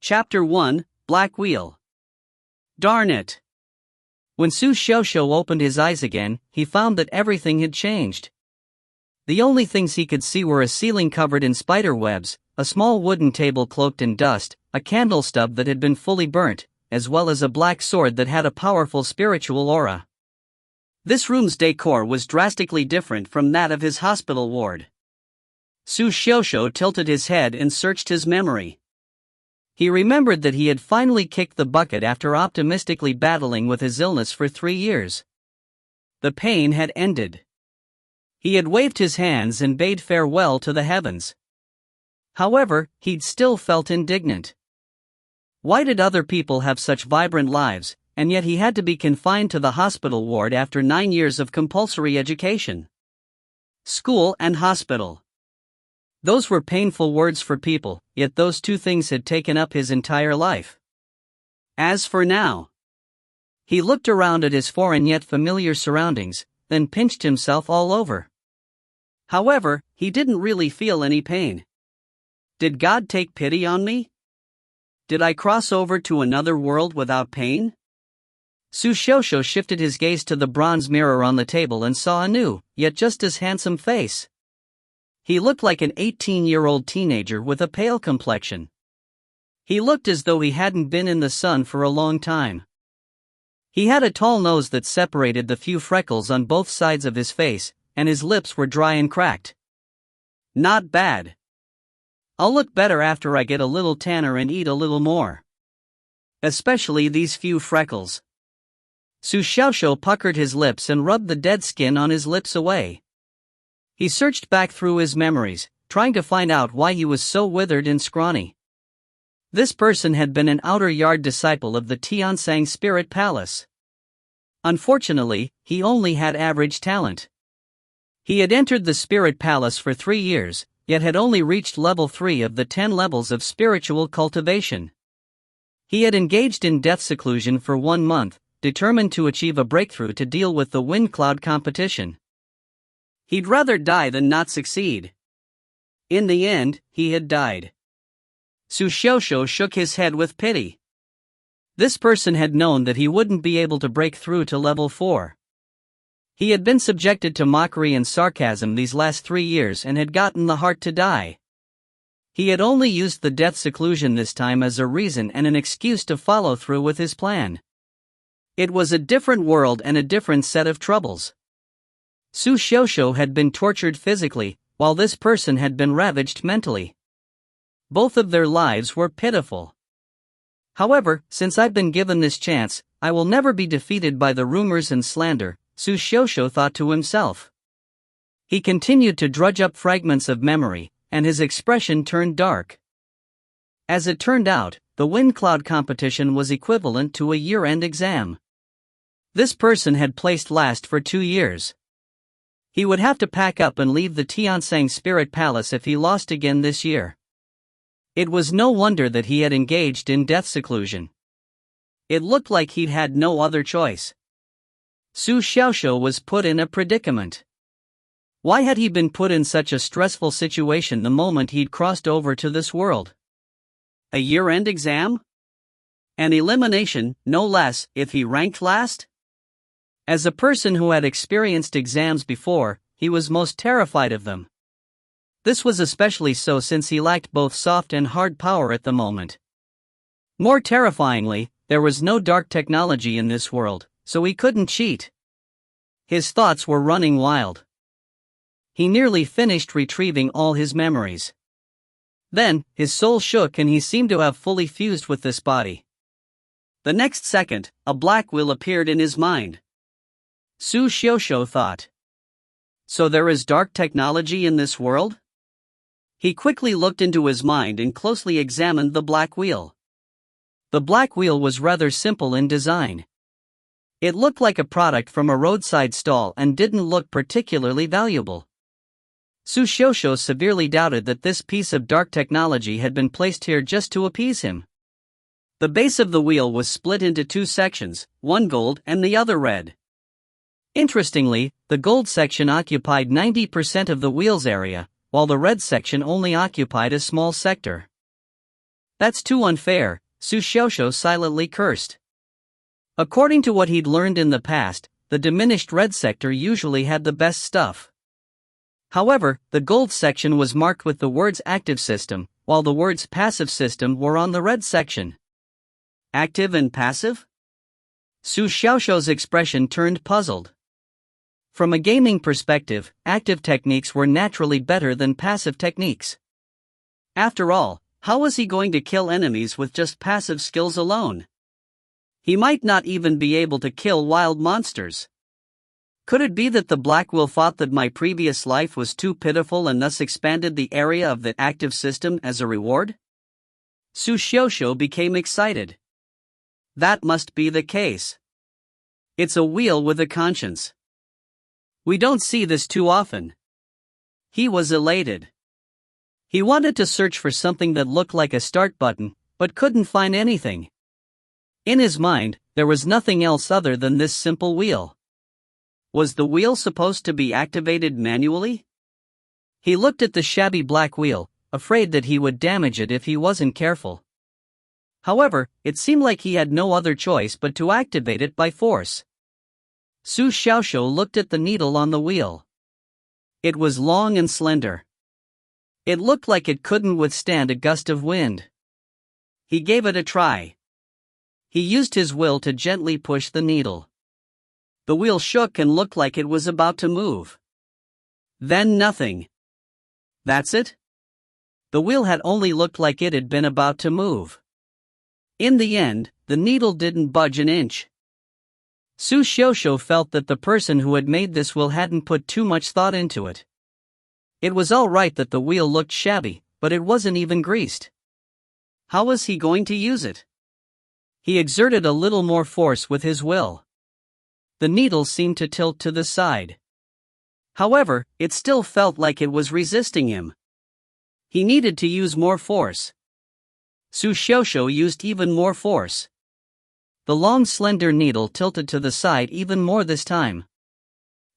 Chapter 1, Black Wheel. Darn it! When Su Xiaoxiu opened his eyes again, he found that everything had changed. The only things he could see were a ceiling covered in spider webs, a small wooden table cloaked in dust, a candle stub that had been fully burnt, as well as a black sword that had a powerful spiritual aura. This room's decor was drastically different from that of his hospital ward. Su Xiaoxiu tilted his head and searched his memory. He remembered that he had finally kicked the bucket after optimistically battling with his illness for 3 years. The pain had ended. He had waved his hands and bade farewell to the heavens. However, he'd still felt indignant. Why did other people have such vibrant lives, and yet he had to be confined to the hospital ward after 9 years of compulsory education? School and hospital. Those were painful words for people, yet those two things had taken up his entire life. As for now, he looked around at his foreign yet familiar surroundings, then pinched himself all over. However, he didn't really feel any pain. Did God take pity on me? Did I cross over to another world without pain? Su Xiaoxiu shifted his gaze to the bronze mirror on the table and saw a new, yet just as handsome face. He looked like an 18-year-old teenager with a pale complexion. He looked as though he hadn't been in the sun for a long time. He had a tall nose that separated the few freckles on both sides of his face, and his lips were dry and cracked. Not bad. I'll look better after I get a little tanner and eat a little more. Especially these few freckles. Su Xiaoxiu puckered his lips and rubbed the dead skin on his lips away. He searched back through his memories, trying to find out why he was so withered and scrawny. This person had been an outer yard disciple of the Tiansang Spirit Palace. Unfortunately, he only had average talent. He had entered the Spirit Palace for 3 years, yet had only reached level 3 of the 10 levels of spiritual cultivation. He had engaged in death seclusion for 1 month, determined to achieve a breakthrough to deal with the wind cloud competition. He'd rather die than not succeed. In the end, he had died. Su Xiaoxiu shook his head with pity. This person had known that he wouldn't be able to break through to level 4. He had been subjected to mockery and sarcasm these last 3 years and had gotten the heart to die. He had only used the death seclusion this time as a reason and an excuse to follow through with his plan. It was a different world and a different set of troubles. Su Xiaoxiu had been tortured physically, while this person had been ravaged mentally. Both of their lives were pitiful. However, since I've been given this chance, I will never be defeated by the rumors and slander, Su Xiaoxiu thought to himself. He continued to drudge up fragments of memory, and his expression turned dark. As it turned out, the wind cloud competition was equivalent to a year-end exam. This person had placed last for 2 years. He would have to pack up and leave the Tiansang Spirit Palace if he lost again this year. It was no wonder that he had engaged in death seclusion. It looked like he'd had no other choice. Su Xiaoxiu was put in a predicament. Why had he been put in such a stressful situation the moment he'd crossed over to this world? A year-end exam? An elimination, no less, if he ranked last? As a person who had experienced exams before, he was most terrified of them. This was especially so since he lacked both soft and hard power at the moment. More terrifyingly, there was no dark technology in this world, so he couldn't cheat. His thoughts were running wild. He nearly finished retrieving all his memories. Then, his soul shook and he seemed to have fully fused with this body. The next second, a black wheel appeared in his mind. Su Xiaoxiu thought. So there is dark technology in this world? He quickly looked into his mind and closely examined the black wheel. The black wheel was rather simple in design. It looked like a product from a roadside stall and didn't look particularly valuable. Su Xiaoxiu severely doubted that this piece of dark technology had been placed here just to appease him. The base of the wheel was split into 2 sections, one gold and the other red. Interestingly, the gold section occupied 90% of the wheel's area, while the red section only occupied a small sector. That's too unfair, Su Xiaoxiu silently cursed. According to what he'd learned in the past, the diminished red sector usually had the best stuff. However, the gold section was marked with the words active system, while the words passive system were on the red section. Active and passive? Su Xiaoxiu's expression turned puzzled. From a gaming perspective, active techniques were naturally better than passive techniques. After all, how was he going to kill enemies with just passive skills alone? He might not even be able to kill wild monsters. Could it be that the Black Will thought that my previous life was too pitiful and thus expanded the area of the active system as a reward? Su Xiaoxiu became excited. That must be the case. It's a wheel with a conscience. We don't see this too often. He was elated. He wanted to search for something that looked like a start button, but couldn't find anything. In his mind, there was nothing else other than this simple wheel. Was the wheel supposed to be activated manually? He looked at the shabby black wheel, afraid that he would damage it if he wasn't careful. However, it seemed like he had no other choice but to activate it by force. Su Xiaoxiu looked at the needle on the wheel. It was long and slender. It looked like it couldn't withstand a gust of wind. He gave it a try. He used his will to gently push the needle. The wheel shook and looked like it was about to move. Then nothing. That's it? The wheel had only looked like it had been about to move. In the end, the needle didn't budge an inch. Su Xiaoxiu felt that the person who had made this wheel hadn't put too much thought into it. It was all right that the wheel looked shabby, but it wasn't even greased. How was he going to use it? He exerted a little more force with his will. The needle seemed to tilt to the side. However, it still felt like it was resisting him. He needed to use more force. Su Xiaoxiu used even more force. The long slender needle tilted to the side even more this time.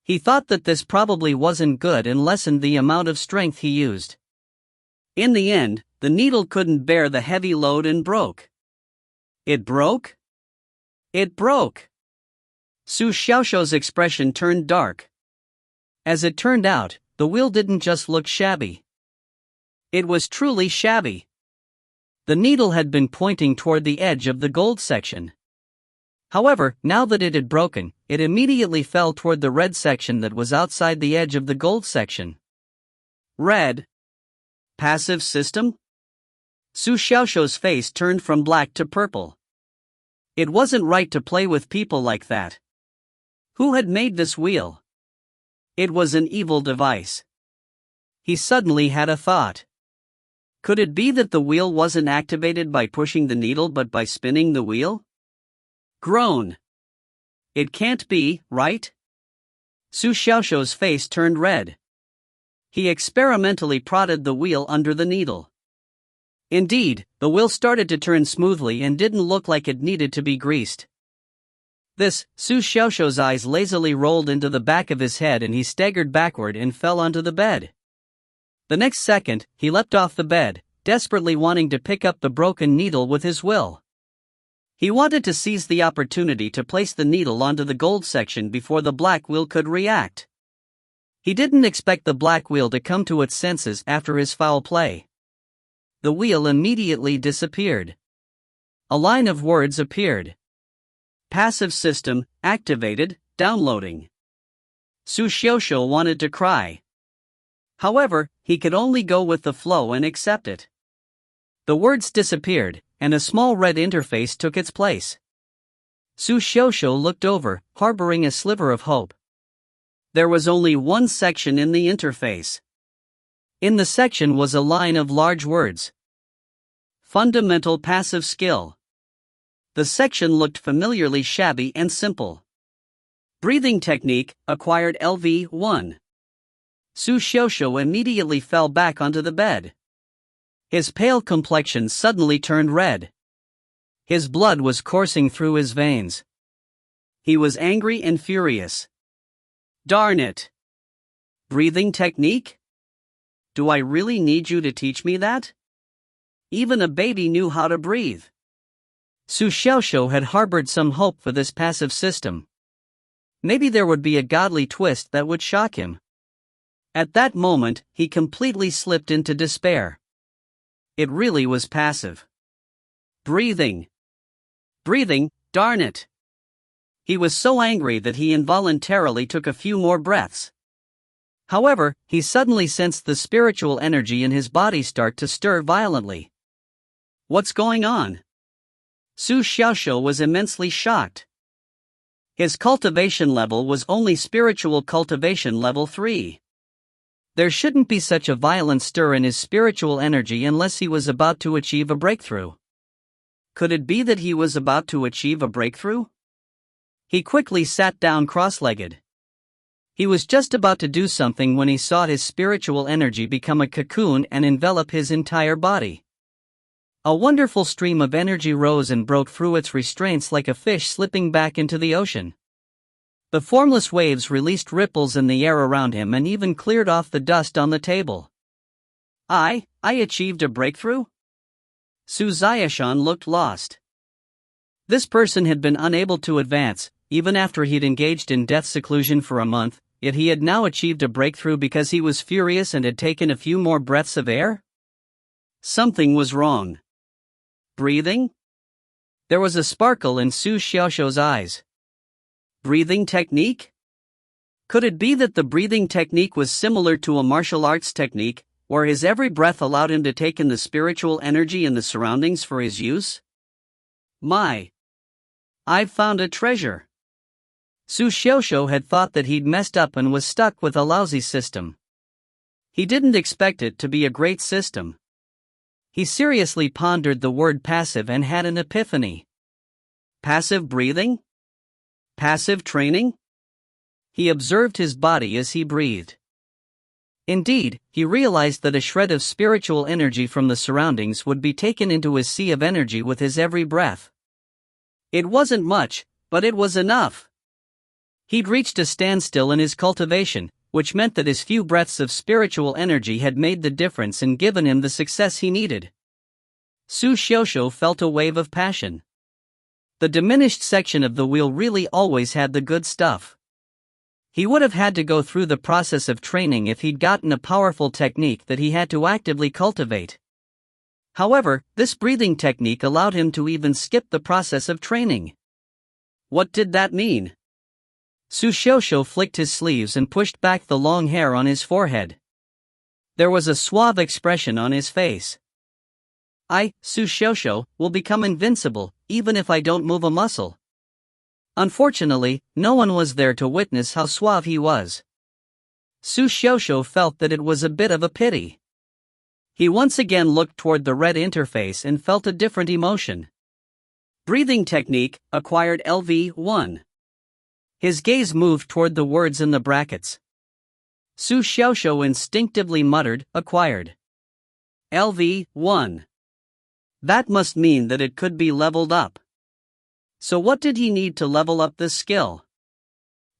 He thought that this probably wasn't good and lessened the amount of strength he used. In the end, the needle couldn't bear the heavy load and broke. It broke? It broke! Su Xiaoxiu's expression turned dark. As it turned out, the wheel didn't just look shabby. It was truly shabby. The needle had been pointing toward the edge of the gold section. However, now that it had broken, it immediately fell toward the red section that was outside the edge of the gold section. Red. Passive system? Su Xiaoxiu's face turned from black to purple. It wasn't right to play with people like that. Who had made this wheel? It was an evil device. He suddenly had a thought. Could it be that the wheel wasn't activated by pushing the needle but by spinning the wheel? Groan. It can't be, right? Su Xiaoxiu's face turned red. He experimentally prodded the wheel under the needle. Indeed, the wheel started to turn smoothly and didn't look like it needed to be greased. Su Xiaoxiu's eyes lazily rolled into the back of his head and he staggered backward and fell onto the bed. The next second, he leapt off the bed, desperately wanting to pick up the broken needle with his will. He wanted to seize the opportunity to place the needle onto the gold section before the black wheel could react. He didn't expect the black wheel to come to its senses after his foul play. The wheel immediately disappeared. A line of words appeared. Passive system, activated, downloading. Su Xiaoxiu wanted to cry. However, he could only go with the flow and accept it. The words disappeared, and a small red interface took its place. Su Xiaoxiu looked over, harboring a sliver of hope. There was only one section in the interface. In the section was a line of large words. Fundamental passive skill. The section looked familiarly shabby and simple. Breathing technique, acquired LV1. Su Xiaoxiu immediately fell back onto the bed. His pale complexion suddenly turned red. His blood was coursing through his veins. He was angry and furious. Darn it! Breathing technique? Do I really need you to teach me that? Even a baby knew how to breathe. Su Xiaoxiu had harbored some hope for this passive system. Maybe there would be a godly twist that would shock him. At that moment, he completely slipped into despair. It really was passive. Breathing. Breathing, darn it. He was so angry that he involuntarily took a few more breaths. However, he suddenly sensed the spiritual energy in his body start to stir violently. What's going on? Su Xiaoxiu was immensely shocked. His cultivation level was only spiritual cultivation level 3. There shouldn't be such a violent stir in his spiritual energy unless he was about to achieve a breakthrough. Could it be that he was about to achieve a breakthrough? He quickly sat down cross-legged. He was just about to do something when he saw his spiritual energy become a cocoon and envelop his entire body. A wonderful stream of energy rose and broke through its restraints like a fish slipping back into the ocean. The formless waves released ripples in the air around him and even cleared off the dust on the table. I achieved a breakthrough? Su Xiaoshan looked lost. This person had been unable to advance, even after he'd engaged in death seclusion for a month, yet he had now achieved a breakthrough because he was furious and had taken a few more breaths of air? Something was wrong. Breathing? There was a sparkle in Su Xiaoxiu's eyes. Breathing technique? Could it be that the breathing technique was similar to a martial arts technique, where his every breath allowed him to take in the spiritual energy in the surroundings for his use? I've found a treasure. Su Xiaoxiu had thought that he'd messed up and was stuck with a lousy system. He didn't expect it to be a great system. He seriously pondered the word passive and had an epiphany. Passive breathing? Passive training? He observed his body as he breathed. Indeed, he realized that a shred of spiritual energy from the surroundings would be taken into his sea of energy with his every breath. It wasn't much, but it was enough. He'd reached a standstill in his cultivation, which meant that his few breaths of spiritual energy had made the difference and given him the success he needed. Su Xiaoxiu felt a wave of passion. The diminished section of the wheel really always had the good stuff. He would have had to go through the process of training if he'd gotten a powerful technique that he had to actively cultivate. However, this breathing technique allowed him to even skip the process of training. What did that mean? Su Xiaoxiu flicked his sleeves and pushed back the long hair on his forehead. There was a suave expression on his face. Su Xiaoxiu, will become invincible, even if I don't move a muscle. Unfortunately, no one was there to witness how suave he was. Su Xiaoxiu felt that it was a bit of a pity. He once again looked toward the red interface and felt a different emotion. Breathing technique, acquired LV1. His gaze moved toward the words in the brackets. Su Xiaoxiu instinctively muttered, acquired. LV1. That must mean that it could be leveled up. So what did he need to level up this skill?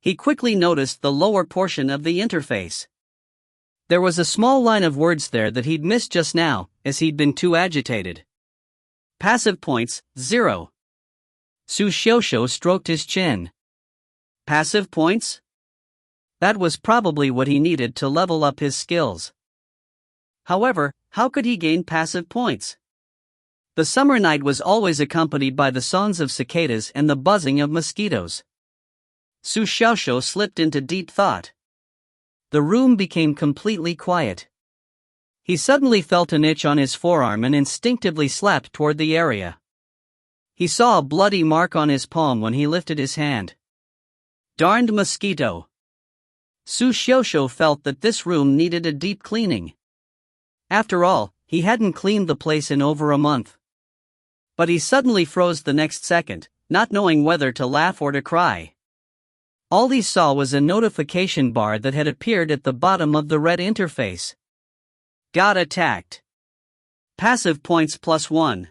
He quickly noticed the lower portion of the interface. There was a small line of words there that he'd missed just now, as he'd been too agitated. Passive points, 0. Su Xiaoxiu stroked his chin. Passive points? That was probably what he needed to level up his skills. However, how could he gain passive points? The summer night was always accompanied by the songs of cicadas and the buzzing of mosquitoes. Su Xiaoxiu slipped into deep thought. The room became completely quiet. He suddenly felt an itch on his forearm and instinctively slapped toward the area. He saw a bloody mark on his palm when he lifted his hand. Darned mosquito. Su Xiaoxiu felt that this room needed a deep cleaning. After all, he hadn't cleaned the place in over a month. But he suddenly froze the next second, not knowing whether to laugh or to cry. All he saw was a notification bar that had appeared at the bottom of the red interface. Got attacked. Passive points +1.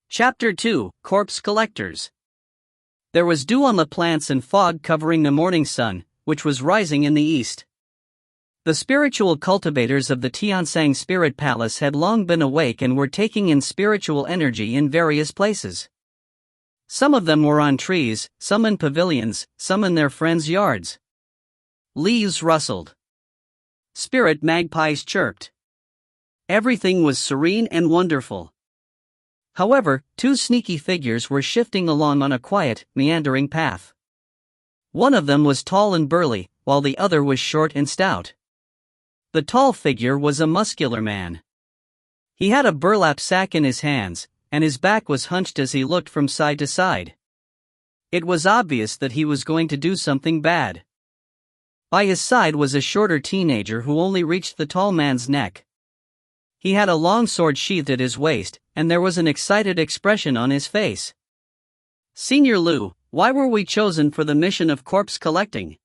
Chapter 2, Corpse Collectors. There was dew on the plants and fog covering the morning sun, which was rising in the east. The spiritual cultivators of the Tiansang Spirit Palace had long been awake and were taking in spiritual energy in various places. Some of them were on trees, some in pavilions, some in their friends' yards. Leaves rustled. Spirit magpies chirped. Everything was serene and wonderful. However, two sneaky figures were shifting along on a quiet, meandering path. One of them was tall and burly, while the other was short and stout. The tall figure was a muscular man. He had a burlap sack in his hands, and his back was hunched as he looked from side to side. It was obvious that he was going to do something bad. By his side was a shorter teenager who only reached the tall man's neck. He had a long sword sheathed at his waist, and there was an excited expression on his face. "Senior Liu, why were we chosen for the mission of corpse collecting?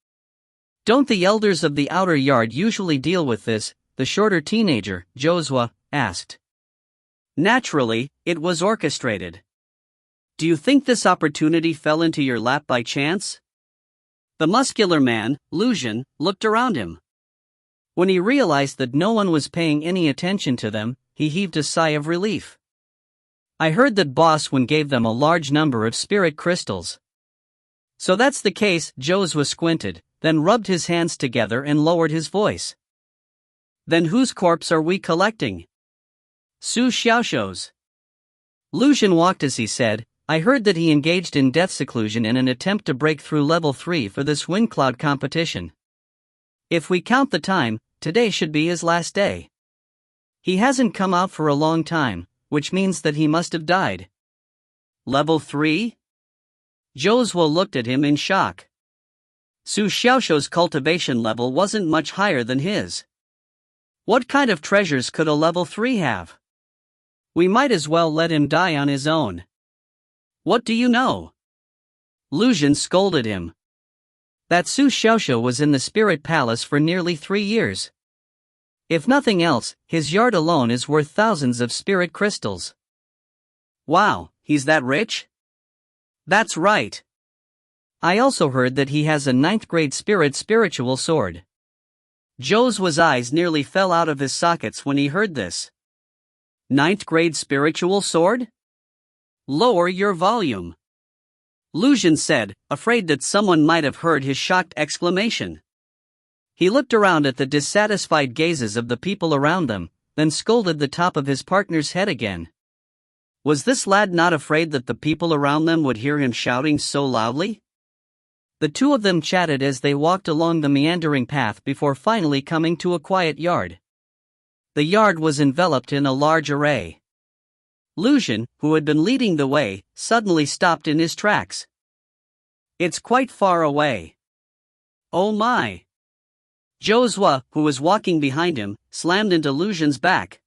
Don't the elders of the outer yard usually deal with this?" the shorter teenager, Josua, asked. "Naturally, it was orchestrated. Do you think this opportunity fell into your lap by chance?" The muscular man, Lucian, looked around him. When he realized that no one was paying any attention to them, he heaved a sigh of relief. "I heard that Boss Wen gave them a large number of spirit crystals." "So that's the case," Josua squinted, then rubbed his hands together and lowered his voice. "Then whose corpse are we collecting?" "Su Xiaoshou's." Lucian walked as he said, "I heard that he engaged in death seclusion in an attempt to break through level 3 for this wind cloud competition. If we count the time, today should be his last day. He hasn't come out for a long time, which means that he must have died." "Level 3? Josua looked at him in shock. Su Xiaoshou's cultivation level wasn't much higher than his. What kind of treasures could a level 3 have? We might as well let him die on his own. What do you know?" Lucian scolded him. That Su Xiaoshou was in the Spirit Palace for nearly 3 years. If nothing else, his yard alone is worth thousands of spirit crystals. "Wow, he's that rich?" "That's right. I also heard that he has a 9th grade spiritual sword." Josua's eyes nearly fell out of his sockets when he heard this. 9th grade spiritual sword? Lower your volume," Lucian said, afraid that someone might have heard his shocked exclamation. He looked around at the dissatisfied gazes of the people around them, then scolded the top of his partner's head again. Was this lad not afraid that the people around them would hear him shouting so loudly? The two of them chatted as they walked along the meandering path before finally coming to a quiet yard. The yard was enveloped in a large array. Lucian, who had been leading the way, suddenly stopped in his tracks. "It's quite far away." "Oh my!" Josua, who was walking behind him, slammed into Lucian's back.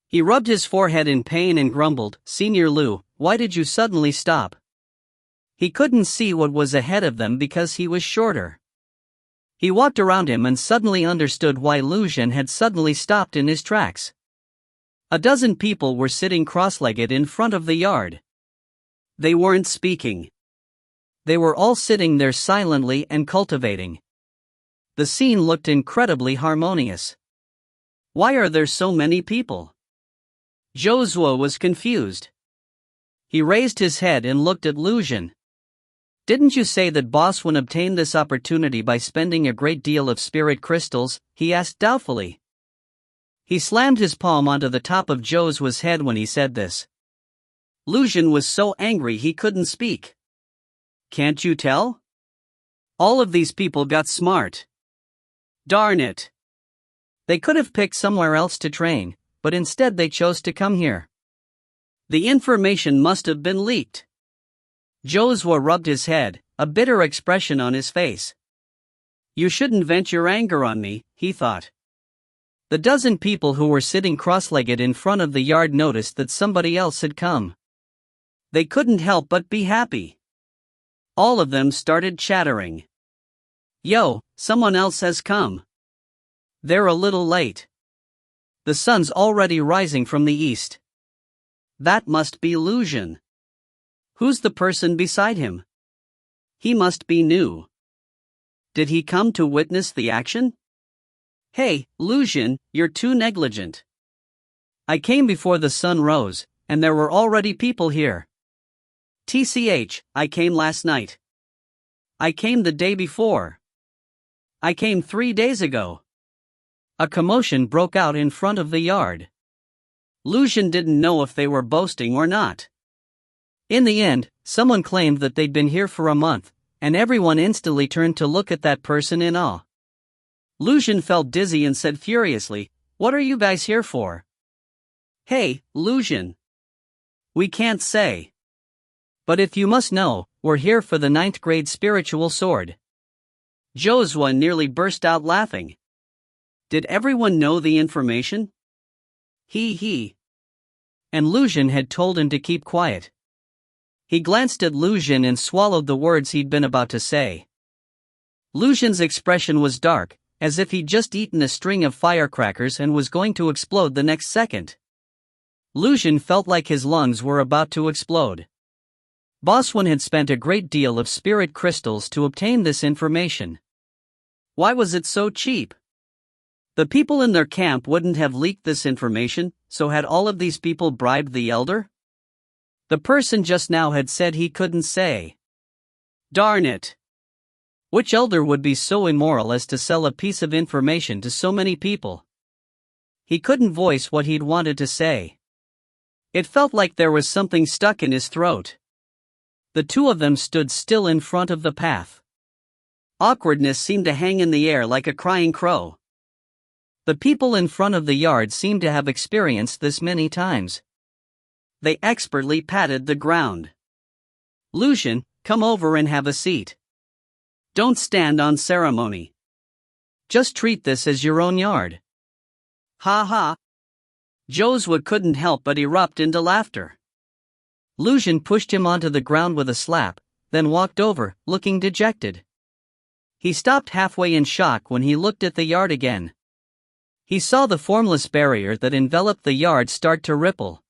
He rubbed his forehead in pain and grumbled, "Senior Liu, why did you suddenly stop?" He couldn't see what was ahead of them because he was shorter. He walked around him and suddenly understood why Lucian had suddenly stopped in his tracks. A dozen people were sitting cross-legged in front of the yard. They weren't speaking. They were all sitting there silently and cultivating. The scene looked incredibly harmonious. Why are there so many people? Josua was confused. He raised his head and looked at Lucian. "Didn't you say that Boss Wen obtained this opportunity by spending a great deal of spirit crystals?" he asked doubtfully. He slammed his palm onto the top of Josua's head when he said this. Lucian was so angry he couldn't speak. "Can't you tell? All of these people got smart. Darn it. They could have picked somewhere else to train, but instead they chose to come here. The information must have been leaked." Josua rubbed his head, a bitter expression on his face. "You shouldn't vent your anger on me," he thought. The dozen people who were sitting cross-legged in front of the yard noticed that somebody else had come. They couldn't help but be happy. All of them started chattering. "Yo, someone else has come. They're a little late. The sun's already rising from the east. That must be Lucian. Who's the person beside him? He must be new. Did he come to witness the action? Hey, Lucian, you're too negligent. I came before the sun rose, and there were already people here. I came last night. I came the day before. I came 3 days ago. A commotion broke out in front of the yard. Lucian didn't know if they were boasting or not. In the end, someone claimed that they'd been here for a month, and everyone instantly turned to look at that person in awe. Lucian felt dizzy and said furiously, "What are you guys here for?" "Hey, Lucian. We can't say. But if you must know, we're here for the 9th grade spiritual sword." Josua nearly burst out laughing. Did everyone know the information? He. And Lucian had told him to keep quiet. He glanced at Lucian and swallowed the words he'd been about to say. Lucian's expression was dark, as if he'd just eaten a string of firecrackers and was going to explode the next second. Lucian felt like his lungs were about to explode. Boswan had spent a great deal of spirit crystals to obtain this information. Why was it so cheap? The people in their camp wouldn't have leaked this information, so had all of these people bribed the elder? The person just now had said he couldn't say. Darn it! Which elder would be so immoral as to sell a piece of information to so many people? He couldn't voice what he'd wanted to say. It felt like there was something stuck in his throat. The two of them stood still in front of the path. Awkwardness seemed to hang in the air like a crying crow. The people in front of the yard seemed to have experienced this many times. They expertly patted the ground. "Lucian, come over and have a seat. Don't stand on ceremony. Just treat this as your own yard." Ha ha. Josua couldn't help but erupt into laughter. Lucian pushed him onto the ground with a slap, then walked over, looking dejected. He stopped halfway in shock when he looked at the yard again. He saw the formless barrier that enveloped the yard start to ripple.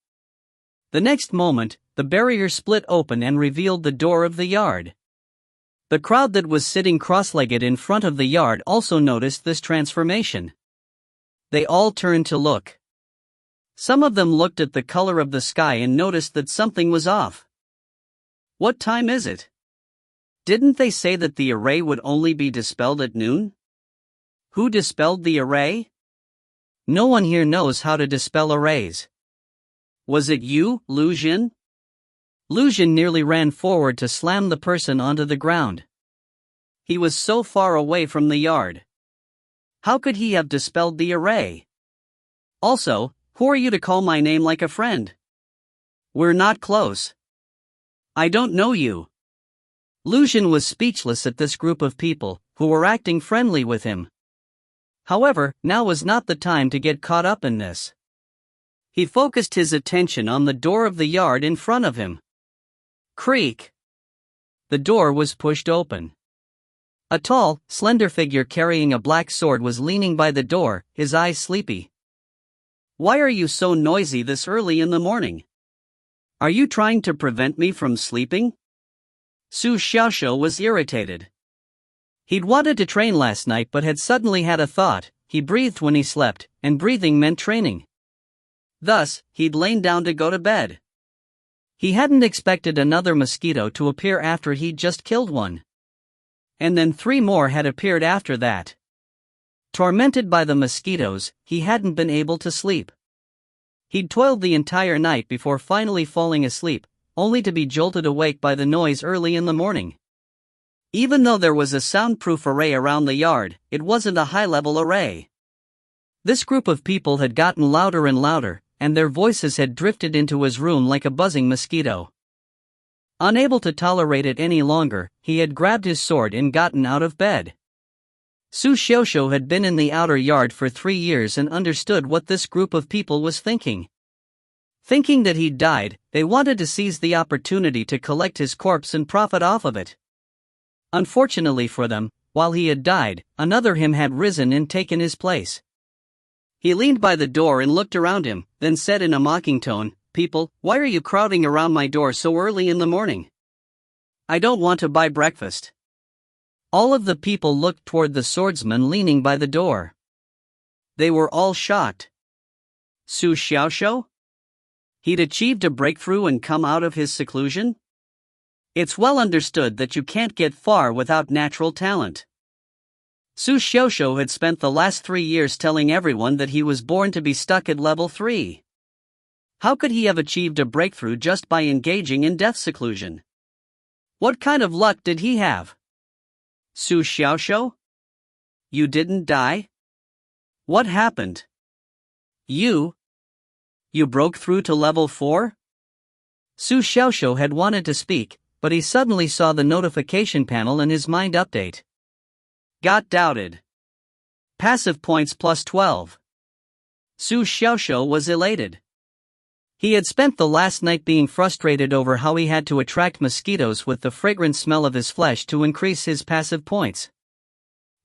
The next moment, the barrier split open and revealed the door of the yard. The crowd that was sitting cross-legged in front of the yard also noticed this transformation. They all turned to look. Some of them looked at the color of the sky and noticed that something was off. What time is it? Didn't they say that the array would only be dispelled at noon? Who dispelled the array? No one here knows how to dispel arrays. Was it you, Lucian? Lucian nearly ran forward to slam the person onto the ground. He was so far away from the yard. How could he have dispelled the array? Also, who are you to call my name like a friend? We're not close. I don't know you. Lucian was speechless at this group of people, who were acting friendly with him. However, now was not the time to get caught up in this. He focused his attention on the door of the yard in front of him. Creak! The door was pushed open. A tall, slender figure carrying a black sword was leaning by the door, his eyes sleepy. Why are you so noisy this early in the morning? Are you trying to prevent me from sleeping? Su Xiaoxiu was irritated. He'd wanted to train last night but had suddenly had a thought. He breathed when he slept, and breathing meant training. Thus, he'd lain down to go to bed. He hadn't expected another mosquito to appear after he'd just killed one. And then 3 more had appeared after that. Tormented by the mosquitoes, he hadn't been able to sleep. He'd toiled the entire night before finally falling asleep, only to be jolted awake by the noise early in the morning. Even though there was a soundproof array around the yard, it wasn't a high-level array. This group of people had gotten louder and louder, and their voices had drifted into his room like a buzzing mosquito. Unable to tolerate it any longer, he had grabbed his sword and gotten out of bed. Su Xiaoxiu had been in the outer yard for 3 years and understood what this group of people was thinking. Thinking that he'd died, they wanted to seize the opportunity to collect his corpse and profit off of it. Unfortunately for them, while he had died, another him had risen and taken his place. He leaned by the door and looked around him, then said in a mocking tone, "People, why are you crowding around my door so early in the morning? I don't want to buy breakfast." All of the people looked toward the swordsman leaning by the door. They were all shocked. Su Xiaoxiu? He'd achieved a breakthrough and come out of his seclusion? It's well understood that you can't get far without natural talent. Su Xiaoxiu had spent the last 3 years telling everyone that he was born to be stuck at level 3. How could he have achieved a breakthrough just by engaging in death seclusion? What kind of luck did he have? Su Xiaoxiu? You didn't die? What happened? You broke through to level 4? Su Xiaoxiu had wanted to speak, but he suddenly saw the notification panel and his mind update. Got doubted. Passive points plus 12. Su Xiaoxiu was elated. He had spent the last night being frustrated over how he had to attract mosquitoes with the fragrant smell of his flesh to increase his passive points.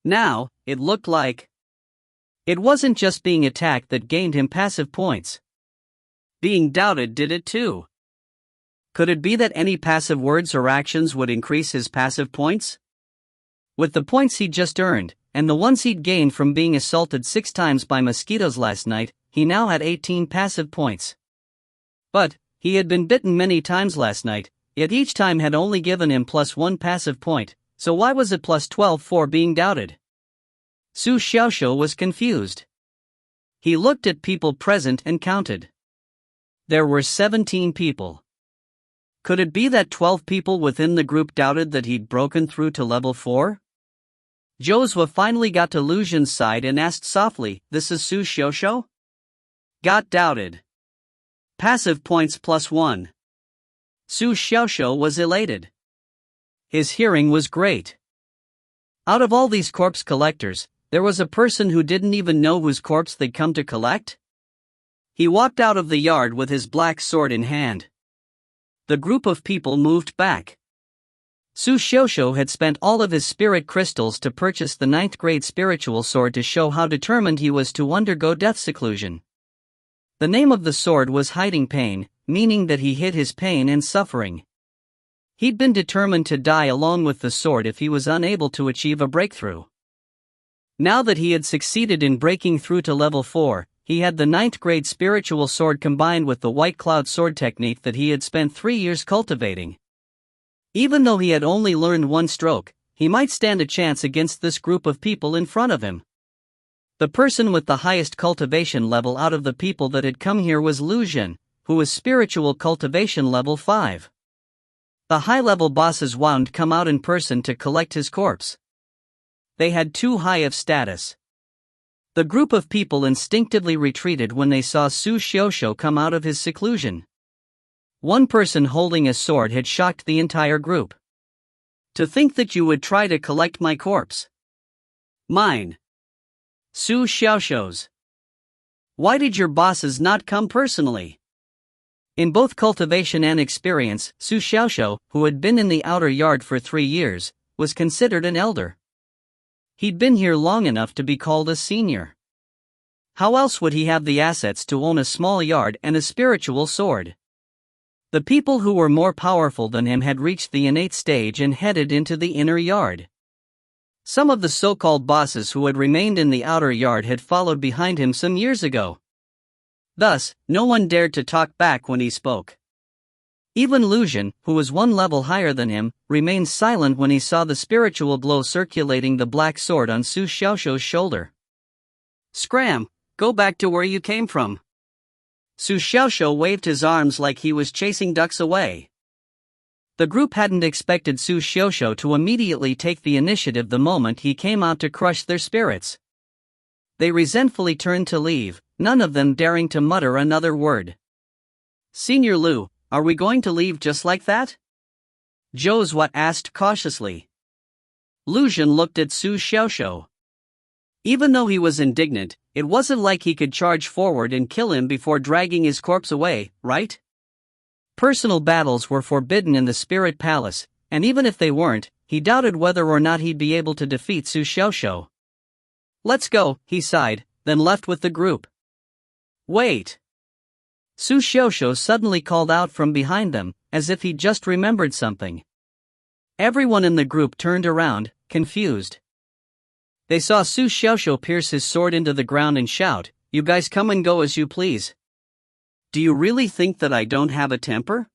Now, it looked like it wasn't just being attacked that gained him passive points. Being doubted did it too. Could it be that any passive words or actions would increase his passive points? With the points he'd just earned, and the ones he'd gained from being assaulted 6 times by mosquitoes last night, he now had 18 passive points. But, he had been bitten many times last night, yet each time had only given him plus 1 passive point, so why was it plus 12 for being doubted? Su Xiaoxiu was confused. He looked at people present and counted. There were 17 people. Could it be that 12 people within the group doubted that he'd broken through to level 4? Josua finally got to Lu Xun's side and asked softly, "This is Su Xiaoxiu?" Got doubted. Passive points plus 1. Su Xiaoxiu was elated. His hearing was great. Out of all these corpse collectors, there was a person who didn't even know whose corpse they'd come to collect? He walked out of the yard with his black sword in hand. The group of people moved back. Su Xiaoxiu had spent all of his spirit crystals to purchase the 9th grade spiritual sword to show how determined he was to undergo death seclusion. The name of the sword was Hiding Pain, meaning that he hid his pain and suffering. He'd been determined to die along with the sword if he was unable to achieve a breakthrough. Now that he had succeeded in breaking through to level 4, he had the 9th grade spiritual sword combined with the White Cloud sword technique that he had spent 3 years cultivating. Even though he had only learned 1 stroke, he might stand a chance against this group of people in front of him. The person with the highest cultivation level out of the people that had come here was Lu Xun, who was spiritual cultivation level 5. The high-level bosses wouldn't come out in person to collect his corpse. They had too high of status. The group of people instinctively retreated when they saw Su Xiaoxiu come out of his seclusion. One person holding a sword had shocked the entire group. To think that you would try to collect my corpse. Mine. Su Xiaoxiu's. Why did your bosses not come personally? In both cultivation and experience, Su Xiaoxiu, who had been in the outer yard for 3 years, was considered an elder. He'd been here long enough to be called a senior. How else would he have the assets to own a small yard and a spiritual sword? The people who were more powerful than him had reached the innate stage and headed into the inner yard. Some of the so-called bosses who had remained in the outer yard had followed behind him some years ago. Thus, no one dared to talk back when he spoke. Even Lu Xun, who was 1 level higher than him, remained silent when he saw the spiritual glow circulating the black sword on Su Xiaoxiu's shoulder. Scram, go back to where you came from. Su Xiaoxiu waved his arms like he was chasing ducks away. The group hadn't expected Su Xiaoxiu to immediately take the initiative the moment he came out to crush their spirits. They resentfully turned to leave, none of them daring to mutter another word. Senior Lu, are we going to leave just like that? Josua asked cautiously. Lu Xun looked at Su Xiaoxiu. Even though he was indignant, it wasn't like he could charge forward and kill him before dragging his corpse away, right? Personal battles were forbidden in the Spirit Palace, and even if they weren't, he doubted whether or not he'd be able to defeat Su Xiaoxiu. Let's go, he sighed, then left with the group. Wait! Su Xiaoxiu suddenly called out from behind them, as if he'd just remembered something. Everyone in the group turned around, confused. They saw Su Xiaoxiu pierce his sword into the ground and shout, "You guys come and go as you please. Do you really think that I don't have a temper?"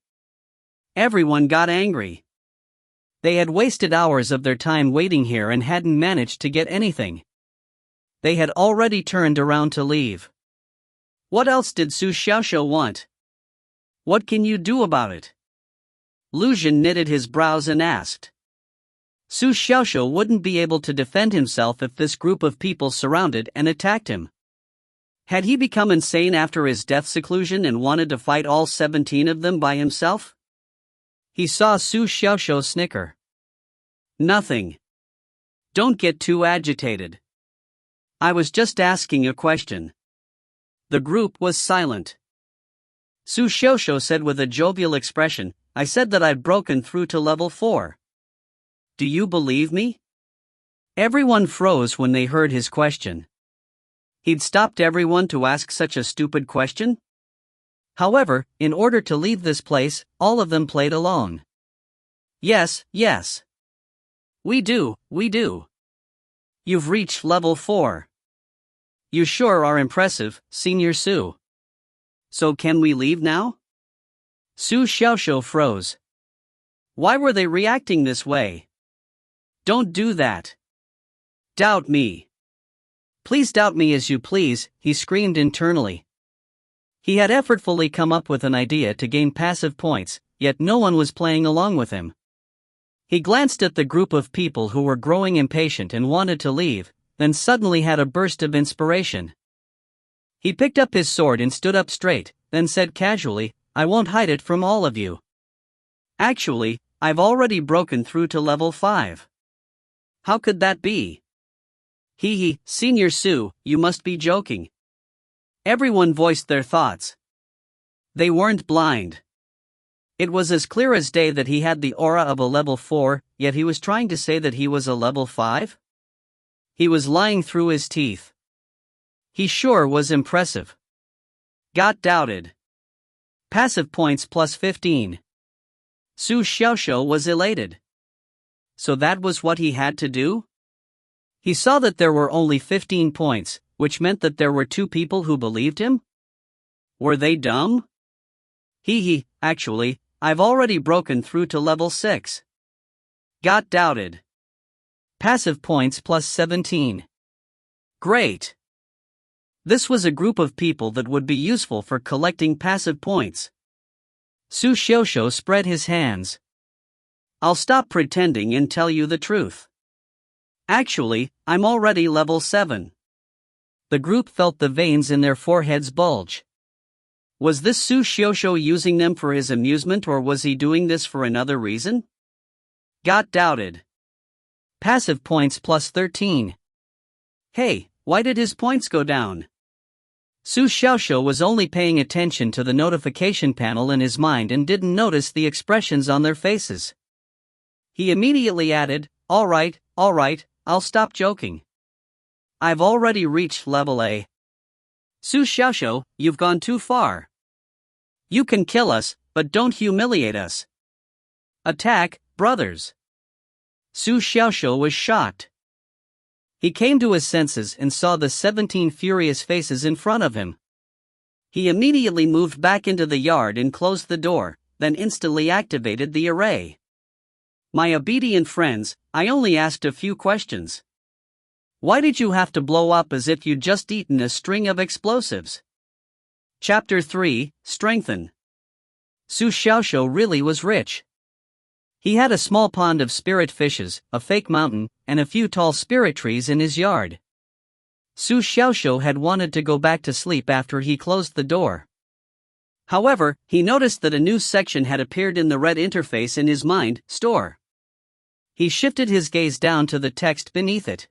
Everyone got angry. They had wasted hours of their time waiting here and hadn't managed to get anything. They had already turned around to leave. What else did Su Xiaoxiu want? What can you do about it? Lu Zhen knitted his brows and asked. Su Xiaoxiu wouldn't be able to defend himself if this group of people surrounded and attacked him. Had he become insane after his death seclusion and wanted to fight all 17 of them by himself? He saw Su Xiaoxiu snicker. Nothing. Don't get too agitated. I was just asking a question. The group was silent. Su Xiaoxiu said with a jovial expression, I said that I'd broken through to level 4. Do you believe me? Everyone froze when they heard his question. He'd stopped everyone to ask such a stupid question? However, in order to leave this place, all of them played along. Yes, yes. We do. You've reached level 4. You sure are impressive, Senior Su. So can we leave now? Su Xiaoxiu froze. Why were they reacting this way? Don't do that. Doubt me. Please doubt me as you please, he screamed internally. He had effortfully come up with an idea to gain passive points, yet no one was playing along with him. He glanced at the group of people who were growing impatient and wanted to leave, then suddenly had a burst of inspiration. He picked up his sword and stood up straight, then said casually, I won't hide it from all of you. Actually, I've already broken through to level 5. How could that be? Hee, Senior Su, you must be joking. Everyone voiced their thoughts. They weren't blind. It was as clear as day that he had the aura of a level 4, yet he was trying to say that he was a level 5? He was lying through his teeth. He sure was impressive. Got doubted. Passive points plus 15. Su Xiaoxiu was elated. So that was what he had to do? He saw that there were only 15 points, which meant that there were 2 people who believed him? Were they dumb? Hee, actually, I've already broken through to level 6. Got doubted. Passive points plus 17. Great. This was a group of people that would be useful for collecting passive points. Su Xiaoxiu spread his hands. I'll stop pretending and tell you the truth. Actually, I'm already level 7. The group felt the veins in their foreheads bulge. Was this Su Xiaoxiu using them for his amusement, or was he doing this for another reason? Got doubted. Passive points plus 13. Hey, why did his points go down? Su Xiaoxiu was only paying attention to the notification panel in his mind and didn't notice the expressions on their faces. He immediately added, All right, I'll stop joking. I've already reached level A. Su Xiaoxiu, you've gone too far. You can kill us, but don't humiliate us. Attack, brothers. Su Xiaoxiu was shocked. He came to his senses and saw the 17 furious faces in front of him. He immediately moved back into the yard and closed the door, then instantly activated the array. My obedient friends, I only asked a few questions. Why did you have to blow up as if you'd just eaten a string of explosives? Chapter 3, Strengthen. Su Xiaoxiu really was rich. He had a small pond of spirit fishes, a fake mountain, and a few tall spirit trees in his yard. Su Xiaoxiu had wanted to go back to sleep after he closed the door. However, he noticed that a new section had appeared in the red interface in his mind, Store. He shifted his gaze down to the text beneath it.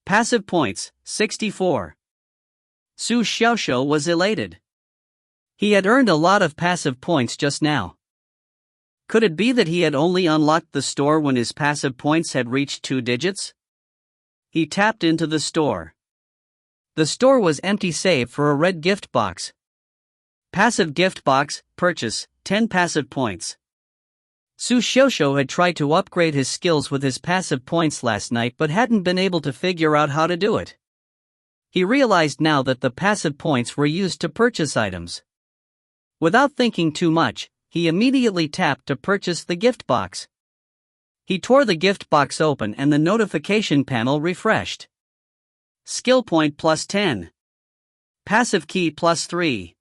Passive points, 64. Su Xiaoxiu was elated. He had earned a lot of passive points just now. Could it be that he had only unlocked the store when his passive points had reached 2 digits? He tapped into the store. The store was empty save for a red gift box. Passive gift box, purchase, 10 passive points. Su Xiaoxiu had tried to upgrade his skills with his passive points last night but hadn't been able to figure out how to do it. He realized now that the passive points were used to purchase items. Without thinking too much, he immediately tapped to purchase the gift box. He tore the gift box open and the notification panel refreshed. Skill point plus 10. Passive key plus 3.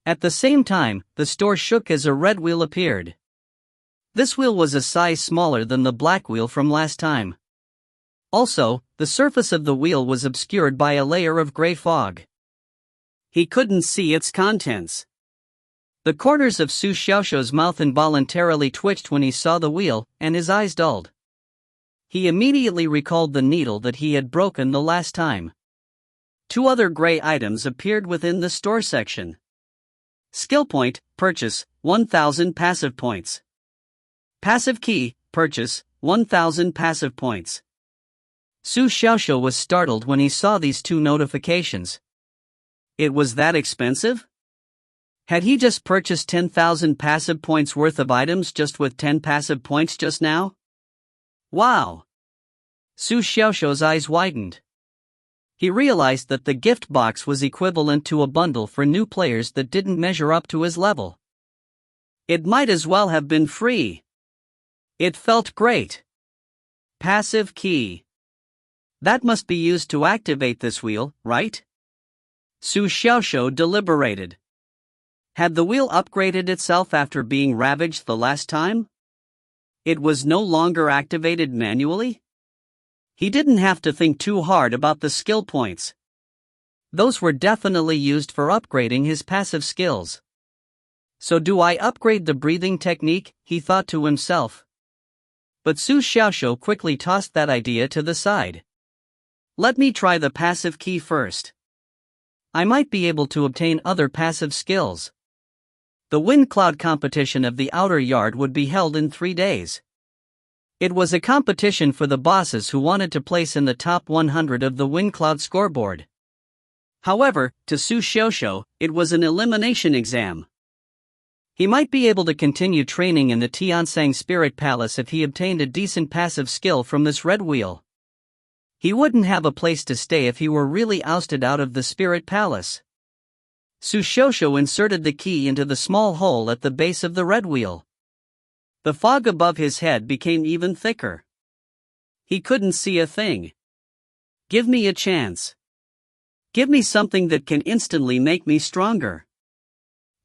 At the same time, the store shook as a red wheel appeared. This wheel was a size smaller than the black wheel from last time. Also, the surface of the wheel was obscured by a layer of gray fog. He couldn't see its contents. The corners of Su Xiaoxiu's mouth involuntarily twitched when he saw the wheel, and his eyes dulled. He immediately recalled the needle that he had broken the last time. 2 other gray items appeared within the store section. Skill point, purchase, 1000 passive points. Passive key, purchase, 1000 passive points. Su Xiaoxiu was startled when he saw these 2 notifications. It was that expensive? Had he just purchased 10,000 passive points worth of items just with 10 passive points just now? Wow! Su Xiaoxiu's eyes widened. He realized that the gift box was equivalent to a bundle for new players that didn't measure up to his level. It might as well have been free. It felt great. Passive key. That must be used to activate this wheel, right? Su Xiaoxiu deliberated. Had the wheel upgraded itself after being ravaged the last time? It was no longer activated manually? He didn't have to think too hard about the skill points. Those were definitely used for upgrading his passive skills. So do I upgrade the breathing technique, he thought to himself. But Su Xiaoxiu quickly tossed that idea to the side. Let me try the passive key first. I might be able to obtain other passive skills. The wind cloud competition of the outer yard would be held in 3 days. It was a competition for the bosses who wanted to place in the top 100 of the wind cloud scoreboard. However, to Su Xiaoxiu, it was an elimination exam. He might be able to continue training in the Tiansang Spirit Palace if he obtained a decent passive skill from this red wheel. He wouldn't have a place to stay if he were really ousted out of the Spirit Palace. Su Xiaoxiu inserted the key into the small hole at the base of the red wheel. The fog above his head became even thicker. He couldn't see a thing. Give me a chance. Give me something that can instantly make me stronger.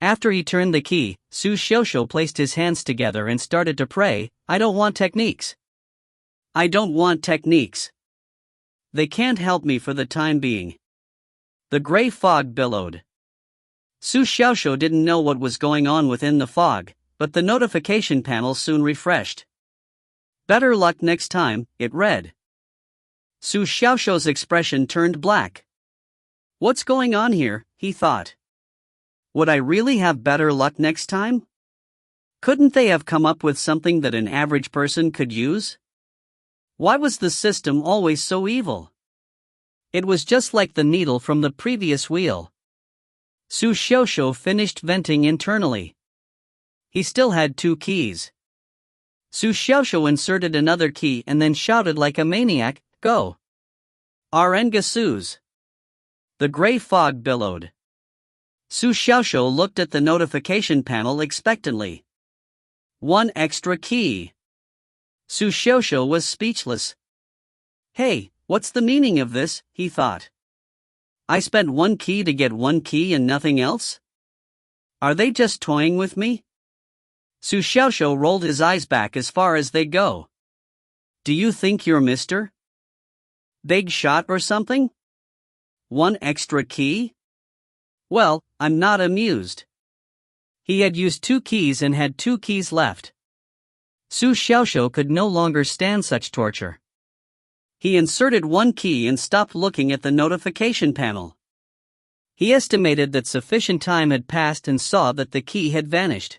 After he turned the key, Su Xiaoxiu placed his hands together and started to pray, I don't want techniques. I don't want techniques. They can't help me for the time being. The gray fog billowed. Su Xiaoxiu didn't know what was going on within the fog, but the notification panel soon refreshed. Better luck next time, it read. Su Xiaoxiu's expression turned black. What's going on here, he thought. Would I really have better luck next time? Couldn't they have come up with something that an average person could use? Why was the system always so evil? It was just like the needle from the previous wheel. Su Xiaoxiu finished venting internally. He still had 2 keys. Su Xiaoxiu inserted another key and then shouted like a maniac, Go! Arenga Su's. The gray fog billowed. Su Xiaoxiu looked at the notification panel expectantly. 1 extra key. Su Xiaoxiu was speechless. Hey, what's the meaning of this, he thought. I spent 1 key to get 1 key and nothing else? Are they just toying with me? Su Xiaoxiu rolled his eyes back as far as they go. Do you think you're Mr. Big Shot or something? 1 extra key? Well, I'm not amused. He had used 2 keys and had 2 keys left. Su Xiaoxiu could no longer stand such torture. He inserted 1 key and stopped looking at the notification panel. He estimated that sufficient time had passed and saw that the key had vanished.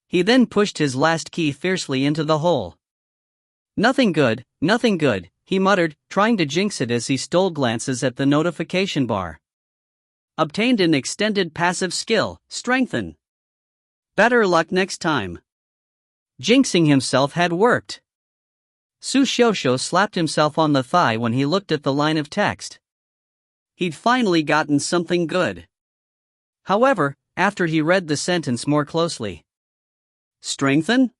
He then pushed his last key fiercely into the hole. Nothing good, he muttered, trying to jinx it as he stole glances at the notification bar. Obtained an extended passive skill, Strengthen. Better luck next time. Jinxing himself had worked. Su Xiaoxiu slapped himself on the thigh when he looked at the line of text. He'd finally gotten something good. However, after he read the sentence more closely. Strengthen?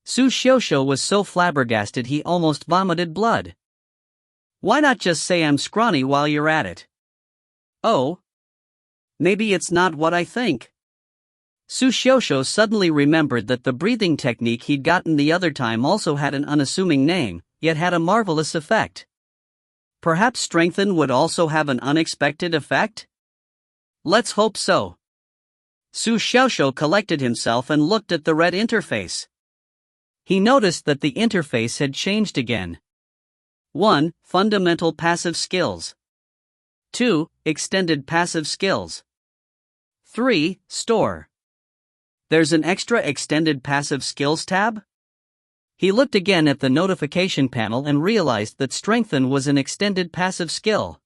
Su Xiaoxiu was so flabbergasted he almost vomited blood. Why not just say I'm scrawny while you're at it? Oh. Maybe it's not what I think. Su Xiaoxiu suddenly remembered that the breathing technique he'd gotten the other time also had an unassuming name, yet had a marvelous effect. Perhaps strengthen would also have an unexpected effect? Let's hope so. Su Xiaoxiu collected himself and looked at the red interface. He noticed that the interface had changed again. 1. Fundamental passive skills. 2. Extended passive skills. 3. Store. There's an extra extended passive skills tab? He looked again at the notification panel and realized that strengthen was an extended passive skill.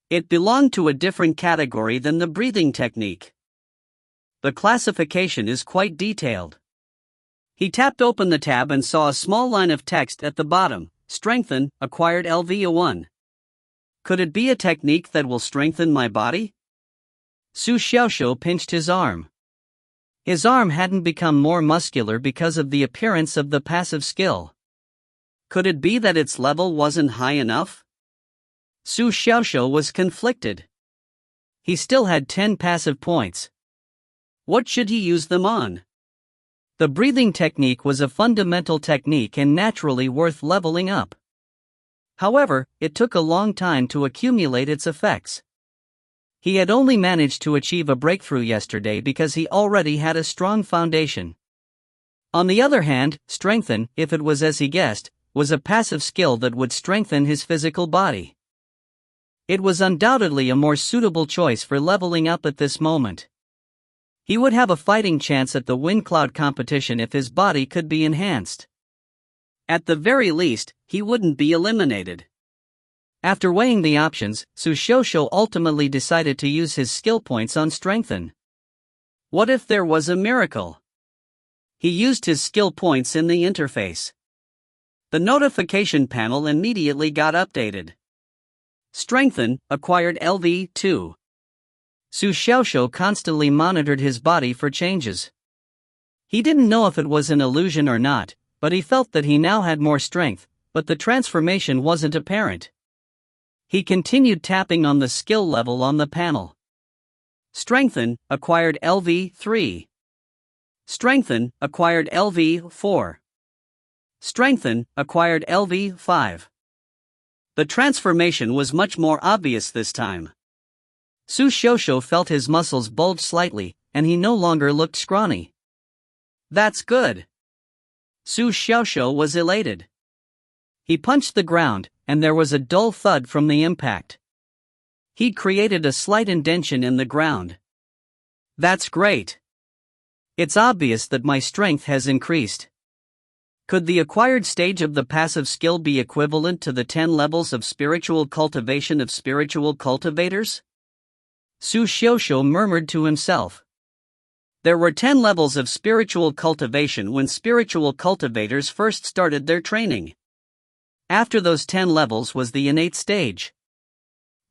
It belonged to a different category than the breathing technique. The classification is quite detailed. He tapped open the tab and saw a small line of text at the bottom. Strengthen, acquired LV1. Could it be a technique that will strengthen my body? Su Xiaoxiu pinched his arm. His arm hadn't become more muscular because of the appearance of the passive skill. Could it be that its level wasn't high enough? Su Xiaoxiu was conflicted. He still had 10 passive points. What should he use them on? The breathing technique was a fundamental technique and naturally worth leveling up. However, it took a long time to accumulate its effects. He had only managed to achieve a breakthrough yesterday because he already had a strong foundation. On the other hand, strengthen, if it was as he guessed, was a passive skill that would strengthen his physical body. It was undoubtedly a more suitable choice for leveling up at this moment. He would have a fighting chance at the wind cloud competition if his body could be enhanced. At the very least, he wouldn't be eliminated. After weighing the options, Su Xiaoxiu ultimately decided to use his skill points on strengthen. What if there was a miracle? He used his skill points in the interface. The notification panel immediately got updated. Strengthen, acquired LV2. Su Xiaoxiu constantly monitored his body for changes. He didn't know if it was an illusion or not, but he felt that he now had more strength, but the transformation wasn't apparent. He continued tapping on the skill level on the panel. Strengthen, acquired LV3. Strengthen, acquired LV4. Strengthen, acquired LV5. The transformation was much more obvious this time. Su Xiaoxiu felt his muscles bulge slightly, and he no longer looked scrawny. That's good. Su Xiaoxiu was elated. He punched the ground, and there was a dull thud from the impact. He'd created a slight indentation in the ground. That's great. It's obvious that my strength has increased. Could the acquired stage of the passive skill be equivalent to the 10 levels of spiritual cultivation of spiritual cultivators? Su Xiaoxiu murmured to himself. There were 10 levels of spiritual cultivation when spiritual cultivators first started their training. After those 10 levels was the innate stage.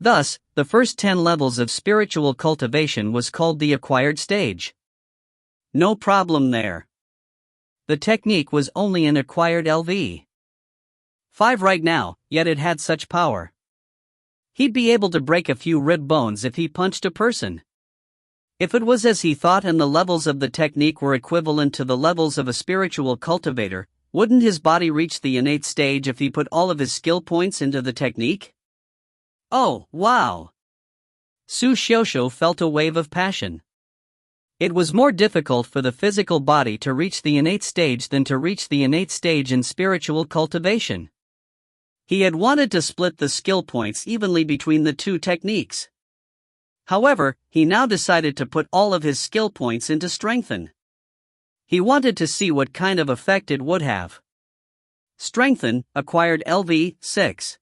Thus, the first 10 levels of spiritual cultivation was called the acquired stage. No problem there. The technique was only an acquired LV5 right now, yet it had such power. He'd be able to break a few rib bones if he punched a person. If it was as he thought and the levels of the technique were equivalent to the levels of a spiritual cultivator, wouldn't his body reach the innate stage if he put all of his skill points into the technique? Oh, wow! Su Xiaoxiu felt a wave of passion. It was more difficult for the physical body to reach the innate stage than to reach the innate stage in spiritual cultivation. He had wanted to split the skill points evenly between the two techniques. However, he now decided to put all of his skill points into strengthen. He wanted to see what kind of effect it would have. Strengthen, acquired LV6.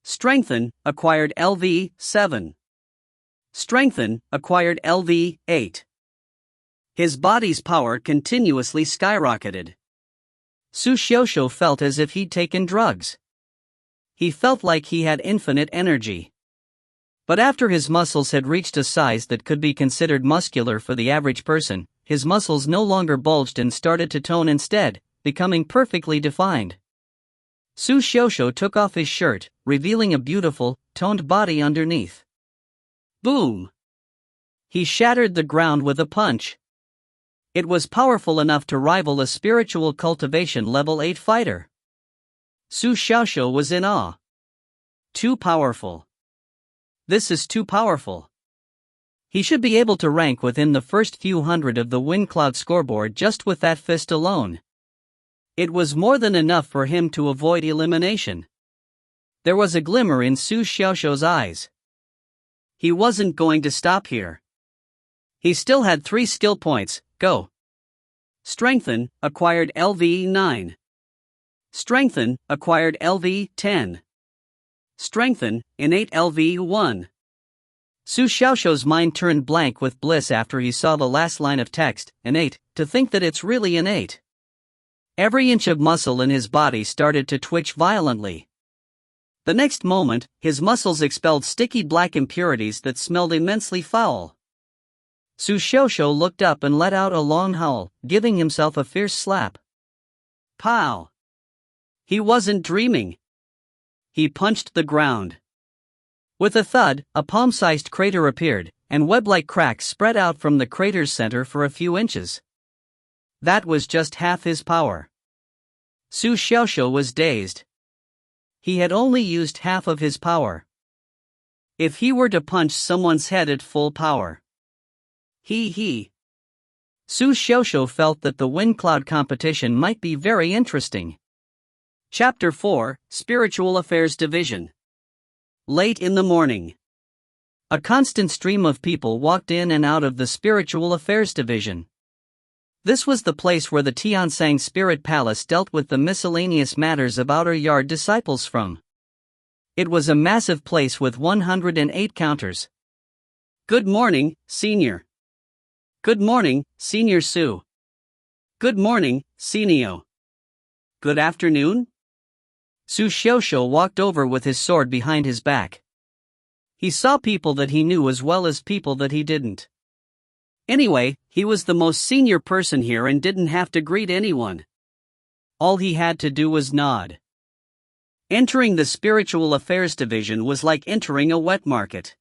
Strengthen, acquired LV7. Strengthen, acquired LV8. His body's power continuously skyrocketed. Su Xiaoxiu felt as if he'd taken drugs. He felt like he had infinite energy. But after his muscles had reached a size that could be considered muscular for the average person, his muscles no longer bulged and started to tone instead, becoming perfectly defined. Su Xiaoxiu took off his shirt, revealing a beautiful, toned body underneath. Boom! He shattered the ground with a punch. It was powerful enough to rival a spiritual cultivation level 8 fighter. Su Xiaoxiu was in awe. Too powerful. This is too powerful. He should be able to rank within the first few hundred of the Wind Cloud scoreboard just with that fist alone. It was more than enough for him to avoid elimination. There was a glimmer in Su Xiaoxiu's eyes. He wasn't going to stop here. He still had 3 skill points. Go. Strengthen, acquired LV 9. Strengthen, acquired LV 10. Strengthen, innate LV 1. Su Xiaoxiu's mind turned blank with bliss after he saw the last line of text, innate, to think that it's really innate. Every inch of muscle in his body started to twitch violently. The next moment, his muscles expelled sticky black impurities that smelled immensely foul. Su Xiaoxiu looked up and let out a long howl, giving himself a fierce slap. Pow! He wasn't dreaming. He punched the ground. With a thud, a palm-sized crater appeared, and web-like cracks spread out from the crater's center for a few inches. That was just half his power. Su Xiaoxiu was dazed. He had only used half of his power. If he were to punch someone's head at full power. Su Xiaoxiu felt that the Wind Cloud competition might be very interesting. Chapter 4, Spiritual Affairs Division. Late in the morning. A constant stream of people walked in and out of the Spiritual Affairs Division. This was the place where the Tiansang Spirit Palace dealt with the miscellaneous matters of Outer Yard disciples from. It was a massive place with 108 counters. Good morning, Senior. Good morning, Senior Su. Good morning, Senio. Good afternoon? Su Xiaoxiu walked over with his sword behind his back. He saw people that he knew as well as people that he didn't. Anyway, he was the most senior person here and didn't have to greet anyone. All he had to do was nod. Entering the Spiritual Affairs Division was like entering a wet market.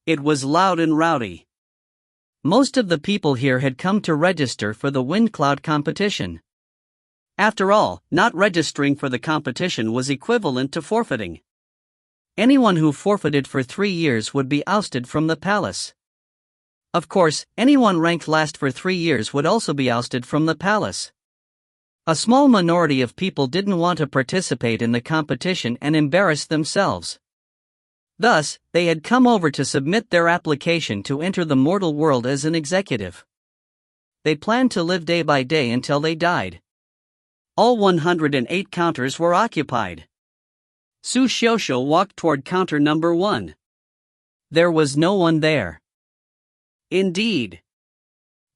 It was loud and rowdy. Most of the people here had come to register for the Wind Cloud competition. After all, not registering for the competition was equivalent to forfeiting. Anyone who forfeited for 3 years would be ousted from the palace. Of course, anyone ranked last for 3 years would also be ousted from the palace. A small minority of people didn't want to participate in the competition and embarrass themselves. Thus, they had come over to submit their application to enter the mortal world as an executive. They planned to live day by day until they died. All 108 counters were occupied. Su Xiaoxiu walked toward counter number 1. There was no one there. Indeed.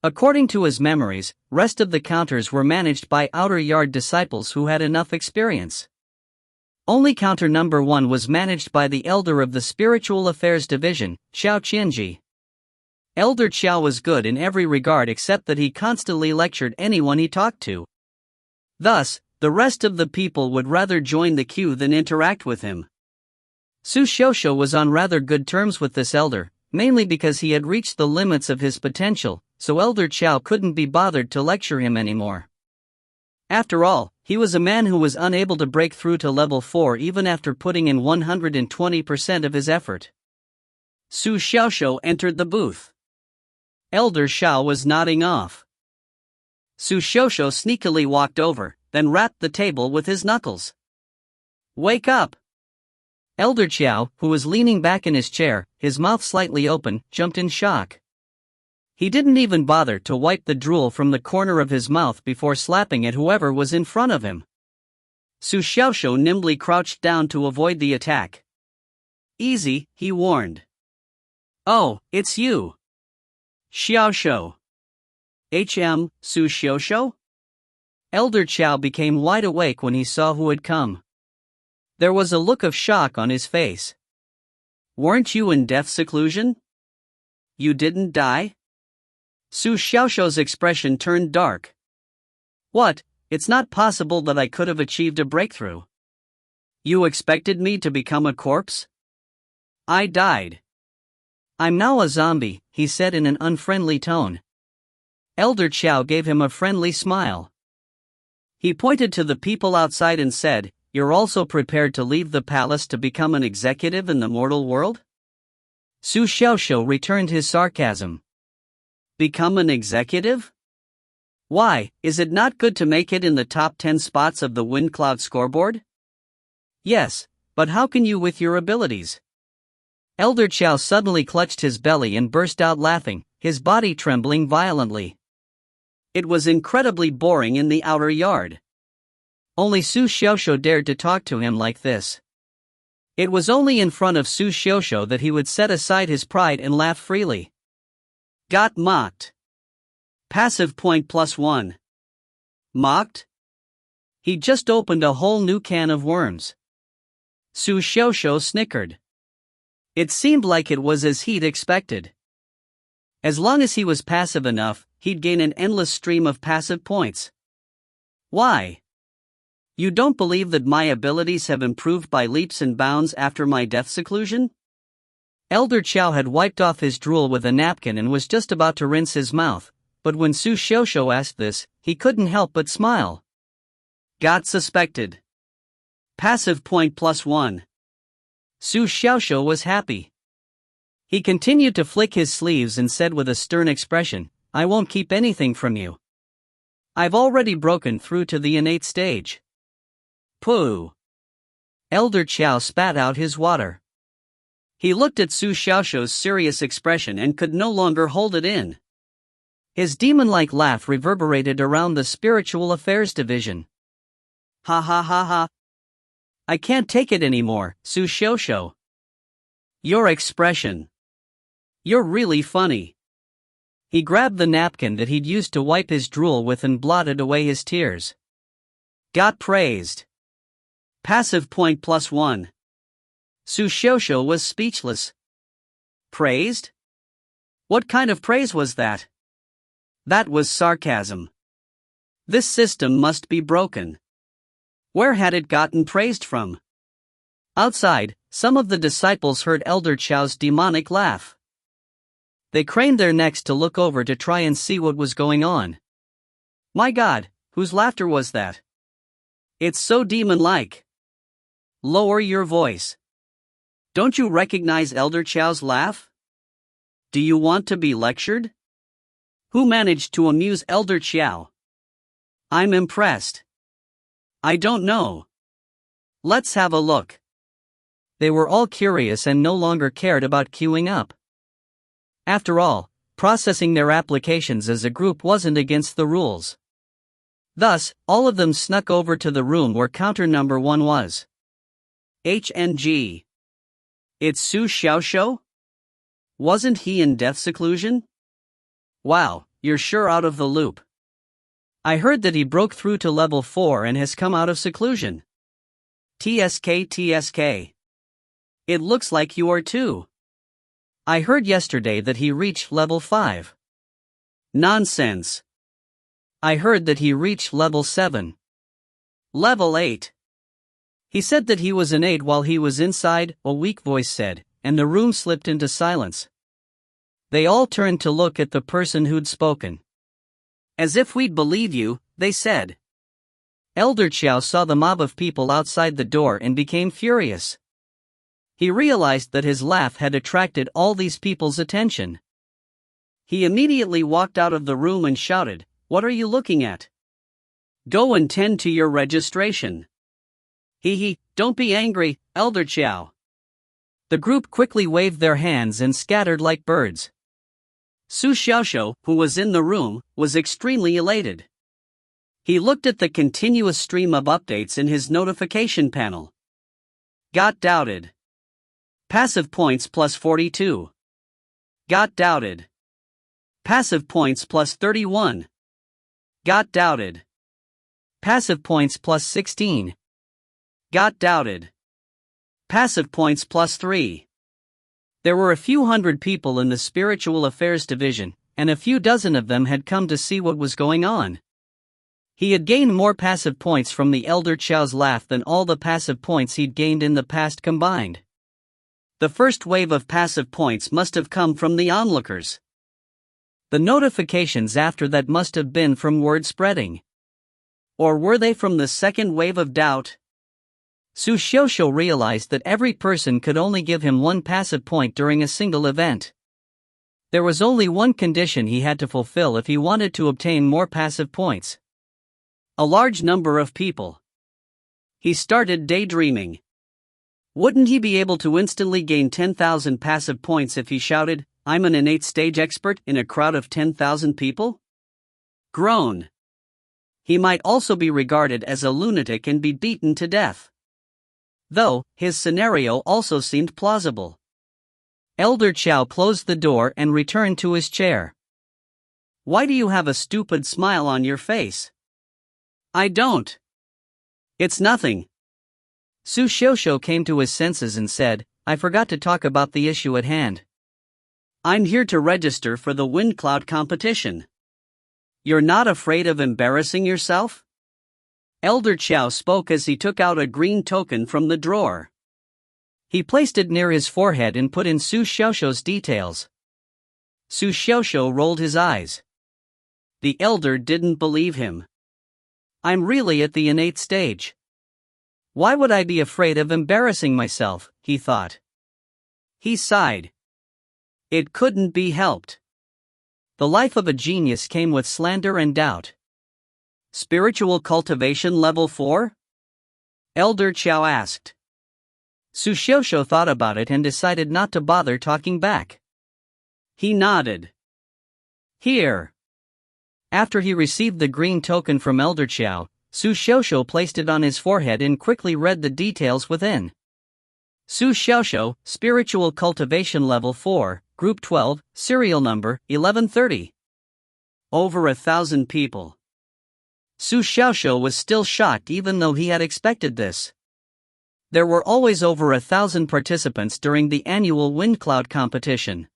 According to his memories, rest of the counters were managed by Outer Yard disciples who had enough experience. Only counter number 1 was managed by the elder of the Spiritual Affairs Division, Xiao Qianji. Elder Qiao was good in every regard except that he constantly lectured anyone he talked to. Thus, the rest of the people would rather join the queue than interact with him. Su Xiaoxiu was on rather good terms with this elder, mainly because he had reached the limits of his potential, so Elder Qiao couldn't be bothered to lecture him anymore. After all, he was a man who was unable to break through to level 4 even after putting in 120% of his effort. Su Xiaoxiu entered the booth. Elder Xiao was nodding off. Su Xiaoxiu sneakily walked over, then rapped the table with his knuckles. Wake up! Elder Qiao, who was leaning back in his chair, his mouth slightly open, jumped in shock. He didn't even bother to wipe the drool from the corner of his mouth before slapping at whoever was in front of him. Su Xiaoxiu nimbly crouched down to avoid the attack. Easy, he warned. Oh, it's you. Xiaoxiu. Su Xiaoxiu? Elder Chow became wide awake when he saw who had come. There was a look of shock on his face. Weren't you in death seclusion? You didn't die? Su Xiaoxiu's expression turned dark. What? It's not possible that I could have achieved a breakthrough. You expected me to become a corpse? I died. I'm now a zombie, he said in an unfriendly tone. Elder Chow gave him a friendly smile. He pointed to the people outside and said, You're also prepared to leave the palace to become an executive in the mortal world? Su Xiaoxiu returned his sarcasm. Become an executive? Why, is it not good to make it in the top 10 spots of the Wind Cloud scoreboard? Yes, but how can you with your abilities? Elder Chow suddenly clutched his belly and burst out laughing, his body trembling violently. It was incredibly boring in the outer yard. Only Su Xiaoxiu dared to talk to him like this. It was only in front of Su Xiaoxiu that he would set aside his pride and laugh freely. Got mocked. Passive point +1. Mocked? He just opened a whole new can of worms. Su Xiaoxiu snickered. It seemed like it was as he'd expected. As long as he was passive enough, he'd gain an endless stream of passive points. Why? You don't believe that my abilities have improved by leaps and bounds after my death seclusion? Elder Chow had wiped off his drool with a napkin and was just about to rinse his mouth, but when Su Xiaoxiu asked this, he couldn't help but smile. Got suspected. Passive point +1. Su Xiaoxiu was happy. He continued to flick his sleeves and said with a stern expression, I won't keep anything from you. I've already broken through to the innate stage. Pooh. Elder Chow spat out his water. He looked at Su Xiaoxiu's serious expression and could no longer hold it in. His demon-like laugh reverberated around the spiritual affairs division. Ha ha ha ha. I can't take it anymore, Su Xiaoxiu. Your expression. You're really funny. He grabbed the napkin that he'd used to wipe his drool with and blotted away his tears. Got praised. Passive point +1. Su Xiaoxiu was speechless. Praised? What kind of praise was that? That was sarcasm. This system must be broken. Where had it gotten praised from? Outside, some of the disciples heard Elder Chow's demonic laugh. They craned their necks to look over to try and see what was going on. My God, whose laughter was that? It's so demon-like. Lower your voice. Don't you recognize Elder Chow's laugh? Do you want to be lectured? Who managed to amuse Elder Chow? I'm impressed. I don't know. Let's have a look. They were all curious and no longer cared about queuing up. After all, processing their applications as a group wasn't against the rules. Thus, all of them snuck over to the room where counter number 1 was. HNG. It's Su Xiaoxiu? Wasn't he in death seclusion? Wow, you're sure out of the loop. I heard that he broke through to level 4 and has come out of seclusion. TSK. It looks like you are too. I heard yesterday that he reached level 5. Nonsense. I heard that he reached level 7. Level 8. He said that he was an 8 while he was inside, a weak voice said, and the room slipped into silence. They all turned to look at the person who'd spoken. As if we'd believe you, they said. Elder Chow saw the mob of people outside the door and became furious. He realized that his laugh had attracted all these people's attention. He immediately walked out of the room and shouted, What are you looking at? Go and tend to your registration. Don't be angry, Elder Chow. The group quickly waved their hands and scattered like birds. Su Xiaoxiu, who was in the room, was extremely elated. He looked at the continuous stream of updates in his notification panel. Got doubted. Passive points +42. Got doubted. Passive points plus 31. Got doubted. Passive points plus 16. Got doubted. Passive points plus 3. There were a few hundred people in the Spiritual Affairs Division, and a few dozen of them had come to see what was going on. He had gained more passive points from the Elder Chow's laugh than all the passive points he'd gained in the past combined. The first wave of passive points must have come from the onlookers. The notifications after that must have been from word spreading. Or were they from the second wave of doubt? Su Xiaoxiu realized that every person could only give him one passive point during a single event. There was only one condition he had to fulfill if he wanted to obtain more passive points. A large number of people. He started daydreaming. Wouldn't he be able to instantly gain 10,000 passive points if he shouted, "I'm an innate stage expert," in a crowd of 10,000 people? Groan. He might also be regarded as a lunatic and be beaten to death. Though, his scenario also seemed plausible. Elder Chow closed the door and returned to his chair. "Why do you have a stupid smile on your face?" "I don't. It's nothing." Su Xiaoxiu came to his senses and said, "I forgot to talk about the issue at hand. I'm here to register for the wind cloud competition. You're not afraid of embarrassing yourself?" Elder Chow spoke as he took out a green token from the drawer. He placed it near his forehead and put in Su Xiaoxiu's details. Su Xiaoxiu rolled his eyes. The elder didn't believe him. "I'm really at the innate stage. Why would I be afraid of embarrassing myself?" he thought. He sighed. It couldn't be helped. The life of a genius came with slander and doubt. Spiritual cultivation level 4? Elder Chow asked. Su Xiaoxiu thought about it and decided not to bother talking back. He nodded. Here. After he received the green token from Elder Chow, Su Xiaoxiu placed it on his forehead and quickly read the details within. Su Xiaoxiu, Spiritual Cultivation Level 4, Group 12, Serial Number 1130. Over 1,000 people. Su Xiaoxiu was still shocked even though he had expected this. There were always over 1,000 participants during the annual wind cloud competition.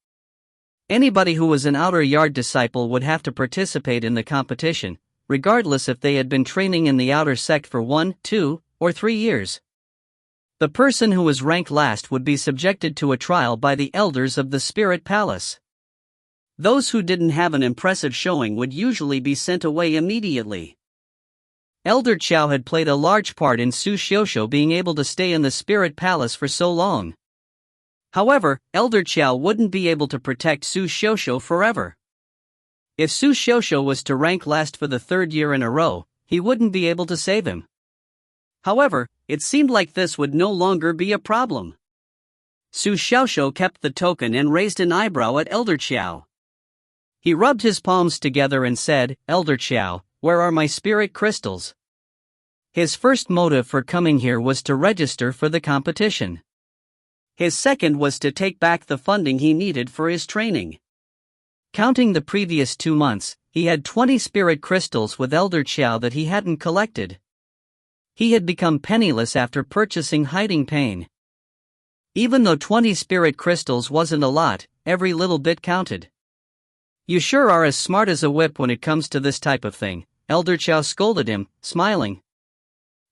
Anybody who was an outer yard disciple would have to participate in the competition, regardless if they had been training in the outer sect for 1, 2, or 3 years. The person who was ranked last would be subjected to a trial by the elders of the Spirit Palace. Those who didn't have an impressive showing would usually be sent away immediately. Elder Chow had played a large part in Su Xiaoxiu being able to stay in the Spirit Palace for so long. However, Elder Chow wouldn't be able to protect Su Xiaoxiu forever. If Su Xiaoxiu was to rank last for the 3rd year in a row, he wouldn't be able to save him. However, it seemed like this would no longer be a problem. Su Xiaoxiu kept the token and raised an eyebrow at Elder Chow. He rubbed his palms together and said, "Elder Chow, where are my spirit crystals?" His first motive for coming here was to register for the competition. His second was to take back the funding he needed for his training. Counting the previous 2 months, he had 20 spirit crystals with Elder Chow that he hadn't collected. He had become penniless after purchasing Hiding Pain. Even though 20 spirit crystals wasn't a lot, every little bit counted. "You sure are as smart as a whip when it comes to this type of thing," Elder Chow scolded him, smiling.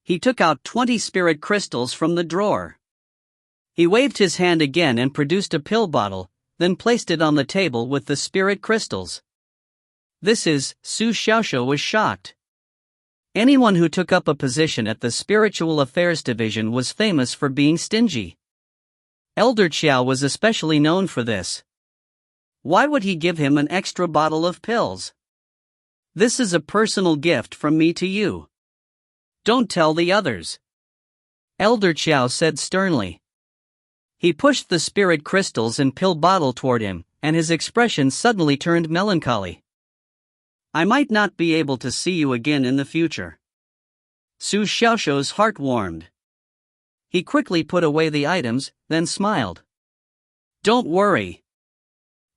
He took out 20 spirit crystals from the drawer. He waved his hand again and produced a pill bottle, then placed it on the table with the spirit crystals. Su Xiaoxiu was shocked. Anyone who took up a position at the Spiritual Affairs Division was famous for being stingy. Elder Chow was especially known for this. Why would he give him an extra bottle of pills? "This is a personal gift from me to you. Don't tell the others," Elder Chow said sternly. He pushed the spirit crystals and pill bottle toward him, and his expression suddenly turned melancholy. "I might not be able to see you again in the future." Su Xiaoxiu's heart warmed. He quickly put away the items, then smiled. "Don't worry.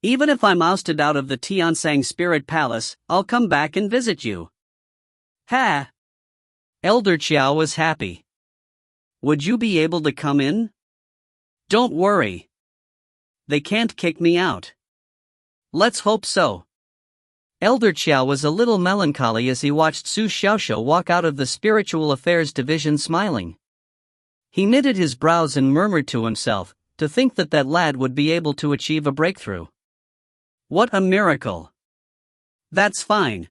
Even if I'm ousted out of the Tiansang Spirit Palace, I'll come back and visit you. Ha! Elder Qiao was happy. Would you be able to come in? Don't worry. They can't kick me out. Let's hope so. Elder Qiao was a little melancholy as he watched Su Xiaoxiu walk out of the Spiritual Affairs Division smiling. He knitted his brows and murmured to himself, to think that that lad would be able to achieve a breakthrough. What a miracle! That's fine.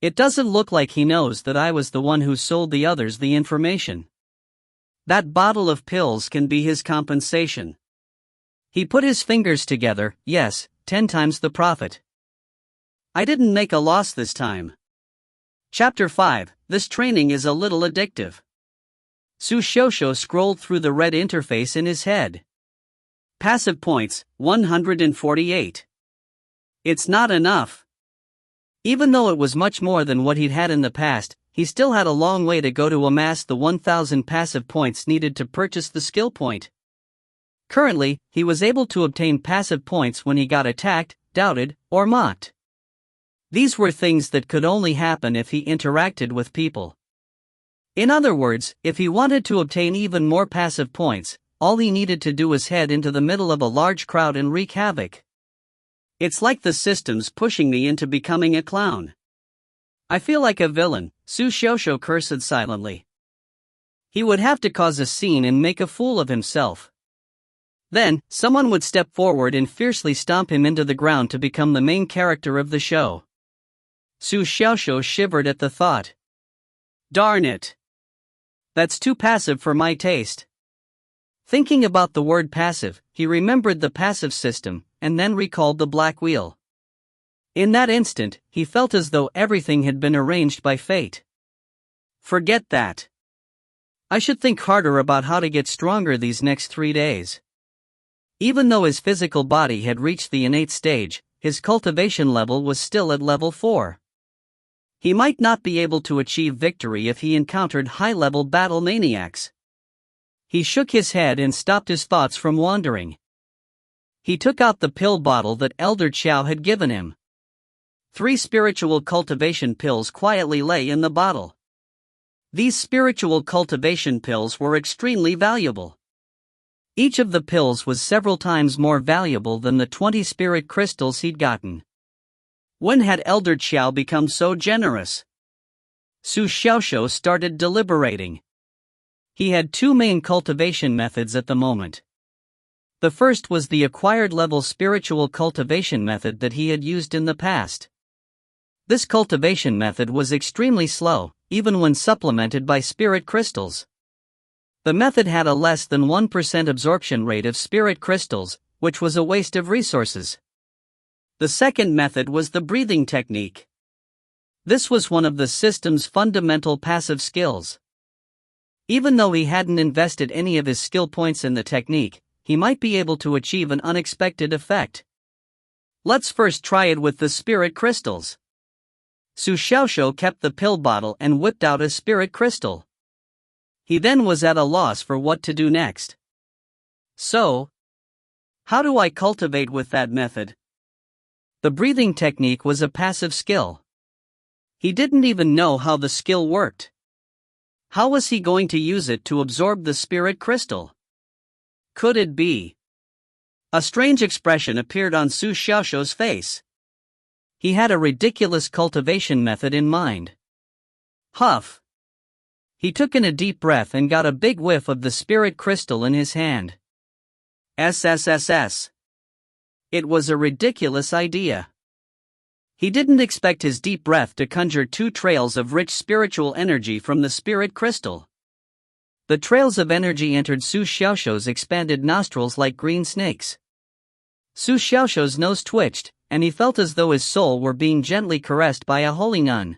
It doesn't look like he knows that I was the one who sold the others the information. That bottle of pills can be his compensation. He put his fingers together, yes, 10 times the profit. I didn't make a loss this time. Chapter 5, This training is a little addictive. Su Xiaoxiu scrolled through the red interface in his head. Passive points, 148. It's not enough. Even though it was much more than what he'd had in the past, he still had a long way to go to amass the 1,000 passive points needed to purchase the skill point. Currently, he was able to obtain passive points when he got attacked, doubted, or mocked. These were things that could only happen if he interacted with people. In other words, if he wanted to obtain even more passive points, all he needed to do was head into the middle of a large crowd and wreak havoc. It's like the system's pushing me into becoming a clown. I feel like a villain, Su Xiaoxiu cursed silently. He would have to cause a scene and make a fool of himself. Then, someone would step forward and fiercely stomp him into the ground to become the main character of the show. Su Xiaoxiu shivered at the thought. Darn it! That's too passive for my taste. Thinking about the word passive, he remembered the passive system, and then recalled the black wheel. In that instant, he felt as though everything had been arranged by fate. Forget that. I should think harder about how to get stronger these next 3 days. Even though his physical body had reached the innate stage, his cultivation level was still at level 4. He might not be able to achieve victory if he encountered high-level battle maniacs. He shook his head and stopped his thoughts from wandering. He took out the pill bottle that Elder Qiao had given him. 3 spiritual cultivation pills quietly lay in the bottle. These spiritual cultivation pills were extremely valuable. Each of the pills was several times more valuable than the 20 spirit crystals he'd gotten. When had Elder Qiao become so generous? Su Xiaoxiu started deliberating. He had 2 main cultivation methods at the moment. The first was the acquired level spiritual cultivation method that he had used in the past. This cultivation method was extremely slow, even when supplemented by spirit crystals. The method had a less than 1% absorption rate of spirit crystals, which was a waste of resources. The second method was the breathing technique. This was one of the system's fundamental passive skills. Even though he hadn't invested any of his skill points in the technique, he might be able to achieve an unexpected effect. Let's first try it with the spirit crystals. Su Xiaoxiu kept the pill bottle and whipped out a spirit crystal. He then was at a loss for what to do next. So, how do I cultivate with that method? The breathing technique was a passive skill. He didn't even know how the skill worked. How was he going to use it to absorb the spirit crystal? Could it be? A strange expression appeared on Su Xiaoxiu's face. He had a ridiculous cultivation method in mind. Huff. He took in a deep breath and got a big whiff of the spirit crystal in his hand. SSSS. It was a ridiculous idea. He didn't expect his deep breath to conjure 2 trails of rich spiritual energy from the spirit crystal. The trails of energy entered Su Xiaoxiu's expanded nostrils like green snakes. Su Xiaoxiu's nose twitched, and he felt as though his soul were being gently caressed by a holy nun.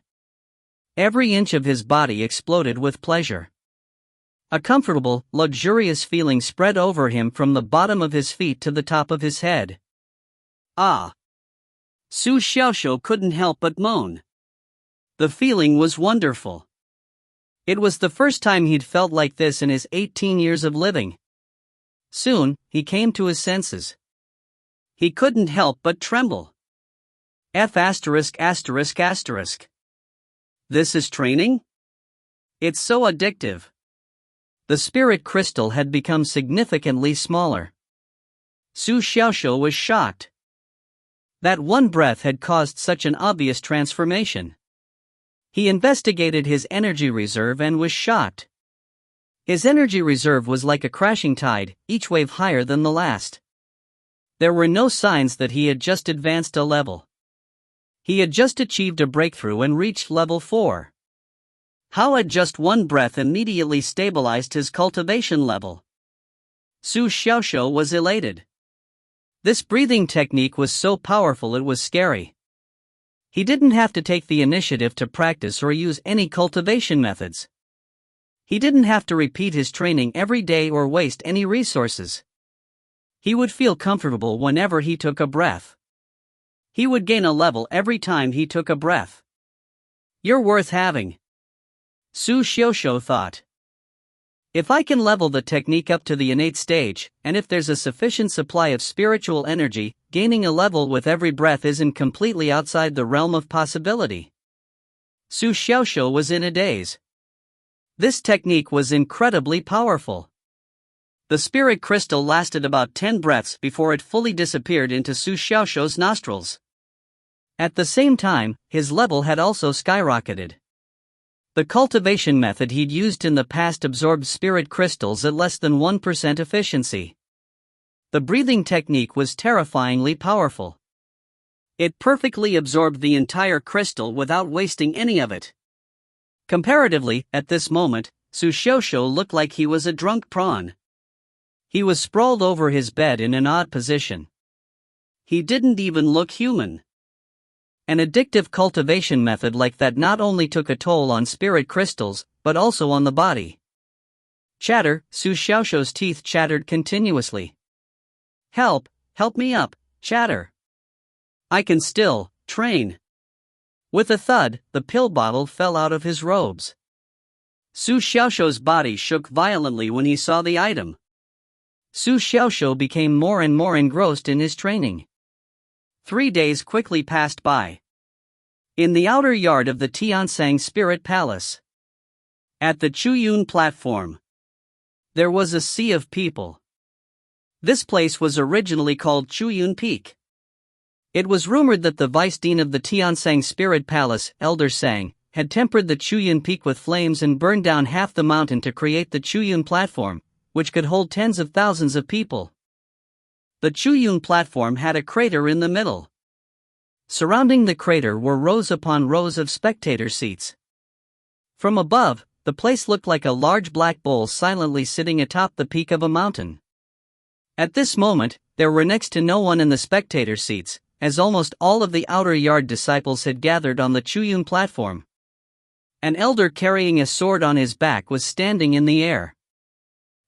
Every inch of his body exploded with pleasure. A comfortable, luxurious feeling spread over him from the bottom of his feet to the top of his head. Ah! Su Xiaoxiu couldn't help but moan. The feeling was wonderful. It was the first time he'd felt like this in his 18 years of living. Soon, he came to his senses. He couldn't help but tremble. F asterisk asterisk asterisk. This is training? It's so addictive. The spirit crystal had become significantly smaller. Su Xiaoxiu was shocked. That one breath had caused such an obvious transformation. He investigated his energy reserve and was shocked. His energy reserve was like a crashing tide, each wave higher than the last. There were no signs that he had just advanced a level. He had just achieved a breakthrough and reached level 4. How had just one breath immediately stabilized his cultivation level? Su Xiaoxiu was elated. This breathing technique was so powerful it was scary. He didn't have to take the initiative to practice or use any cultivation methods. He didn't have to repeat his training every day or waste any resources. He would feel comfortable whenever he took a breath. He would gain a level every time he took a breath. You're worth having, Su Xiaoxiu thought. If I can level the technique up to the innate stage, and if there's a sufficient supply of spiritual energy, gaining a level with every breath isn't completely outside the realm of possibility. Su Xiaoxiu was in a daze. This technique was incredibly powerful. The spirit crystal lasted about 10 breaths before it fully disappeared into Su Xiaoxiu's nostrils. At the same time, his level had also skyrocketed. The cultivation method he'd used in the past absorbed spirit crystals at less than 1% efficiency. The breathing technique was terrifyingly powerful. It perfectly absorbed the entire crystal without wasting any of it. Comparatively, at this moment, Su Xiaoxiu looked like he was a drunk prawn. He was sprawled over his bed in an odd position. He didn't even look human. An addictive cultivation method like that not only took a toll on spirit crystals, but also on the body. Chatter, Su Xiaoxiu's teeth chattered continuously. Help me up, chatter. I can still train. With a thud, the pill bottle fell out of his robes. Su Xiaoxiu's body shook violently when he saw the item. Su Xiaoxiu became more and more engrossed in his training. 3 days quickly passed by. In the outer yard of the Tiansang Spirit Palace. At the Chuyun platform. There was a sea of people. This place was originally called Chuyun Peak. It was rumored that the vice dean of the Tiansang Spirit Palace, Elder Sang, had tempered the Chuyun Peak with flames and burned down half the mountain to create the Chuyun platform, which could hold tens of thousands of people. The Chuyun platform had a crater in the middle. Surrounding the crater were rows upon rows of spectator seats. From above, the place looked like a large black bowl silently sitting atop the peak of a mountain. At this moment, there were next to no one in the spectator seats, as almost all of the outer yard disciples had gathered on the Chuyun platform. An elder carrying a sword on his back was standing in the air.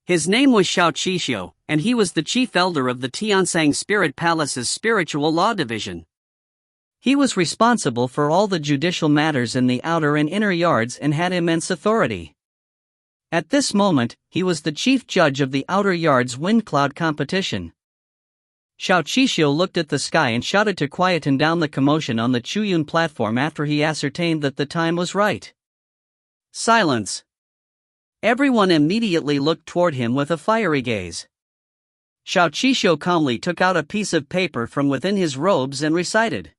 His name was Xiao Qixio, and he was the chief elder of the Tiansang Spirit Palace's Spiritual Law Division. He was responsible for all the judicial matters in the outer and inner yards and had immense authority. At this moment, he was the chief judge of the outer yard's wind cloud competition. Xiao Qixio looked at the sky and shouted to quieten down the commotion on the Chuyun platform after he ascertained that the time was right. Silence. Everyone immediately looked toward him with a fiery gaze. Xiao Qixio calmly took out a piece of paper from within his robes and recited.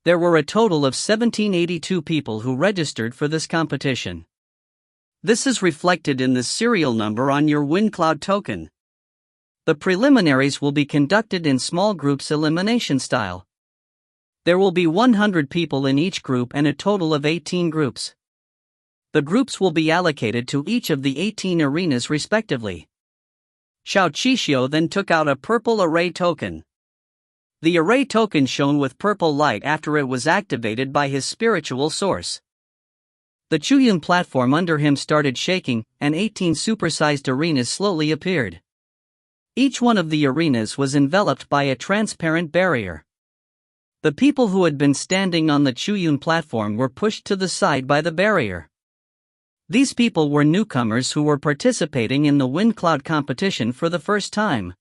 There were a total of 1782 people who registered for this competition. This is reflected in the serial number on your WindCloud token. The preliminaries will be conducted in small groups elimination style. There will be 100 people in each group and a total of 18 groups. The groups will be allocated to each of the 18 arenas respectively. Xiao Qixio then took out a purple array token. The array token shone with purple light after it was activated by his spiritual source. The Chuyun platform under him started shaking, and 18 supersized arenas slowly appeared. Each one of the arenas was enveloped by a transparent barrier. The people who had been standing on the Chuyun platform were pushed to the side by the barrier. These people were newcomers who were participating in the wind cloud competition for the first time.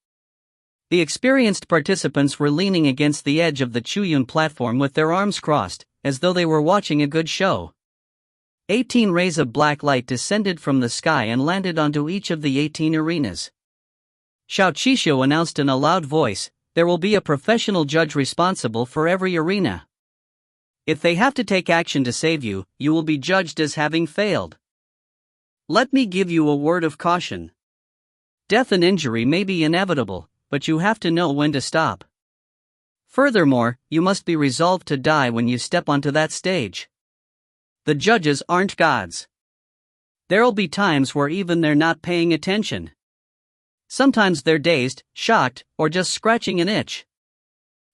The experienced participants were leaning against the edge of the Chuyun platform with their arms crossed, as though they were watching a good show. 18 rays of black light descended from the sky and landed onto each of the 18 arenas. Xiao Qishou announced in a loud voice, "There will be a professional judge responsible for every arena. If they have to take action to save you, you will be judged as having failed. Let me give you a word of caution. Death and injury may be inevitable, but you have to know when to stop. Furthermore, you must be resolved to die when you step onto that stage. The judges aren't gods. There'll be times where even they're not paying attention. Sometimes they're dazed, shocked, or just scratching an itch.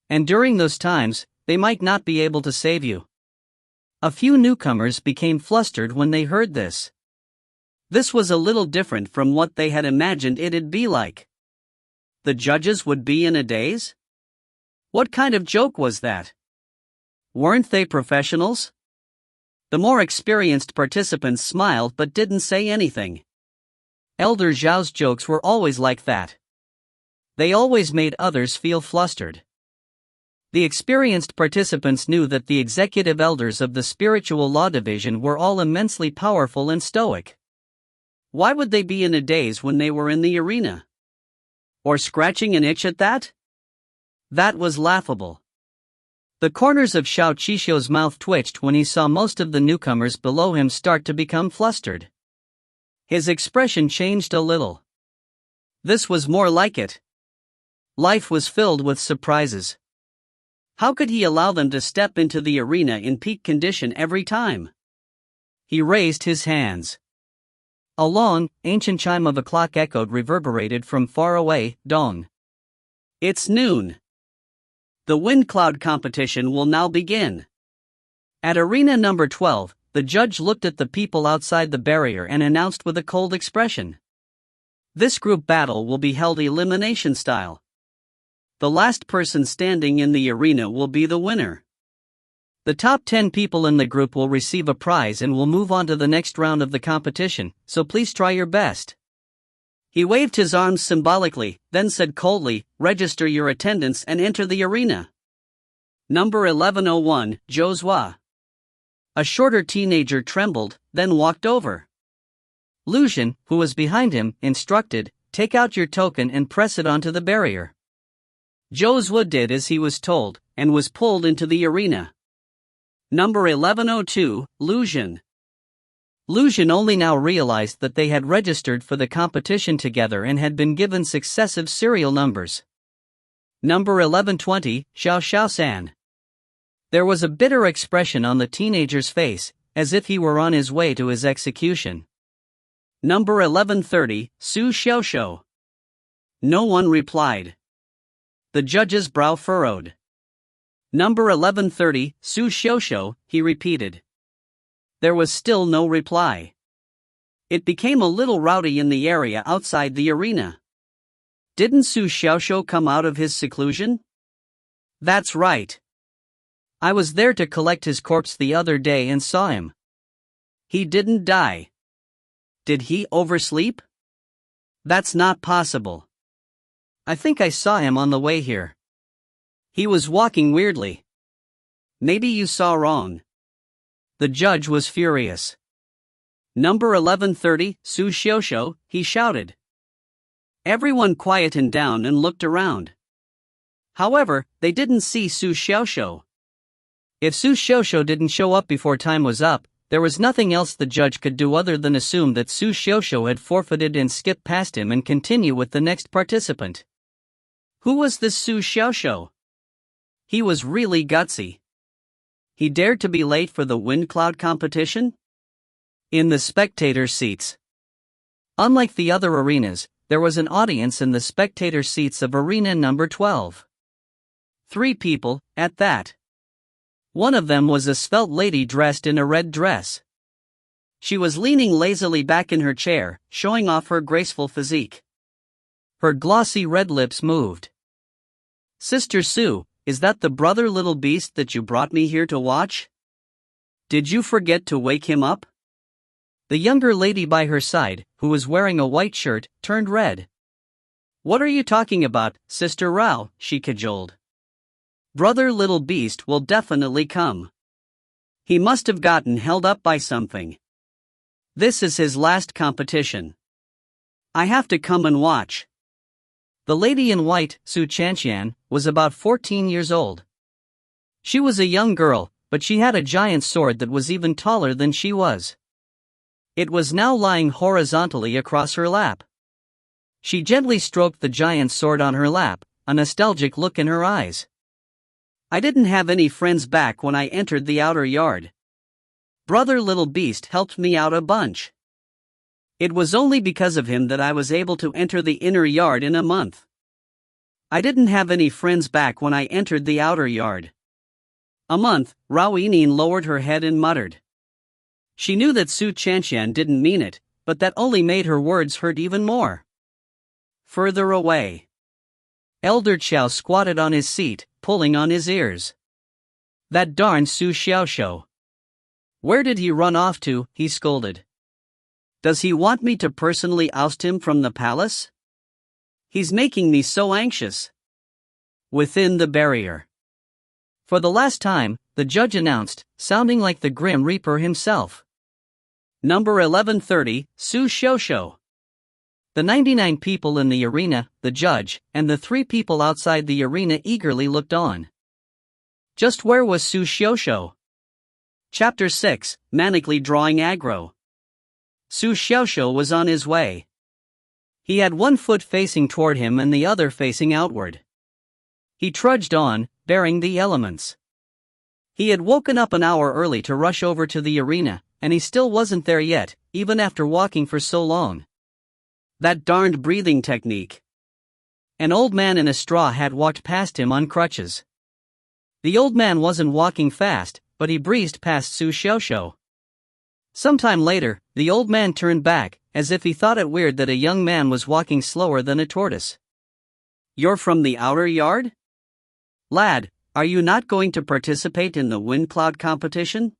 And during those times, they might not be able to save you." A few newcomers became flustered when they heard this. This was a little different from what they had imagined it'd be like. The judges would be in a daze? What kind of joke was that? Weren't they professionals? The more experienced participants smiled but didn't say anything. Elder Zhao's jokes were always like that. They always made others feel flustered. The experienced participants knew that the executive elders of the Spiritual Law Division were all immensely powerful and stoic. Why would they be in a daze when they were in the arena? Or scratching an itch at that? That was laughable. The corners of Xiao Qishou's mouth twitched when he saw most of the newcomers below him start to become flustered. His expression changed a little. This was more like it. Life was filled with surprises. How could he allow them to step into the arena in peak condition every time? He raised his hands. A long, ancient chime of a clock echoed reverberated from far away, Dong. It's noon. The wind cloud competition will now begin. At arena number 12, the judge looked at the people outside the barrier and announced with a cold expression. This group battle will be held elimination style. The last person standing in the arena will be the winner. The top 10 people in the group will receive a prize and will move on to the next round of the competition, so please try your best. He waved his arms symbolically, then said coldly, "Register your attendance and enter the arena." Number 1101, Zhou Zhua. A shorter teenager trembled, then walked over. Lu Xun, who was behind him, instructed, "Take out your token and press it onto the barrier." Zhou Zhua did as he was told, and was pulled into the arena. Number 1102, Lu Xun. Lu Xun only now realized that they had registered for the competition together and had been given successive serial numbers. Number 1120, Xiao Xiaosan. There was a bitter expression on the teenager's face, as if he were on his way to his execution. Number 1130, Su Xiaoxiu. No one replied. The judge's brow furrowed. Number 1130, Su Xiaoxiu, he repeated. There was still no reply. It became a little rowdy in the area outside the arena. Didn't Su Xiaoxiu come out of his seclusion? That's right. I was there to collect his corpse the other day and saw him. He didn't die. Did he oversleep? That's not possible. I think I saw him on the way here. He was walking weirdly. Maybe you saw wrong. The judge was furious. Number 1130, Su Xiaoxiu, he shouted. Everyone quietened down and looked around. However, they didn't see Su Xiaoxiu. If Su Xiaoxiu didn't show up before time was up, there was nothing else the judge could do other than assume that Su Xiaoxiu had forfeited and skip past him and continue with the next participant. Who was this Su Xiaoxiu? He was really gutsy. He dared to be late for the wind cloud competition? In the spectator seats. Unlike the other arenas, there was an audience in the spectator seats of arena number 12. 3 people, at that. One of them was a svelte lady dressed in a red dress. She was leaning lazily back in her chair, showing off her graceful physique. Her glossy red lips moved. Sister Su, is that the brother little beast that you brought me here to watch? Did you forget to wake him up? The younger lady by her side, who was wearing a white shirt, turned red. What are you talking about, Sister Rao? She cajoled. Brother Little Beast will definitely come. He must have gotten held up by something. This is his last competition. I have to come and watch. The lady in white, Su Chanxian, was about 14 years old. She was a young girl, but she had a giant sword that was even taller than she was. It was now lying horizontally across her lap. She gently stroked the giant sword on her lap, a nostalgic look in her eyes. I didn't have any friends back when I entered the outer yard. Brother Little Beast helped me out a bunch. It was only because of him that I was able to enter the inner yard in a month. I didn't have any friends back when I entered the outer yard. A month, Rao Yinyin lowered her head and muttered. She knew that Su Chanxian didn't mean it, but that only made her words hurt even more. Further away. Elder Qiao squatted on his seat, pulling on his ears. That darn Su Xiaoxiu. Where did he run off to? He scolded. Does he want me to personally oust him from the palace? He's making me so anxious. Within the barrier. For the last time, the judge announced, sounding like the Grim Reaper himself. Number 1130, Su Xiaoxiu. The 99 people in the arena, the judge, and the 3 people outside the arena eagerly looked on. Just where was Su Xiaoxiu? Chapter 6, Manically Drawing Aggro. Su Xiaoxiu was on his way. He had one foot facing toward him and the other facing outward. He trudged on, bearing the elements. He had woken up an hour early to rush over to the arena, and he still wasn't there yet, even after walking for so long. That darned breathing technique. An old man in a straw hat walked past him on crutches. The old man wasn't walking fast, but he breezed past Su Xiaoxiu. Sometime later, the old man turned back, as if he thought it weird that a young man was walking slower than a tortoise. You're from the outer yard? Lad, are you not going to participate in the wind cloud competition?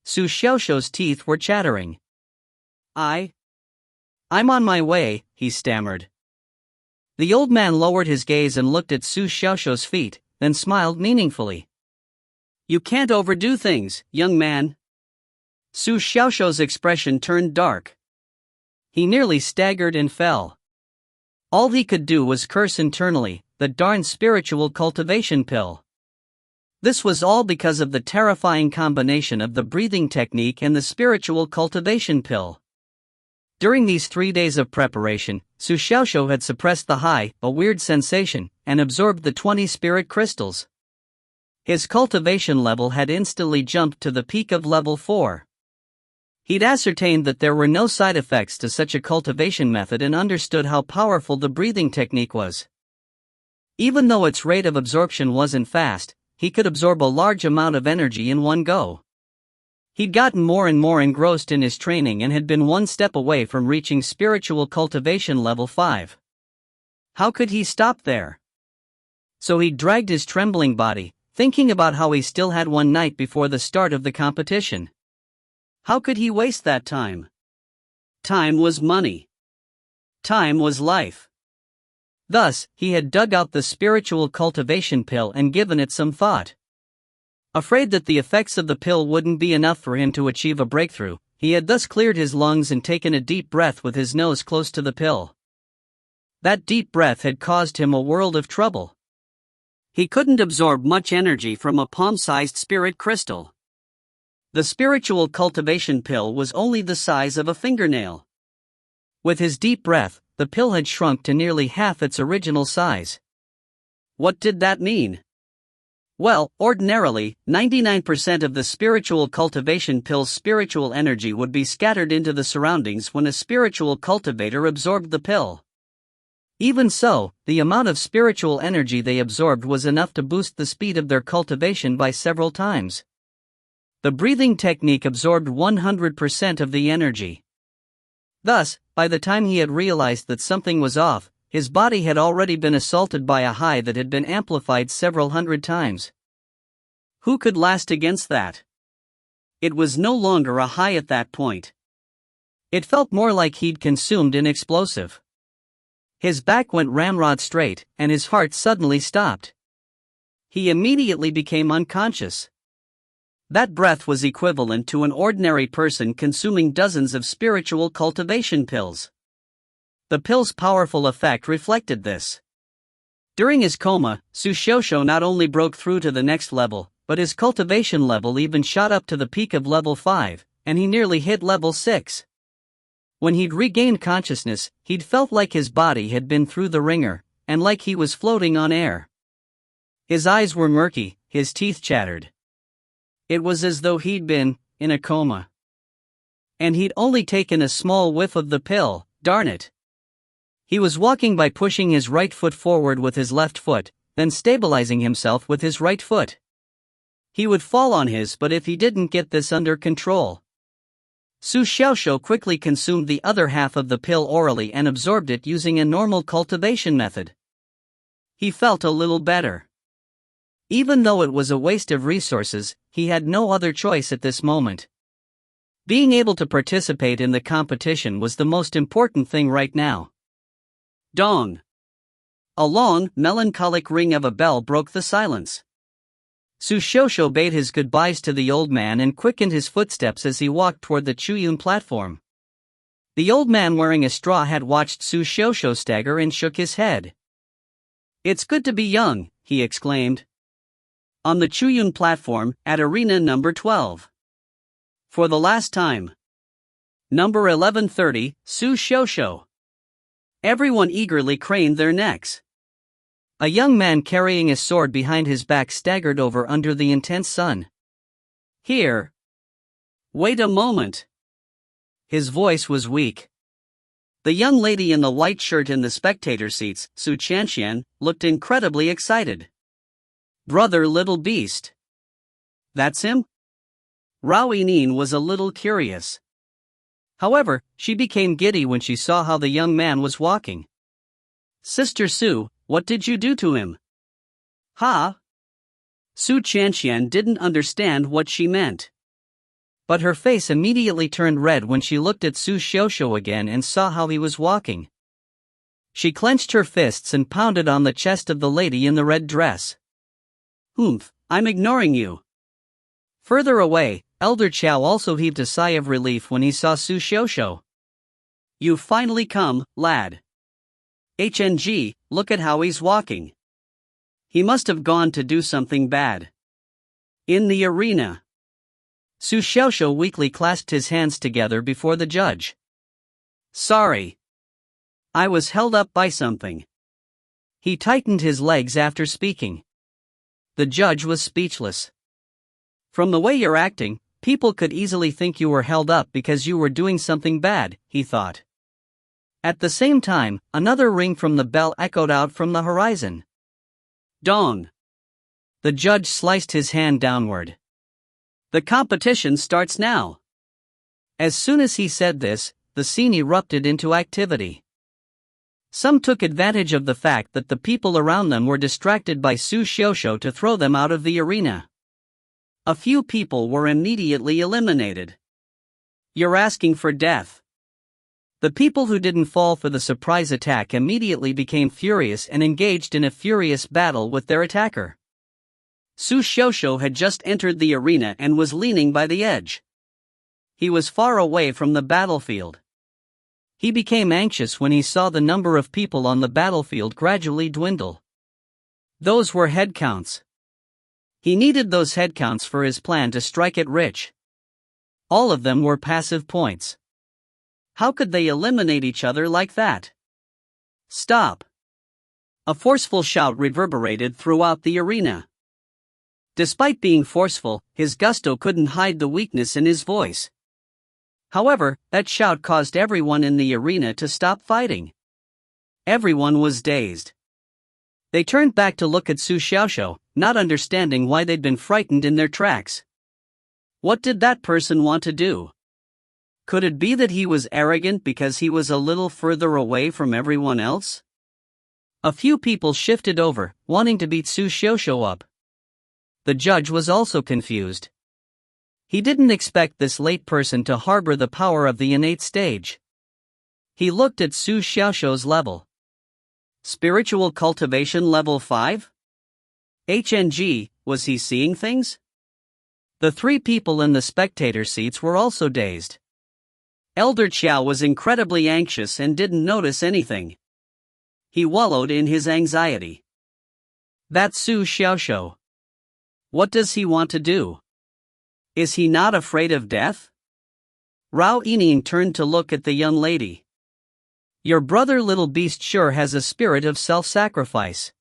Su Xiaoxiu's teeth were chattering. I'm on my way, he stammered. The old man lowered his gaze and looked at Su Xiaoxiu's feet, then smiled meaningfully. You can't overdo things, young man. Su Xiaoxiu's expression turned dark. He nearly staggered and fell. All he could do was curse internally, the darn spiritual cultivation pill. This was all because of the terrifying combination of the breathing technique and the spiritual cultivation pill. During these 3 days of preparation, Su Xiaoxiu had suppressed the high, a weird sensation, and absorbed the 20 spirit crystals. His cultivation level had instantly jumped to the peak of level 4. He'd ascertained that there were no side effects to such a cultivation method and understood how powerful the breathing technique was. Even though its rate of absorption wasn't fast, he could absorb a large amount of energy in one go. He'd gotten more and more engrossed in his training and had been one step away from reaching spiritual cultivation level 5. How could he stop there? So he dragged his trembling body, thinking about how he still had one night before the start of the competition. How could he waste that time? Time was money. Time was life. Thus, he had dug out the spiritual cultivation pill and given it some thought. Afraid that the effects of the pill wouldn't be enough for him to achieve a breakthrough, he had thus cleared his lungs and taken a deep breath with his nose close to the pill. That deep breath had caused him a world of trouble. He couldn't absorb much energy from a palm-sized spirit crystal. The spiritual cultivation pill was only the size of a fingernail. With his deep breath, the pill had shrunk to nearly half its original size. What did that mean? Well, ordinarily, 99% of the spiritual cultivation pill's spiritual energy would be scattered into the surroundings when a spiritual cultivator absorbed the pill. Even so, the amount of spiritual energy they absorbed was enough to boost the speed of their cultivation by several times. The breathing technique absorbed 100% of the energy. Thus, by the time he had realized that something was off, his body had already been assaulted by a high that had been amplified several hundred times. Who could last against that? It was no longer a high at that point. It felt more like he'd consumed an explosive. His back went ramrod straight, and his heart suddenly stopped. He immediately became unconscious. That breath was equivalent to an ordinary person consuming dozens of spiritual cultivation pills. The pill's powerful effect reflected this. During his coma, Su Xiaoxiu not only broke through to the next level, but his cultivation level even shot up to the peak of level 5, and he nearly hit level 6. When he'd regained consciousness, he'd felt like his body had been through the ringer, and like he was floating on air. His eyes were murky, his teeth chattered. It was as though he'd been in a coma. And he'd only taken a small whiff of the pill, darn it. He was walking by pushing his right foot forward with his left foot, then stabilizing himself with his right foot. He would fall on his but if he didn't get this under control. Su Xiaoxiu quickly consumed the other half of the pill orally and absorbed it using a normal cultivation method. He felt a little better. Even though it was a waste of resources, he had no other choice at this moment. Being able to participate in the competition was the most important thing right now. Dong! A long, melancholic ring of a bell broke the silence. Su Xiaoxiu bade his goodbyes to the old man and quickened his footsteps as he walked toward the Chuyun platform. The old man wearing a straw hat watched Su Xiaoxiu stagger and shook his head. "It's good to be young," he exclaimed. On the Chuyun platform, at arena number 12. For the last time. Number 1130, Su Xiaoxiu. Everyone eagerly craned their necks. A young man carrying a sword behind his back staggered over under the intense sun. "Here. Wait a moment." His voice was weak. The young lady in the white shirt in the spectator seats, Su Chanxian, looked incredibly excited. "Brother little beast. That's him?" Rao Yinyin was a little curious. However, she became giddy when she saw how the young man was walking. "Sister Su, what did you do to him?" "Ha?" Su Chanxian didn't understand what she meant. But her face immediately turned red when she looked at Su Xiaoxiu again and saw how he was walking. She clenched her fists and pounded on the chest of the lady in the red dress. "Humph, I'm ignoring you." Further away, Elder Chow also heaved a sigh of relief when he saw Su Xiaoxiu. "You've finally come, lad. HNG, look at how he's walking. He must have gone to do something bad. In the arena." Su Xiaoxiu weakly clasped his hands together before the judge. "Sorry. I was held up by something." He tightened his legs after speaking. The judge was speechless. "From the way you're acting, people could easily think you were held up because you were doing something bad," he thought. At the same time, another ring from the bell echoed out from the horizon. Dong! The judge sliced his hand downward. "The competition starts now." As soon as he said this, the scene erupted into activity. Some took advantage of the fact that the people around them were distracted by Su Xiaoxiu to throw them out of the arena. A few people were immediately eliminated. "You're asking for death." The people who didn't fall for the surprise attack immediately became furious and engaged in a furious battle with their attacker. Su Xiaoxiu had just entered the arena and was leaning by the edge. He was far away from the battlefield. He became anxious when he saw the number of people on the battlefield gradually dwindle. Those were head counts. He needed those head counts for his plan to strike it rich. All of them were passive points. How could they eliminate each other like that? "Stop!" A forceful shout reverberated throughout the arena. Despite being forceful, his gusto couldn't hide the weakness in his voice. However, that shout caused everyone in the arena to stop fighting. Everyone was dazed. They turned back to look at Su Xiaoxiu, not understanding why they'd been frightened in their tracks. What did that person want to do? Could it be that he was arrogant because he was a little further away from everyone else? A few people shifted over, wanting to beat Su Xiaoxiu up. The judge was also confused. He didn't expect this late person to harbor the power of the innate stage. He looked at Su Xiaoxiu's level. Spiritual cultivation level 5? HNG, was he seeing things? The three people in the spectator seats were also dazed. Elder Chiao was incredibly anxious and didn't notice anything. He wallowed in his anxiety. That's Su Xiaoxiu. What does he want to do? Is he not afraid of death? Rao Yining turned to look at the young lady. Your brother little beast sure has a spirit of self-sacrifice.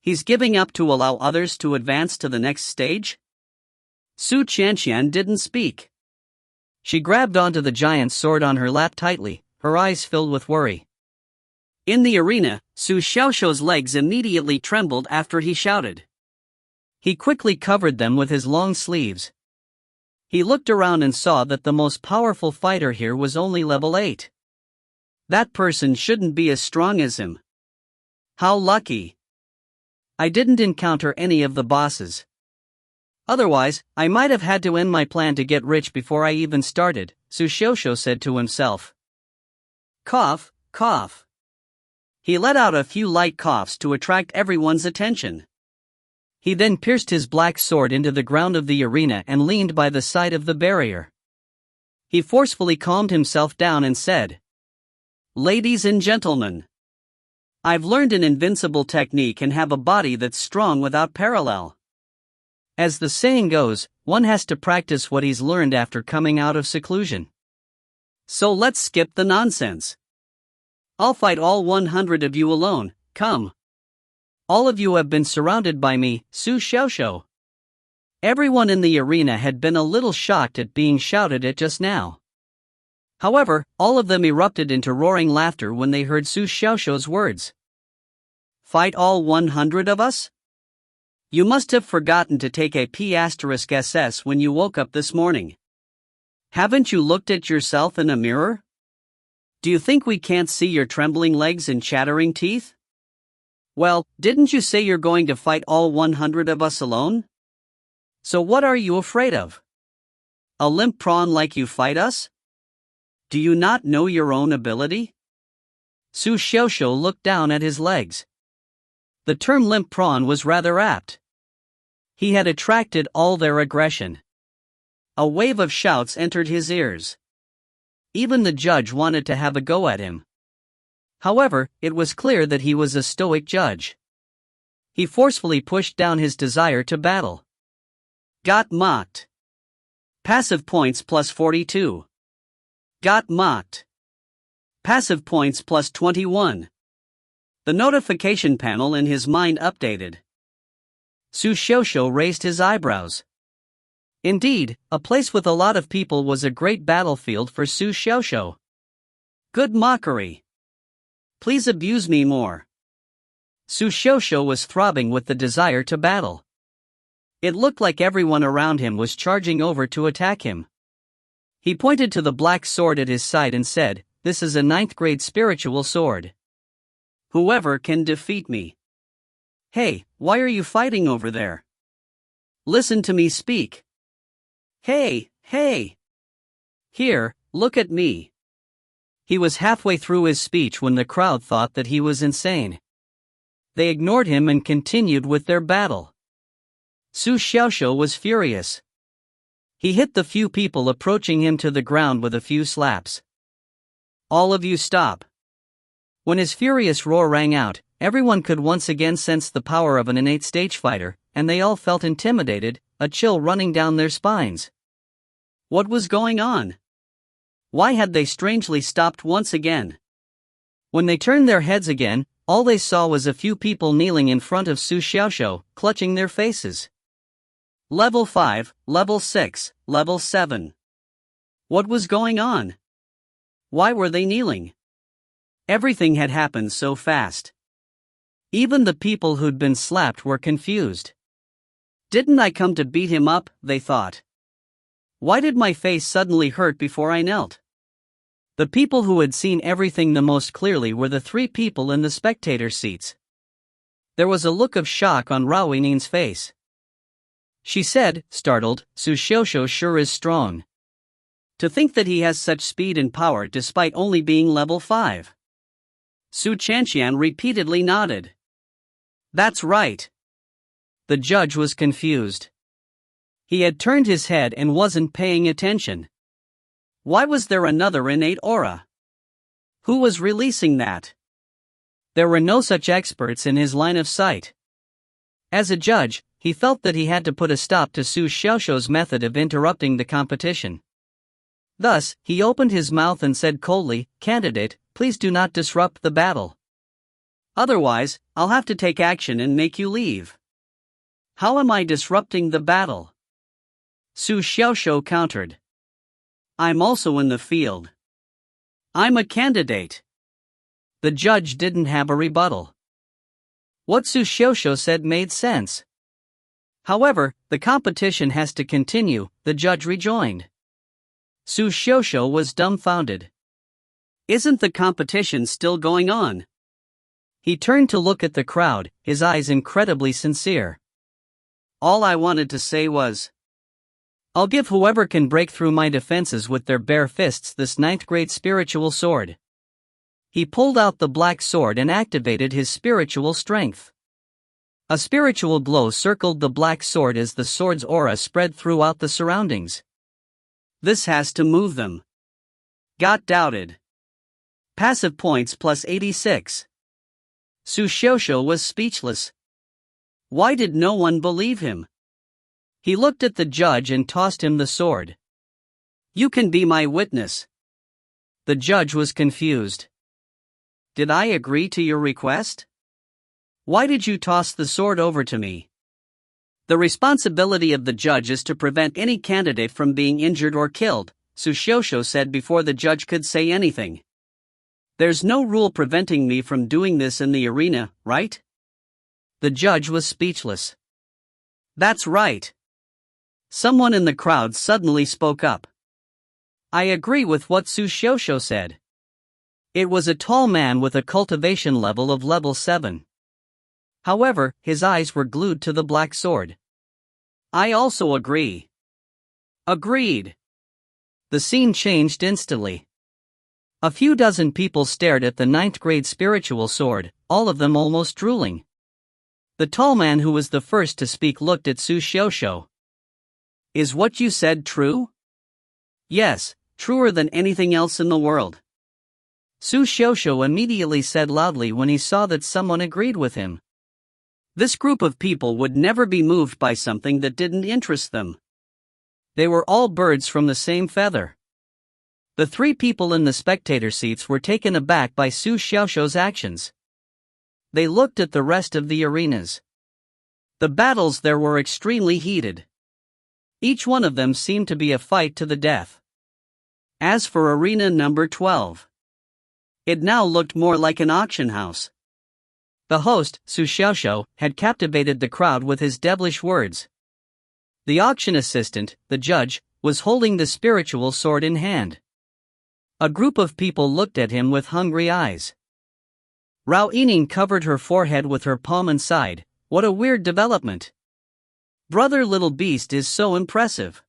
He's giving up to allow others to advance to the next stage? Su Qianqian didn't speak. She grabbed onto the giant's sword on her lap tightly, her eyes filled with worry. In the arena, Su Xiaoxiu's legs immediately trembled after he shouted. He quickly covered them with his long sleeves. He looked around and saw that the most powerful fighter here was only level 8. That person shouldn't be as strong as him. How lucky. I didn't encounter any of the bosses. Otherwise, I might have had to end my plan to get rich before I even started, Su Xiaoxiu said to himself. Cough, cough. He let out a few light coughs to attract everyone's attention. He then pierced his black sword into the ground of the arena and leaned by the side of the barrier. He forcefully calmed himself down and said, Ladies and gentlemen, I've learned an invincible technique and have a body that's strong without parallel. As the saying goes, one has to practice what he's learned after coming out of seclusion. So let's skip the nonsense. I'll fight all 100 of you alone, come. All of you have been surrounded by me, Su Xiaoxiu. Everyone in the arena had been a little shocked at being shouted at just now. However, all of them erupted into roaring laughter when they heard Su Xiaoxiu's words. Fight all 100 of us? You must have forgotten to take a P*SS when you woke up this morning. Haven't you looked at yourself in a mirror? Do you think we can't see your trembling legs and chattering teeth? Well, didn't you say you're going to fight all 100 of us alone? So what are you afraid of? A limp prawn like you fight us? Do you not know your own ability? Su Xiaoxiu looked down at his legs. The term limp prawn was rather apt. He had attracted all their aggression. A wave of shouts entered his ears. Even the judge wanted to have a go at him. However, it was clear that he was a stoic judge. He forcefully pushed down his desire to battle. Got mocked. Passive points plus 42. Got mocked. Passive points plus 21. The notification panel in his mind updated. Su Xiaoxiu raised his eyebrows. Indeed, a place with a lot of people was a great battlefield for Su Xiaoxiu. Good mockery. Please abuse me more. Su Xiaoxiu was throbbing with the desire to battle. It looked like everyone around him was charging over to attack him. He pointed to the black sword at his side and said, This is a 9th grade spiritual sword. Whoever can defeat me. Hey, why are you fighting over there? Listen to me speak. Hey, hey. Here, look at me. He was halfway through his speech when the crowd thought that he was insane. They ignored him and continued with their battle. Su Xiaoxiu was furious. He hit the few people approaching him to the ground with a few slaps. All of you stop. When his furious roar rang out, everyone could once again sense the power of an innate stage fighter, and they all felt intimidated, a chill running down their spines. What was going on? Why had they strangely stopped once again? When they turned their heads again, all they saw was a few people kneeling in front of Su Xiaoxiu, clutching their faces. Level 5, Level 6, Level 7. What was going on? Why were they kneeling? Everything had happened so fast. Even the people who'd been slapped were confused. Didn't I come to beat him up, they thought. Why did my face suddenly hurt before I knelt? The people who had seen everything the most clearly were the three people in the spectator seats. There was a look of shock on Rao Yining's face. She said, startled, Su Xiaoxiu sure is strong. To think that he has such speed and power despite only being level 5. Su Chanqian repeatedly nodded. That's right. The judge was confused. He had turned his head and wasn't paying attention. Why was there another innate aura? Who was releasing that? There were no such experts in his line of sight. As a judge, he felt that he had to put a stop to Su Xiaoshuo's method of interrupting the competition. Thus, he opened his mouth and said coldly, "Candidate, please do not disrupt the battle. Otherwise, I'll have to take action and make you leave." "How am I disrupting the battle?" Su Xiaoshuo countered. "I'm also in the field. I'm a candidate." The judge didn't have a rebuttal. What Su Xiaoshuo said made sense. However, the competition has to continue, the judge rejoined. Su Xiaoshuo was dumbfounded. Isn't the competition still going on? He turned to look at the crowd, his eyes incredibly sincere. All I wanted to say was, I'll give whoever can break through my defenses with their bare fists this 9th grade spiritual sword. He pulled out the black sword and activated his spiritual strength. A spiritual glow circled the black sword as the sword's aura spread throughout the surroundings. This has to move them. Got doubted. Passive points plus 86. Su Xiaoshuo was speechless. Why did no one believe him? He looked at the judge and tossed him the sword. You can be my witness. The judge was confused. Did I agree to your request? Why did you toss the sword over to me? The responsibility of the judge is to prevent any candidate from being injured or killed, Su Xiaoshuo said before the judge could say anything. There's no rule preventing me from doing this in the arena, right? The judge was speechless. That's right. Someone in the crowd suddenly spoke up. I agree with what Su Xiaoshuo said. It was a tall man with a cultivation level of level 7. However, his eyes were glued to the black sword. I also agree. Agreed. The scene changed instantly. A few dozen people stared at the 9th grade spiritual sword, all of them almost drooling. The tall man who was the first to speak looked at Su Xiaoshuo. Is what you said true? Yes, truer than anything else in the world. Su Xiaoshuo immediately said loudly when he saw that someone agreed with him. This group of people would never be moved by something that didn't interest them. They were all birds from the same feather. The 3 people in the spectator seats were taken aback by Su Xiaoshuo's actions. They looked at the rest of the arenas. The battles there were extremely heated. Each one of them seemed to be a fight to the death. As for arena number 12, it now looked more like an auction house. The host, Su Xiaoshuo, had captivated the crowd with his devilish words. The auction assistant, the judge, was holding the spiritual sword in hand. A group of people looked at him with hungry eyes. Rao Yining covered her forehead with her palm and sighed, what a weird development. Brother Little Beast is so impressive.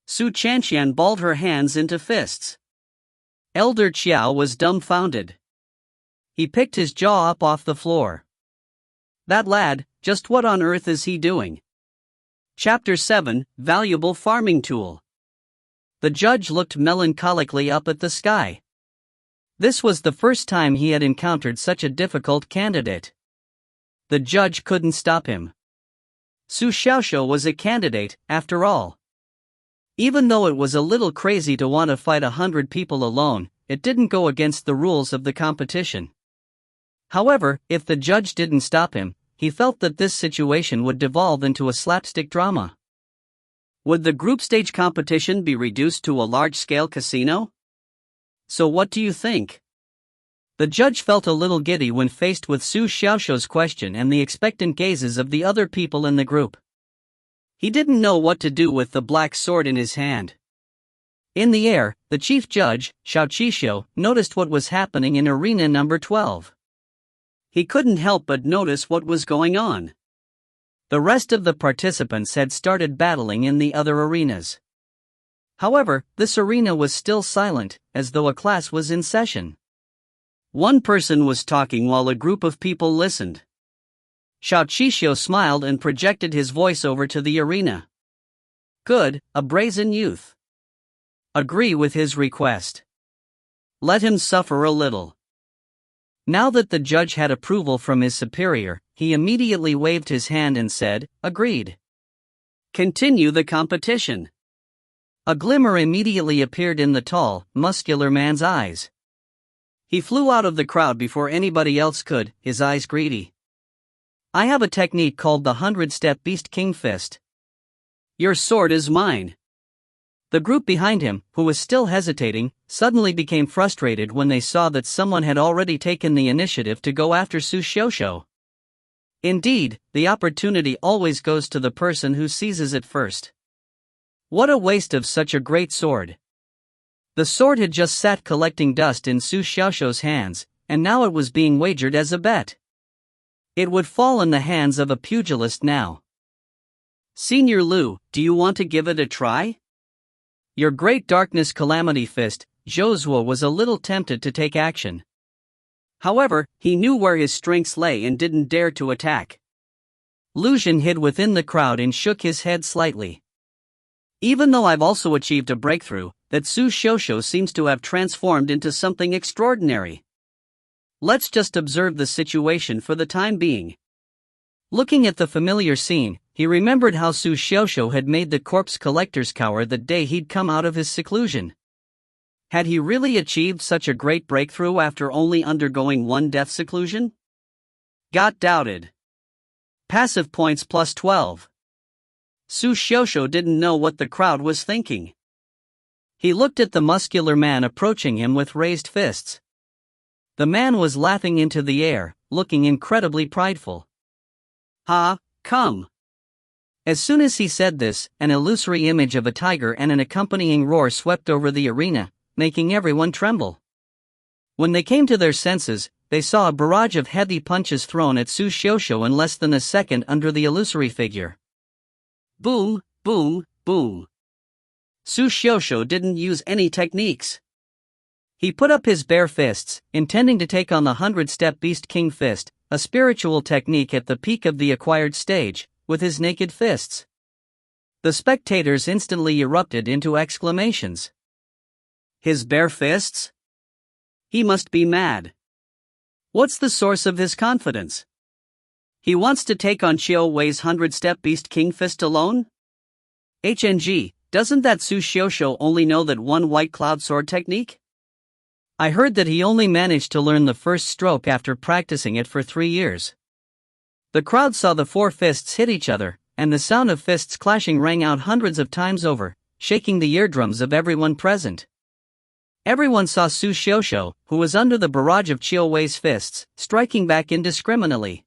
Su Chanqian balled her hands into fists. Elder Qiao was dumbfounded. He picked his jaw up off the floor. That lad, just what on earth is he doing? Chapter 7, Valuable Farming Tool. The judge looked melancholically up at the sky. This was the first time he had encountered such a difficult candidate. The judge couldn't stop him. Su Xiaoshuo was a candidate, after all. Even though it was a little crazy to want to fight 100 people alone, it didn't go against the rules of the competition. However, if the judge didn't stop him, he felt that this situation would devolve into a slapstick drama. Would the group stage competition be reduced to a large-scale casino? So what do you think? The judge felt a little giddy when faced with Su Xiaoshuo's question and the expectant gazes of the other people in the group. He didn't know what to do with the black sword in his hand. In the air, the chief judge, Xiao Qixio, noticed what was happening in arena number 12. He couldn't help but notice what was going on. The rest of the participants had started battling in the other arenas. However, this arena was still silent, as though a class was in session. One person was talking while a group of people listened. Xiao Qishio smiled and projected his voice over to the arena. Good, a brazen youth. Agree with his request. Let him suffer a little. Now that the judge had approval from his superior, he immediately waved his hand and said, agreed. Continue the competition. A glimmer immediately appeared in the tall, muscular man's eyes. He flew out of the crowd before anybody else could, his eyes greedy. I have a technique called the 100-step Beast King Fist. Your sword is mine. The group behind him, who was still hesitating, suddenly became frustrated when they saw that someone had already taken the initiative to go after Su Xiaoxiu. Indeed, the opportunity always goes to the person who seizes it first. What a waste of such a great sword. The sword had just sat collecting dust in Su Xiaoxiu's hands, and now it was being wagered as a bet. It would fall in the hands of a pugilist now. Senior Liu, do you want to give it a try? Your great darkness calamity fist. Zhou was a little tempted to take action. However, he knew where his strengths lay and didn't dare to attack. Lu Xun hid within the crowd and shook his head slightly. Even though I've also achieved a breakthrough, that Su Xiaoxiu seems to have transformed into something extraordinary. Let's just observe the situation for the time being. Looking at the familiar scene, he remembered how Su Xiaoxiu had made the corpse collectors cower the day he'd come out of his seclusion. Had he really achieved such a great breakthrough after only undergoing one death seclusion? Got doubted. Passive points plus 12. Su Xiaoxiu didn't know what the crowd was thinking. He looked at the muscular man approaching him with raised fists. The man was laughing into the air, looking incredibly prideful. Ha, come. As soon as he said this, an illusory image of a tiger and an accompanying roar swept over the arena, making everyone tremble. When they came to their senses, they saw a barrage of heavy punches thrown at Su Xiaoxiu in less than a second under the illusory figure. Boom, boom, boom. Su Xiaoxiu didn't use any techniques. He put up his bare fists, intending to take on the 100-step Beast King Fist, a spiritual technique at the peak of the acquired stage, with his naked fists. The spectators instantly erupted into exclamations. His bare fists? He must be mad. What's the source of his confidence? He wants to take on Qiu Wei's 100-step Beast King Fist alone? HNG, doesn't that Su Xiaoxiu only know that one White Cloud Sword technique? I heard that he only managed to learn the first stroke after practicing it for 3 years. The crowd saw the four fists hit each other, and the sound of fists clashing rang out hundreds of times over, shaking the eardrums of everyone present. Everyone saw Su Xiaoxiu, who was under the barrage of Qiu Wei's fists, striking back indiscriminately.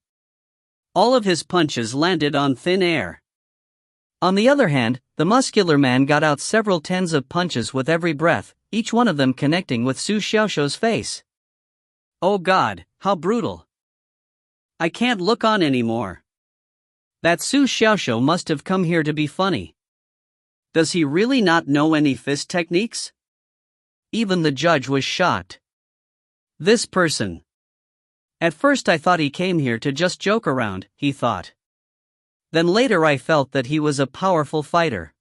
All of his punches landed on thin air. On the other hand, the muscular man got out several tens of punches with every breath, each one of them connecting with Su Xiaoxiu's face. Oh God, how brutal. I can't look on anymore. That Su Xiaoxiu must have come here to be funny. Does he really not know any fist techniques? Even the judge was shocked. This person. At first I thought he came here to just joke around, he thought. Then later I felt that he was a powerful fighter.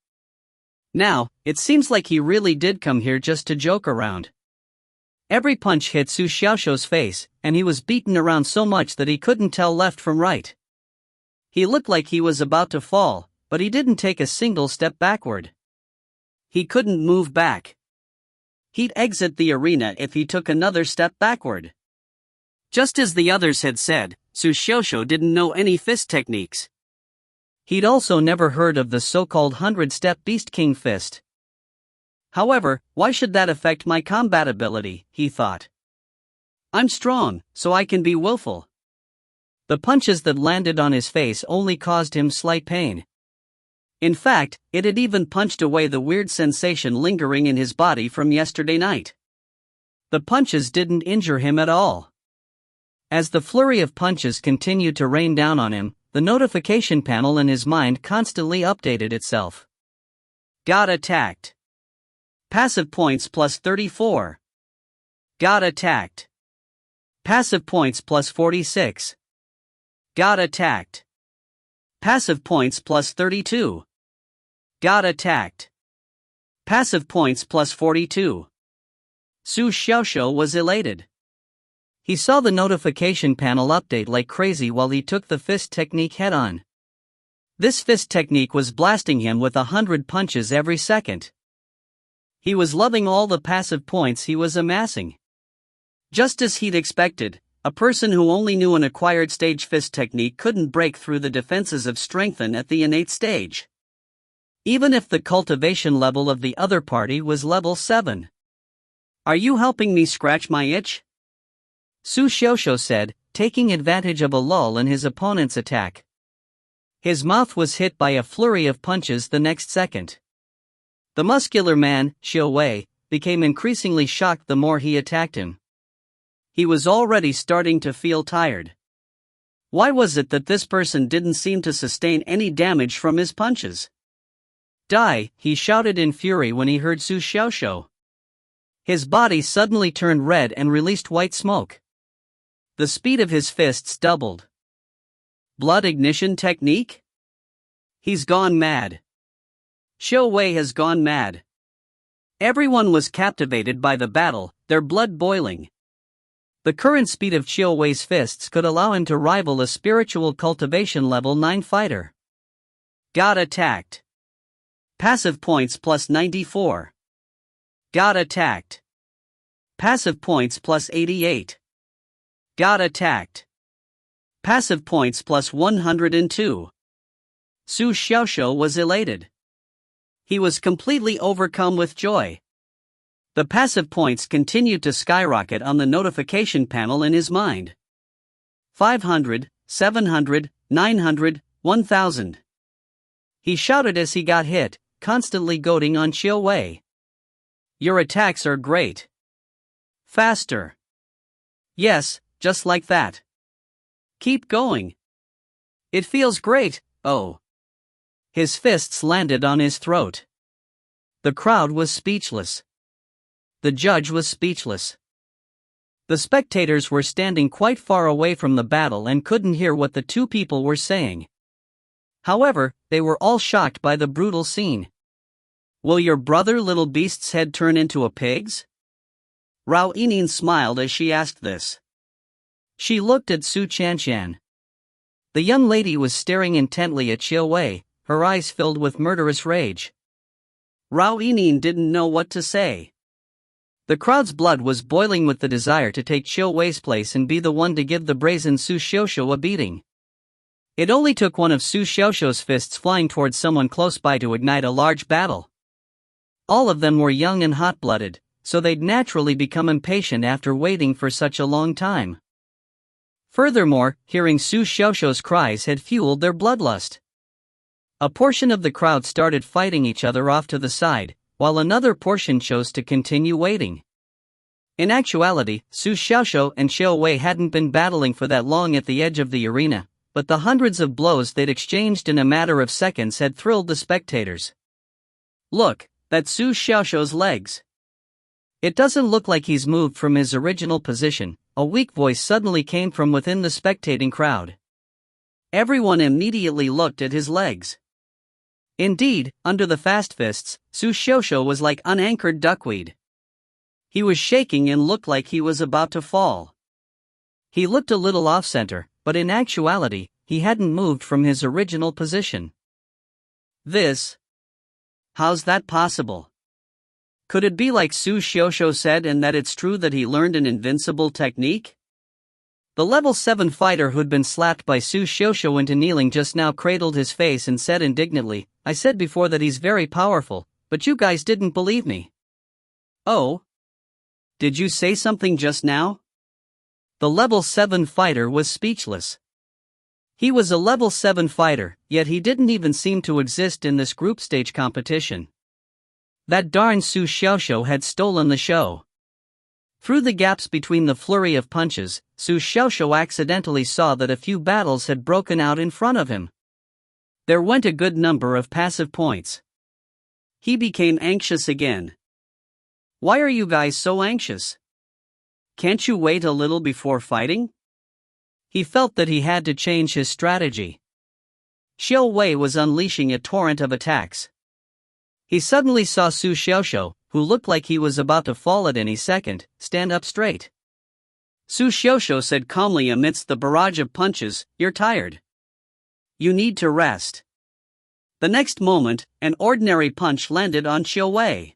Now, it seems like he really did come here just to joke around. Every punch hit Su Xiaoxiu's face, and he was beaten around so much that he couldn't tell left from right. He looked like he was about to fall, but he didn't take a single step backward. He couldn't move back. He'd exit the arena if he took another step backward. Just as the others had said, Su Xiaoxiu didn't know any fist techniques. He'd also never heard of the so-called 100-step Beast King Fist. However, why should that affect my combat ability, he thought. I'm strong, so I can be willful. The punches that landed on his face only caused him slight pain. In fact, it had even punched away the weird sensation lingering in his body from yesterday night. The punches didn't injure him at all. As the flurry of punches continued to rain down on him, the notification panel in his mind constantly updated itself. Got attacked. Passive points plus 34. Got attacked. Passive points plus 46. Got attacked. Passive points plus 32. Got attacked. Passive points plus 42. Su Xiaoxiu was elated. He saw the notification panel update like crazy while he took the fist technique head-on. This fist technique was blasting him with 100 punches every second. He was loving all the passive points he was amassing. Just as he'd expected, a person who only knew an acquired stage fist technique couldn't break through the defenses of strengthen at the innate stage. Even if the cultivation level of the other party was level 7. Are you helping me scratch my itch? Su Xiaoxiu said, taking advantage of a lull in his opponent's attack. His mouth was hit by a flurry of punches the next second. The muscular man, Xiu Wei, became increasingly shocked the more he attacked him. He was already starting to feel tired. Why was it that this person didn't seem to sustain any damage from his punches? Die, he shouted in fury when he heard Su Xiaoxiu. His body suddenly turned red and released white smoke. The speed of his fists doubled. Blood ignition technique? He's gone mad. Xiu Wei has gone mad. Everyone was captivated by the battle, their blood boiling. The current speed of Xiu Wei's fists could allow him to rival a spiritual cultivation level 9 fighter. Got attacked. Passive points plus 94. Got attacked. Passive points plus 88. Got attacked. Passive points plus 102. Su Xiaoxiu was elated. He was completely overcome with joy. The passive points continued to skyrocket on the notification panel in his mind. 500, 700, 900, 1000. He shouted as he got hit, constantly goading on Xiu Wei. Your attacks are great. Faster. Yes, just like that. Keep going. It feels great, oh. His fists landed on his throat. The crowd was speechless. The judge was speechless. The spectators were standing quite far away from the battle and couldn't hear what the two people were saying. However, they were all shocked by the brutal scene. Will your brother little beast's head turn into a pig's? Rao Yining smiled as she asked this. She looked at Su Chanshan. The young lady was staring intently at Xiu Wei, her eyes filled with murderous rage. Rao Yining didn't know what to say. The crowd's blood was boiling with the desire to take Xiu Wei's place and be the one to give the brazen Su Xiaoxiu a beating. It only took one of Su Xiaoxiu's fists flying towards someone close by to ignite a large battle. All of them were young and hot-blooded, so they'd naturally become impatient after waiting for such a long time. Furthermore, hearing Su Xiaoxiu's cries had fueled their bloodlust. A portion of the crowd started fighting each other off to the side, while another portion chose to continue waiting. In actuality, Su Xiaoxiu and Xiu Wei hadn't been battling for that long at the edge of the arena, but the hundreds of blows they'd exchanged in a matter of seconds had thrilled the spectators. Look, that's Su Xiaoxiu's legs. It doesn't look like he's moved from his original position, a weak voice suddenly came from within the spectating crowd. Everyone immediately looked at his legs. Indeed, under the fast fists, Su Xiaoxiu was like unanchored duckweed. He was shaking and looked like he was about to fall. He looked a little off-center, but in actuality, he hadn't moved from his original position. How's that possible? Could it be like Su Xiaoxiu said and that it's true that he learned an invincible technique? The level 7 fighter who'd been slapped by Su Xiaoxiu into kneeling just now cradled his face and said indignantly, I said before that he's very powerful, but you guys didn't believe me. Oh? Did you say something just now? The level 7 fighter was speechless. He was a level 7 fighter, yet he didn't even seem to exist in this group stage competition. That darn Su Xiaoxiu had stolen the show. Through the gaps between the flurry of punches, Su Xiaoxiu accidentally saw that a few battles had broken out in front of him. There went a good number of passive points. He became anxious again. Why are you guys so anxious? Can't you wait a little before fighting? He felt that he had to change his strategy. Xiao Wei was unleashing a torrent of attacks. He suddenly saw Su Xiaoxiu, who looked like he was about to fall at any second, stand up straight. Su Xiaoxiu said calmly amidst the barrage of punches, "You're tired. You need to rest." The next moment, an ordinary punch landed on Xiao Wei.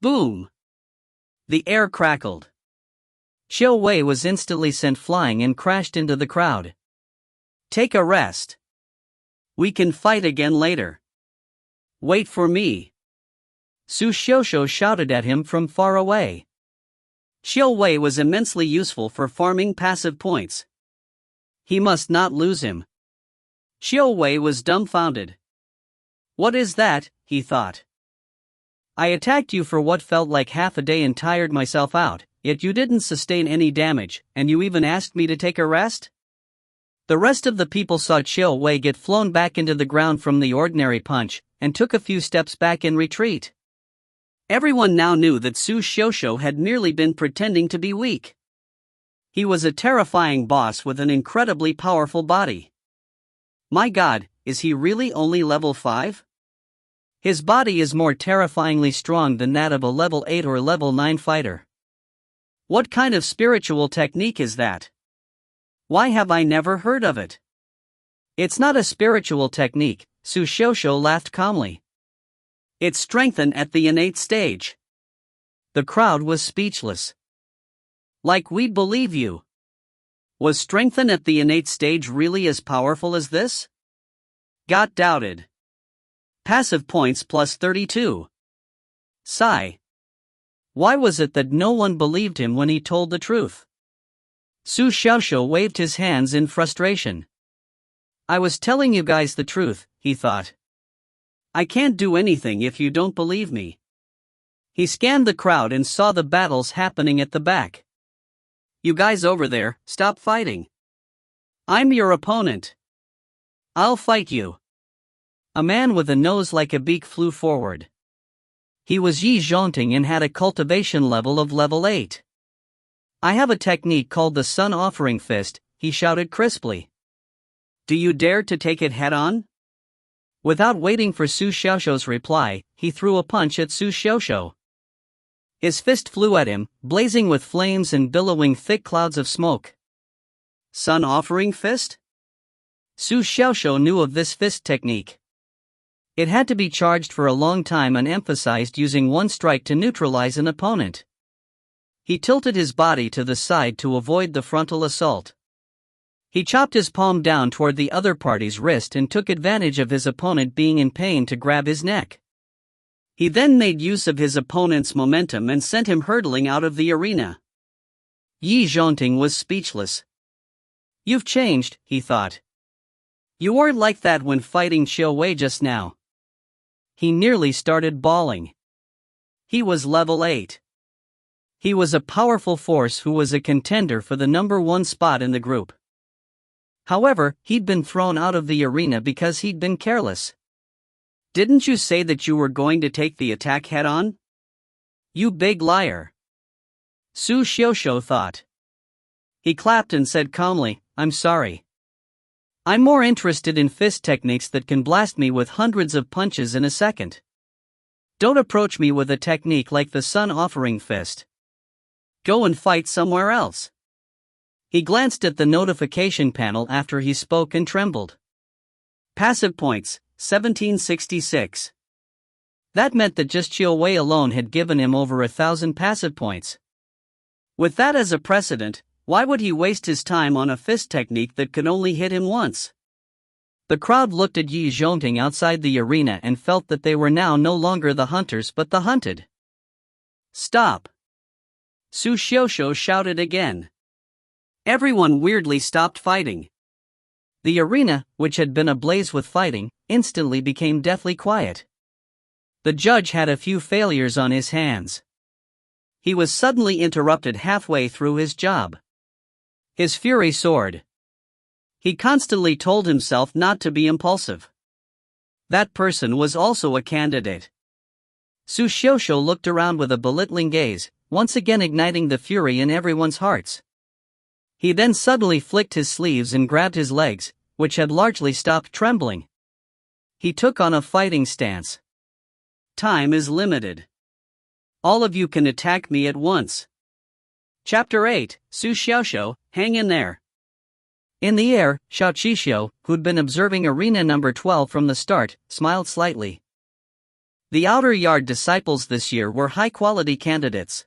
Boom! The air crackled. Xiao Wei was instantly sent flying and crashed into the crowd. "Take a rest. We can fight again later. Wait for me." Su Xiaoxiu shouted at him from far away. Xiao Wei was immensely useful for farming passive points. He must not lose him. Xiao Wei was dumbfounded. "What is that?" he thought. "I attacked you for what felt like half a day and tired myself out, yet you didn't sustain any damage, and you even asked me to take a rest?" The rest of the people saw Xiao Wei get flown back into the ground from the ordinary punch, and took a few steps back in retreat. Everyone now knew that Su Xiaoxiu had merely been pretending to be weak. He was a terrifying boss with an incredibly powerful body. My God, is he really only level 5? His body is more terrifyingly strong than that of a level 8 or level 9 fighter. What kind of spiritual technique is that? Why have I never heard of it? It's not a spiritual technique, Su Xiaoxiu laughed calmly. It's strengthened at the innate stage. The crowd was speechless. Like we'd believe you. Was strengthened at the innate stage really as powerful as this? Got doubted. Passive points plus 32. Sigh. Why was it that no one believed him when he told the truth? Su Xiaoxiu waved his hands in frustration. I was telling you guys the truth, he thought. I can't do anything if you don't believe me. He scanned the crowd and saw the battles happening at the back. You guys over there, stop fighting. I'm your opponent. I'll fight you. A man with a nose like a beak flew forward. He was Yi Zhongting and had a cultivation level of level 8. I have a technique called the Sun Offering Fist, he shouted crisply. Do you dare to take it head on? Without waiting for Su Xiaoxiu's reply, he threw a punch at Su Xiaoxiu. His fist flew at him, blazing with flames and billowing thick clouds of smoke. Sun Offering Fist? Su Xiaoxiu knew of this fist technique. It had to be charged for a long time and emphasized using one strike to neutralize an opponent. He tilted his body to the side to avoid the frontal assault. He chopped his palm down toward the other party's wrist and took advantage of his opponent being in pain to grab his neck. He then made use of his opponent's momentum and sent him hurtling out of the arena. Yi Zhongting was speechless. You've changed, he thought. You weren't like that when fighting Xiao Wei just now. He nearly started bawling. He was level 8. He was a powerful force who was a contender for the number 1 spot in the group. However, he'd been thrown out of the arena because he'd been careless. Didn't you say that you were going to take the attack head on? You big liar. Su Xiaoxiu thought. He clapped and said calmly, I'm sorry. I'm more interested in fist techniques that can blast me with hundreds of punches in a second. Don't approach me with a technique like the Sun Offering Fist. Go and fight somewhere else. He glanced at the notification panel after he spoke and trembled. Passive points, 1766. That meant that just Xiao Wei alone had given him over 1,000 passive points. With that as a precedent, why would he waste his time on a fist technique that could only hit him once? The crowd looked at Yi Zhongting outside the arena and felt that they were now no longer the hunters but the hunted. Stop! Su Xiaoxiu shouted again. Everyone weirdly stopped fighting. The arena, which had been ablaze with fighting, instantly became deathly quiet. The judge had a few failures on his hands. He was suddenly interrupted halfway through his job. His fury soared. He constantly told himself not to be impulsive. That person was also a candidate. Su Xiaoxiu looked around with a belittling gaze, once again igniting the fury in everyone's hearts. He then suddenly flicked his sleeves and grabbed his legs, which had largely stopped trembling. He took on a fighting stance. Time is limited. All of you can attack me at once. Chapter 8, Su Xiaoxiu, hang in there. In the air, Xiao Qixio, who'd been observing arena number 12 from the start, smiled slightly. The outer yard disciples this year were high-quality candidates.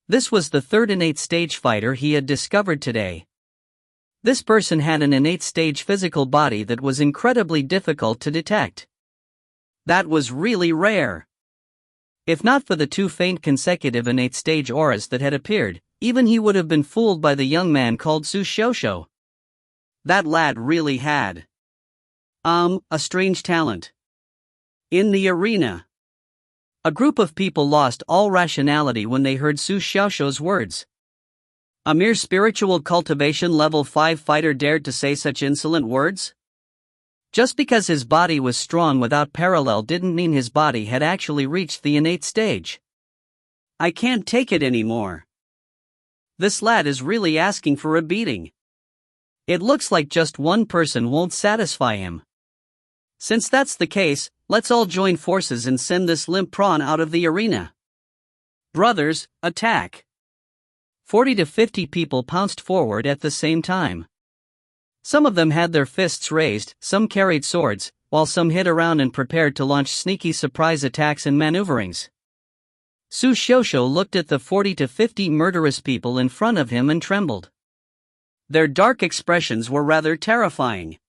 This was the third innate stage fighter he had discovered today. This person had an innate stage physical body that was incredibly difficult to detect. That was really rare. If not for the two faint consecutive innate stage auras that had appeared, even he would have been fooled by the young man called Su Xiaoxiu. That lad really had a strange talent. In the arena, a group of people lost all rationality when they heard Su Xiaoxiu's words. A mere spiritual cultivation level 5 fighter dared to say such insolent words? Just because his body was strong without parallel didn't mean his body had actually reached the innate stage. I can't take it anymore. This lad is really asking for a beating. It looks like just one person won't satisfy him. Since that's the case, let's all join forces and send this limp prawn out of the arena. Brothers, attack! 40 to 50 people pounced forward at the same time. Some of them had their fists raised, some carried swords, while some hid around and prepared to launch sneaky surprise attacks and maneuverings. Su Xiaoxiu looked at the 40 to 50 murderous people in front of him and trembled. Their dark expressions were rather terrifying.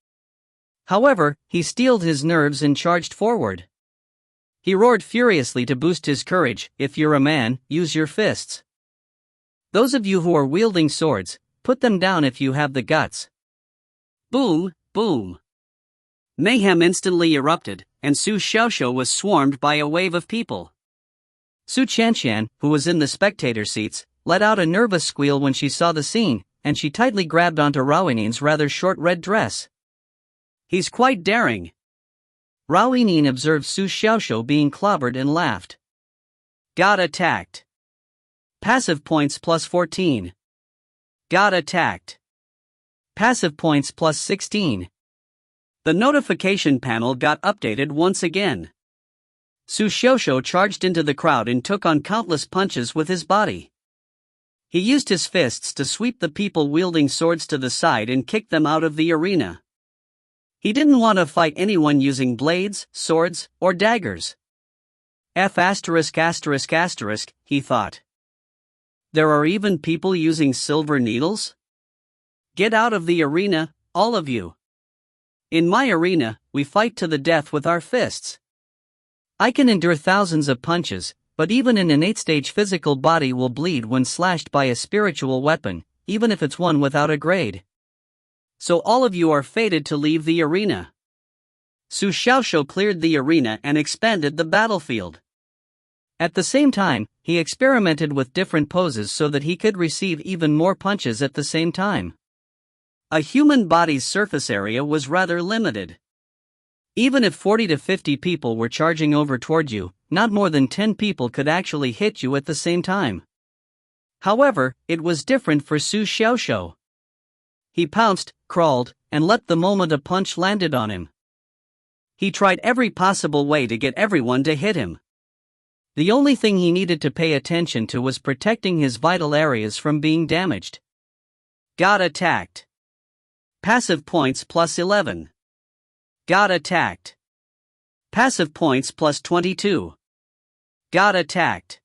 However, he steeled his nerves and charged forward. He roared furiously to boost his courage. If you're a man, use your fists. Those of you who are wielding swords, put them down if you have the guts. Boom, boom. Mayhem instantly erupted, and Su Xiaoxiu was swarmed by a wave of people. Su Qianqian, who was in the spectator seats, let out a nervous squeal when she saw the scene, and she tightly grabbed onto Raoinin's rather short red dress. He's quite daring. Raoinin observed Su Xiaoxiu being clobbered and laughed. Got attacked. Passive points plus 14. Got attacked. Passive points plus 16. The notification panel got updated once again. Su Xiaoxiu charged into the crowd and took on countless punches with his body. He used his fists to sweep the people wielding swords to the side and kick them out of the arena. He didn't want to fight anyone using blades, swords, or daggers. F******, he thought. There are even people using silver needles? Get out of the arena, all of you. In my arena, we fight to the death with our fists. I can endure thousands of punches, but even an innate stage physical body will bleed when slashed by a spiritual weapon, even if it's one without a grade. So all of you are fated to leave the arena. Su Xiaoxiu cleared the arena and expanded the battlefield. At the same time, he experimented with different poses so that he could receive even more punches at the same time. A human body's surface area was rather limited. Even if 40 to 50 people were charging over toward you, not more than 10 people could actually hit you at the same time. However, it was different for Su Xiaoxiu. He pounced, crawled, and leapt the moment a punch landed on him. He tried every possible way to get everyone to hit him. The only thing he needed to pay attention to was protecting his vital areas from being damaged. Got attacked. Passive points plus 11. Got attacked. Passive points plus 22. Got attacked.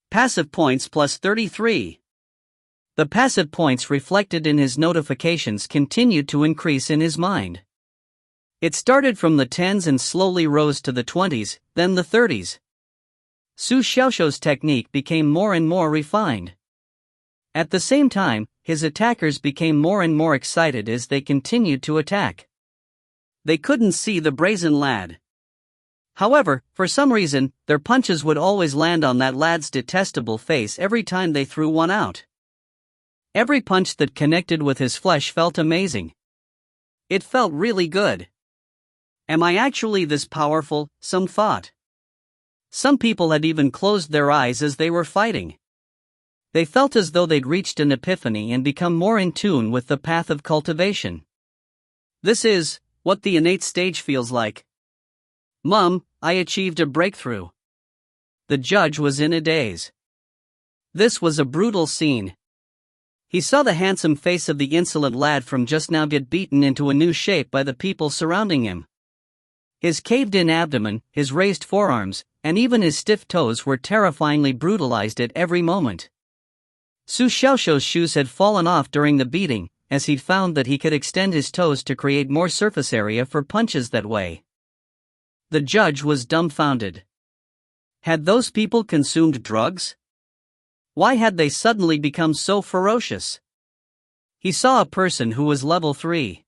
Passive points plus 33. The passive points reflected in his notifications continued to increase in his mind. It started from the 10s and slowly rose to the 20s, then the 30s. Su Xiaoxiu's technique became more and more refined. At the same time, his attackers became more and more excited as they continued to attack. They couldn't see the brazen lad. However, for some reason, their punches would always land on that lad's detestable face every time they threw one out. Every punch that connected with his flesh felt amazing. It felt really good. Am I actually this powerful? Some thought. Some people had even closed their eyes as they were fighting. They felt as though they'd reached an epiphany and become more in tune with the path of cultivation. This is what the innate stage feels like. Mum, I achieved a breakthrough. The judge was in a daze. This was a brutal scene. He saw the handsome face of the insolent lad from just now get beaten into a new shape by the people surrounding him. His caved-in abdomen, his raised forearms, and even his stiff toes were terrifyingly brutalized at every moment. Su Xiaoshuo's shoes had fallen off during the beating, as he'd found that he could extend his toes to create more surface area for punches that way. The judge was dumbfounded. Had those people consumed drugs? Why had they suddenly become so ferocious? He saw a person who was level 3.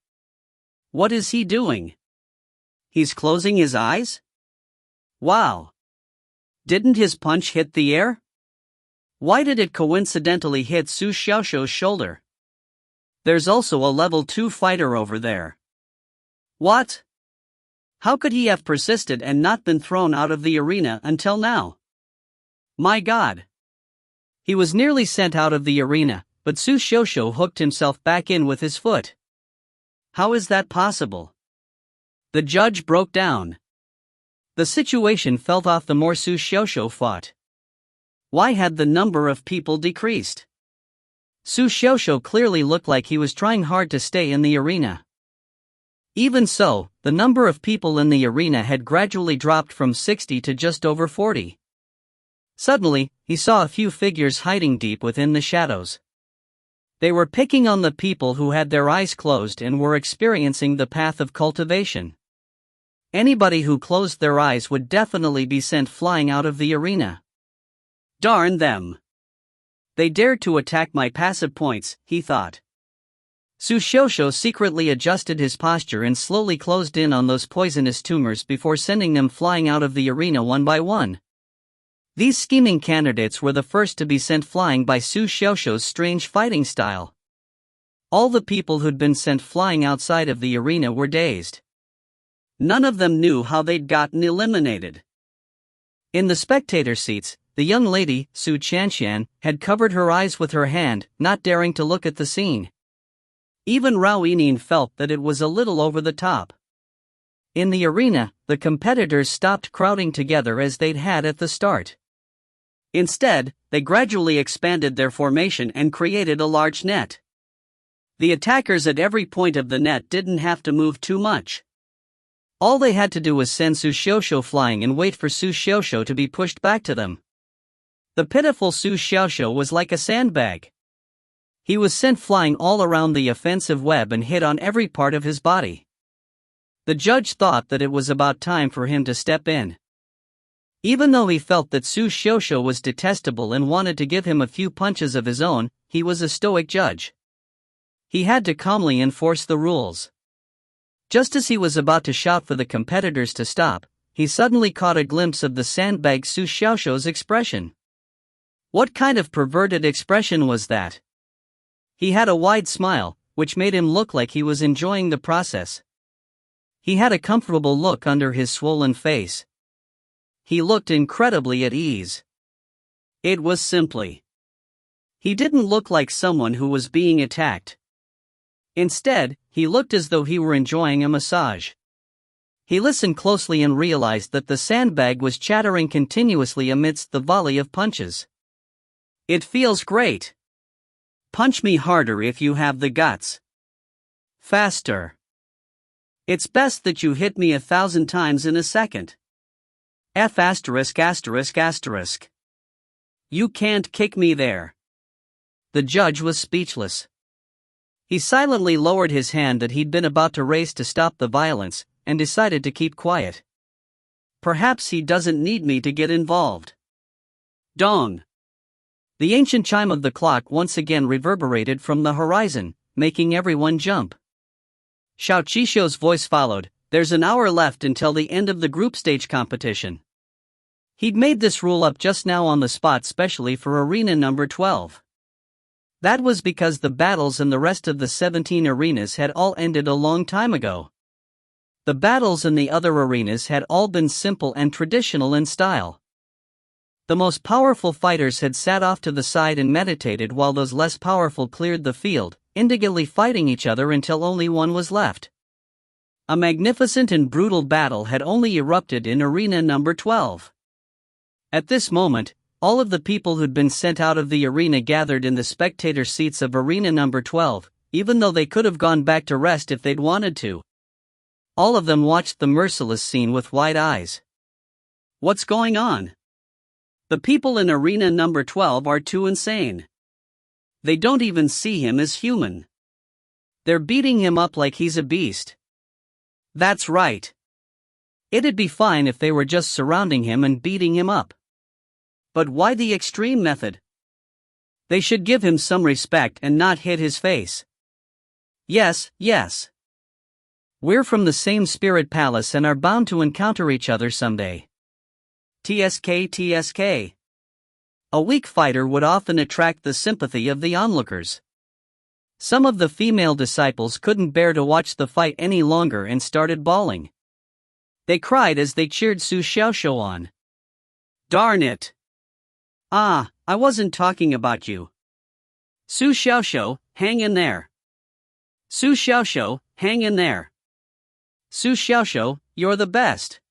What is he doing? He's closing his eyes? Wow! Didn't his punch hit the air? Why did it coincidentally hit Su Xiaoshuo's shoulder? There's also a level 2 fighter over there. What? How could he have persisted and not been thrown out of the arena until now? My God! He was nearly sent out of the arena, but Su Xiaoshuo hooked himself back in with his foot. How is that possible? The judge broke down. The situation felt off the more Su Xiaoshuo fought. Why had the number of people decreased? Su Xiaoshuo clearly looked like he was trying hard to stay in the arena. Even so, the number of people in the arena had gradually dropped from 60 to just over 40. Suddenly, he saw a few figures hiding deep within the shadows. They were picking on the people who had their eyes closed and were experiencing the path of cultivation. Anybody who closed their eyes would definitely be sent flying out of the arena. Darn them! They dared to attack my passive points, he thought. Su Xiaoshuo secretly adjusted his posture and slowly closed in on those poisonous tumors before sending them flying out of the arena one by one. These scheming candidates were the first to be sent flying by Su Xiaoshuo's strange fighting style. All the people who'd been sent flying outside of the arena were dazed. None of them knew how they'd gotten eliminated. In the spectator seats, the young lady, Su Chanxian, had covered her eyes with her hand, not daring to look at the scene. Even Rao Yinin felt that it was a little over the top. In the arena, the competitors stopped crowding together as they'd had at the start. Instead, they gradually expanded their formation and created a large net. The attackers at every point of the net didn't have to move too much. All they had to do was send Su Xiaoshuo flying and wait for Su Xiaoshuo to be pushed back to them. The pitiful Su Xiaoshuo was like a sandbag. He was sent flying all around the offensive web and hit on every part of his body. The judge thought that it was about time for him to step in. Even though he felt that Su Xiaoshuo was detestable and wanted to give him a few punches of his own, he was a stoic judge. He had to calmly enforce the rules. Just as he was about to shout for the competitors to stop, he suddenly caught a glimpse of the sandbag Su Xiaoshuo's expression. What kind of perverted expression was that? He had a wide smile, which made him look like he was enjoying the process. He had a comfortable look under his swollen face. He looked incredibly at ease. It was simply. He didn't look like someone who was being attacked. Instead, he looked as though he were enjoying a massage. He listened closely and realized that the sandbag was chattering continuously amidst the volley of punches. It feels great. Punch me harder if you have the guts. Faster. It's best that you hit me 1,000 times in a second. F*******. You can't kick me there. The judge was speechless. He silently lowered his hand that he'd been about to raise to stop the violence, and decided to keep quiet. Perhaps he doesn't need me to get involved. Dong. The ancient chime of the clock once again reverberated from the horizon, making everyone jump. Xiao Qishou's voice followed, "There's an hour left until the end of the group stage competition." He'd made this rule up just now on the spot specially for arena number 12. That was because the battles in the rest of the 17 arenas had all ended a long time ago. The battles in the other arenas had all been simple and traditional in style. The most powerful fighters had sat off to the side and meditated while those less powerful cleared the field, indignantly fighting each other until only one was left. A magnificent and brutal battle had only erupted in arena number 12. At this moment, all of the people who'd been sent out of the arena gathered in the spectator seats of arena number 12, even though they could have gone back to rest if they'd wanted to. All of them watched the merciless scene with wide eyes. What's going on? The people in arena number 12 are too insane. They don't even see him as human. They're beating him up like he's a beast. That's right. It'd be fine if they were just surrounding him and beating him up. But why the extreme method? They should give him some respect and not hit his face. Yes. We're from the same spirit palace and are bound to encounter each other someday. TSK. A weak fighter would often attract the sympathy of the onlookers. Some of the female disciples couldn't bear to watch the fight any longer and started bawling. They cried as they cheered Su Xiaoxiu on. Darn it! I wasn't talking about you. Su Xiaoxiu, hang in there. Su Xiaoxiu, hang in there. Su Xiaoxiu, you're the best.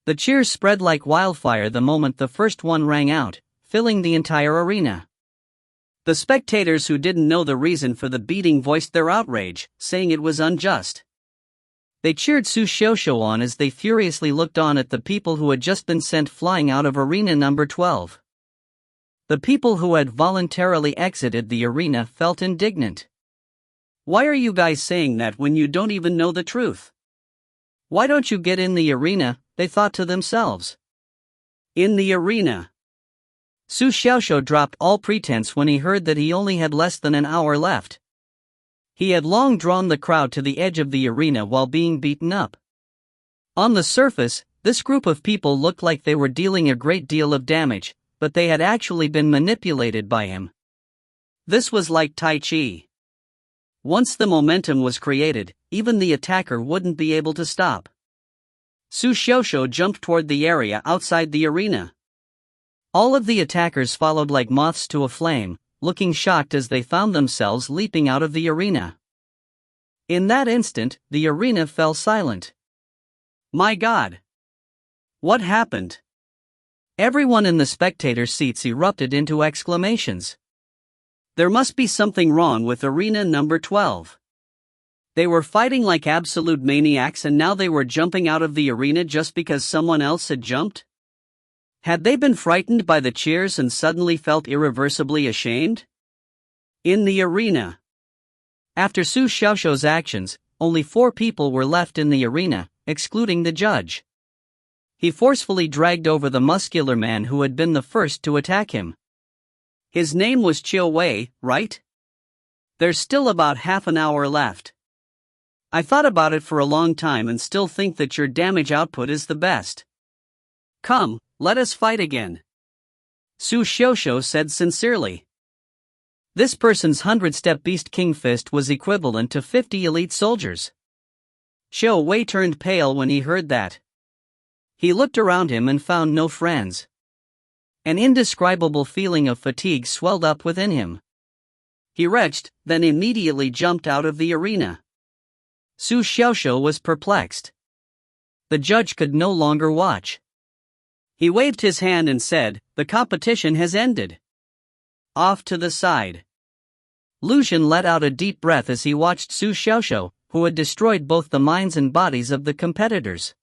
The cheers spread like wildfire the moment the first one rang out, filling the entire arena. The spectators who didn't know the reason for the beating voiced their outrage, saying it was unjust. They cheered Su Xiaoxiu on as they furiously looked on at the people who had just been sent flying out of arena number 12. The people who had voluntarily exited the arena felt indignant. Why are you guys saying that when you don't even know the truth? Why don't you get in the arena, they thought to themselves. In the arena. Su Xiaoxiu dropped all pretense when he heard that he only had less than an hour left. He had long drawn the crowd to the edge of the arena while being beaten up. On the surface, this group of people looked like they were dealing a great deal of damage, but they had actually been manipulated by him. This was like Tai Chi. Once the momentum was created, even the attacker wouldn't be able to stop. Su Xiaoxiu jumped toward the area outside the arena. All of the attackers followed like moths to a flame, looking shocked as they found themselves leaping out of the arena. In that instant, the arena fell silent. My God! What happened? Everyone in the spectator seats erupted into exclamations. There must be something wrong with arena number 12. They were fighting like absolute maniacs and now they were jumping out of the arena just because someone else had jumped? Had they been frightened by the cheers and suddenly felt irreversibly ashamed? In the arena. After Su Xiaoxiu's actions, only 4 people were left in the arena, excluding the judge. He forcefully dragged over the muscular man who had been the first to attack him. His name was Chiu Wei, right? There's still about half an hour left. I thought about it for a long time and still think that your damage output is the best. Come, let us fight again. Su Xiaoxiu said sincerely. This person's 100-step Beast King fist was equivalent to 50 elite soldiers. Chiu Wei turned pale when he heard that. He looked around him and found no friends. An indescribable feeling of fatigue swelled up within him. He retched, then immediately jumped out of the arena. Su Xiaoxiu was perplexed. The judge could no longer watch. He waved his hand and said, "The competition has ended." Off to the side. Lu Xun let out a deep breath as he watched Su Xiaoxiu, who had destroyed both the minds and bodies of the competitors.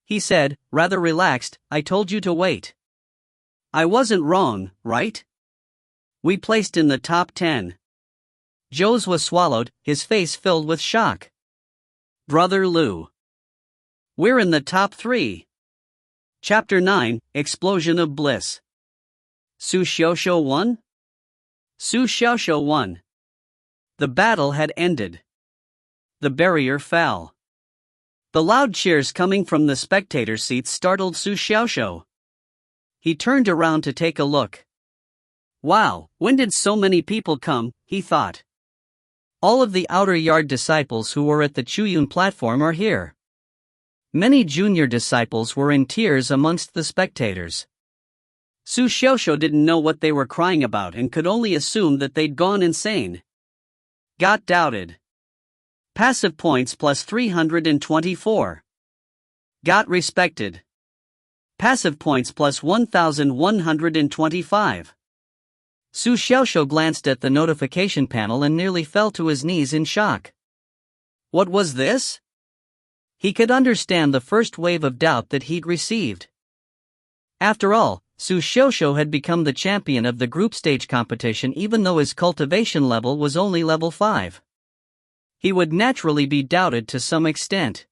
He said, rather relaxed, "I told you to wait. I wasn't wrong, right? We placed in the top 10. Zhou's was swallowed, his face filled with shock. Brother Lu. We're in the top 3. Chapter 9, Explosion of Bliss. Su Xiaoxiu won? Su Xiaoxiu won. The battle had ended. The barrier fell. The loud cheers coming from the spectator seats startled Su Xiaoxiu. He turned around to take a look. Wow, when did so many people come, he thought. All of the outer yard disciples who were at the Chuyun platform are here. Many junior disciples were in tears amongst the spectators. Su Xiaoxiu didn't know what they were crying about and could only assume that they'd gone insane. Got doubted. Passive points plus 324. Got respected. Passive points plus 1125. Su Xiaoxiu glanced at the notification panel and nearly fell to his knees in shock. What was this? He could understand the first wave of doubt that he'd received. After all, Su Xiaoxiu had become the champion of the group stage competition even though his cultivation level was only level 5. He would naturally be doubted to some extent.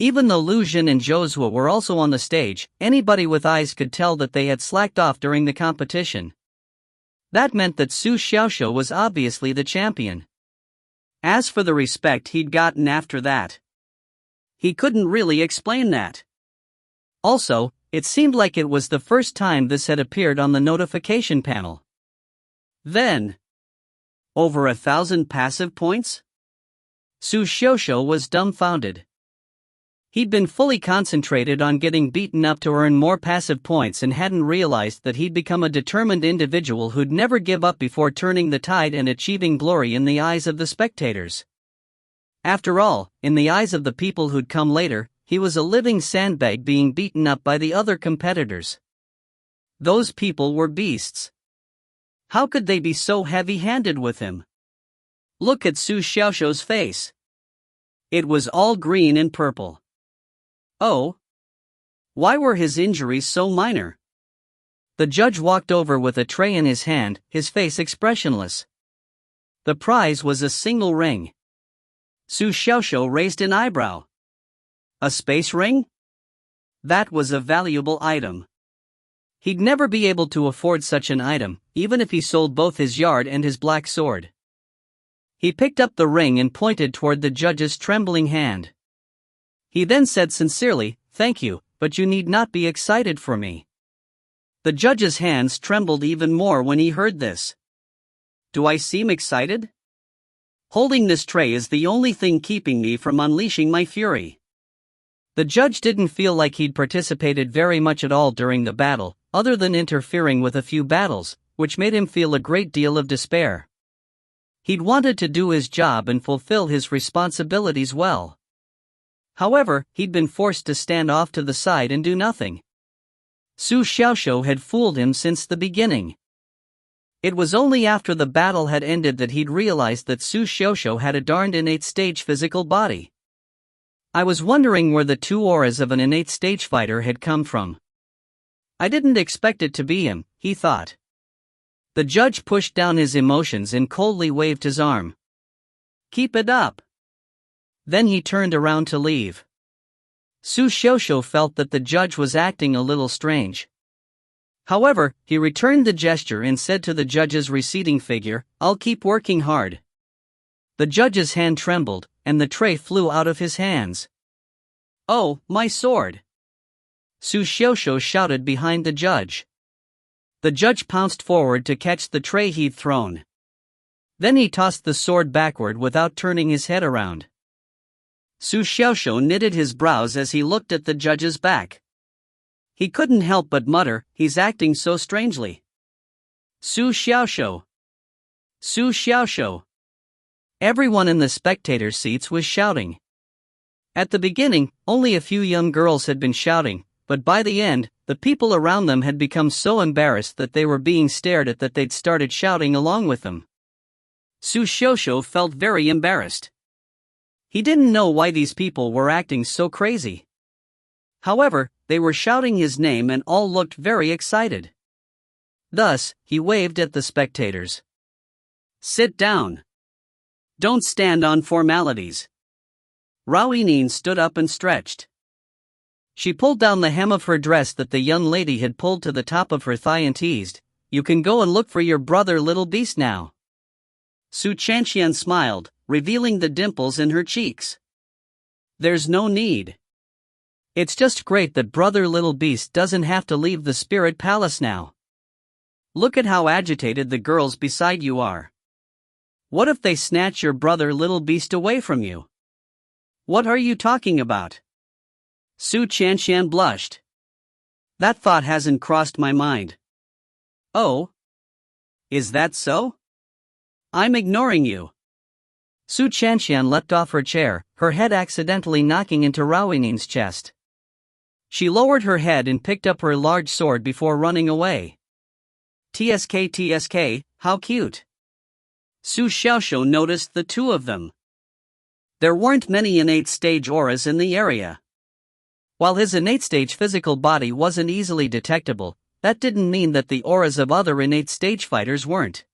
Even though Lu Jin and Zhou were also on the stage, anybody with eyes could tell that they had slacked off during the competition. That meant that Su Xiaoxiu was obviously the champion. As for the respect he'd gotten after that, he couldn't really explain that. Also, it seemed like it was the first time this had appeared on the notification panel. Then, over 1,000 passive points? Su Xiaoxiu was dumbfounded. He'd been fully concentrated on getting beaten up to earn more passive points and hadn't realized that he'd become a determined individual who'd never give up before turning the tide and achieving glory in the eyes of the spectators. After all, in the eyes of the people who'd come later, he was a living sandbag being beaten up by the other competitors. Those people were beasts. How could they be so heavy-handed with him? Look at Su Xiaoxiu's face. It was all green and purple. Oh. Why were his injuries so minor? The judge walked over with a tray in his hand, his face expressionless. The prize was a single ring. Su Xiaoxiu raised an eyebrow. A space ring? That was a valuable item. He'd never be able to afford such an item, even if he sold both his yard and his black sword. He picked up the ring and pointed toward the judge's trembling hand. He then said sincerely, "Thank you, but you need not be excited for me." The judge's hands trembled even more when he heard this. Do I seem excited? Holding this tray is the only thing keeping me from unleashing my fury. The judge didn't feel like he'd participated very much at all during the battle, other than interfering with a few battles, which made him feel a great deal of despair. He'd wanted to do his job and fulfill his responsibilities well. However, he'd been forced to stand off to the side and do nothing. Su Xiaoxiu had fooled him since the beginning. It was only after the battle had ended that he'd realized that Su Xiaoxiu had a darned innate stage physical body. I was wondering where the 2 auras of an innate stage fighter had come from. I didn't expect it to be him, he thought. The judge pushed down his emotions and coldly waved his arm. Keep it up. Then he turned around to leave. Su Xiaoxiu felt that the judge was acting a little strange. However, he returned the gesture and said to the judge's receding figure, "I'll keep working hard." The judge's hand trembled, and the tray flew out of his hands. "Oh, my sword!" Su Xiaoxiu shouted behind the judge. The judge pounced forward to catch the tray he'd thrown. Then he tossed the sword backward without turning his head around. Su Xiaoxiu knitted his brows as he looked at the judge's back. He couldn't help but mutter, "He's acting so strangely." Su Xiaoxiu! Su Xiaoxiu! Everyone in the spectator seats was shouting. At the beginning, only a few young girls had been shouting, but by the end, the people around them had become so embarrassed that they were being stared at that they'd started shouting along with them. Su Xiaoxiu felt very embarrassed. He didn't know why these people were acting so crazy. However, they were shouting his name and all looked very excited. Thus, he waved at the spectators. "Sit down. Don't stand on formalities." Rao Yinyin stood up and stretched. She pulled down the hem of her dress that the young lady had pulled to the top of her thigh and teased, "You can go and look for your brother, little beast, now." Su Chanxian smiled, revealing the dimples in her cheeks. "There's no need. It's just great that brother little beast doesn't have to leave the spirit palace now. Look at how agitated the girls beside you are. What if they snatch your brother little beast away from you?" "What are you talking about?" Su Chanxian blushed. That thought hasn't crossed my mind. Oh? Is that so? I'm ignoring you. Su Chanxian leapt off her chair, her head accidentally knocking into Raoinin's chest. She lowered her head and picked up her large sword before running away. TSK, how cute. Su Xiaoxiu noticed the two of them. There weren't many innate stage auras in the area. While his innate stage physical body wasn't easily detectable, that didn't mean that the auras of other innate stage fighters weren't.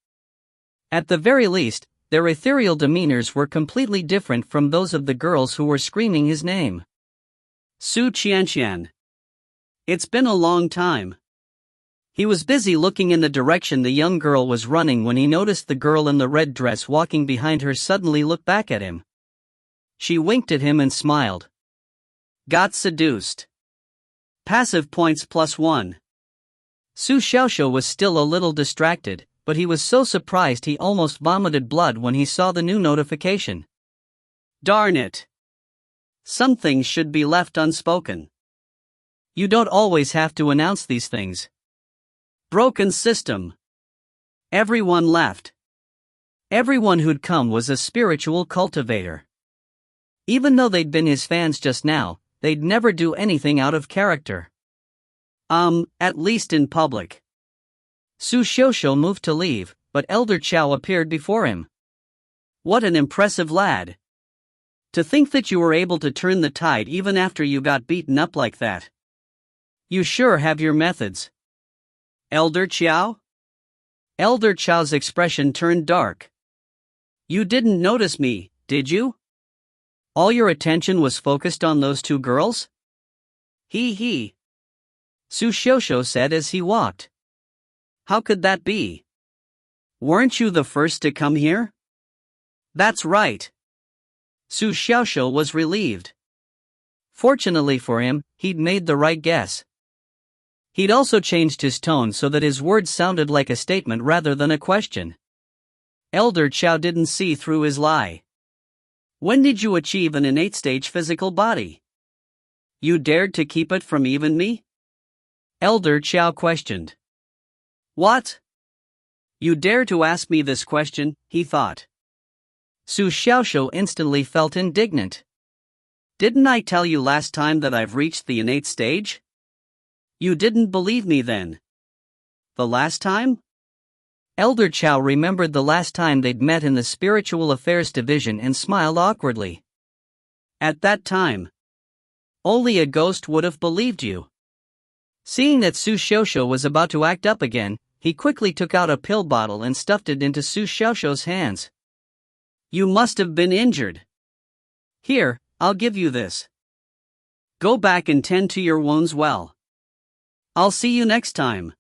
At the very least, their ethereal demeanors were completely different from those of the girls who were screaming his name. Su Qianxian. It's been a long time. He was busy looking in the direction the young girl was running when he noticed the girl in the red dress walking behind her suddenly look back at him. She winked at him and smiled. Got seduced. Passive points +1. Su Xiaoxiu was still a little distracted, but he was so surprised he almost vomited blood when he saw the new notification. Darn it. Some things should be left unspoken. You don't always have to announce these things. Broken system. Everyone left. Everyone who'd come was a spiritual cultivator. Even though they'd been his fans just now, they'd never do anything out of character. At least in public. Su Xiaoxiu moved to leave, but Elder Qiao appeared before him. What an impressive lad. To think that you were able to turn the tide even after you got beaten up like that. You sure have your methods. Elder Qiao? Elder Qiao's expression turned dark. You didn't notice me, did you? All your attention was focused on those two girls? He. Su Xiaoxiu said as he walked. How could that be? Weren't you the first to come here? That's right. Su Xiaoxiu was relieved. Fortunately for him, he'd made the right guess. He'd also changed his tone so that his words sounded like a statement rather than a question. Elder Qiao didn't see through his lie. When did you achieve an innate stage physical body? You dared to keep it from even me? Elder Qiao questioned. What? You dare to ask me this question, he thought. Su Xiaoxiu instantly felt indignant. Didn't I tell you last time that I've reached the innate stage? You didn't believe me then. The last time? Elder Qiao remembered the last time they'd met in the Spiritual Affairs Division and smiled awkwardly. At that time, only a ghost would have believed you. Seeing that Su Xiaoxiu was about to act up again, he quickly took out a pill bottle and stuffed it into Su Xiaoxiu's hands. You must have been injured. Here, I'll give you this. Go back and tend to your wounds well. I'll see you next time.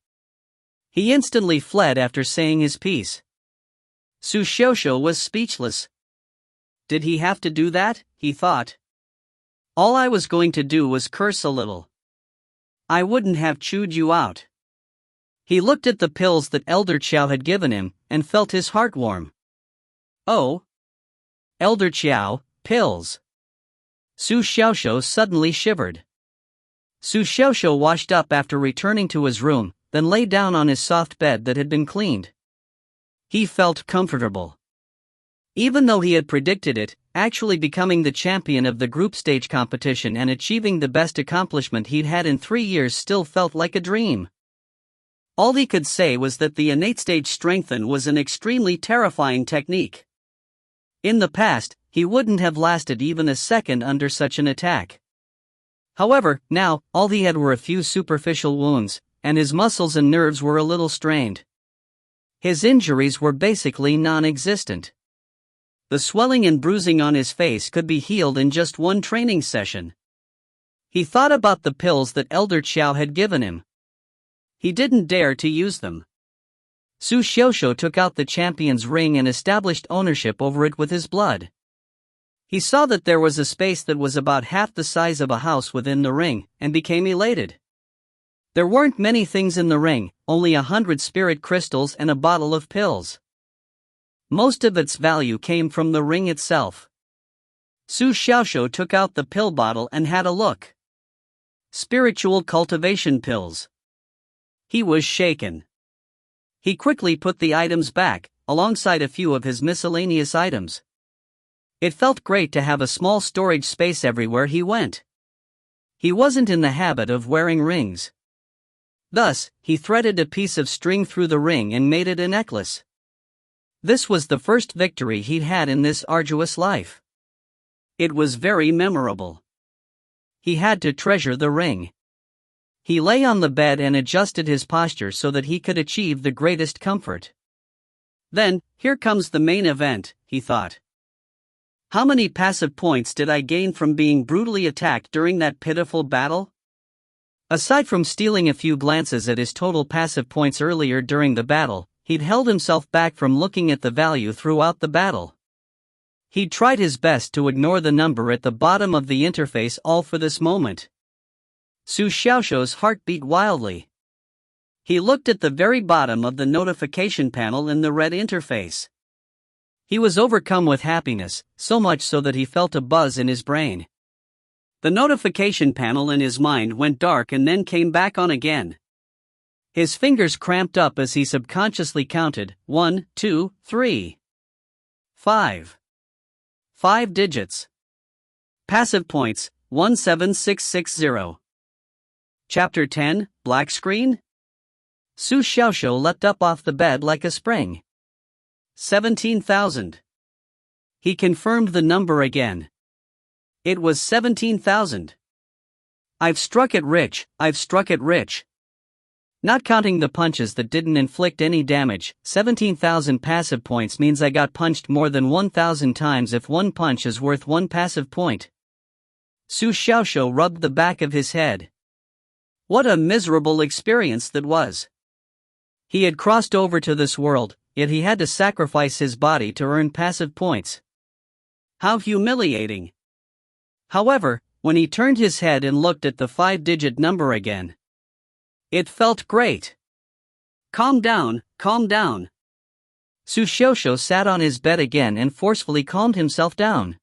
He instantly fled after saying his piece. Su Xiaoxiu was speechless. Did he have to do that? He thought. All I was going to do was curse a little. I wouldn't have chewed you out. He looked at the pills that Elder Qiao had given him and felt his heart warm. Oh. Elder Qiao, pills. Su Xiaoxiu suddenly shivered. Su Xiaoxiu washed up after returning to his room, then lay down on his soft bed that had been cleaned. He felt comfortable. Even though he had predicted it, actually becoming the champion of the group stage competition and achieving the best accomplishment he'd had in 3 years still felt like a dream. All he could say was that the innate stage strengthen was an extremely terrifying technique. In the past, he wouldn't have lasted even a second under such an attack. However, now, all he had were a few superficial wounds, and his muscles and nerves were a little strained. His injuries were basically non-existent. The swelling and bruising on his face could be healed in just one training session. He thought about the pills that Elder Qiao had given him. He didn't dare to use them. Su Xiaoxiu took out the champion's ring and established ownership over it with his blood. He saw that there was a space that was about half the size of a house within the ring, and became elated. There weren't many things in the ring, only 100 spirit crystals and a bottle of pills. Most of its value came from the ring itself. Su Xiaoxiu took out the pill bottle and had a look. Spiritual cultivation pills. He was shaken. He quickly put the items back, alongside a few of his miscellaneous items. It felt great to have a small storage space everywhere he went. He wasn't in the habit of wearing rings. Thus, he threaded a piece of string through the ring and made it a necklace. This was the first victory he'd had in this arduous life. It was very memorable. He had to treasure the ring. He lay on the bed and adjusted his posture so that he could achieve the greatest comfort. Then, here comes the main event, he thought. How many passive points did I gain from being brutally attacked during that pitiful battle? Aside from stealing a few glances at his total passive points earlier during the battle, he'd held himself back from looking at the value throughout the battle. He'd tried his best to ignore the number at the bottom of the interface all for this moment. Su Xiaoshuo's heart beat wildly. He looked at the very bottom of the notification panel in the red interface. He was overcome with happiness, so much so that he felt a buzz in his brain. The notification panel in his mind went dark and then came back on again. His fingers cramped up as he subconsciously counted 1, 2, 3, 5. 5 digits. Passive points 17660. Chapter 10, Black Screen? Su Xiaoshuo leapt up off the bed like a spring. 17,000. He confirmed the number again. It was 17,000. I've struck it rich, I've struck it rich. Not counting the punches that didn't inflict any damage, 17,000 passive points means I got punched more than 1,000 times if one punch is worth 1 passive point. Su Xiaoshuo rubbed the back of his head. What a miserable experience that was. He had crossed over to this world, yet he had to sacrifice his body to earn passive points. How humiliating. However, when he turned his head and looked at the 5-digit number again, it felt great. Calm down, calm down. Su Xiaoshuo sat on his bed again and forcefully calmed himself down.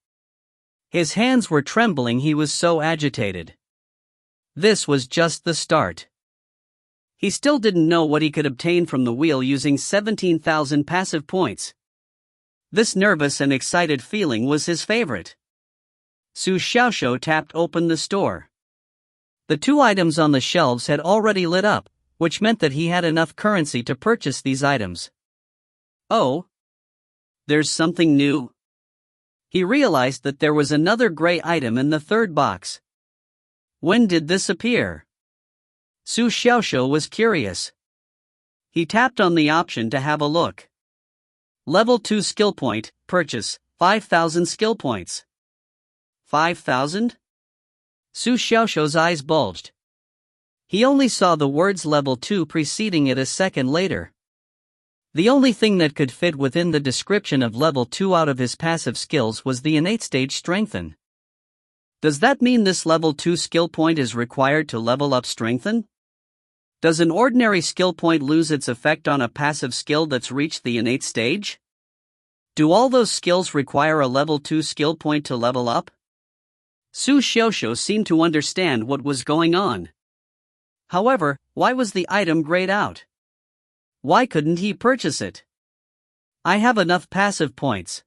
His hands were trembling, he was so agitated. This was just the start. He still didn't know what he could obtain from the wheel using 17,000 passive points. This nervous and excited feeling was his favorite. Su Xiaoshuo tapped open the store. The 2 items on the shelves had already lit up, which meant that he had enough currency to purchase these items. Oh, there's something new. He realized that there was another gray item in the 3rd box. When did this appear? Su Xiaoshuo was curious. He tapped on the option to have a look. Level 2 skill point, purchase, 5,000 skill points. 5,000? Su Xiaoshuo's eyes bulged. He only saw the words level 2 preceding it a second later. The only thing that could fit within the description of level 2 out of his passive skills was the innate stage strengthen. Does that mean this level 2 skill point is required to level up strengthen? Does an ordinary skill point lose its effect on a passive skill that's reached the innate stage? Do all those skills require a level 2 skill point to level up? Su Xiaoshuo seemed to understand what was going on. However, why was the item grayed out? Why couldn't he purchase it? I have enough passive points.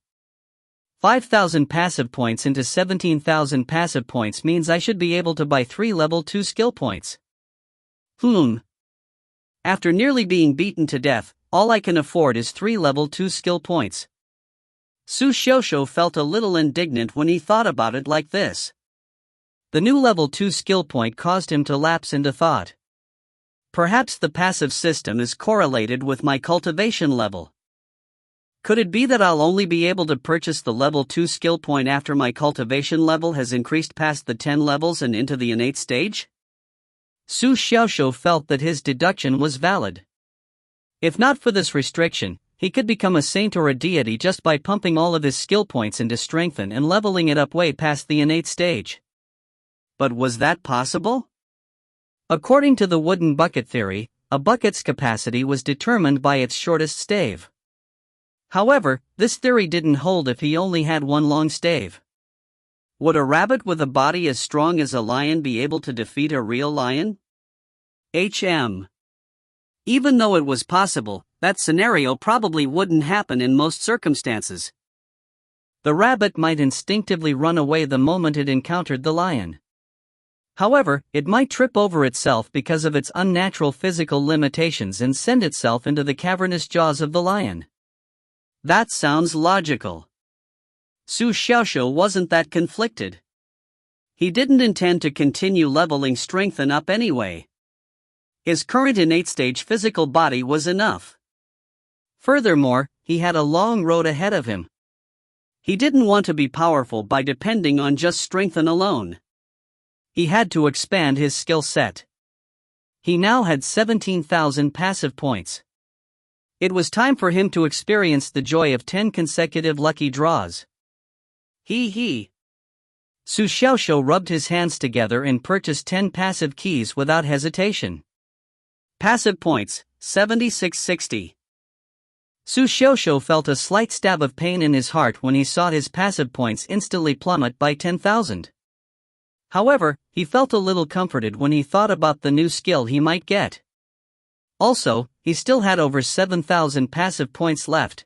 5,000 passive points into 17,000 passive points means I should be able to buy 3 level 2 skill points. After nearly being beaten to death, all I can afford is 3 level 2 skill points. Su Xiaoshuo felt a little indignant when he thought about it like this. The new level 2 skill point caused him to lapse into thought. Perhaps the passive system is correlated with my cultivation level. Could it be that I'll only be able to purchase the level 2 skill point after my cultivation level has increased past the 10 levels and into the innate stage? Su Xiaoshuo felt that his deduction was valid. If not for this restriction, he could become a saint or a deity just by pumping all of his skill points into strengthen and leveling it up way past the innate stage. But was that possible? According to the wooden bucket theory, a bucket's capacity was determined by its shortest stave. However, this theory didn't hold if he only had one long stave. Would a rabbit with a body as strong as a lion be able to defeat a real lion? Even though it was possible, that scenario probably wouldn't happen in most circumstances. The rabbit might instinctively run away the moment it encountered the lion. However, it might trip over itself because of its unnatural physical limitations and send itself into the cavernous jaws of the lion. That sounds logical. Su Xiaoxiu wasn't that conflicted. He didn't intend to continue leveling strength up anyway. His current innate stage physical body was enough. Furthermore, he had a long road ahead of him. He didn't want to be powerful by depending on just strength alone. He had to expand his skill set. He now had 17,000 passive points. It was time for him to experience the joy of 10 consecutive lucky draws. Su Xiaoxiu rubbed his hands together and purchased 10 passive keys without hesitation. Passive points, 7660. Su Xiaoxiu felt a slight stab of pain in his heart when he saw his passive points instantly plummet by 10,000. However, he felt a little comforted when he thought about the new skill he might get. Also, he still had over 7,000 passive points left.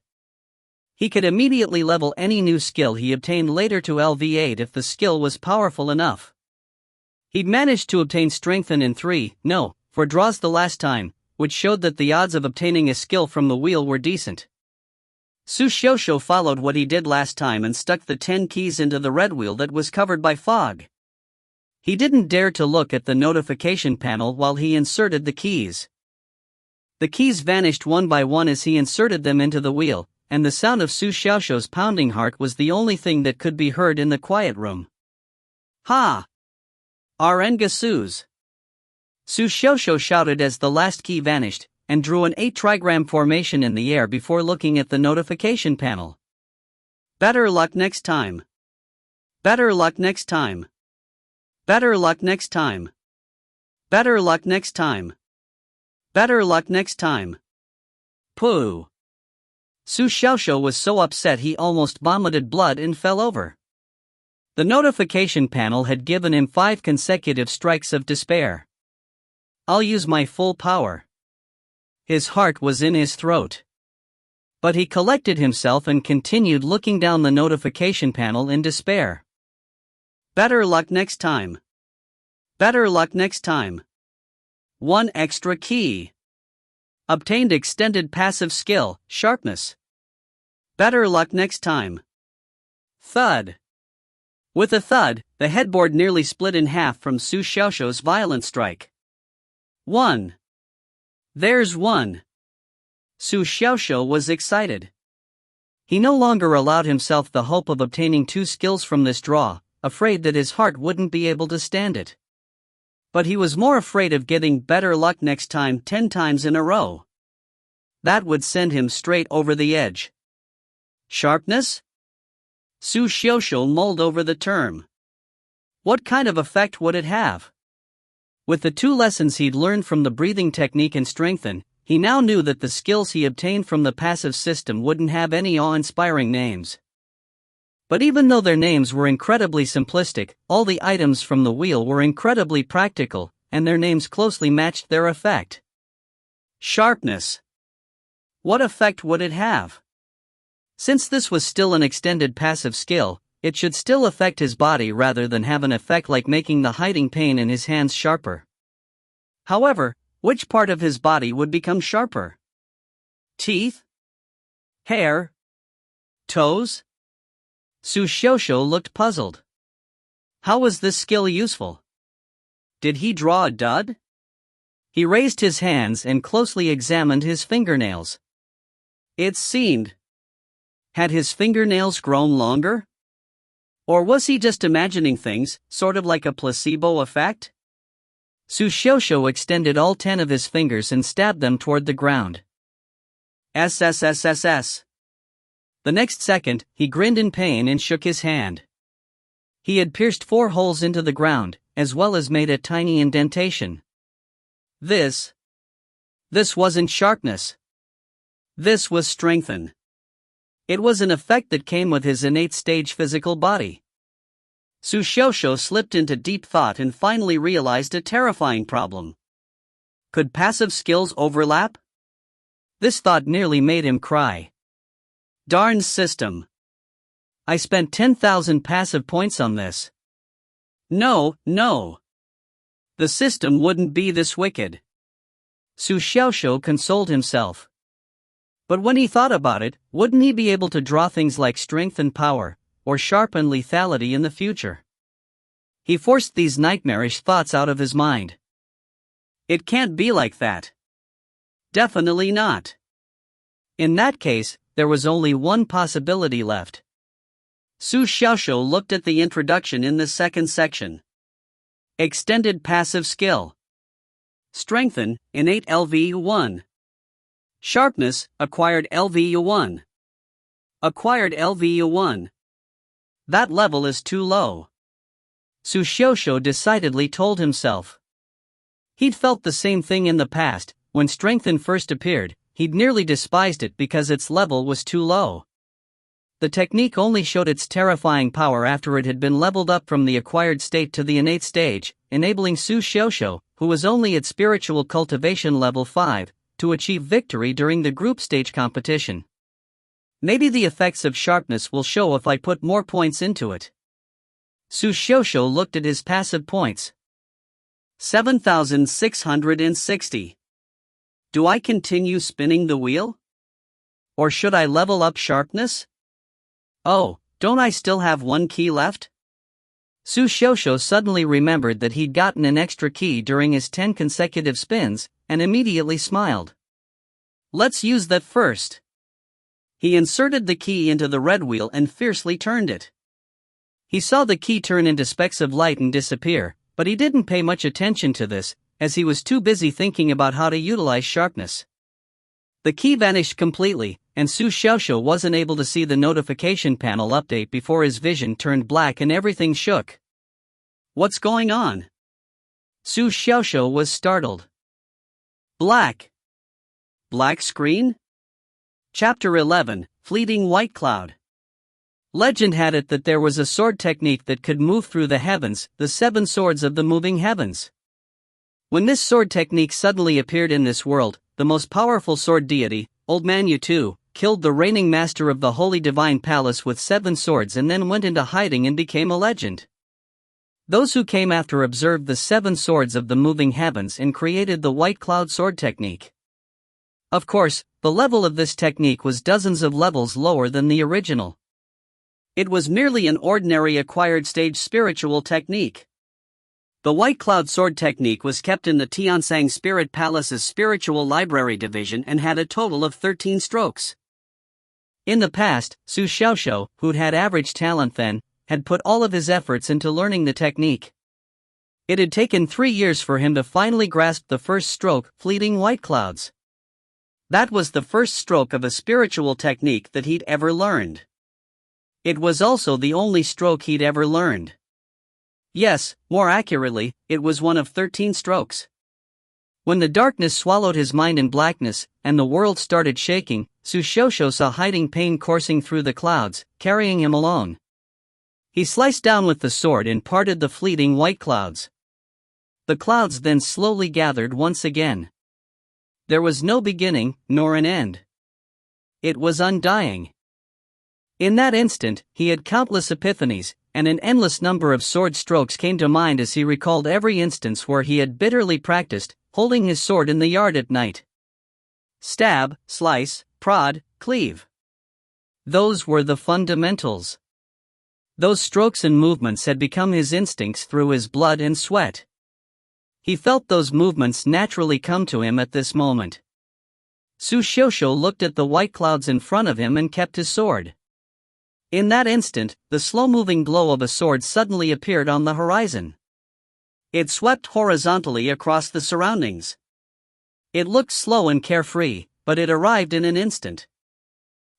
He could immediately level any new skill he obtained later to LV8 if the skill was powerful enough. He'd managed to obtain strength in 4 draws the last time, which showed that the odds of obtaining a skill from the wheel were decent. Su Xiaoxiu followed what he did last time and stuck the 10 keys into the red wheel that was covered by fog. He didn't dare to look at the notification panel while he inserted the keys. The keys vanished one by one as he inserted them into the wheel, and the sound of Su Xiaoxiu's pounding heart was the only thing that could be heard in the quiet room. Ha! Arenga Su's! Su Xiaoxiu shouted as the last key vanished, and drew an 8-trigram formation in the air before looking at the notification panel. Better luck next time. Better luck next time. Better luck next time. Better luck next time. Better luck next time. Pooh. Su Xiaoxiu was so upset he almost vomited blood and fell over. The notification panel had given him 5 consecutive strikes of despair. I'll use my full power. His heart was in his throat. But he collected himself and continued looking down the notification panel in despair. Better luck next time. Better luck next time. 1 extra key. Obtained extended passive skill, sharpness. Better luck next time. Thud. With a thud, the headboard nearly split in half from Su Xiaoxiu's violent strike. 1. There's 1. Su Xiaoxiu was excited. He no longer allowed himself the hope of obtaining 2 skills from this draw, afraid that his heart wouldn't be able to stand it. But he was more afraid of getting better luck next time 10 times in a row. That would send him straight over the edge. Sharpness? Su Xiaoxiu mulled over the term. What kind of effect would it have? With the 2 lessons he'd learned from the breathing technique and strengthen, he now knew that the skills he obtained from the passive system wouldn't have any awe-inspiring names. But even though their names were incredibly simplistic, all the items from the wheel were incredibly practical, and their names closely matched their effect. Sharpness. What effect would it have? Since this was still an extended passive skill, it should still affect his body rather than have an effect like making the hiding pain in his hands sharper. However, which part of his body would become sharper? Teeth? Hair? Toes? Su Xiaoxiu looked puzzled. How was this skill useful? Did he draw a dud? He raised his hands and closely examined his fingernails. It seemed. Had his fingernails grown longer? Or was he just imagining things, sort of like a placebo effect? Su Xiaoxiu extended all 10 of his fingers and stabbed them toward the ground. SSSSS. The next second, he grinned in pain and shook his hand. He had pierced 4 holes into the ground, as well as made a tiny indentation. This wasn't sharpness. This was strengthen. It was an effect that came with his innate stage physical body. Su Xiaoxiu slipped into deep thought and finally realized a terrifying problem. Could passive skills overlap? This thought nearly made him cry. Darn system. I spent 10,000 passive points on this. No. The system wouldn't be this wicked. Su Xiaoxiu consoled himself. But when he thought about it, wouldn't he be able to draw things like strength and power, or sharpen lethality in the future? He forced these nightmarish thoughts out of his mind. It can't be like that. Definitely not. In that case, there was only one possibility left. Su Xiaoxiu looked at the introduction in the second section. Extended passive skill. Strengthen, innate LVU1. Sharpness, acquired LVU1. Acquired LVU1. That level is too low. Su Xiaoxiu decidedly told himself. He'd felt the same thing in the past. When Strengthen first appeared, he'd nearly despised it because its level was too low. The technique only showed its terrifying power after it had been leveled up from the acquired state to the innate stage, enabling Su Xiaoxiu, who was only at spiritual cultivation level 5, to achieve victory during the group stage competition. Maybe the effects of sharpness will show if I put more points into it. Su Xiaoxiu looked at his passive points. 7,660. Do I continue spinning the wheel? Or should I level up sharpness? Oh, don't I still have one key left? Su Xiaoxiu suddenly remembered that he'd gotten an extra key during his 10 consecutive spins, and immediately smiled. Let's use that first. He inserted the key into the red wheel and fiercely turned it. He saw the key turn into specks of light and disappear, but he didn't pay much attention to this, as he was too busy thinking about how to utilize sharpness. The key vanished completely, and Su Xiaoxiu wasn't able to see the notification panel update before his vision turned black and everything shook. What's going on? Su Xiaoxiu was startled. Black. Black screen? Chapter 11, Fleeting White Cloud. Legend had it that there was a sword technique that could move through the heavens, the 7 swords of the moving heavens. When this sword technique suddenly appeared in this world, the most powerful sword deity, Old Manhwa II, killed the reigning master of the Holy Divine Palace with 7 swords and then went into hiding and became a legend. Those who came after observed the 7 swords of the moving heavens and created the White Cloud sword technique. Of course, the level of this technique was dozens of levels lower than the original. It was merely an ordinary acquired stage spiritual technique. The White Cloud sword technique was kept in the Tiansang Spirit Palace's spiritual library division and had a total of 13 strokes. In the past, Su Xiaoxiu, who'd had average talent then, had put all of his efforts into learning the technique. It had taken 3 years for him to finally grasp the first stroke, fleeting white clouds. That was the first stroke of a spiritual technique that he'd ever learned. It was also the only stroke he'd ever learned. Yes, more accurately, it was one of 13 strokes. When the darkness swallowed his mind in blackness, and the world started shaking, Su Xiaoxiu saw hiding pain coursing through the clouds, carrying him along. He sliced down with the sword and parted the fleeting white clouds. The clouds then slowly gathered once again. There was no beginning, nor an end. It was undying. In that instant, he had countless epiphanies, and an endless number of sword strokes came to mind as he recalled every instance where he had bitterly practiced, holding his sword in the yard at night. Stab, slice, prod, cleave. Those were the fundamentals. Those strokes and movements had become his instincts through his blood and sweat. He felt those movements naturally come to him at this moment. Su Xiaoxiu looked at the white clouds in front of him and kept his sword. In that instant, the slow-moving glow of a sword suddenly appeared on the horizon. It swept horizontally across the surroundings. It looked slow and carefree, but it arrived in an instant.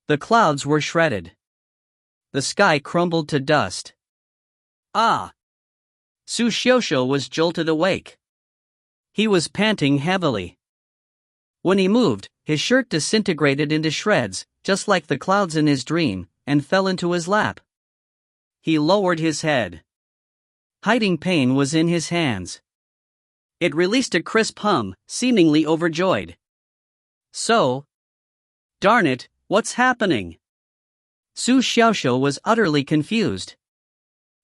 The clouds were shredded. The sky crumbled to dust. Ah! Su Xiaoxiu was jolted awake. He was panting heavily. When he moved, his shirt disintegrated into shreds, just like the clouds in his dream, and fell into his lap. He lowered his head. hiding pain was in his hands. It released a crisp hum, seemingly overjoyed. So, darn it, what's happening? Su Xiaoxiu was utterly confused.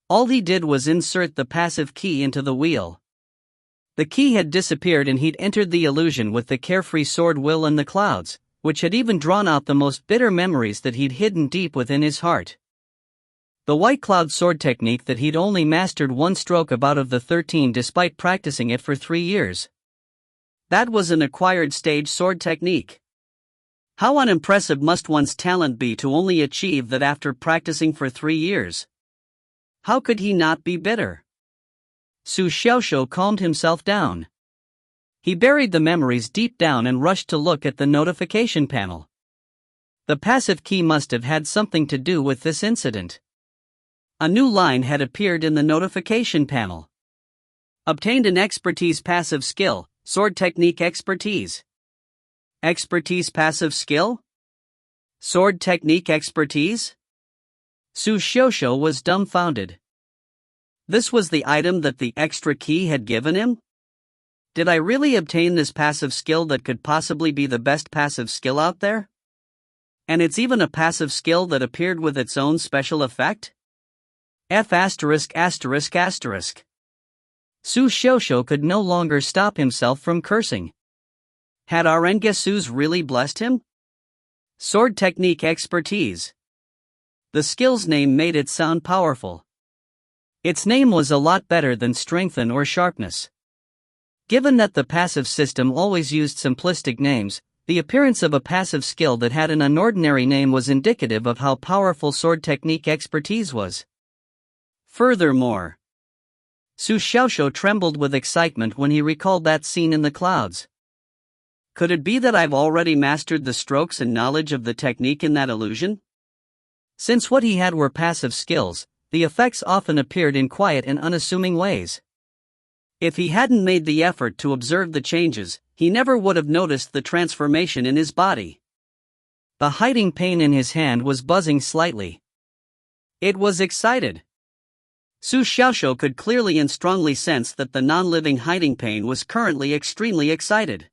All he did was insert the passive key into the wheel. The key had disappeared and he'd entered the illusion with the carefree sword will and the clouds, which had even drawn out the most bitter memories that he'd hidden deep within his heart. The white cloud sword technique that he'd only mastered one stroke of out of the 13 despite practicing it for 3 years. That was an acquired stage sword technique. How unimpressive must one's talent be to only achieve that after practicing for 3 years? How could he not be bitter? Su Xiaoxiu calmed himself down. He buried the memories deep down and rushed to look at the notification panel. The passive key must have had something to do with this incident. A new line had appeared in the notification panel. Obtained an expertise passive skill, sword technique expertise. Expertise passive skill? Sword technique expertise? Su Xiaoxiu was dumbfounded. This was the item that the extra key had given him? Did I really obtain this passive skill that could possibly be the best passive skill out there? And it's even a passive skill that appeared with its own special effect? F*******. Su Xiaoxiu could no longer stop himself from cursing. Had Arengesus really blessed him? Sword technique expertise. The skill's name made it sound powerful. Its name was a lot better than strengthen or sharpness. Given that the passive system always used simplistic names, the appearance of a passive skill that had an unordinary name was indicative of how powerful sword technique expertise was. Furthermore, Su Xiaoxiu trembled with excitement when he recalled that scene in the clouds. Could it be that I've already mastered the strokes and knowledge of the technique in that illusion? Since what he had were passive skills, the effects often appeared in quiet and unassuming ways. If he hadn't made the effort to observe the changes, he never would have noticed the transformation in his body. The hiding pain in his hand was buzzing slightly. It was excited. Su Xiaoxiu could clearly and strongly sense that the non-living hiding pain was currently extremely excited.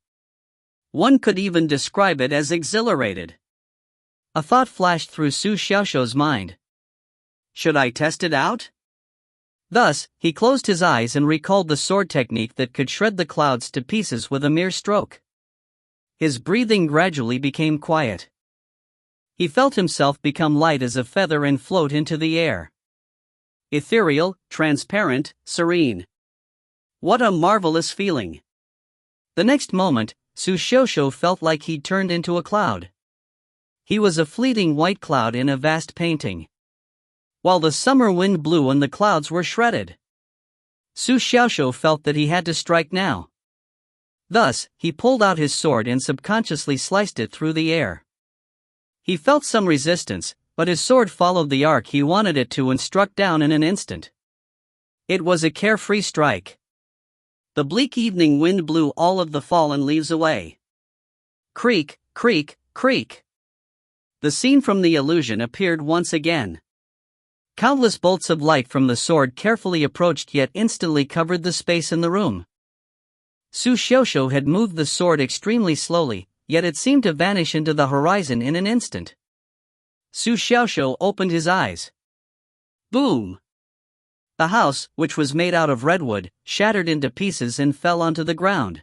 One could even describe it as exhilarated. A thought flashed through Su Xiaoxiu's mind. Should I test it out? Thus, he closed his eyes and recalled the sword technique that could shred the clouds to pieces with a mere stroke. His breathing gradually became quiet. He felt himself become light as a feather and float into the air. Ethereal, transparent, serene. What a marvelous feeling! The next moment, Su Xiaoxiu felt like he'd turned into a cloud. He was a fleeting white cloud in a vast painting. While the summer wind blew and the clouds were shredded, Su Xiaoxiu felt that he had to strike now. Thus, he pulled out his sword and subconsciously sliced it through the air. He felt some resistance, but his sword followed the arc he wanted it to and struck down in an instant. It was a carefree strike. The bleak evening wind blew all of the fallen leaves away. Creak, creak, creak. The scene from the illusion appeared once again. Countless bolts of light from the sword carefully approached yet instantly covered the space in the room. Su Xiaoxiu had moved the sword extremely slowly, yet it seemed to vanish into the horizon in an instant. Su Xiaoxiu opened his eyes. Boom! The house, which was made out of redwood, shattered into pieces and fell onto the ground.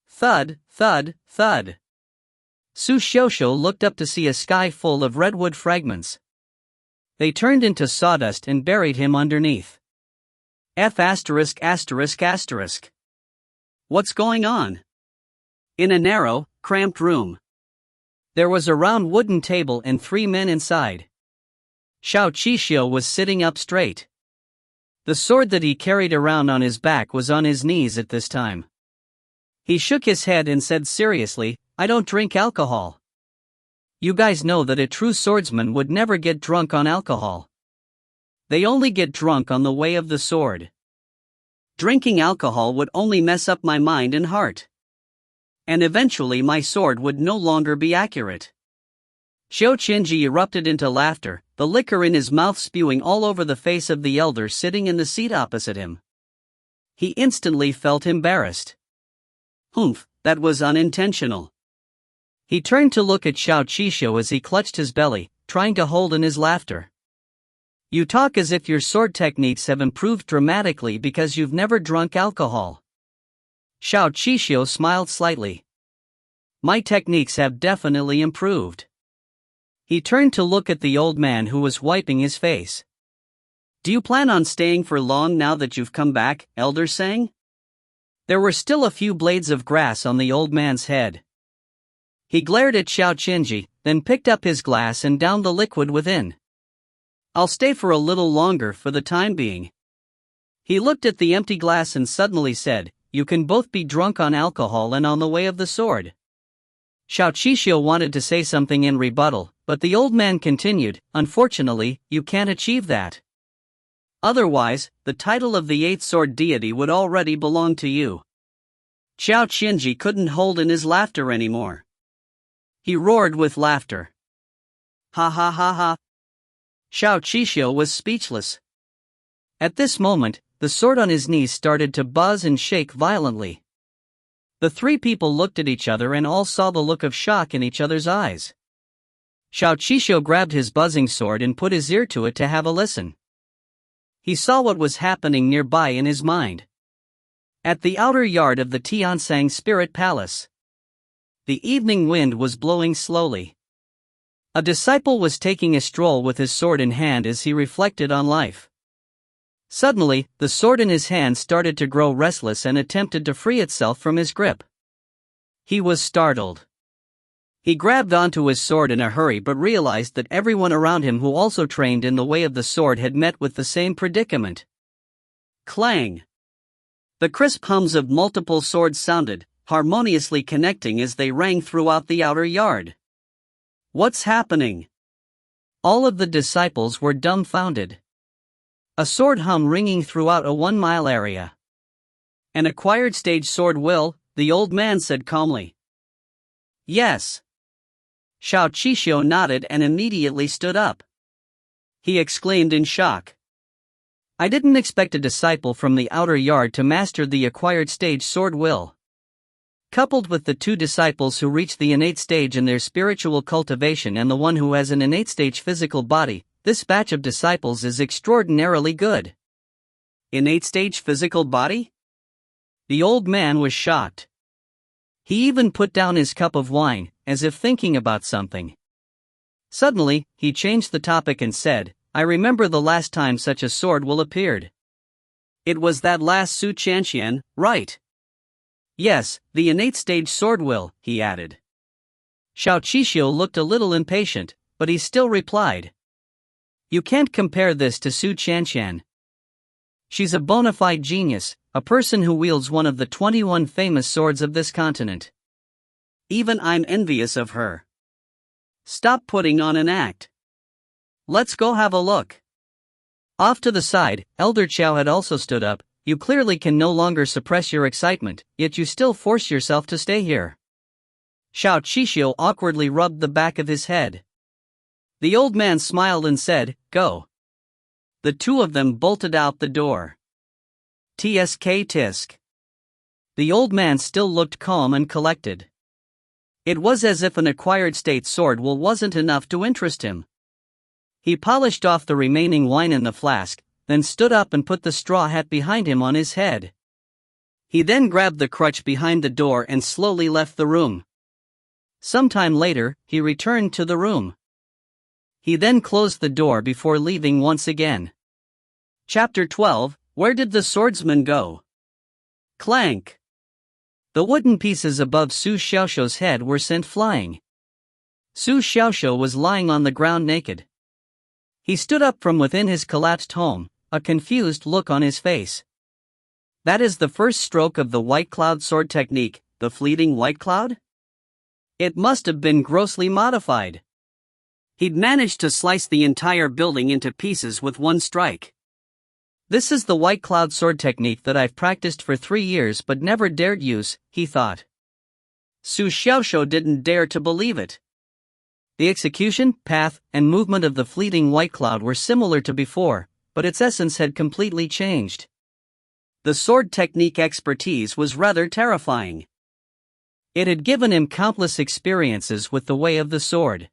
Thud, thud, thud. Su Xiaoxiu looked up to see a sky full of redwood fragments. They turned into sawdust and buried him underneath. What's going on? In a narrow, cramped room, there was a round wooden table and 3 men inside. Xiao Qixio was sitting up straight. The sword that he carried around on his back was on his knees at this time. He shook his head and said seriously, "I don't drink alcohol. You guys know that a true swordsman would never get drunk on alcohol. They only get drunk on the way of the sword. Drinking alcohol would only mess up my mind and heart. And eventually my sword would no longer be accurate. Xiao Qinji erupted into laughter, the liquor in his mouth spewing all over the face of the elder sitting in the seat opposite him. He instantly felt embarrassed. Humph, that was unintentional. He turned to look at Xiao Qishu as he clutched his belly, trying to hold in his laughter. You talk as if your sword techniques have improved dramatically because you've never drunk alcohol. Xiao Qishu smiled slightly. My techniques have definitely improved. He turned to look at the old man who was wiping his face. Do you plan on staying for long now that you've come back, Elder Sang? There were still a few blades of grass on the old man's head. He glared at Xiao Qinji, then picked up his glass and downed the liquid within. I'll stay for a little longer for the time being. He looked at the empty glass and suddenly said, You can both be drunk on alcohol and on the way of the sword. Xiao Qishu wanted to say something in rebuttal, but the old man continued, Unfortunately, you can't achieve that. Otherwise, the title of the eighth sword deity would already belong to you. Xiao Qinji couldn't hold in his laughter anymore. He roared with laughter. Ha ha ha ha. Xiao Qishu was speechless. At this moment, the sword on his knees started to buzz and shake violently. The three people looked at each other and all saw the look of shock in each other's eyes. Xiao Qishu grabbed his buzzing sword and put his ear to it to have a listen. He saw what was happening nearby in his mind. At the outer yard of the Tiansang Spirit Palace. The evening wind was blowing slowly. A disciple was taking a stroll with his sword in hand as he reflected on life. Suddenly, the sword in his hand started to grow restless and attempted to free itself from his grip. He was startled. He grabbed onto his sword in a hurry but realized that everyone around him who also trained in the way of the sword had met with the same predicament. Clang! The crisp hums of multiple swords sounded, harmoniously connecting as they rang throughout the outer yard. What's happening? All of the disciples were dumbfounded. A sword hum ringing throughout a 1-mile area. An acquired stage sword will, the old man said calmly. Yes. Xiao Qishu nodded and immediately stood up. He exclaimed in shock. I didn't expect a disciple from the outer yard to master the acquired stage sword will. Coupled with the two disciples who reached the innate stage in their spiritual cultivation and the one who has an innate stage physical body, this batch of disciples is extraordinarily good. Innate stage physical body? The old man was shocked. He even put down his cup of wine, as if thinking about something. Suddenly, he changed the topic and said, I remember the last time such a sword will appeared. It was that last Su Chanxian, right? Yes, the innate stage sword will, he added. Xiao Qishu looked a little impatient, but he still replied. You can't compare this to Su Chanxian. She's a bona fide genius, a person who wields one of the 21 famous swords of this continent. Even I'm envious of her. Stop putting on an act. Let's go have a look. Off to the side, Elder Chow had also stood up. You clearly can no longer suppress your excitement, yet you still force yourself to stay here. Xiao Qishu awkwardly rubbed the back of his head. The old man smiled and said, Go. The two of them bolted out the door. Tsk tisk. The old man still looked calm and collected. It was as if an acquired state sword will wasn't enough to interest him. He polished off the remaining wine in the flask, then stood up and put the straw hat behind him on his head. He then grabbed the crutch behind the door and slowly left the room. Sometime later, he returned to the room. He then closed the door before leaving once again. Chapter 12, Where did the swordsman go? Clank! The wooden pieces above Su Xiaoshuo's head were sent flying. Su Xiaoshuo was lying on the ground naked. He stood up from within his collapsed home, a confused look on his face. That is the first stroke of the white cloud sword technique, the fleeting white cloud? It must have been grossly modified. He'd managed to slice the entire building into pieces with one strike. This is the white cloud sword technique that I've practiced for 3 years but never dared use, he thought. Su Xiaoshuo didn't dare to believe it. The execution, path, and movement of the fleeting white cloud were similar to before, but its essence had completely changed. The sword technique expertise was rather terrifying. It had given him countless experiences with the way of the sword.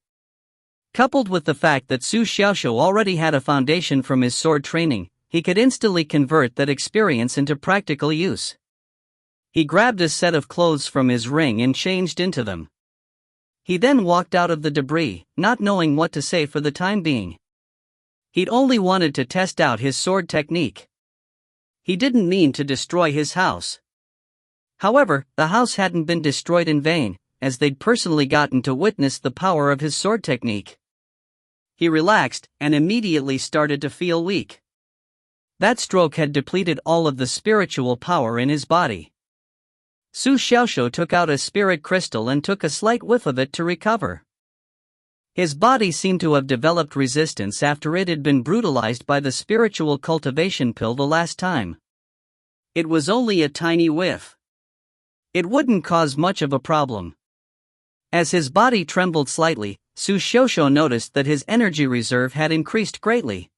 Coupled with the fact that Su Xiaoxiu already had a foundation from his sword training, he could instantly convert that experience into practical use. He grabbed a set of clothes from his ring and changed into them. He then walked out of the debris, not knowing what to say for the time being. He'd only wanted to test out his sword technique. He didn't mean to destroy his house. However, the house hadn't been destroyed in vain, as they'd personally gotten to witness the power of his sword technique. He relaxed and immediately started to feel weak. That stroke had depleted all of the spiritual power in his body. Su Xiaoxiu took out a spirit crystal and took a slight whiff of it to recover. His body seemed to have developed resistance after it had been brutalized by the spiritual cultivation pill the last time. It was only a tiny whiff. It wouldn't cause much of a problem. As his body trembled slightly, Su Xiaoxiu noticed that his energy reserve had increased greatly.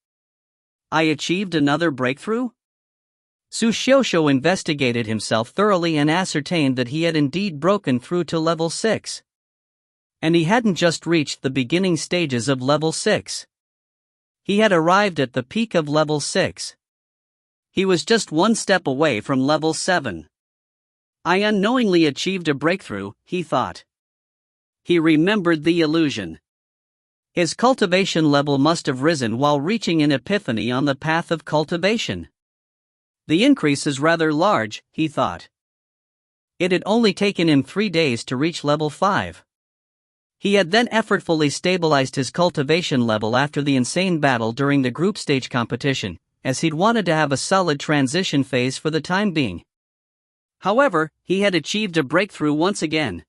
I achieved another breakthrough? Su Xiaoxiu investigated himself thoroughly and ascertained that he had indeed broken through to level 6. And he hadn't just reached the beginning stages of level 6. He had arrived at the peak of level 6. He was just one step away from level 7. I unknowingly achieved a breakthrough, he thought. He remembered the illusion. His cultivation level must have risen while reaching an epiphany on the path of cultivation. The increase is rather large, he thought. It had only taken him 3 days to reach level 5. He had then effortfully stabilized his cultivation level after the insane battle during the group stage competition, as he'd wanted to have a solid transition phase for the time being. However, he had achieved a breakthrough once again.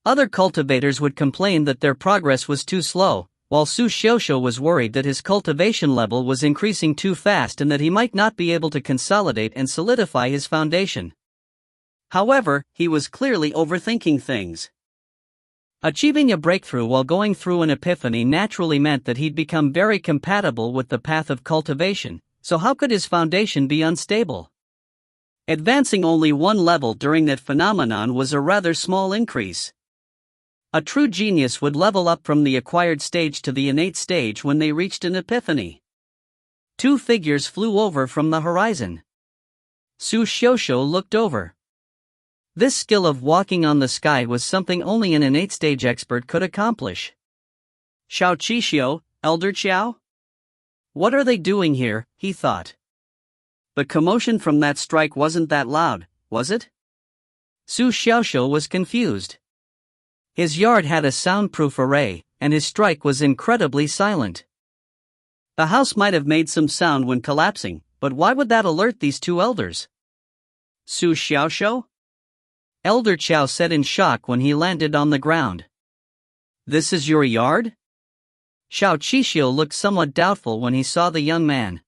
Other cultivators would complain that their progress was too slow, while Su Xiaoxiu was worried that his cultivation level was increasing too fast and that he might not be able to consolidate and solidify his foundation. However, he was clearly overthinking things. Achieving a breakthrough while going through an epiphany naturally meant that he'd become very compatible with the path of cultivation, so how could his foundation be unstable? Advancing only one level during that phenomenon was a rather small increase. A true genius would level up from the acquired stage to the innate stage when they reached an epiphany. 2 figures flew over from the horizon. Su Xiaoxiu looked over. This skill of walking on the sky was something only an innate stage expert could accomplish. Xiao Qixio, Elder Qiao? What are they doing here, he thought. The commotion from that strike wasn't that loud, was it? Su Xiaoxiu was confused. His yard had a soundproof array, and his strike was incredibly silent. The house might have made some sound when collapsing, but why would that alert these 2 elders? Su Xiaoxiu? Elder Qiao said in shock when he landed on the ground. This is your yard? Xiao Qixio looked somewhat doubtful when he saw the young man.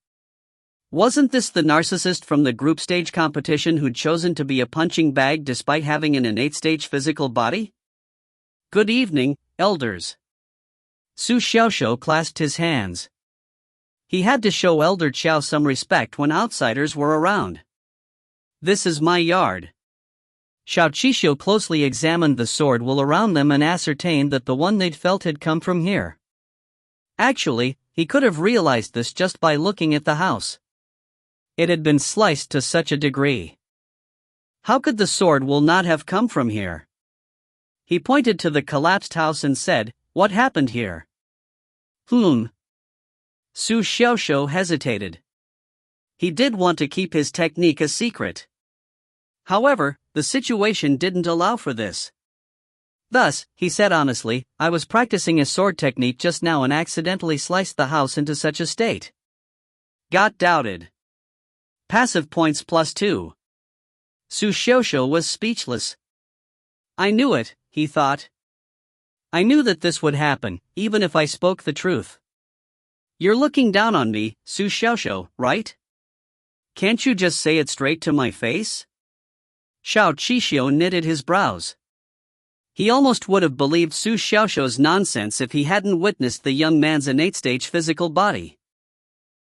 Wasn't this the narcissist from the group stage competition who'd chosen to be a punching bag despite having an innate stage physical body? Good evening, elders. Su Xiaoxiu clasped his hands. He had to show Elder Qiao some respect when outsiders were around. This is my yard. Xiao Qixio closely examined the sword wool around them and ascertained that the one they'd felt had come from here. Actually, he could have realized this just by looking at the house. It had been sliced to such a degree. How could the sword wool not have come from here? He pointed to the collapsed house and said, "What happened here?" Su Xiaoxiu hesitated. He did want to keep his technique a secret. However, the situation didn't allow for this. Thus, he said honestly, I was practicing a sword technique just now and accidentally sliced the house into such a state. Got doubted. Passive points +2. Su Xiaoxiu was speechless. I knew it, he thought. I knew that this would happen, even if I spoke the truth. You're looking down on me, Su Xiaoxiu, right? Can't you just say it straight to my face? Xiao Qixio knitted his brows. He almost would have believed Su Xiaoxiu's nonsense if he hadn't witnessed the young man's innate-stage physical body.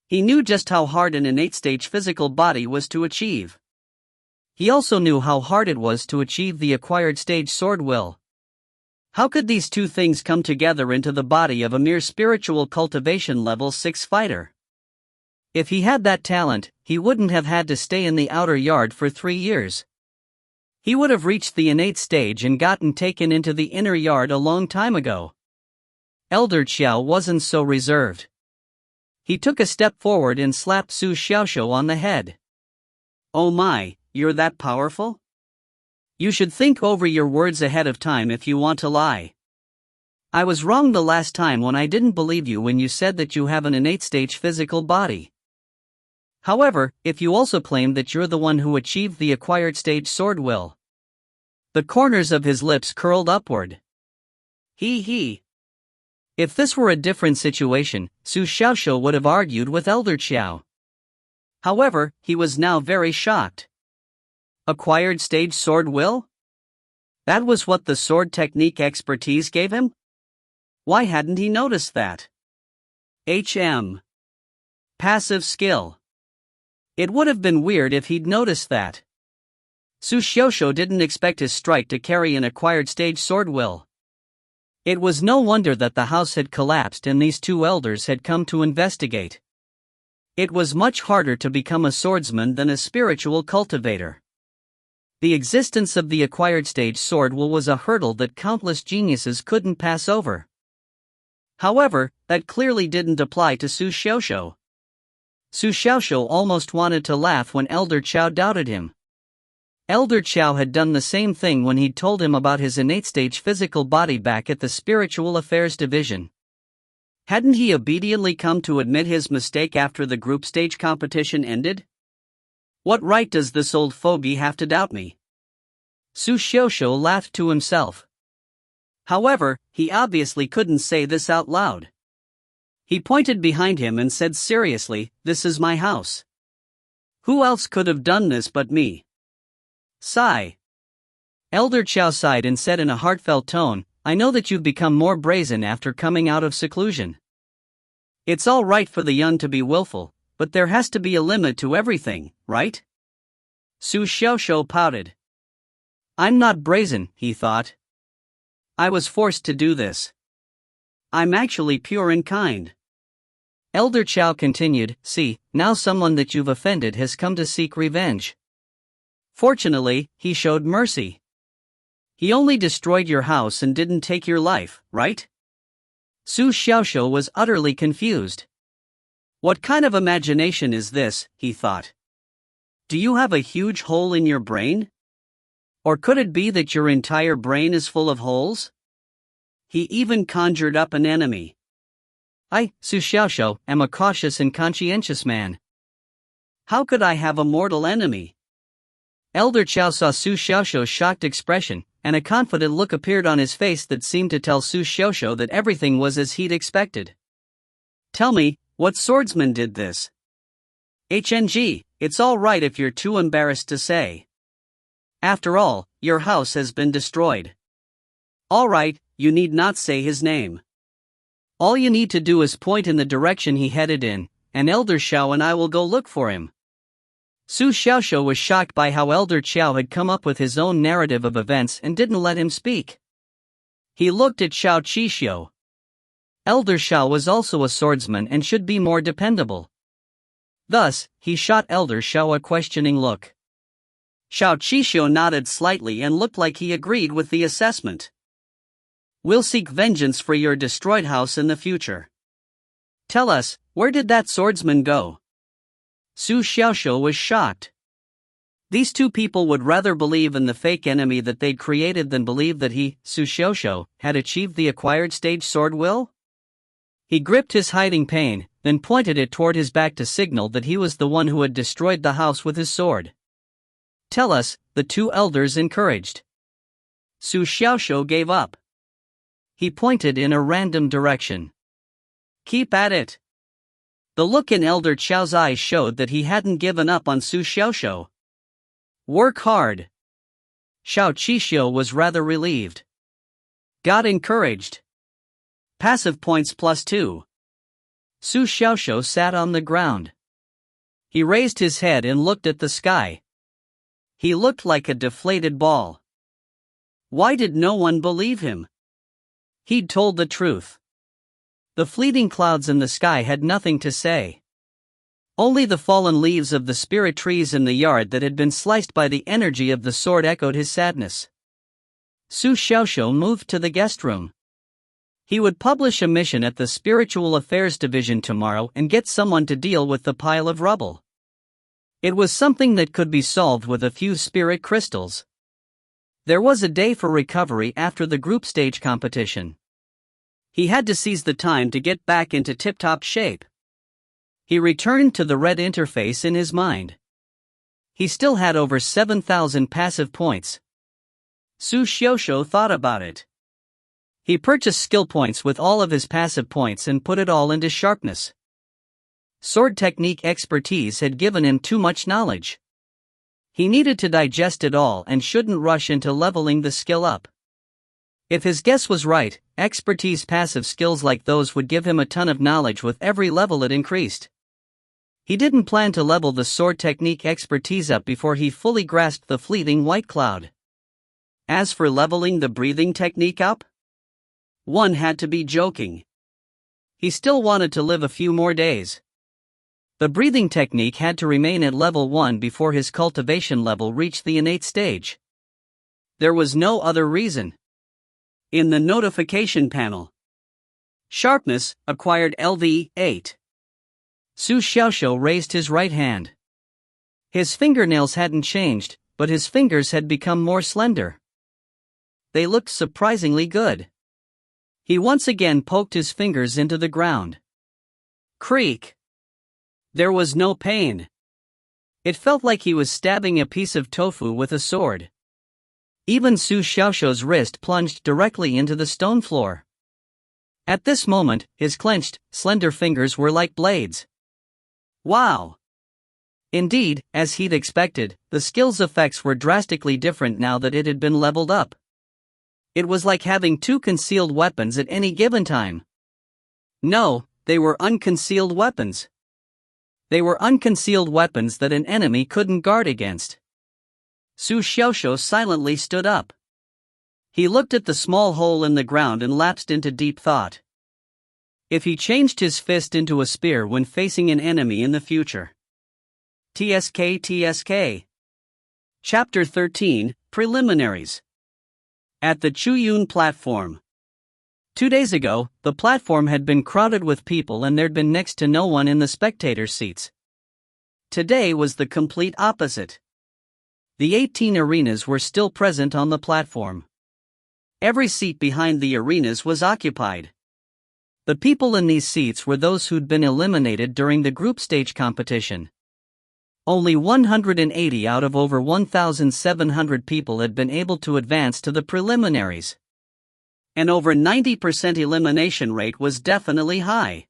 He knew just how hard an innate-stage physical body was to achieve. He also knew how hard it was to achieve the acquired stage sword will. How could these two things come together into the body of a mere spiritual cultivation level 6 fighter? If he had that talent, he wouldn't have had to stay in the outer yard for 3 years. He would have reached the innate stage and gotten taken into the inner yard a long time ago. Elder Qiao wasn't so reserved. He took a step forward and slapped Su Xiaoxiu on the head. "Oh my, you're that powerful? You should think over your words ahead of time if you want to lie. I was wrong the last time when I didn't believe you when you said that you have an innate stage physical body. However, if you also claim that you're the one who achieved the acquired stage sword will." The corners of his lips curled upward. He. If this were a different situation, Su Xiaoxiu would have argued with Elder Qiao. However, he was now very shocked. Acquired stage sword will? That was what the sword technique expertise gave him? Why hadn't he noticed that? Passive skill. It would have been weird if he'd noticed that. Su Xiaoxiu didn't expect his strike to carry an acquired stage sword will. It was no wonder that the house had collapsed and these two elders had come to investigate. It was much harder to become a swordsman than a spiritual cultivator. The existence of the acquired stage sword will was a hurdle that countless geniuses couldn't pass over. However, that clearly didn't apply to Su Xiaoxiu. Su Xiaoxiu almost wanted to laugh when Elder Qiao doubted him. Elder Qiao had done the same thing when he'd told him about his innate stage physical body back at the Spiritual Affairs Division. Hadn't he obediently come to admit his mistake after the group stage competition ended? What right does this old fogey have to doubt me? Su Xiaoxiu laughed to himself. However, he obviously couldn't say this out loud. He pointed behind him and said seriously, "This is my house. Who else could have done this but me?" Sigh. Elder Qiao sighed and said in a heartfelt tone, "I know that you've become more brazen after coming out of seclusion. It's all right for the young to be willful, but there has to be a limit to everything, right?" Su Xiaoxiu pouted. "I'm not brazen," he thought. "I was forced to do this. I'm actually pure and kind." Elder Qiao continued, "See, now someone that you've offended has come to seek revenge. Fortunately, he showed mercy. He only destroyed your house and didn't take your life, right?" Su Xiaoxiu was utterly confused. What kind of imagination is this, he thought. Do you have a huge hole in your brain? Or could it be that your entire brain is full of holes? He even conjured up an enemy. "I, Su Xiaoxiu, am a cautious and conscientious man. How could I have a mortal enemy?" Elder Qiao saw Su Xiaoxiu's shocked expression, and a confident look appeared on his face that seemed to tell Su Xiaoxiu that everything was as he'd expected. "Tell me, what swordsman did this?" "HNG, it's all right if you're too embarrassed to say. After all, your house has been destroyed. All right, you need not say his name. All you need to do is point in the direction he headed in, and Elder Xiao and I will go look for him." Su Xiaoxiu was shocked by how Elder Qiao had come up with his own narrative of events and didn't let him speak. He looked at Xiao Qixio. Elder Xiao was also a swordsman and should be more dependable. Thus, he shot Elder Xiao a questioning look. Xiao Qixio nodded slightly and looked like he agreed with the assessment. "We'll seek vengeance for your destroyed house in the future. Tell us, where did that swordsman go?" Su Xiaoxiu was shocked. These two people would rather believe in the fake enemy that they'd created than believe that he, Su Xiaoxiu, had achieved the acquired stage sword will? He gripped his hiding pain, then pointed it toward his back to signal that he was the one who had destroyed the house with his sword. "Tell us," the two elders encouraged. Su Xiaoxiu gave up. He pointed in a random direction. "Keep at it." The look in Elder Qiao's eyes showed that he hadn't given up on Su Xiaoxiu. "Work hard." Xiao Qixio was rather relieved. Got encouraged. Passive points +2. Su Xiaoxiu sat on the ground. He raised his head and looked at the sky. He looked like a deflated ball. Why did no one believe him? He'd told the truth. The fleeting clouds in the sky had nothing to say. Only the fallen leaves of the spirit trees in the yard that had been sliced by the energy of the sword echoed his sadness. Su Xiaoxiu moved to the guest room. He would publish a mission at the Spiritual Affairs Division tomorrow and get someone to deal with the pile of rubble. It was something that could be solved with a few spirit crystals. There was a day for recovery after the group stage competition. He had to seize the time to get back into tip-top shape. He returned to the red interface in his mind. He still had over 7,000 passive points. Su Xiaoxiu thought about it. He purchased skill points with all of his passive points and put it all into sharpness. Sword technique expertise had given him too much knowledge. He needed to digest it all and shouldn't rush into leveling the skill up. If his guess was right, expertise passive skills like those would give him a ton of knowledge with every level it increased. He didn't plan to level the sword technique expertise up before he fully grasped the fleeting white cloud. As for leveling the breathing technique up, one had to be joking. He still wanted to live a few more days. The breathing technique had to remain at level 1 before his cultivation level reached the innate stage. There was no other reason. In the notification panel, sharpness acquired LV 8. Su Xiaoxiu raised his right hand. His fingernails hadn't changed, but his fingers had become more slender. They looked surprisingly good. He once again poked his fingers into the ground. Creak. There was no pain. It felt like he was stabbing a piece of tofu with a sword. Even Su Xiaoxiu's wrist plunged directly into the stone floor. At this moment, his clenched, slender fingers were like blades. Wow! Indeed, as he'd expected, the skill's effects were drastically different now that it had been leveled up. It was like having two concealed weapons at any given time. No, they were unconcealed weapons. They were unconcealed weapons that an enemy couldn't guard against. Su Xiaoxiu silently stood up. He looked at the small hole in the ground and lapsed into deep thought. If he changed his fist into a spear when facing an enemy in the future. TSK. Chapter 13, Preliminaries. At the Chuyun platform. 2 days ago, the platform had been crowded with people and there'd been next to no one in the spectator seats. Today was the complete opposite. The 18 arenas were still present on the platform. Every seat behind the arenas was occupied. The people in these seats were those who'd been eliminated during the group stage competition. Only 180 out of over 1,700 people had been able to advance to the preliminaries. An over 90% elimination rate was definitely high.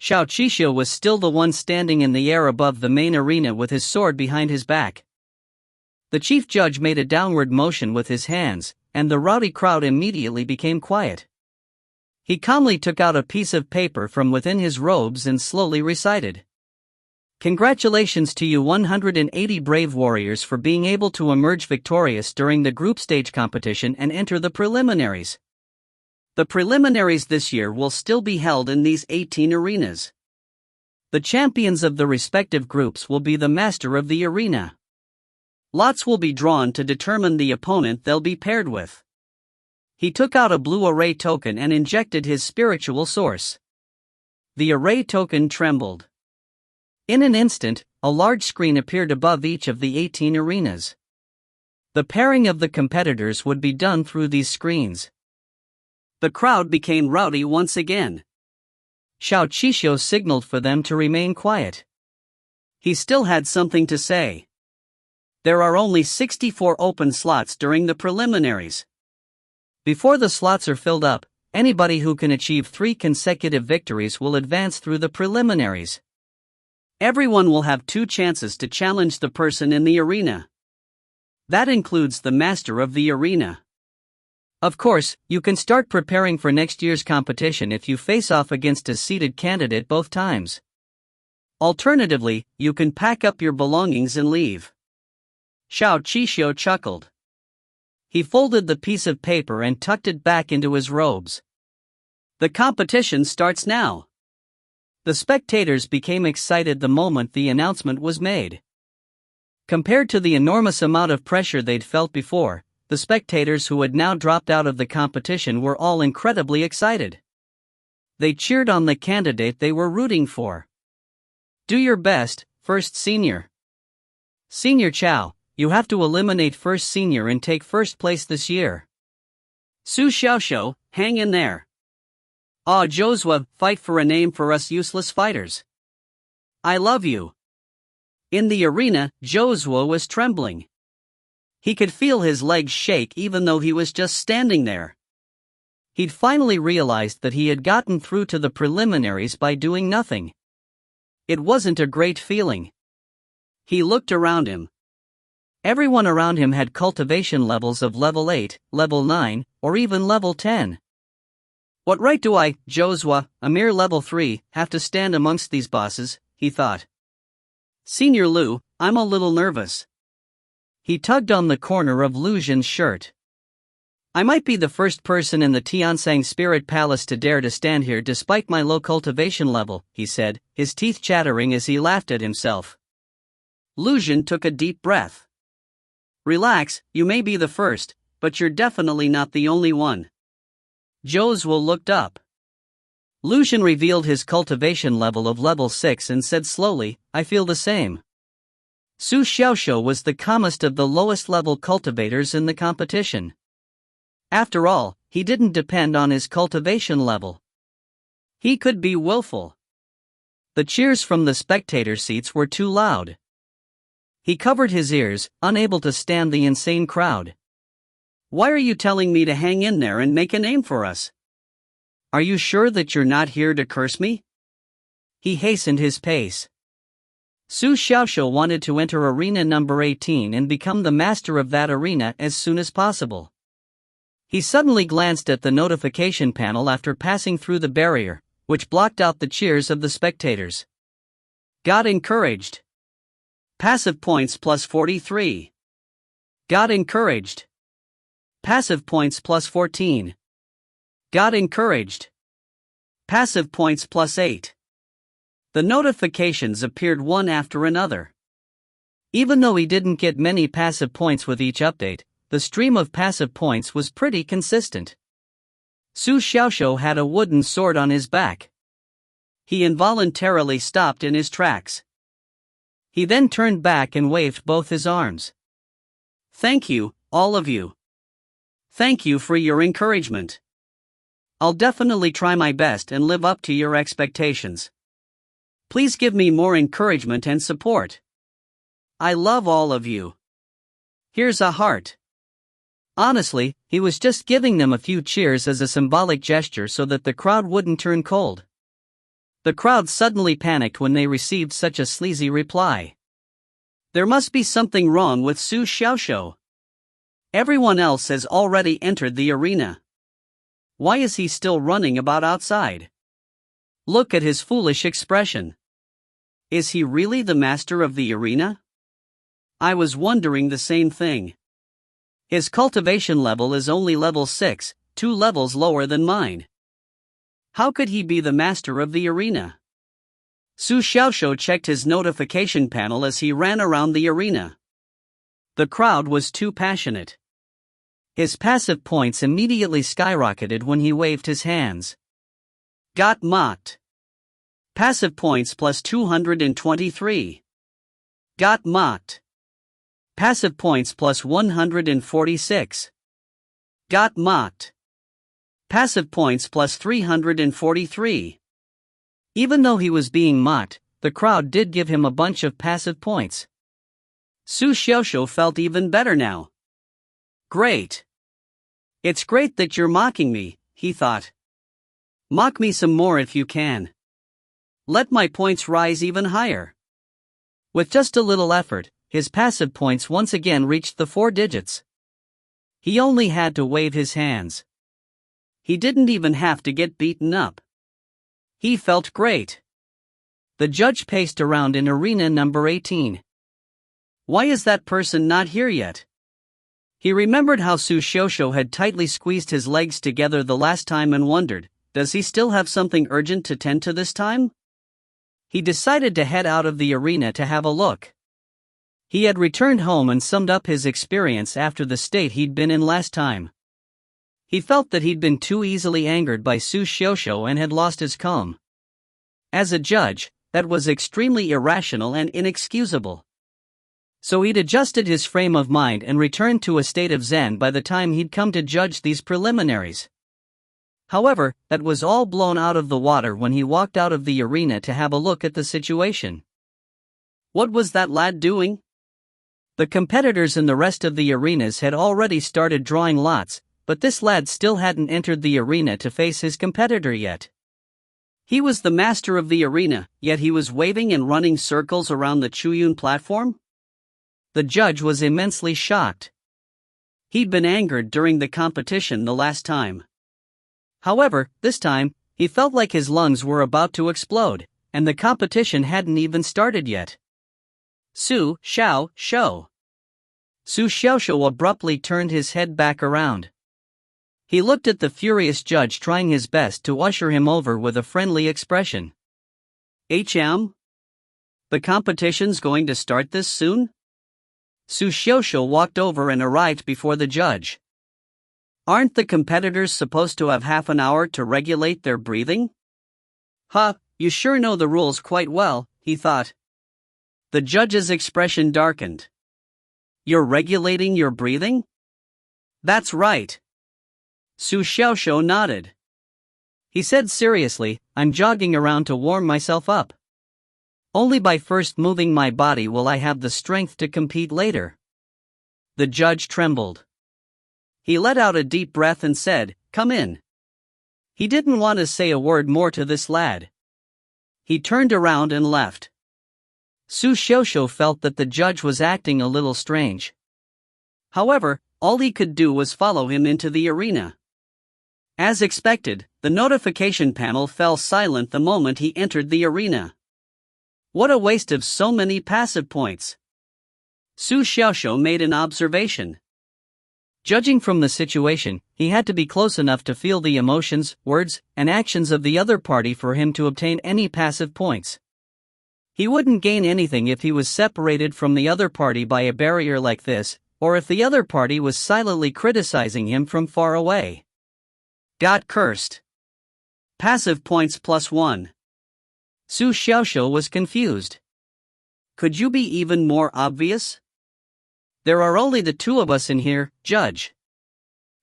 Xiao Qixia was still the one standing in the air above the main arena with his sword behind his back. The chief judge made a downward motion with his hands, and the rowdy crowd immediately became quiet. He calmly took out a piece of paper from within his robes and slowly recited. Congratulations to you 180 brave warriors for being able to emerge victorious during the group stage competition and enter the preliminaries. The preliminaries this year will still be held in these 18 arenas. The champions of the respective groups will be the master of the arena. Lots will be drawn to determine the opponent they'll be paired with. He took out a blue array token and injected his spiritual source. The array token trembled. In an instant, a large screen appeared above each of the 18 arenas. The pairing of the competitors would be done through these screens. The crowd became rowdy once again. Xiao Qixia signaled for them to remain quiet. He still had something to say. There are only 64 open slots during the preliminaries. Before the slots are filled up, anybody who can achieve 3 consecutive victories will advance through the preliminaries. Everyone will have 2 chances to challenge the person in the arena. That includes the master of the arena. Of course, you can start preparing for next year's competition if you face off against a seeded candidate both times. Alternatively, you can pack up your belongings and leave. Xiao Qishou chuckled. He folded the piece of paper and tucked it back into his robes. The competition starts now. The spectators became excited the moment the announcement was made. Compared to the enormous amount of pressure they'd felt before, the spectators who had now dropped out of the competition were all incredibly excited. They cheered on the candidate they were rooting for. Do your best, first senior. Senior Chow, you have to eliminate first senior and take first place this year. Su Xiaoxiu, hang in there. Ah, Josua, fight for a name for us useless fighters. I love you. In the arena, Josua was trembling. He could feel his legs shake even though he was just standing there. He'd finally realized that he had gotten through to the preliminaries by doing nothing. It wasn't a great feeling. He looked around him. Everyone around him had cultivation levels of level 8, level 9, or even level 10. What right do I, Josua, a mere level 3, have to stand amongst these bosses, he thought. Senior Lu, I'm a little nervous. He tugged on the corner of Lu Xun's shirt. I might be the first person in the Tiansang Spirit Palace to dare to stand here despite my low cultivation level, he said, his teeth chattering as he laughed at himself. Lu Xun took a deep breath. Relax, you may be the first, but you're definitely not the only one. Josua looked up. Lu Xun revealed his cultivation level of level 6 and said slowly, I feel the same. Su Xiaoxiu was the calmest of the lowest level cultivators in the competition. After all, he didn't depend on his cultivation level. He could be willful. The cheers from the spectator seats were too loud. He covered his ears, unable to stand the insane crowd. Why are you telling me to hang in there and make a name for us? Are you sure that you're not here to curse me? He hastened his pace. Su Xiaoxiu wanted to enter arena number 18 and become the master of that arena as soon as possible. He suddenly glanced at the notification panel after passing through the barrier, which blocked out the cheers of the spectators. Got encouraged. Passive points plus 43. Got encouraged. Passive points plus 14. Got encouraged. Passive points plus 8. The notifications appeared one after another. Even though he didn't get many passive points with each update, the stream of passive points was pretty consistent. Su Xiaoxiu had a wooden sword on his back. He involuntarily stopped in his tracks. He then turned back and waved both his arms. Thank you, all of you. Thank you for your encouragement. I'll definitely try my best and live up to your expectations. Please give me more encouragement and support. I love all of you. Here's a heart. Honestly, he was just giving them a few cheers as a symbolic gesture so that the crowd wouldn't turn cold. The crowd suddenly panicked when they received such a sleazy reply. There must be something wrong with Su Xiaoxiu. Everyone else has already entered the arena. Why is he still running about outside? Look at his foolish expression. Is he really the master of the arena? I was wondering the same thing. His cultivation level is only level 6, 2 levels lower than mine. How could he be the master of the arena? Su Xiaoxiu checked his notification panel as he ran around the arena. The crowd was too passionate. His passive points immediately skyrocketed when he waved his hands. Got mocked. Passive points plus 223. Got mocked. Passive points plus 146. Got mocked. Passive points plus 343. Even though he was being mocked, the crowd did give him a bunch of passive points. Su Xiaoxiu felt even better now. Great. It's great that you're mocking me, he thought. Mock me some more if you can. Let my points rise even higher. With just a little effort, his passive points once again reached the 4 digits. He only had to wave his hands. He didn't even have to get beaten up. He felt great. The judge paced around in arena number 18. Why is that person not here yet? He remembered how Su Xiaoxiu had tightly squeezed his legs together the last time and wondered, does he still have something urgent to tend to this time? He decided to head out of the arena to have a look. He had returned home and summed up his experience after the state he'd been in last time. He felt that he'd been too easily angered by Su Xiaoxiu and had lost his calm. As a judge, that was extremely irrational and inexcusable. So he'd adjusted his frame of mind and returned to a state of zen by the time he'd come to judge these preliminaries. However, that was all blown out of the water when he walked out of the arena to have a look at the situation. What was that lad doing? The competitors in the rest of the arenas had already started drawing lots, but this lad still hadn't entered the arena to face his competitor yet. He was the master of the arena, yet he was waving and running circles around the Chuyun platform? The judge was immensely shocked. He'd been angered during the competition the last time. However, this time, he felt like his lungs were about to explode, and the competition hadn't even started yet. Su Xiaoxiu. Su Xiaoxiu abruptly turned his head back around. He looked at the furious judge, trying his best to usher him over with a friendly expression. HM? The competition's going to start this soon? Su Xiaoxiu walked over and arrived before the judge. Aren't the competitors supposed to have half an hour to regulate their breathing? Huh, you sure know the rules quite well, he thought. The judge's expression darkened. You're regulating your breathing? That's right. Su Xiaoxiu nodded. He said seriously, I'm jogging around to warm myself up. Only by first moving my body will I have the strength to compete later. The judge trembled. He let out a deep breath and said, Come in. He didn't want to say a word more to this lad. He turned around and left. Su Xiaoxiu felt that the judge was acting a little strange. However, all he could do was follow him into the arena. As expected, the notification panel fell silent the moment he entered the arena. What a waste of so many passive points. Su Xiaoxiu made an observation. Judging from the situation, he had to be close enough to feel the emotions, words, and actions of the other party for him to obtain any passive points. He wouldn't gain anything if he was separated from the other party by a barrier like this, or if the other party was silently criticizing him from far away. Got cursed. Passive points +1. Su Xiaoxiu was confused. Could you be even more obvious? There are only the two of us in here, Judge.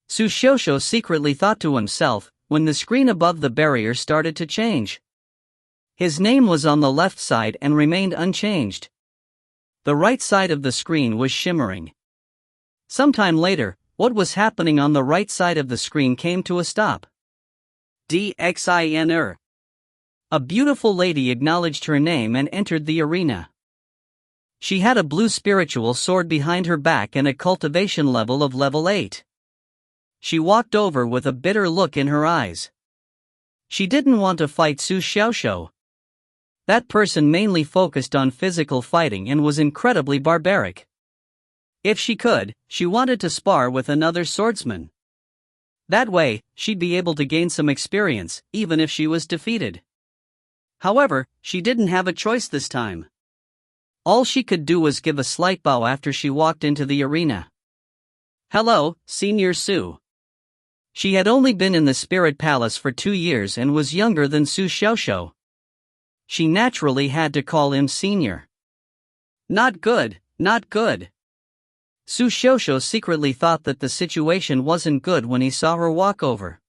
Su Xiaoxiu secretly thought to himself, when the screen above the barrier started to change. His name was on the left side and remained unchanged. The right side of the screen was shimmering. Sometime later, what was happening on the right side of the screen came to a stop. DXINR. A beautiful lady acknowledged her name and entered the arena. She had a blue spiritual sword behind her back and a cultivation level of level 8. She walked over with a bitter look in her eyes. She didn't want to fight Su Xiaoxiu. That person mainly focused on physical fighting and was incredibly barbaric. If she could, she wanted to spar with another swordsman. That way, she'd be able to gain some experience, even if she was defeated. However, she didn't have a choice this time. All she could do was give a slight bow after she walked into the arena. Hello, Senior Su. She had only been in the Spirit Palace for 2 years and was younger than Su Xiaoxiu. She naturally had to call him Senior. Not good, not good. Su Xiaoxiu secretly thought that the situation wasn't good when he saw her walk over.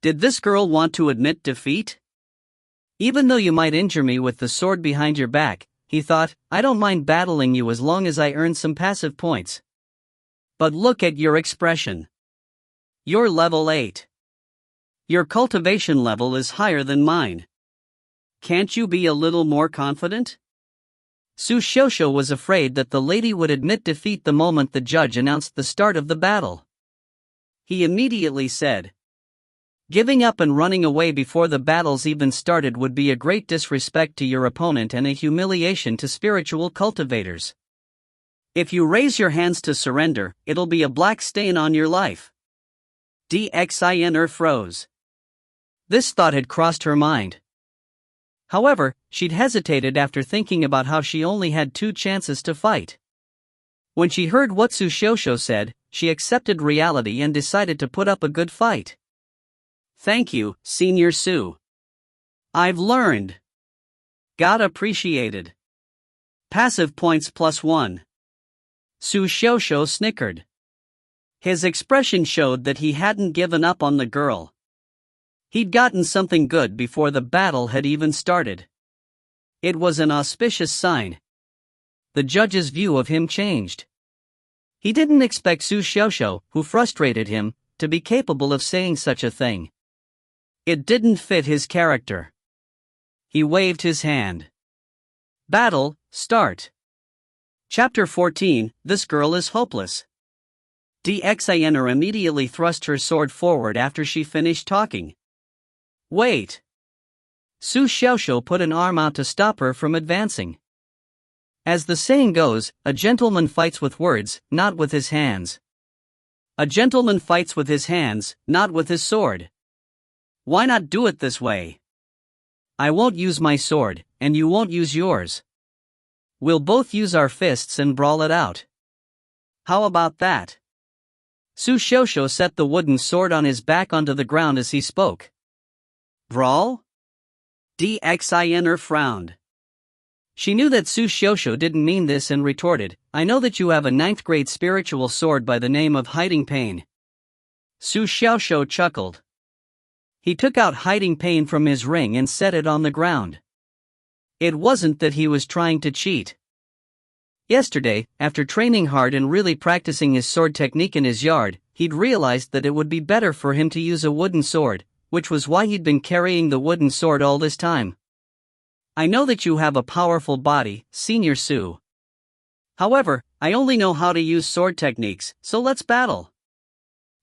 Did this girl want to admit defeat? Even though you might injure me with the sword behind your back, he thought, I don't mind battling you as long as I earn some passive points. But look at your expression. You're level 8. Your cultivation level is higher than mine. Can't you be a little more confident? Su Shosho was afraid that the lady would admit defeat the moment the judge announced the start of the battle. He immediately said, "Giving up and running away before the battles even started would be a great disrespect to your opponent and a humiliation to spiritual cultivators. If you raise your hands to surrender, it'll be a black stain on your life." Dxin froze. This thought had crossed her mind. However, she'd hesitated after thinking about how she only had 2 chances to fight. When she heard what Su Shosho said, she accepted reality and decided to put up a good fight. "Thank you, Senior Su. I've learned. Got appreciated. Passive points +1. Su Shosho snickered. His expression showed that he hadn't given up on the girl. He'd gotten something good before the battle had even started. It was an auspicious sign. The judge's view of him changed. He didn't expect Su Shosho, who frustrated him, to be capable of saying such a thing. It didn't fit his character. He waved his hand. Battle, start. Chapter 14, This Girl is Hopeless. Dxiner immediately thrust her sword forward after she finished talking. Wait. Su Shosho put an arm out to stop her from advancing. As the saying goes, a gentleman fights with words, not with his hands. A gentleman fights with his hands, not with his sword. Why not do it this way? I won't use my sword, and you won't use yours. We'll both use our fists and brawl it out. How about that? Su Shosho set the wooden sword on his back onto the ground as he spoke. Brawl? Dxiner frowned. She knew that Su Shosho didn't mean this and retorted, I know that you have a 9th grade spiritual sword by the name of Hiding Pain. Su Shosho chuckled. He took out Hiding Pain from his ring and set it on the ground. It wasn't that he was trying to cheat. Yesterday, after training hard and really practicing his sword technique in his yard, he'd realized that it would be better for him to use a wooden sword, which was why he'd been carrying the wooden sword all this time. I know that you have a powerful body, Senior Su. However, I only know how to use sword techniques, so let's battle.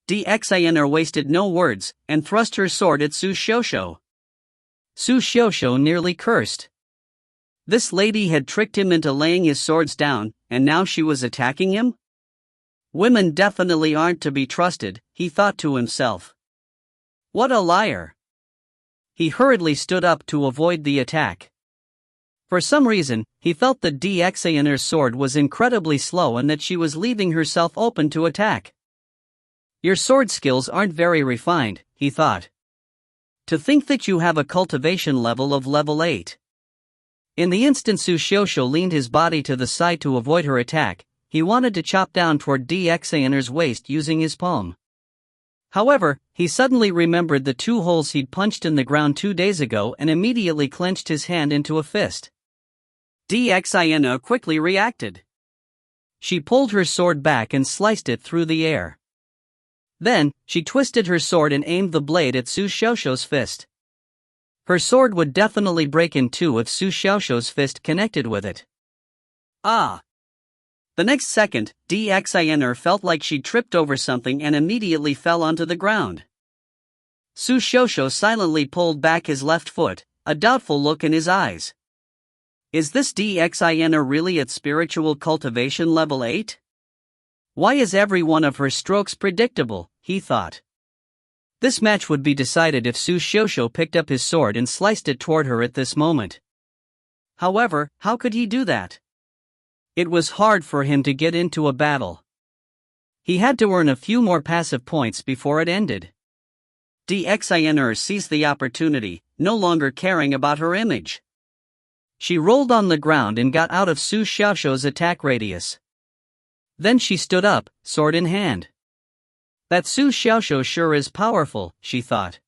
Dxiner wasted no words, and thrust her sword at Su Shosho. Su Shosho nearly cursed. This lady had tricked him into laying his swords down, and now she was attacking him? Women definitely aren't to be trusted, he thought to himself. What a liar. He hurriedly stood up to avoid the attack. For some reason, he felt that Dxiner's sword was incredibly slow and that she was leaving herself open to attack. Your sword skills aren't very refined, he thought. To think that you have a cultivation level of level 8. In the instant Su Shosho leaned his body to the side to avoid her attack, he wanted to chop down toward Dxiner's waist using his palm. However, he suddenly remembered the 2 holes he'd punched in the ground 2 days ago and immediately clenched his hand into a fist. Dxiner quickly reacted. She pulled her sword back and sliced it through the air. Then, she twisted her sword and aimed the blade at Su Shosho's fist. Her sword would definitely break in 2 if Su Shosho's fist connected with it. Ah! The next second, Dxiner felt like she tripped over something and immediately fell onto the ground. Su Shosho silently pulled back his left foot, a doubtful look in his eyes. Is this Dxiner really at spiritual cultivation level 8? Why is every one of her strokes predictable, he thought. This match would be decided if Su Shosho picked up his sword and sliced it toward her at this moment. However, how could he do that? It was hard for him to get into a battle. He had to earn a few more passive points before it ended. Dxiner seized the opportunity, no longer caring about her image. She rolled on the ground and got out of Su Shosho's attack radius. Then she stood up, sword in hand. That Su Shosho sure is powerful, she thought.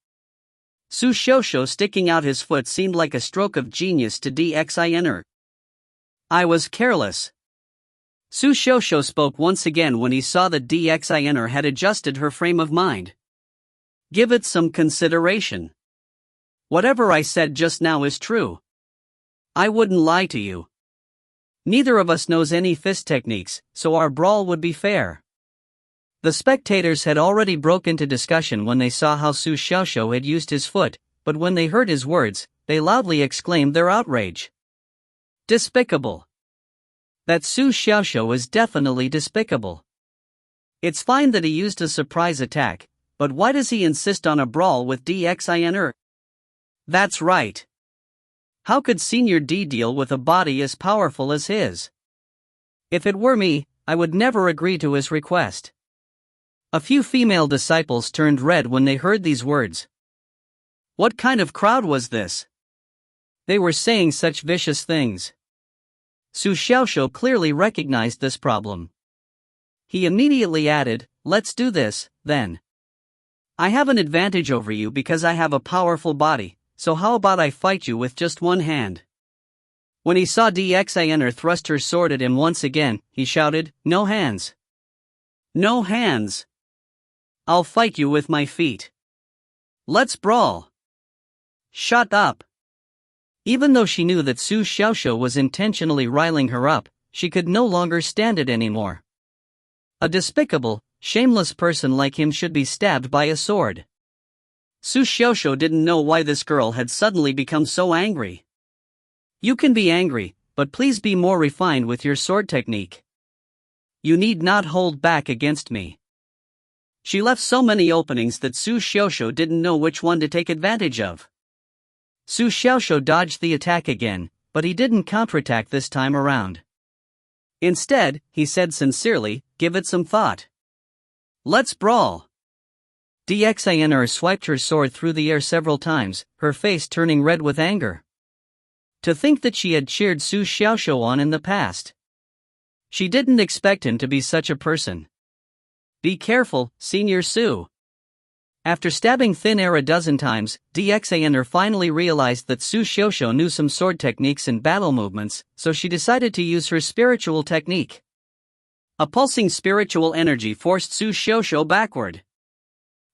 Su Shosho sticking out his foot seemed like a stroke of genius to Dxiner. I was careless. Su Shosho spoke once again when he saw that Dxiner had adjusted her frame of mind. Give it some consideration. Whatever I said just now is true. I wouldn't lie to you. Neither of us knows any fist techniques, so our brawl would be fair. The spectators had already broke into discussion when they saw how Su Xiaoxiu had used his foot, but when they heard his words, they loudly exclaimed their outrage. Despicable. That Su Xiaoxiu is definitely despicable. It's fine that he used a surprise attack, but why does he insist on a brawl with DXINR? That's right. How could Senior D deal with a body as powerful as his? If it were me, I would never agree to his request. A few female disciples turned red when they heard these words. What kind of crowd was this? They were saying such vicious things. Su Xiaoxiu clearly recognized this problem. He immediately added, "Let's do this, then. I have an advantage over you because I have a powerful body, so how about I fight you with just one hand?" When he saw DXINR thrust her sword at him once again, he shouted, "No hands. No hands. I'll fight you with my feet. Let's brawl." Shut up. Even though she knew that Su Xiaoxiu was intentionally riling her up, she could no longer stand it anymore. A despicable, shameless person like him should be stabbed by a sword. Su Xiaoxiu didn't know why this girl had suddenly become so angry. You can be angry, but please be more refined with your sword technique. You need not hold back against me. She left so many openings that Su Xiaoxiu didn't know which one to take advantage of. Su Xiaoxiu dodged the attack again, but he didn't counterattack this time around. Instead, he said sincerely, "Give it some thought. Let's brawl." DXINR swiped her sword through the air several times, her face turning red with anger. To think that she had cheered Su Xiaoxiu on in the past. She didn't expect him to be such a person. Be careful, Senior Su. After stabbing thin air a dozen times, DXINR finally realized that Su Xiaoxiu knew some sword techniques and battle movements, so she decided to use her spiritual technique. A pulsing spiritual energy forced Su Xiaoxiu backward.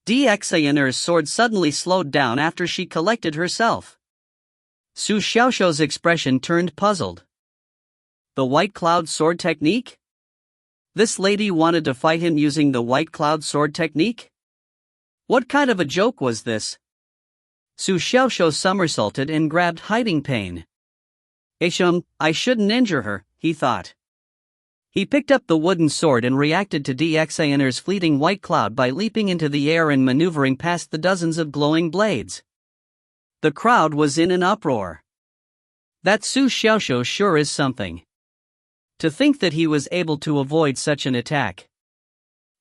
DXINR's sword suddenly slowed down after she collected herself. Su Xiaoxiu's expression turned puzzled. The White Cloud sword technique? This lady wanted to fight him using the White Cloud sword technique? What kind of a joke was this? Su Xiaoxiu somersaulted and grabbed hiding pain. I shouldn't injure her, he thought. He picked up the wooden sword and reacted to DXINR's fleeting white cloud by leaping into the air and maneuvering past the dozens of glowing blades. The crowd was in an uproar. That Su Xiaoxiu sure is something. To think that he was able to avoid such an attack.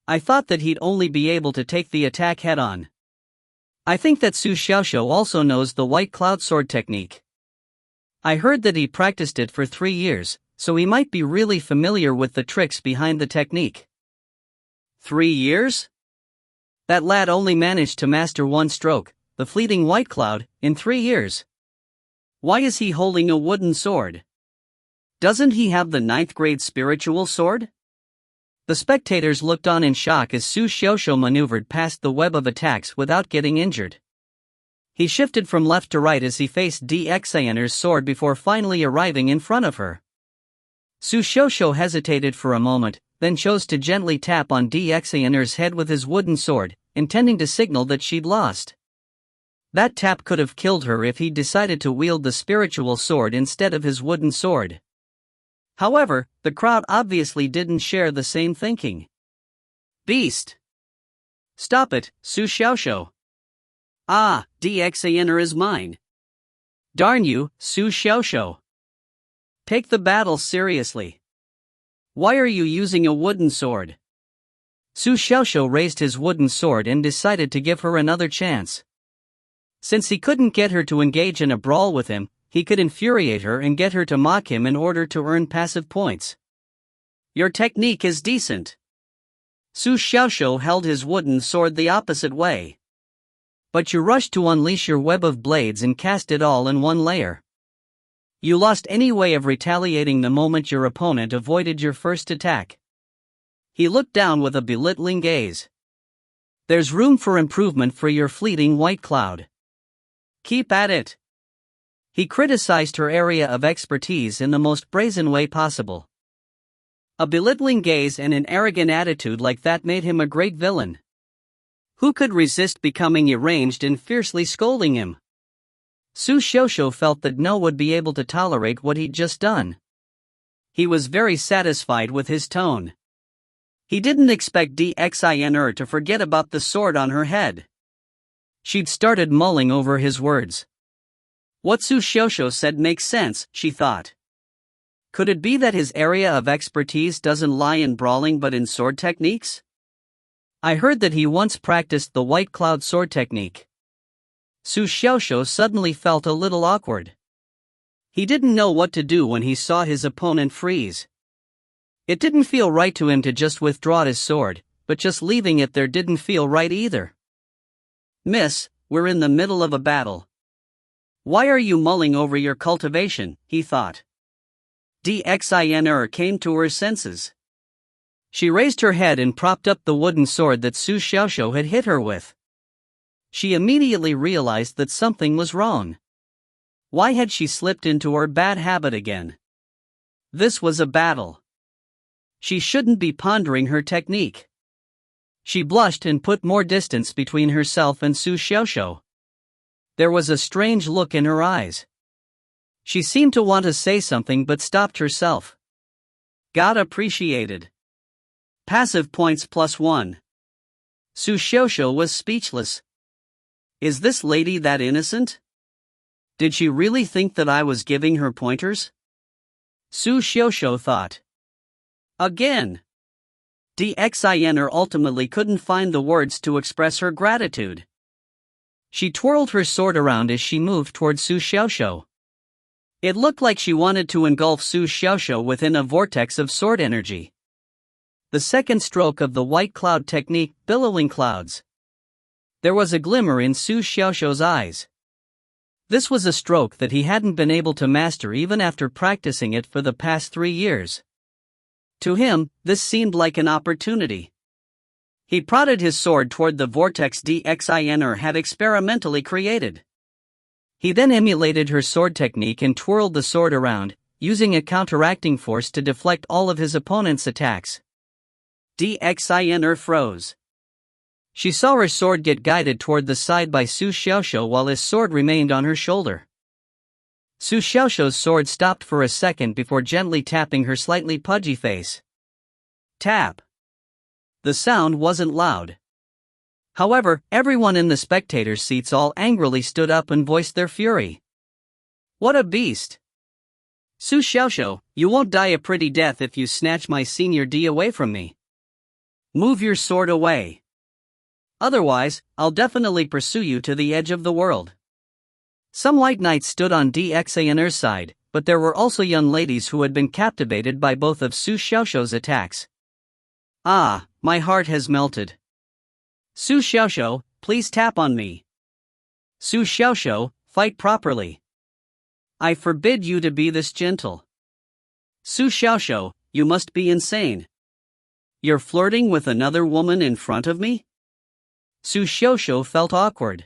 I thought that he'd only be able to take the attack head-on. I think that Su Xiaoxiu also knows the White Cloud sword technique. I heard that he practiced it for 3 years, so he might be really familiar with the tricks behind the technique. 3 years? That lad only managed to master one stroke, the fleeting White Cloud, in 3 years. Why is he holding a wooden sword? Doesn't he have the 9th grade spiritual sword? The spectators looked on in shock as Su Xiaoxiu maneuvered past the web of attacks without getting injured. He shifted from left to right as he faced DXINR's sword before finally arriving in front of her. Su Xiaoxiu hesitated for a moment, then chose to gently tap on DXINR's head with his wooden sword, intending to signal that she'd lost. That tap could have killed her if he'd decided to wield the spiritual sword instead of his wooden sword. However, the crowd obviously didn't share the same thinking. Beast! Stop it, Su Xiaoxiu. Ah, DXINR is mine. Darn you, Su Xiaoxiu. Take the battle seriously. Why are you using a wooden sword? Su Xiaoxiu raised his wooden sword and decided to give her another chance. Since he couldn't get her to engage in a brawl with him, he could infuriate her and get her to mock him in order to earn passive points. Your technique is decent. Su Xiaoxiu held his wooden sword the opposite way. But you rushed to unleash your web of blades and cast it all in one layer. You lost any way of retaliating the moment your opponent avoided your first attack. He looked down with a belittling gaze. There's room for improvement for your fleeting white cloud. Keep at it. He criticized her area of expertise in the most brazen way possible. A belittling gaze and an arrogant attitude like that made him a great villain. Who could resist becoming enraged and fiercely scolding him? Su Xiaoxiu felt that no one would be able to tolerate what he'd just done. He was very satisfied with his tone. He didn't expect Dxinr to forget about the sword on her head. She'd started mulling over his words. What Su Xiaoxiu said makes sense, she thought. Could it be that his area of expertise doesn't lie in brawling but in sword techniques? I heard that he once practiced the White Cloud sword technique. Su Xiaoxiu suddenly felt a little awkward. He didn't know what to do when he saw his opponent freeze. It didn't feel right to him to just withdraw his sword, but just leaving it there didn't feel right either. Miss, we're in the middle of a battle. Why are you mulling over your cultivation, he thought. Dxinr came to her senses. She raised her head and propped up the wooden sword that Su Xiaoxiu had hit her with. She immediately realized that something was wrong. Why had she slipped into her bad habit again? This was a battle. She shouldn't be pondering her technique. She blushed and put more distance between herself and Su Xiaoxiu. There was a strange look in her eyes. She seemed to want to say something but stopped herself. Got appreciated. Passive points +1. Su Xiaoxiu was speechless. Is this lady that innocent? Did she really think that I was giving her pointers? Su Xiaoxiu thought. Again. Dxinr ultimately couldn't find the words to express her gratitude. She twirled her sword around as she moved toward Su Xiaoxiu. It looked like she wanted to engulf Su Xiaoxiu within a vortex of sword energy. The second stroke of the White Cloud technique, billowing clouds. There was a glimmer in Su Xiaoxiu's eyes. This was a stroke that he hadn't been able to master even after practicing it for the past 3 years. To him, this seemed like an opportunity. He prodded his sword toward the vortex Dxinr had experimentally created. He then emulated her sword technique and twirled the sword around, using a counteracting force to deflect all of his opponent's attacks. Dxinr froze. She saw her sword get guided toward the side by Su Xiaoxiu while his sword remained on her shoulder. Su Xiaoxiu's sword stopped for a second before gently tapping her slightly pudgy face. Tap. The sound wasn't loud. However, everyone in the spectators' seats all angrily stood up and voiced their fury. What a beast! Su Xiaoxiu, you won't die a pretty death if you snatch my senior D away from me. Move your sword away. Otherwise, I'll definitely pursue you to the edge of the world. Some white knights stood on Dxinr's side, but there were also young ladies who had been captivated by both of Su Xiaoxiu's attacks. Ah, my heart has melted. Su Xiaoxiu, please tap on me. Su Xiaoxiu, fight properly. I forbid you to be this gentle. Su Xiaoxiu, you must be insane. You're flirting with another woman in front of me? Su Xiaoxiu felt awkward.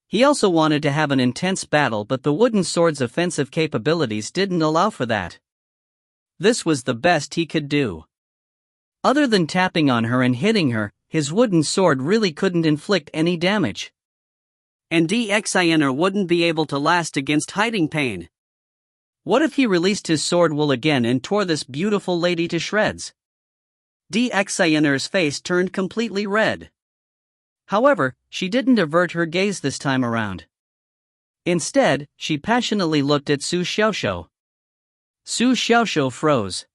He also wanted to have an intense battle, but the wooden sword's offensive capabilities didn't allow for that. This was the best he could do. Other than tapping on her and hitting her, his wooden sword really couldn't inflict any damage. And Dxinr wouldn't be able to last against hiding pain. What if he released his sword will again and tore this beautiful lady to shreds? Dxinr's face turned completely red. However, she didn't avert her gaze this time around. Instead, she passionately looked at Su Xiaoxiu. Su Xiaoxiu froze.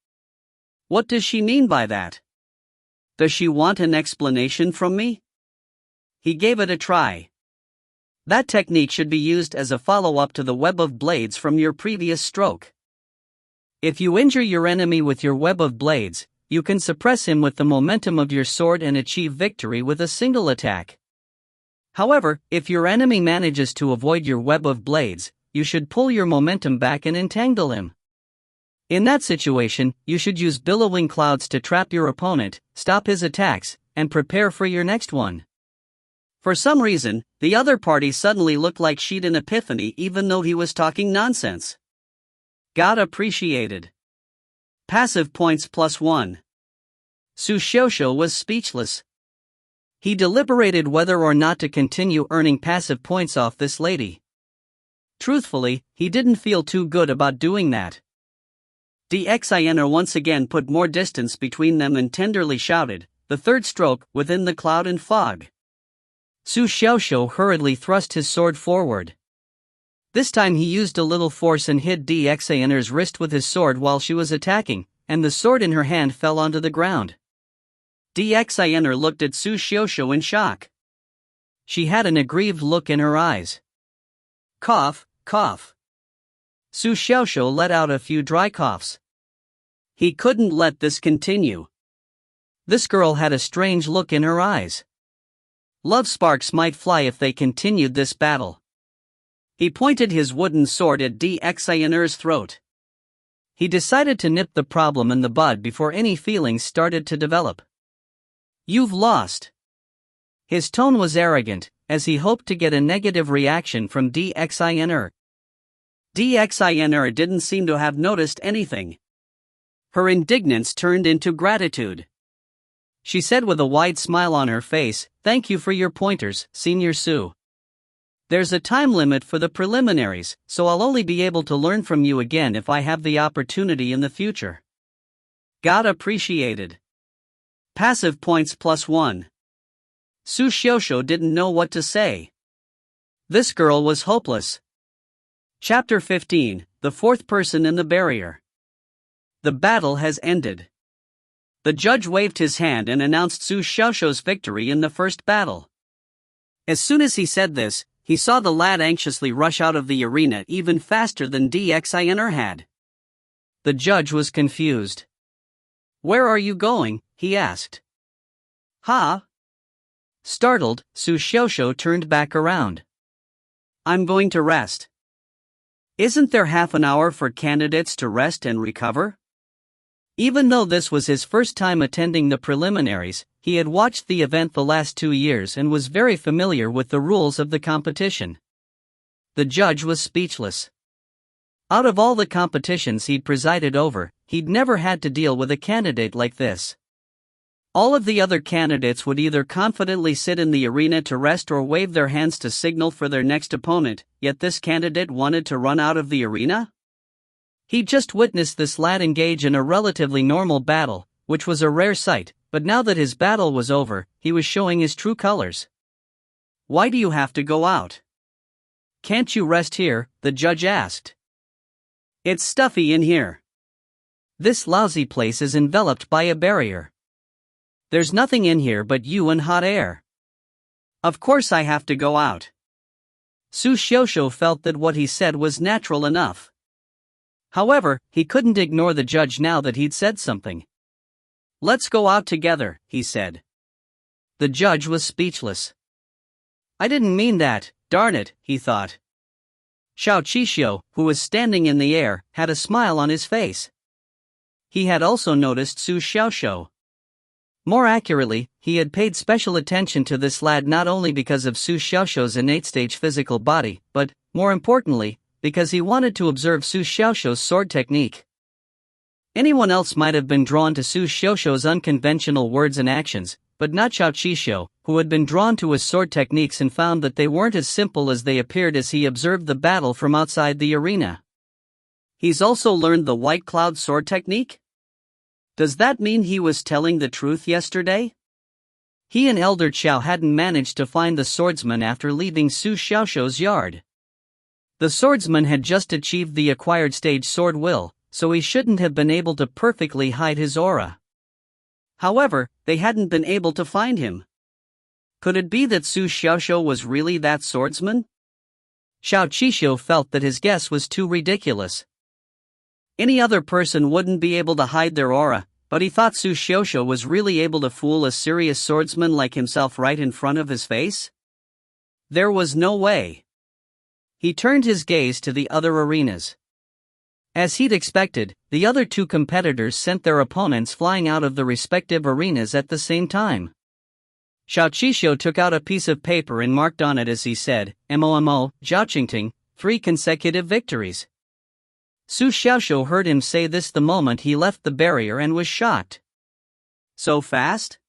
What does she mean by that? Does she want an explanation from me? He gave it a try. That technique should be used as a follow-up to the web of blades from your previous stroke. If you injure your enemy with your web of blades, you can suppress him with the momentum of your sword and achieve victory with a single attack. However, if your enemy manages to avoid your web of blades, you should pull your momentum back and entangle him. In that situation, you should use billowing clouds to trap your opponent, stop his attacks, and prepare for your next one. For some reason, the other party suddenly looked like she'd an epiphany even though he was talking nonsense. Got appreciated. Passive points +1. Su Xiaoxiu was speechless. He deliberated whether or not to continue earning passive points off this lady. Truthfully, he didn't feel too good about doing that. DXINR once again put more distance between them and tenderly shouted, "The third stroke, within the cloud and fog." Su Xiaoxiu hurriedly thrust his sword forward. This time he used a little force and hit DXINR's wrist with his sword while she was attacking, and the sword in her hand fell onto the ground. DXINR looked at Su Xiaoxiu in shock. She had an aggrieved look in her eyes. Cough, cough. Su Xiaoxiu let out a few dry coughs. He couldn't let this continue. This girl had a strange look in her eyes. Love sparks might fly if they continued this battle. He pointed his wooden sword at DXINR's throat. He decided to nip the problem in the bud before any feelings started to develop. You've lost. His tone was arrogant, as he hoped to get a negative reaction from DXINR. DXINR didn't seem to have noticed anything. Her indignance turned into gratitude. She said with a wide smile on her face, "Thank you for your pointers, Senior Su. There's a time limit for the preliminaries, so I'll only be able to learn from you again if I have the opportunity in the future." Got appreciated. Passive points +1. Su Xiaoxiu didn't know what to say. This girl was hopeless. Chapter 15, The Fourth Person in the Barrier. The battle has ended. The judge waved his hand and announced Su Xiaoxiu's victory in the first battle. As soon as he said this, he saw the lad anxiously rush out of the arena even faster than DXINR had. The judge was confused. "Where are you going?" he asked. "Huh?" Startled, Su Xiaoxiu turned back around. "I'm going to rest." Isn't there half an hour for candidates to rest and recover? Even though this was his first time attending the preliminaries, he had watched the event the last 2 years and was very familiar with the rules of the competition. The judge was speechless. Out of all the competitions he'd presided over, he'd never had to deal with a candidate like this. All of the other candidates would either confidently sit in the arena to rest or wave their hands to signal for their next opponent, yet this candidate wanted to run out of the arena? He'd just witnessed this lad engage in a relatively normal battle, which was a rare sight, but now that his battle was over, he was showing his true colors. "Why do you have to go out? Can't you rest here?" the judge asked. "It's stuffy in here. This lousy place is enveloped by a barrier. There's nothing in here but you and hot air. Of course I have to go out." Su Xiaoxiu felt that what he said was natural enough. However, he couldn't ignore the judge now that he'd said something. "Let's go out together," he said. The judge was speechless. "I didn't mean that, darn it," he thought. Xiao Qixio, who was standing in the air, had a smile on his face. He had also noticed Su Xiaoxiu. More accurately, he had paid special attention to this lad not only because of Su Xiaoxiu's innate stage physical body, but, more importantly, because he wanted to observe Su Xiaoxiu's sword technique. Anyone else might have been drawn to Su Xiaoxiu's unconventional words and actions, but not Xiao Qixio, who had been drawn to his sword techniques and found that they weren't as simple as they appeared as he observed the battle from outside the arena. He's also learned the White Cloud sword technique? Does that mean he was telling the truth yesterday? He and Elder Qiao hadn't managed to find the swordsman after leaving Su Xiaoxiu's yard. The swordsman had just achieved the acquired stage sword will, so he shouldn't have been able to perfectly hide his aura. However, they hadn't been able to find him. Could it be that Su Xiaoxiu was really that swordsman? Xiao Qixio felt that his guess was too ridiculous. Any other person wouldn't be able to hide their aura, but he thought Su Xiaoxiu was really able to fool a serious swordsman like himself right in front of his face? There was no way. He turned his gaze to the other arenas. As he'd expected, the other two competitors sent their opponents flying out of the respective arenas at the same time. Xiao Qishou took out a piece of paper and marked on it as he said, "Momo, Jiaoqingting, 3 consecutive victories." Su Xiaoshou heard him say this the moment he left the barrier and was shocked. So fast?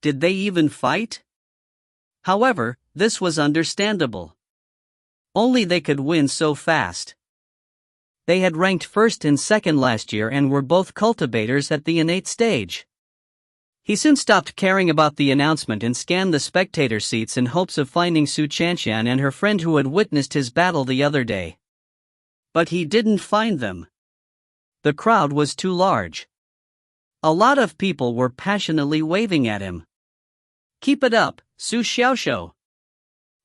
Did they even fight? However, this was understandable. Only they could win so fast. They had ranked first and second last year and were both cultivators at the innate stage. He soon stopped caring about the announcement and scanned the spectator seats in hopes of finding Su Chanxian and her friend who had witnessed his battle the other day. But he didn't find them. The crowd was too large. A lot of people were passionately waving at him. "Keep it up, Su Xiaoshou."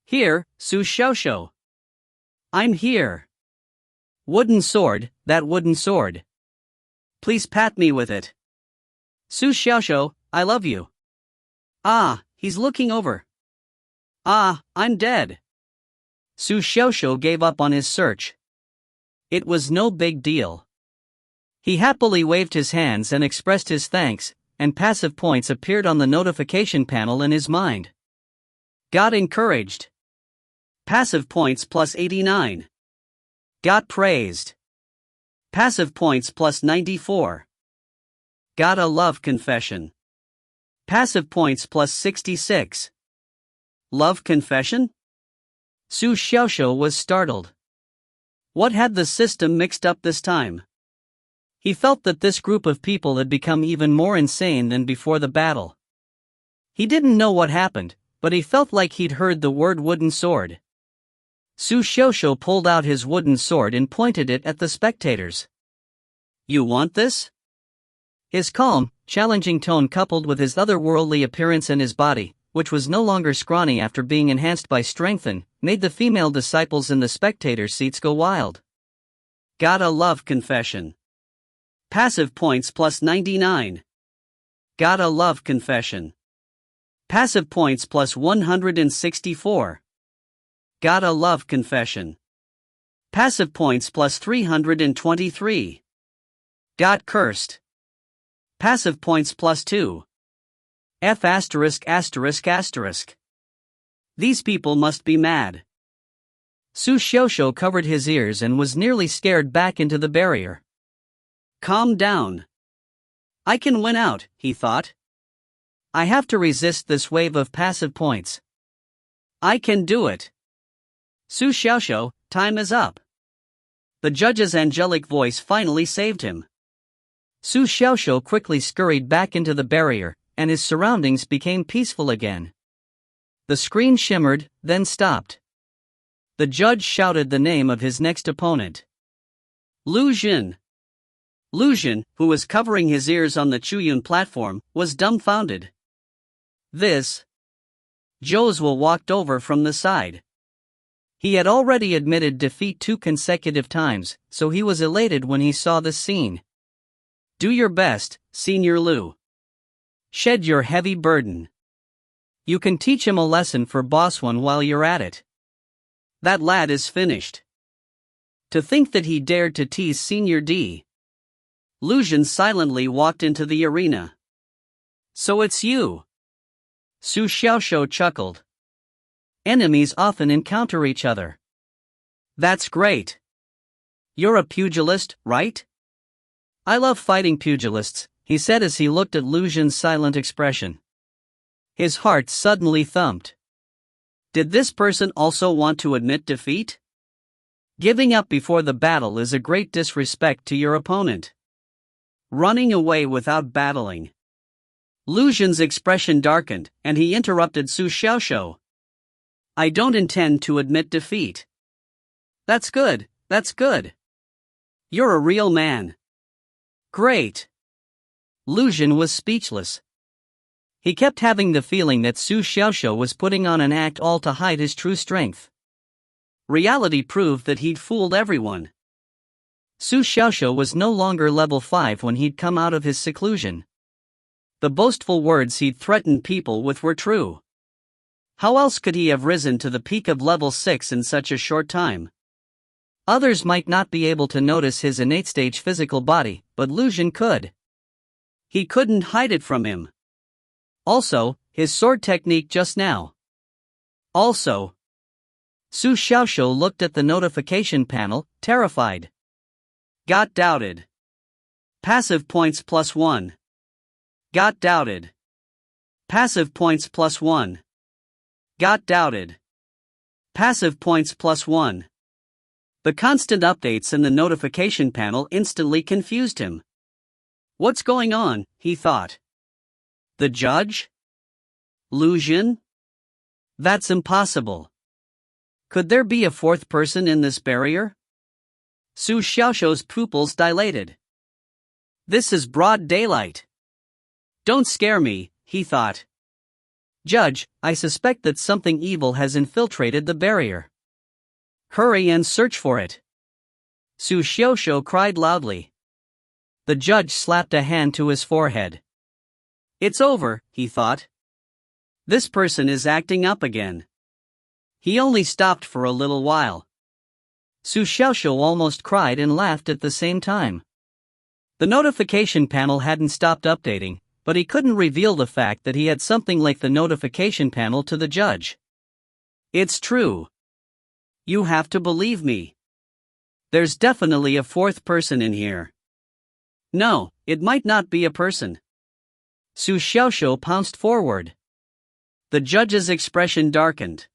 "Here, Su Xiaoshou." "I'm here." "Wooden sword, that wooden sword. Please pat me with it." "Su Xiaoshou, I love you." "Ah, he's looking over." "Ah, I'm dead." Su Xiaoshou gave up on his search. It was no big deal. He happily waved his hands and expressed his thanks, and passive points appeared on the notification panel in his mind. Got encouraged. Passive points plus 89. Got praised. Passive points plus 94. Got a love confession. Passive points plus 66. Love confession? Su Xiaoshou was startled. What had the system mixed up this time? He felt that this group of people had become even more insane than before the battle. He didn't know what happened, but he felt like he'd heard the word wooden sword. Su Xiaoshou pulled out his wooden sword and pointed it at the spectators. "You want this?" His calm, challenging tone coupled with his otherworldly appearance and his body, which was no longer scrawny after being enhanced by strengthen, made the female disciples in the spectator seats go wild. Got a love confession. Passive points plus 99. Got a love confession. Passive points plus 164. Got a love confession. Passive points plus 323. Got cursed. Passive points plus 2. F asterisk asterisk asterisk. These people must be mad. Su Xiaoshou covered his ears and was nearly scared back into the barrier. Calm down. I can win out, he thought. I have to resist this wave of passive points. I can do it. Su Xiaoshou, time is up. The judge's angelic voice finally saved him. Su Xiaoshou quickly scurried back into the barrier, and his surroundings became peaceful again. The screen shimmered, then stopped. The judge shouted the name of his next opponent. Lu Jin. Lu Jin, who was covering his ears on the Chuyun platform, was dumbfounded. This. Zhou walked over from the side. He had already admitted defeat 2 consecutive times, so he was elated when he saw this scene. Do your best, Senior Lu. Shed your heavy burden. You can teach him a lesson for Boss One while you're at it. That lad is finished. To think that he dared to tease Senior D. Lu Jin silently walked into the arena. So it's you. Su Xiaoshou chuckled. Enemies often encounter each other. That's great. You're a pugilist, right? I love fighting pugilists, he said as he looked at Lu Jin's silent expression. His heart suddenly thumped. Did this person also want to admit defeat? Giving up before the battle is a great disrespect to your opponent. Running away without battling. Lu Jin's expression darkened, and he interrupted Su Xiaoshou. I don't intend to admit defeat. That's good, that's good. You're a real man. Great. Lu Jin was speechless. He kept having the feeling that Su Xiaoshou was putting on an act all to hide his true strength. Reality proved that he'd fooled everyone. Su Xiaoshou was no longer level 5 when he'd come out of his seclusion. The boastful words he'd threatened people with were true. How else could he have risen to the peak of level 6 in such a short time? Others might not be able to notice his innate stage physical body, but Lu Jin could. He couldn't hide it from him. Also, his sword technique just now. Also, Su Xiaoxiu looked at the notification panel, terrified. Got doubted. Passive points +1. Got doubted. Passive points +1. Got doubted. Passive points +1. The constant updates in the notification panel instantly confused him. What's going on, he thought. The judge? Lu Jin? That's impossible. Could there be a fourth person in this barrier? Su Xiaoxiu's pupils dilated. This is broad daylight. Don't scare me, he thought. Judge, I suspect that something evil has infiltrated the barrier. Hurry and search for it. Su Xiaoxiu cried loudly. The judge slapped a hand to his forehead. It's over, he thought. This person is acting up again. He only stopped for a little while. Su Xiaoxiu almost cried and laughed at the same time. The notification panel hadn't stopped updating, but he couldn't reveal the fact that he had something like the notification panel to the judge. It's true. You have to believe me. There's definitely a fourth person in here. No, it might not be a person. Su Xiaoxiu pounced forward. The judge's expression darkened.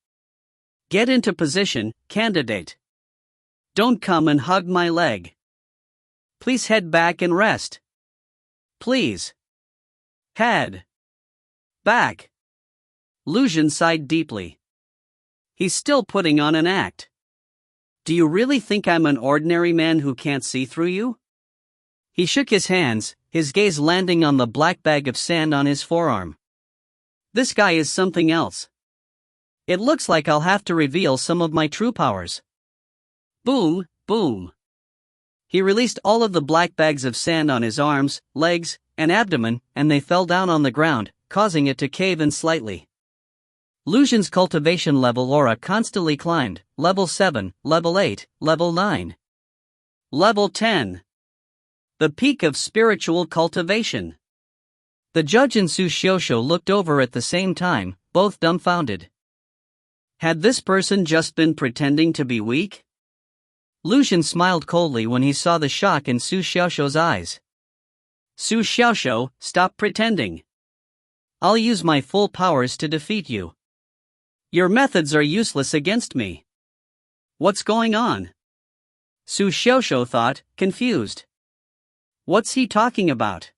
Get into position, candidate. Don't come and hug my leg. Please head back and rest. Please. Head. Back. Lu Jin sighed deeply. He's still putting on an act. Do you really think I'm an ordinary man who can't see through you? He shook his hands, his gaze landing on the black bag of sand on his forearm. This guy is something else. It looks like I'll have to reveal some of my true powers. Boom, boom. He released all of the black bags of sand on his arms, legs, and abdomen, and they fell down on the ground, causing it to cave in slightly. Lu Jin's cultivation level aura constantly climbed, level 7, level 8, level 9. Level 10. The peak of spiritual cultivation. The judge and Su Xiaoxiu looked over at the same time, both dumbfounded. Had this person just been pretending to be weak? Lu Jin smiled coldly when he saw the shock in Su Xiaoxiu's eyes. Su Xiaoxiu, stop pretending. I'll use my full powers to defeat you. Your methods are useless against me. What's going on? Su Xiaoxiu thought, confused. What's he talking about?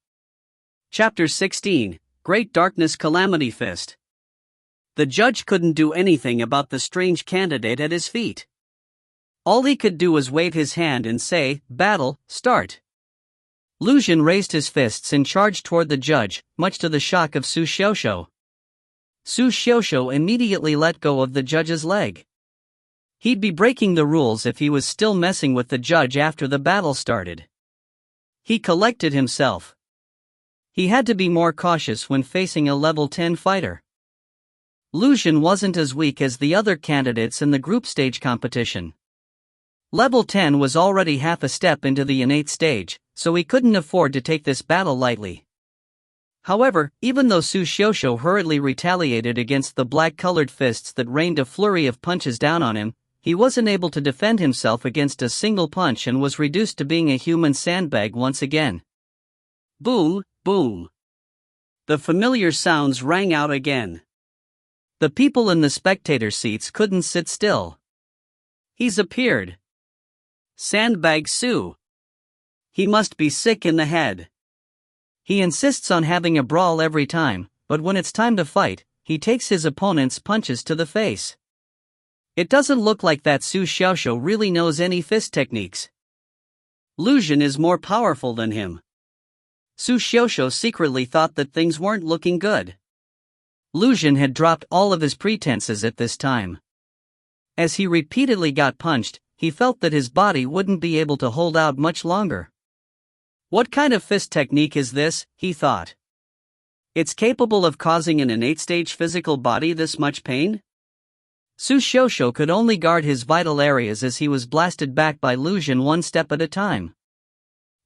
Chapter 16, Great Darkness Calamity Fist. The judge couldn't do anything about the strange candidate at his feet. All he could do was wave his hand and say, "Battle, start." Lu Jin raised his fists and charged toward the judge, much to the shock of Su Xiaoxiu. Su Xiaoxiu immediately let go of the judge's leg. He'd be breaking the rules if he was still messing with the judge after the battle started. He collected himself. He had to be more cautious when facing a level 10 fighter. Lu Jin wasn't as weak as the other candidates in the group stage competition. Level 10 was already half a step into the innate stage, so he couldn't afford to take this battle lightly. However, even though Su Xiaoxiu hurriedly retaliated against the black-colored fists that rained a flurry of punches down on him, he wasn't able to defend himself against a single punch and was reduced to being a human sandbag once again. Boom, boom. The familiar sounds rang out again. The people in the spectator seats couldn't sit still. He's appeared. Sandbag Su. He must be sick in the head. He insists on having a brawl every time, but when it's time to fight, he takes his opponent's punches to the face. It doesn't look like that Su Xiaoxiu really knows any fist techniques. Lu Jin is more powerful than him. Su Xiaoxiu secretly thought that things weren't looking good. Lu Jin had dropped all of his pretenses at this time. As he repeatedly got punched, he felt that his body wouldn't be able to hold out much longer. What kind of fist technique is this, he thought. It's capable of causing an innate stage physical body this much pain? Su Xiaoxiu could only guard his vital areas as he was blasted back by Lu Jin one step at a time.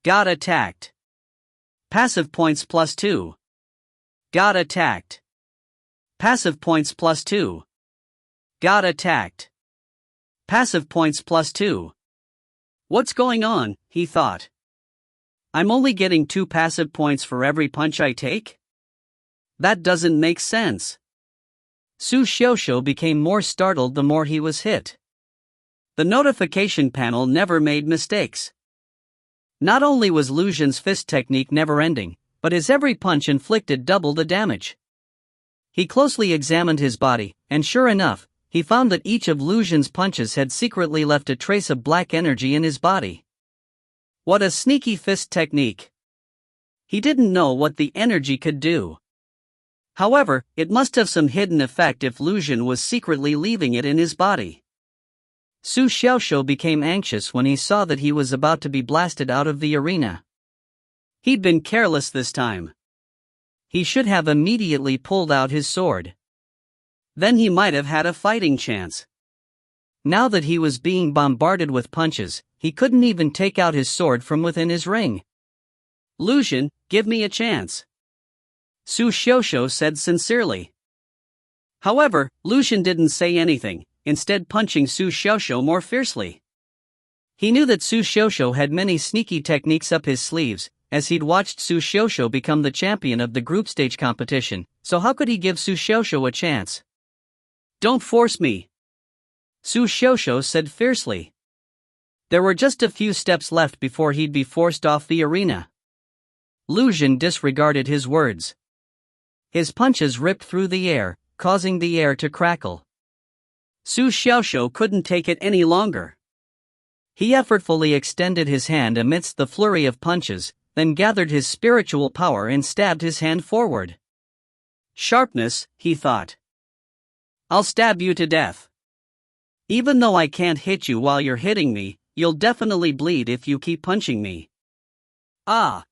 Got attacked. Passive points +2. Got attacked. Passive points plus 2. Got attacked. Passive points plus 2. What's going on, he thought. I'm only getting 2 passive points for every punch I take? That doesn't make sense. Su Xiaoxiu became more startled the more he was hit. The notification panel never made mistakes. Not only was Lu Xun's fist technique never-ending, but his every punch inflicted double the damage. He closely examined his body, and sure enough, he found that each of Lu Xun's punches had secretly left a trace of black energy in his body. What a sneaky fist technique! He didn't know what the energy could do. However, it must have some hidden effect if Lu Xun was secretly leaving it in his body. Su Xiaoxiu became anxious when he saw that he was about to be blasted out of the arena. He'd been careless this time. He should have immediately pulled out his sword. Then he might have had a fighting chance. Now that he was being bombarded with punches, he couldn't even take out his sword from within his ring. Lu Xun, give me a chance, Su Xiaoxiu said sincerely. However, Lu Xun didn't say anything, instead punching Su Xiaoxiu more fiercely. He knew that Su Xiaoxiu had many sneaky techniques up his sleeves, as he'd watched Su Xiaoxiu become the champion of the group stage competition, so how could he give Su Xiaoxiu a chance? Don't force me, Su Xiaoxiu said fiercely. There were just a few steps left before he'd be forced off the arena. Lu Xun disregarded his words. His punches ripped through the air, causing the air to crackle. Su Xiaoxiu couldn't take it any longer. He effortfully extended his hand amidst the flurry of punches, then gathered his spiritual power and stabbed his hand forward. Sharpness, he thought. I'll stab you to death. Even though I can't hit you while you're hitting me, you'll definitely bleed if you keep punching me. Ah!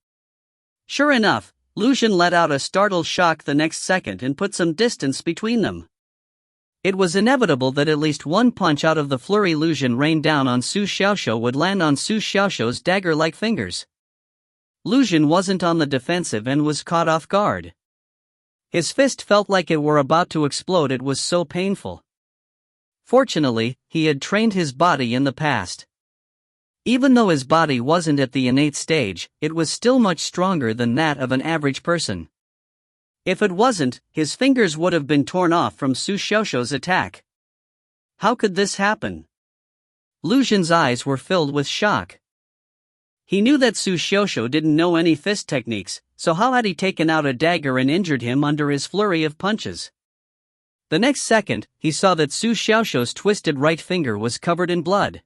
Sure enough, Lu Xun let out a startled shock the next second and put some distance between them. It was inevitable that at least one punch out of the flurry Lu Xun rained down on Su Xiaoxiu would land on Su Xiaoxiu's dagger-like fingers. Lu Xun wasn't on the defensive and was caught off guard. His fist felt like it were about to explode, it was so painful. Fortunately, he had trained his body in the past. Even though his body wasn't at the innate stage, it was still much stronger than that of an average person. If it wasn't, his fingers would have been torn off from Su Xiaoxiu's attack. How could this happen? Lu Xun's eyes were filled with shock. He knew that Su Xiaoxiu didn't know any fist techniques, so how had he taken out a dagger and injured him under his flurry of punches? The next second, he saw that Su Xiaoxiu's twisted right finger was covered in blood.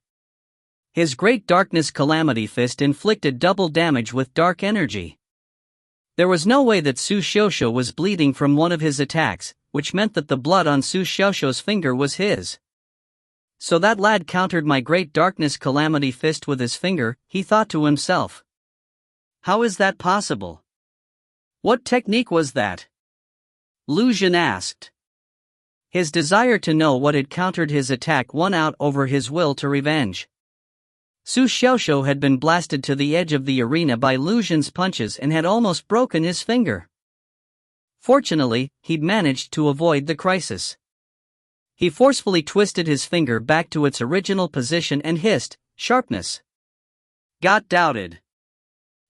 His Great Darkness Calamity Fist inflicted double damage with dark energy. There was no way that Su Xiaoxiu was bleeding from one of his attacks, which meant that the blood on Su Xiaoxiu's finger was his. So that lad countered my Great Darkness Calamity Fist with his finger, he thought to himself. How is that possible? What technique was that? Lu Xun asked. His desire to know what had countered his attack won out over his will to revenge. Su Xiaoxiu had been blasted to the edge of the arena by Lu Xun's punches and had almost broken his finger. Fortunately, he'd managed to avoid the crisis. He forcefully twisted his finger back to its original position and hissed, "Sharpness." Got doubted.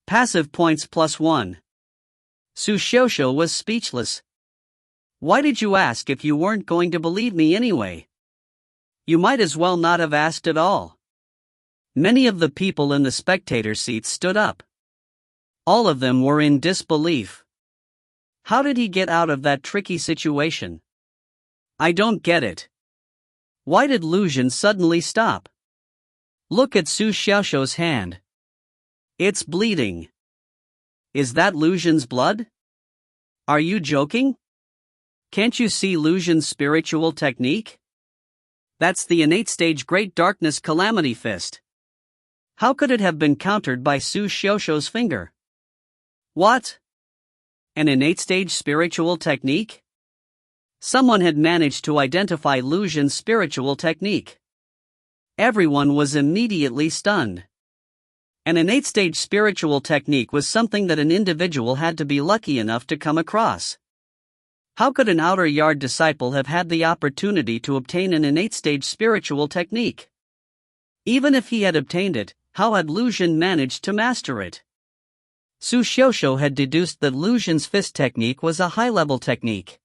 Passive points +1. Su Xiaoxiu was speechless. Why did you ask if you weren't going to believe me anyway? You might as well not have asked at all. Many of the people in the spectator seats stood up. All of them were in disbelief. How did he get out of that tricky situation? I don't get it. Why did Lu Xun suddenly stop? Look at Su Xiaoxiu's hand. It's bleeding. Is that Lu Xun's blood? Are you joking? Can't you see Lu Xun's spiritual technique? That's the innate stage Great Darkness Calamity Fist. How could it have been countered by Su Xiaoxiu's finger? What? An innate stage spiritual technique? Someone had managed to identify Lu Xun's spiritual technique. Everyone was immediately stunned. An innate stage spiritual technique was something that an individual had to be lucky enough to come across. How could an outer yard disciple have had the opportunity to obtain an innate stage spiritual technique? Even if he had obtained it, how had Lu Xun managed to master it? Su Xiaoxiu had deduced that Lu Xun's fist technique was a high-level technique.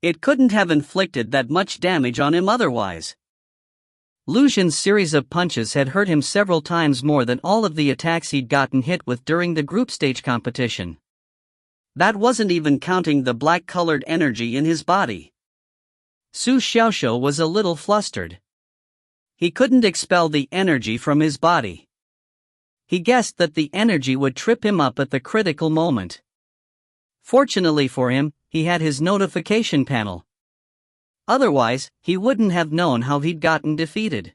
It couldn't have inflicted that much damage on him otherwise. Lu Xun's series of punches had hurt him several times more than all of the attacks he'd gotten hit with during the group stage competition. That wasn't even counting the black-colored energy in his body. Su Xiaoxiu was a little flustered. He couldn't expel the energy from his body. He guessed that the energy would trip him up at the critical moment. Fortunately for him, he had his notification panel. Otherwise, he wouldn't have known how he'd gotten defeated.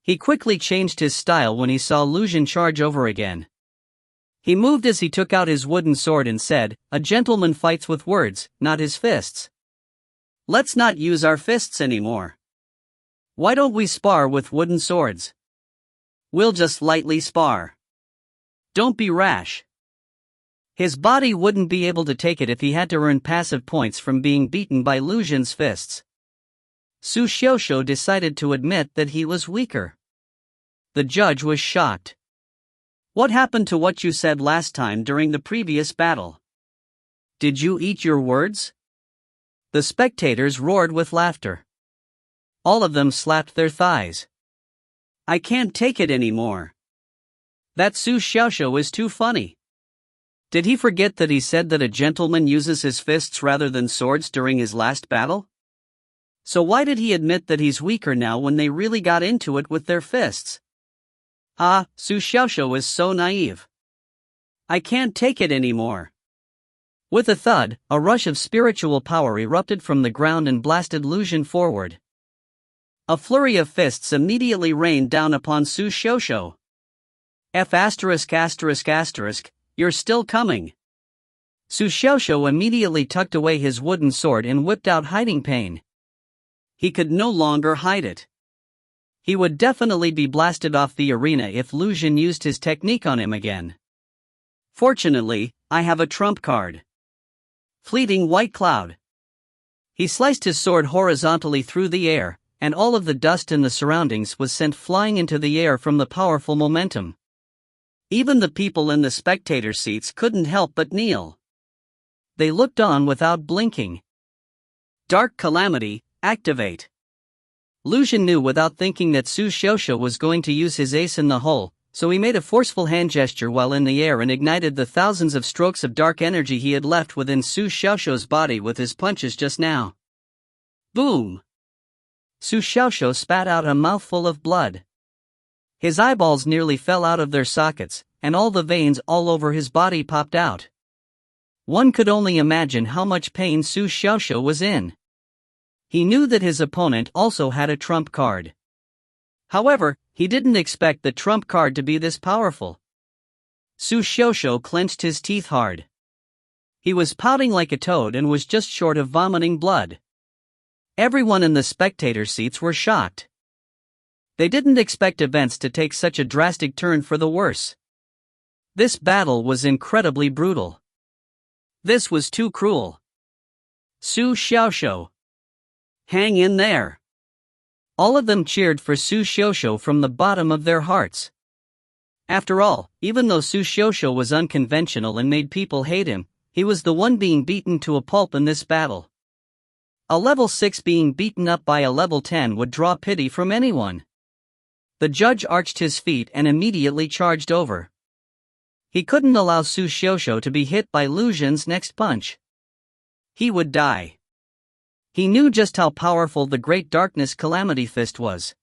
He quickly changed his style when he saw Lu Xun charge over again. He moved as he took out his wooden sword and said, "A gentleman fights with words, not his fists. Let's not use our fists anymore. Why don't we spar with wooden swords? We'll just lightly spar. Don't be rash." His body wouldn't be able to take it if he had to earn passive points from being beaten by Lu Xun's fists. Su Xiaoxiu decided to admit that he was weaker. The judge was shocked. "What happened to what you said last time during the previous battle? Did you eat your words?" The spectators roared with laughter. All of them slapped their thighs. "I can't take it anymore. That Su Xiaoxiu is too funny. Did he forget that he said that a gentleman uses his fists rather than swords during his last battle? So why did he admit that he's weaker now when they really got into it with their fists? Ah, Su Xiaoxiu is so naive. I can't take it anymore." With a thud, a rush of spiritual power erupted from the ground and blasted Lu Xun forward. A flurry of fists immediately rained down upon Su Xiaoxiu. You're still coming. Su Xiaoxiu immediately tucked away his wooden sword and whipped out hiding pane. He could no longer hide it. He would definitely be blasted off the arena if Lu Xun used his technique on him again. Fortunately, I have a trump card. Fleeting white cloud. He sliced his sword horizontally through the air, and all of the dust in the surroundings was sent flying into the air from the powerful momentum. Even the people in the spectator seats couldn't help but kneel. They looked on without blinking. Dark Calamity, activate. Lu Xun knew without thinking that Su Xiaoxiu was going to use his ace in the hole, so he made a forceful hand gesture while in the air and ignited the thousands of strokes of dark energy he had left within Su Xiaoxiu's body with his punches just now. Boom! Su Xiaoxiu spat out a mouthful of blood. His eyeballs nearly fell out of their sockets, and all the veins all over his body popped out. One could only imagine how much pain Su Xiaoxiu was in. He knew that his opponent also had a trump card. However, he didn't expect the trump card to be this powerful. Su Xiaoxiu clenched his teeth hard. He was pouting like a toad and was just short of vomiting blood. Everyone in the spectator seats were shocked. They didn't expect events to take such a drastic turn for the worse. This battle was incredibly brutal. This was too cruel. Su Xiaoxiu. Hang in there. All of them cheered for Su Xiaoxiu from the bottom of their hearts. After all, even though Su Xiaoxiu was unconventional and made people hate him, he was the one being beaten to a pulp in this battle. A level 6 being beaten up by a level 10 would draw pity from anyone. The judge arched his feet and immediately charged over. He couldn't allow Su Xiaoxiu to be hit by Lu Xun's next punch. He would die. He knew just how powerful the Great Darkness Calamity Fist was.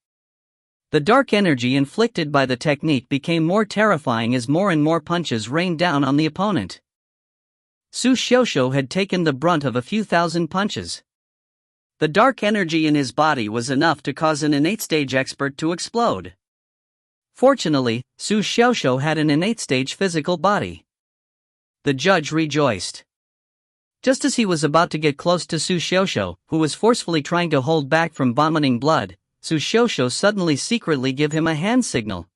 The dark energy inflicted by the technique became more terrifying as more and more punches rained down on the opponent. Su Xiaoxiu had taken the brunt of a few thousand punches. The dark energy in his body was enough to cause an innate stage expert to explode. Fortunately, Su Xiaoxiu had an innate stage physical body. The judge rejoiced. Just as he was about to get close to Su Xiaoxiu, who was forcefully trying to hold back from vomiting blood, Su Xiaoxiu suddenly secretly gave him a hand signal.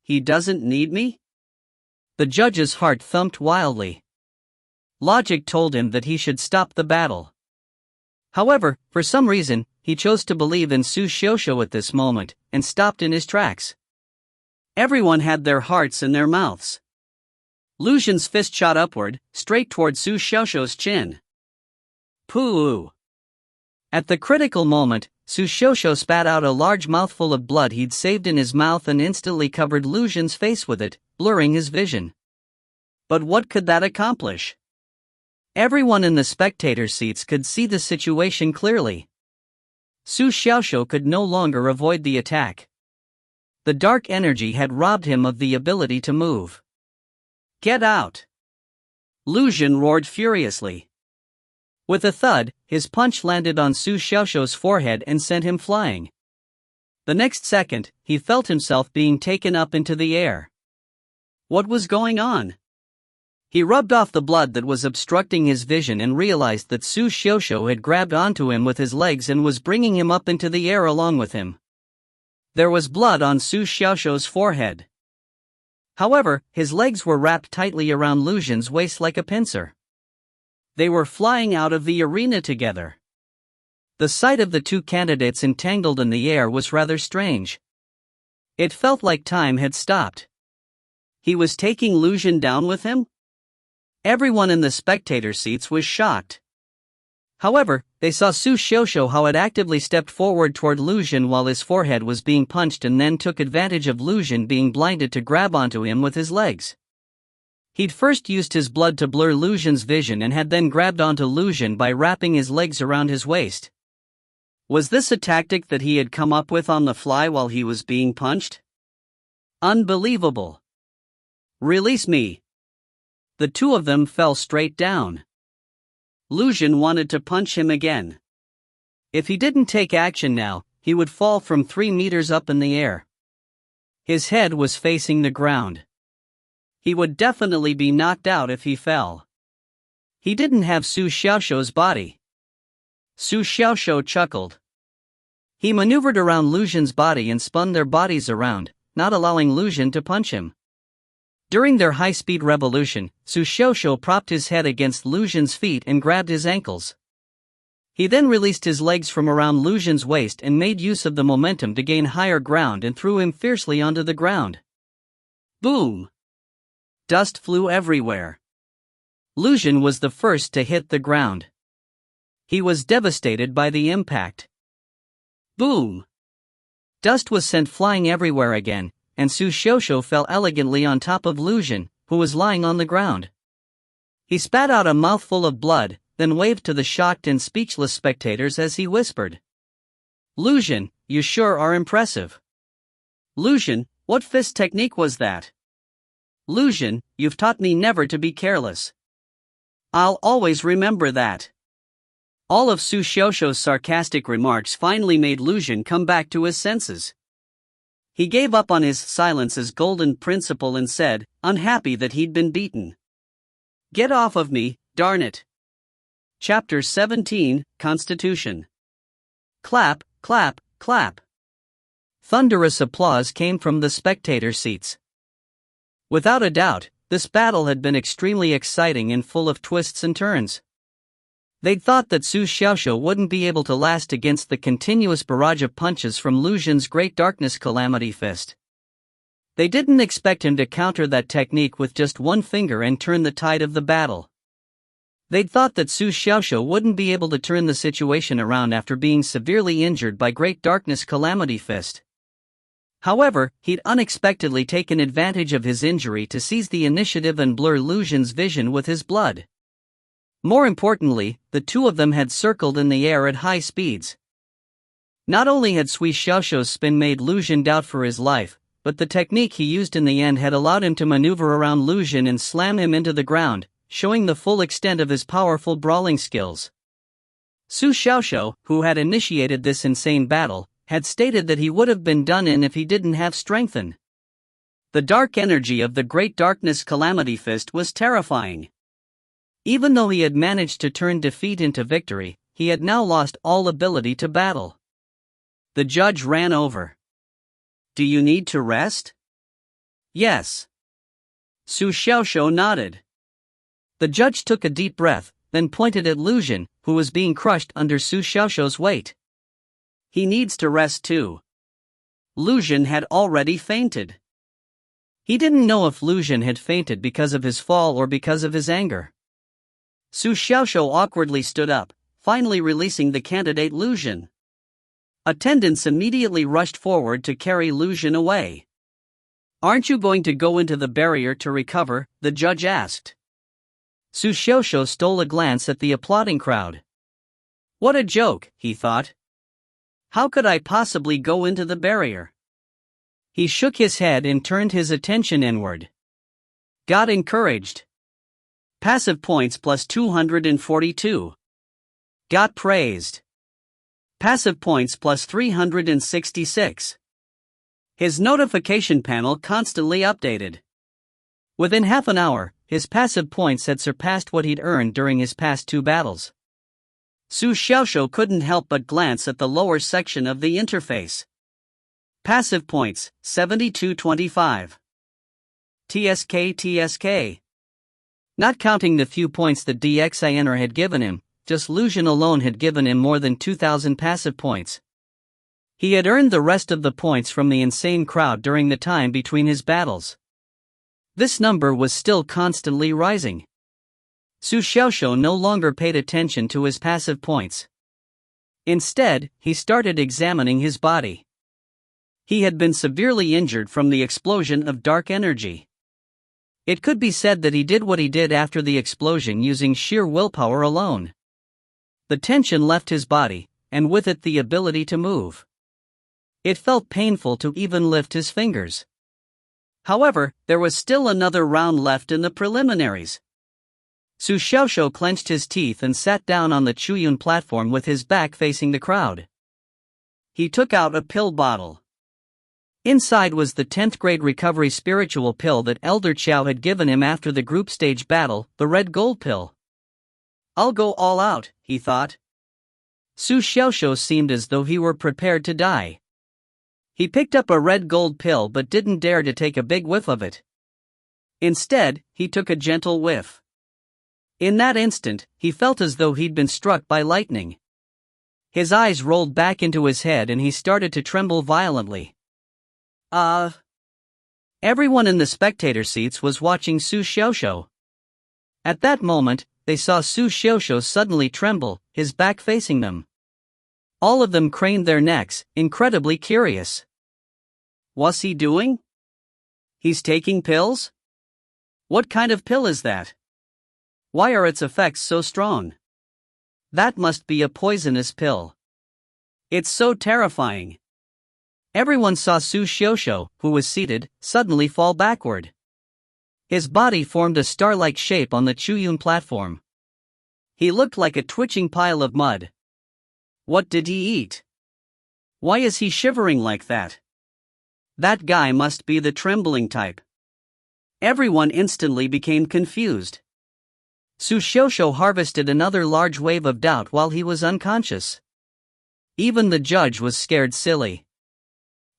He doesn't need me? The judge's heart thumped wildly. Logic told him that he should stop the battle. However, for some reason, he chose to believe in Su Xiaoxiu at this moment, and stopped in his tracks. Everyone had their hearts in their mouths. Lu Xun's fist shot upward, straight toward Su Xiaoxiu's chin. Pooh! At the critical moment, Su Xiaoxiu spat out a large mouthful of blood he'd saved in his mouth and instantly covered Lu Xun's face with it, blurring his vision. But what could that accomplish? Everyone in the spectator seats could see the situation clearly. Su Xiaoxiu could no longer avoid the attack. The dark energy had robbed him of the ability to move. Get out! Lu Xun roared furiously. With a thud, his punch landed on Su Xiaoxiu's forehead and sent him flying. The next second, he felt himself being taken up into the air. What was going on? He rubbed off the blood that was obstructing his vision and realized that Su Xiaoxiu had grabbed onto him with his legs and was bringing him up into the air along with him. There was blood on Su Xiaoxiu's forehead. However, his legs were wrapped tightly around Lu Xun's waist like a pincer. They were flying out of the arena together. The sight of the two candidates entangled in the air was rather strange. It felt like time had stopped. He was taking Lu Xun down with him? Everyone in the spectator seats was shocked. However, they saw Su Xiaoxiu how had actively stepped forward toward Lu Xun while his forehead was being punched and then took advantage of Lu Xun being blinded to grab onto him with his legs. He'd first used his blood to blur Lu Xun's vision and had then grabbed onto Lu Xun by wrapping his legs around his waist. Was this a tactic that he had come up with on the fly while he was being punched? Unbelievable. Release me. The two of them fell straight down. Lu Xun wanted to punch him again. If he didn't take action now, he would fall from 3 meters up in the air. His head was facing the ground. He would definitely be knocked out if he fell. He didn't have Su Xiaoxiu's body. Su Xiaoxiu chuckled. He maneuvered around Lu Xun's body and spun their bodies around, not allowing Lu Xun to punch him. During their high-speed revolution, Su Xiaoxiu propped his head against Lu Xun's feet and grabbed his ankles. He then released his legs from around Lu Xun's waist and made use of the momentum to gain higher ground and threw him fiercely onto the ground. Boom! Dust flew everywhere. Lu Xun was the first to hit the ground. He was devastated by the impact. Boom! Dust was sent flying everywhere again, and Su Xiaoxiu fell elegantly on top of Lu Xun, who was lying on the ground. He spat out a mouthful of blood, then waved to the shocked and speechless spectators as he whispered. Lu Xun, you sure are impressive. Lu Xun, what fist technique was that? Lu Xun, you've taught me never to be careless. I'll always remember that. All of Su Xiaoxiu's sarcastic remarks finally made Lu Xun come back to his senses. He gave up on his silence's golden principle and said, unhappy that he'd been beaten. Get off of me, darn it. Chapter 17, Constitution. Clap, clap, clap. Thunderous applause came from the spectator seats. Without a doubt, this battle had been extremely exciting and full of twists and turns. They'd thought that Su Xiaoxiu wouldn't be able to last against the continuous barrage of punches from Lu Xun's Great Darkness Calamity Fist. They didn't expect him to counter that technique with just one finger and turn the tide of the battle. They'd thought that Su Xiaoxiu wouldn't be able to turn the situation around after being severely injured by Great Darkness Calamity Fist. However, he'd unexpectedly taken advantage of his injury to seize the initiative and blur Lu Xun's vision with his blood. More importantly, the two of them had circled in the air at high speeds. Not only had Su Xiaoxiu's spin made Lu Xun doubt for his life, but the technique he used in the end had allowed him to maneuver around Lu Xun and slam him into the ground, showing the full extent of his powerful brawling skills. Su Xiaoxiu, who had initiated this insane battle, had stated that he would have been done in if he didn't have strengthened. The dark energy of the Great Darkness Calamity Fist was terrifying. Even though he had managed to turn defeat into victory, he had now lost all ability to battle. The judge ran over. Do you need to rest? Yes. Su Xiaoxiu nodded. The judge took a deep breath, then pointed at Lu Xun, who was being crushed under Su Xiaoxiu's weight. He needs to rest too. Lu Xun had already fainted. He didn't know if Lu Xun had fainted because of his fall or because of his anger. Su Xiaoxiu awkwardly stood up, finally releasing the candidate Lu Xun. Attendants immediately rushed forward to carry Lu Xun away. "Aren't you going to go into the barrier to recover?" the judge asked. Su Xiaoxiu stole a glance at the applauding crowd. What a joke, he thought. How could I possibly go into the barrier? He shook his head and turned his attention inward. Got encouraged. Passive points plus 242. Got praised. Passive points plus 366. His notification panel constantly updated. Within half an hour, his passive points had surpassed what he'd earned during his past 2 battles. Su Xiaoxiu couldn't help but glance at the lower section of the interface. Passive points, 7225. TSK. Not counting the few points that DXINR had given him, just Lu Xun alone had given him more than 2,000 passive points. He had earned the rest of the points from the insane crowd during the time between his battles. This number was still constantly rising. Su Xiaoxiu no longer paid attention to his passive points. Instead, he started examining his body. He had been severely injured from the explosion of dark energy. It could be said that he did what he did after the explosion using sheer willpower alone. The tension left his body, and with it the ability to move. It felt painful to even lift his fingers. However, there was still another round left in the preliminaries. Su Xiaoxiu clenched his teeth and sat down on the Chuyun platform with his back facing the crowd. He took out a pill bottle. Inside was the 10th grade recovery spiritual pill that Elder Qiao had given him after the group stage battle, the red gold pill. I'll go all out, he thought. Su Xiaoxiu seemed as though he were prepared to die. He picked up a red gold pill but didn't dare to take a big whiff of it. Instead, he took a gentle whiff. In that instant, he felt as though he'd been struck by lightning. His eyes rolled back into his head and he started to tremble violently. Everyone in the spectator seats was watching Su Xiaoxiu. At that moment, they saw Su Xiaoxiu suddenly tremble, his back facing them. All of them craned their necks, incredibly curious. What's he doing? He's taking pills? What kind of pill is that? Why are its effects so strong? That must be a poisonous pill. It's so terrifying. Everyone saw Su Xiaoxiu, who was seated, suddenly fall backward. His body formed a star-like shape on the Chuyun platform. He looked like a twitching pile of mud. What did he eat? Why is he shivering like that? That guy must be the trembling type. Everyone instantly became confused. Su Xiaoxiu harvested another large wave of doubt while he was unconscious. Even the judge was scared silly.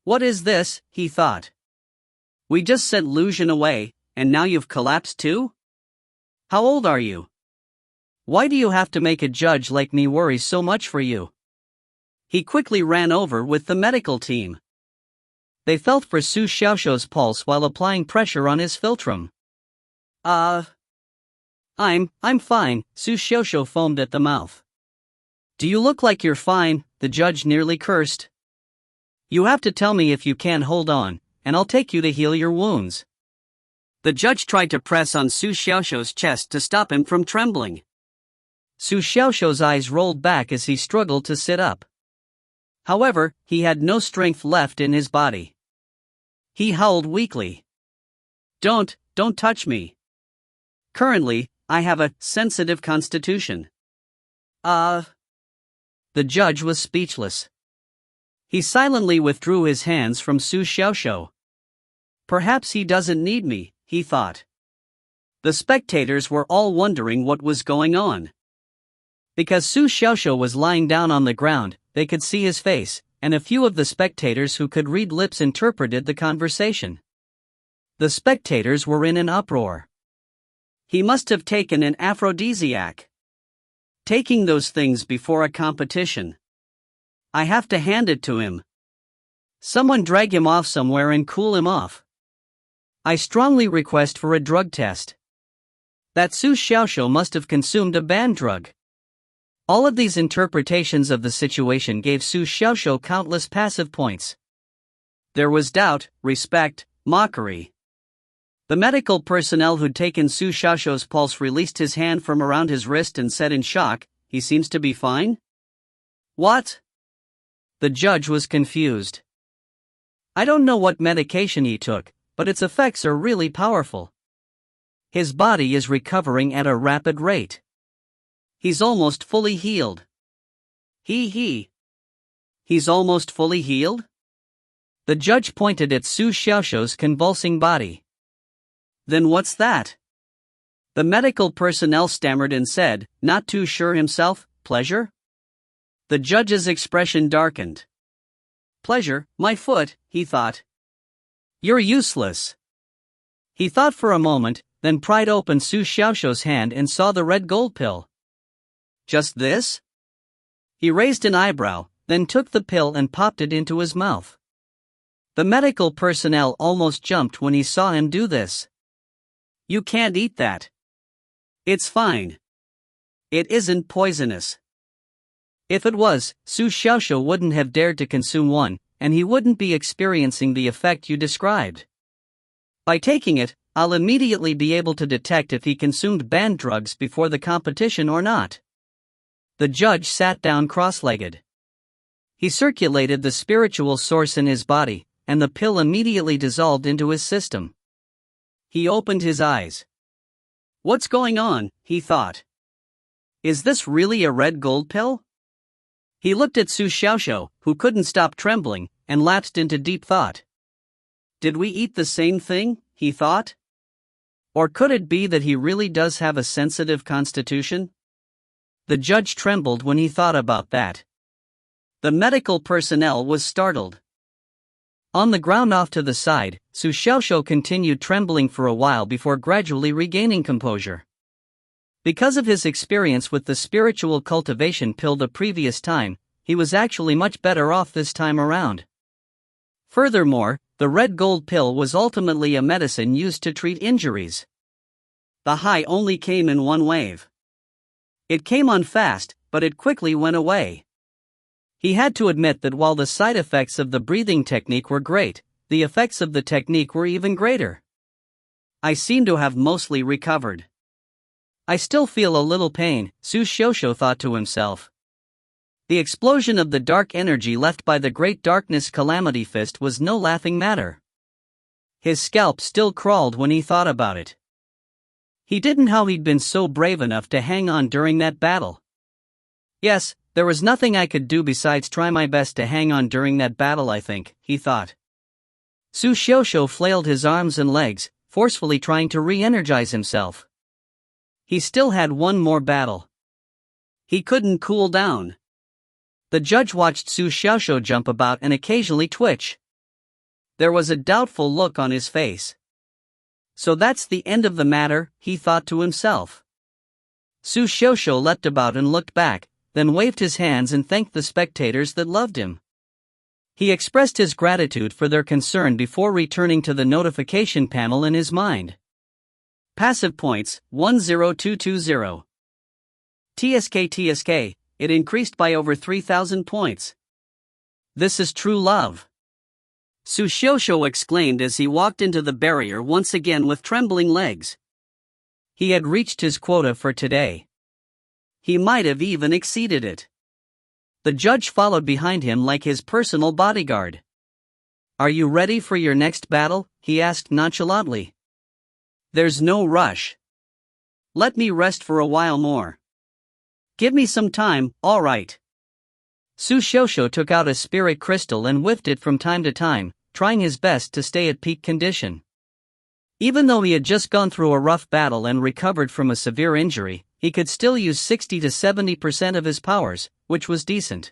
What is this, he thought. We just sent Lu Xun away, and now you've collapsed too? How old are you? Why do you have to make a judge like me worry so much for you? He quickly ran over with the medical team. They felt for Su Xiaoxiu's pulse while applying pressure on his philtrum. I'm fine, Su Xiaoxiu foamed at the mouth. Do you look like you're fine? The judge nearly cursed. You have to tell me if you can hold on, and I'll take you to heal your wounds. The judge tried to press on Su Xiaoxiu's chest to stop him from trembling. Su Xiaoxiu's eyes rolled back as he struggled to sit up. However, he had no strength left in his body. He howled weakly. Don't touch me. Currently, I have a sensitive constitution. The judge was speechless. He silently withdrew his hands from Su Xiaoxiu. Perhaps he doesn't need me, he thought. The spectators were all wondering what was going on. Because Su Xiaoxiu was lying down on the ground, they could see his face, and a few of the spectators who could read lips interpreted the conversation. The spectators were in an uproar. He must have taken an aphrodisiac. Taking those things before a competition. I have to hand it to him. Someone drag him off somewhere and cool him off. I strongly request for a drug test. That Su Xiaoxiu must have consumed a banned drug. All of these interpretations of the situation gave Su Xiaoxiu countless passive points. There was doubt, respect, mockery. The medical personnel who'd taken Su Xiaoxiu's pulse released his hand from around his wrist and said in shock, "He seems to be fine?" What? The judge was confused. I don't know what medication he took, but its effects are really powerful. His body is recovering at a rapid rate. He's almost fully healed. He's almost fully healed? The judge pointed at Su Xiaoxiu's convulsing body. Then what's that? The medical personnel stammered and said, not too sure himself, pleasure? The judge's expression darkened. Pleasure, my foot, he thought. You're useless. He thought for a moment, then pried open Su Xiaoxiu's hand and saw the red gold pill. Just this? He raised an eyebrow, then took the pill and popped it into his mouth. The medical personnel almost jumped when he saw him do this. You can't eat that. It's fine. It isn't poisonous. If it was, Su Xiaoxiu wouldn't have dared to consume one, and he wouldn't be experiencing the effect you described. By taking it, I'll immediately be able to detect if he consumed banned drugs before the competition or not. The judge sat down cross-legged. He circulated the spiritual source in his body, and the pill immediately dissolved into his system. He opened his eyes. What's going on, he thought. Is this really a red gold pill? He looked at Su Xiaoxiu, who couldn't stop trembling, and lapsed into deep thought. Did we eat the same thing, he thought? Or could it be that he really does have a sensitive constitution? The judge trembled when he thought about that. The medical personnel was startled. On the ground off to the side, Su Xiaoxiu continued trembling for a while before gradually regaining composure. Because of his experience with the spiritual cultivation pill the previous time, he was actually much better off this time around. Furthermore, the red gold pill was ultimately a medicine used to treat injuries. The high only came in one wave. It came on fast, but it quickly went away. He had to admit that while the side effects of the breathing technique were great, the effects of the technique were even greater. I seem to have mostly recovered. I still feel a little pain, Su Xiaoxiu thought to himself. The explosion of the dark energy left by the Great Darkness Calamity Fist was no laughing matter. His scalp still crawled when he thought about it. He didn't know how he'd been so brave enough to hang on during that battle. Yes, there was nothing I could do besides try my best to hang on during that battle, I think, he thought. Su Xiaoxiu flailed his arms and legs, forcefully trying to re-energize himself. He still had one more battle. He couldn't cool down. The judge watched Su Xiaoxiu jump about and occasionally twitch. There was a doubtful look on his face. So that's the end of the matter, he thought to himself. Su Xiaoxiu leapt about and looked back, then waved his hands and thanked the spectators that loved him. He expressed his gratitude for their concern before returning to the notification panel in his mind. Passive points, 10220. TSK, it increased by over 3,000 points. This is true love. Su Xiaoxiu exclaimed as he walked into the barrier once again with trembling legs. He had reached his quota for today. He might have even exceeded it. The judge followed behind him like his personal bodyguard. Are you ready for your next battle? He asked nonchalantly. There's no rush. Let me rest for a while more. Give me some time, all right. Su Xiaoxiu took out a spirit crystal and whiffed it from time to time, trying his best to stay at peak condition. Even though he had just gone through a rough battle and recovered from a severe injury, he could still use 60 to 70% of his powers, which was decent.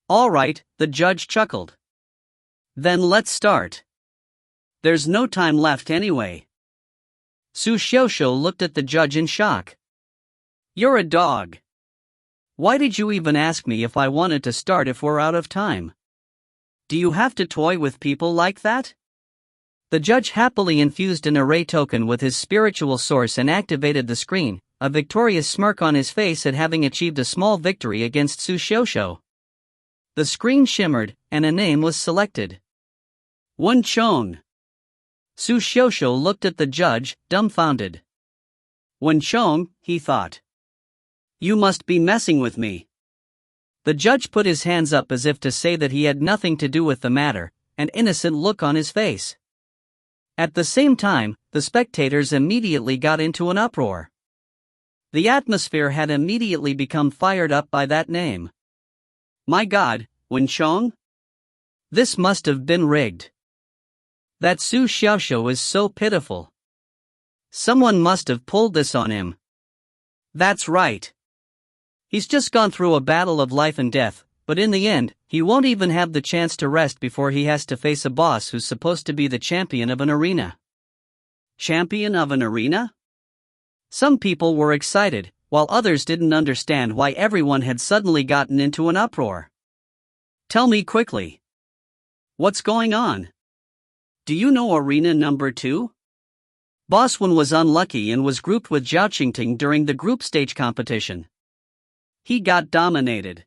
All right, the judge chuckled. Then let's start. There's no time left anyway. Su Xiaoxiu looked at the judge in shock. You're a dog. Why did you even ask me if I wanted to start if we're out of time? Do you have to toy with people like that? The judge happily infused an array token with his spiritual source and activated the screen, a victorious smirk on his face at having achieved a small victory against Su Xiaoxiu. The screen shimmered, and a name was selected. Wen Chong. Su Xiaoxiu looked at the judge, dumbfounded. Wen Chong, he thought. You must be messing with me. The judge put his hands up as if to say that he had nothing to do with the matter, an innocent look on his face. At the same time, the spectators immediately got into an uproar. The atmosphere had immediately become fired up by that name. My God, Wen Chong? This must have been rigged. That Su Xiaoxiu is so pitiful. Someone must have pulled this on him. That's right. He's just gone through a battle of life and death, but in the end, he won't even have the chance to rest before he has to face a boss who's supposed to be the champion of an arena. Champion of an arena? Some people were excited, while others didn't understand why everyone had suddenly gotten into an uproar. Tell me quickly. What's going on? Do you know arena number 2? Boss Wen was unlucky and was grouped with Zhao Qingting during the group stage competition. He got dominated.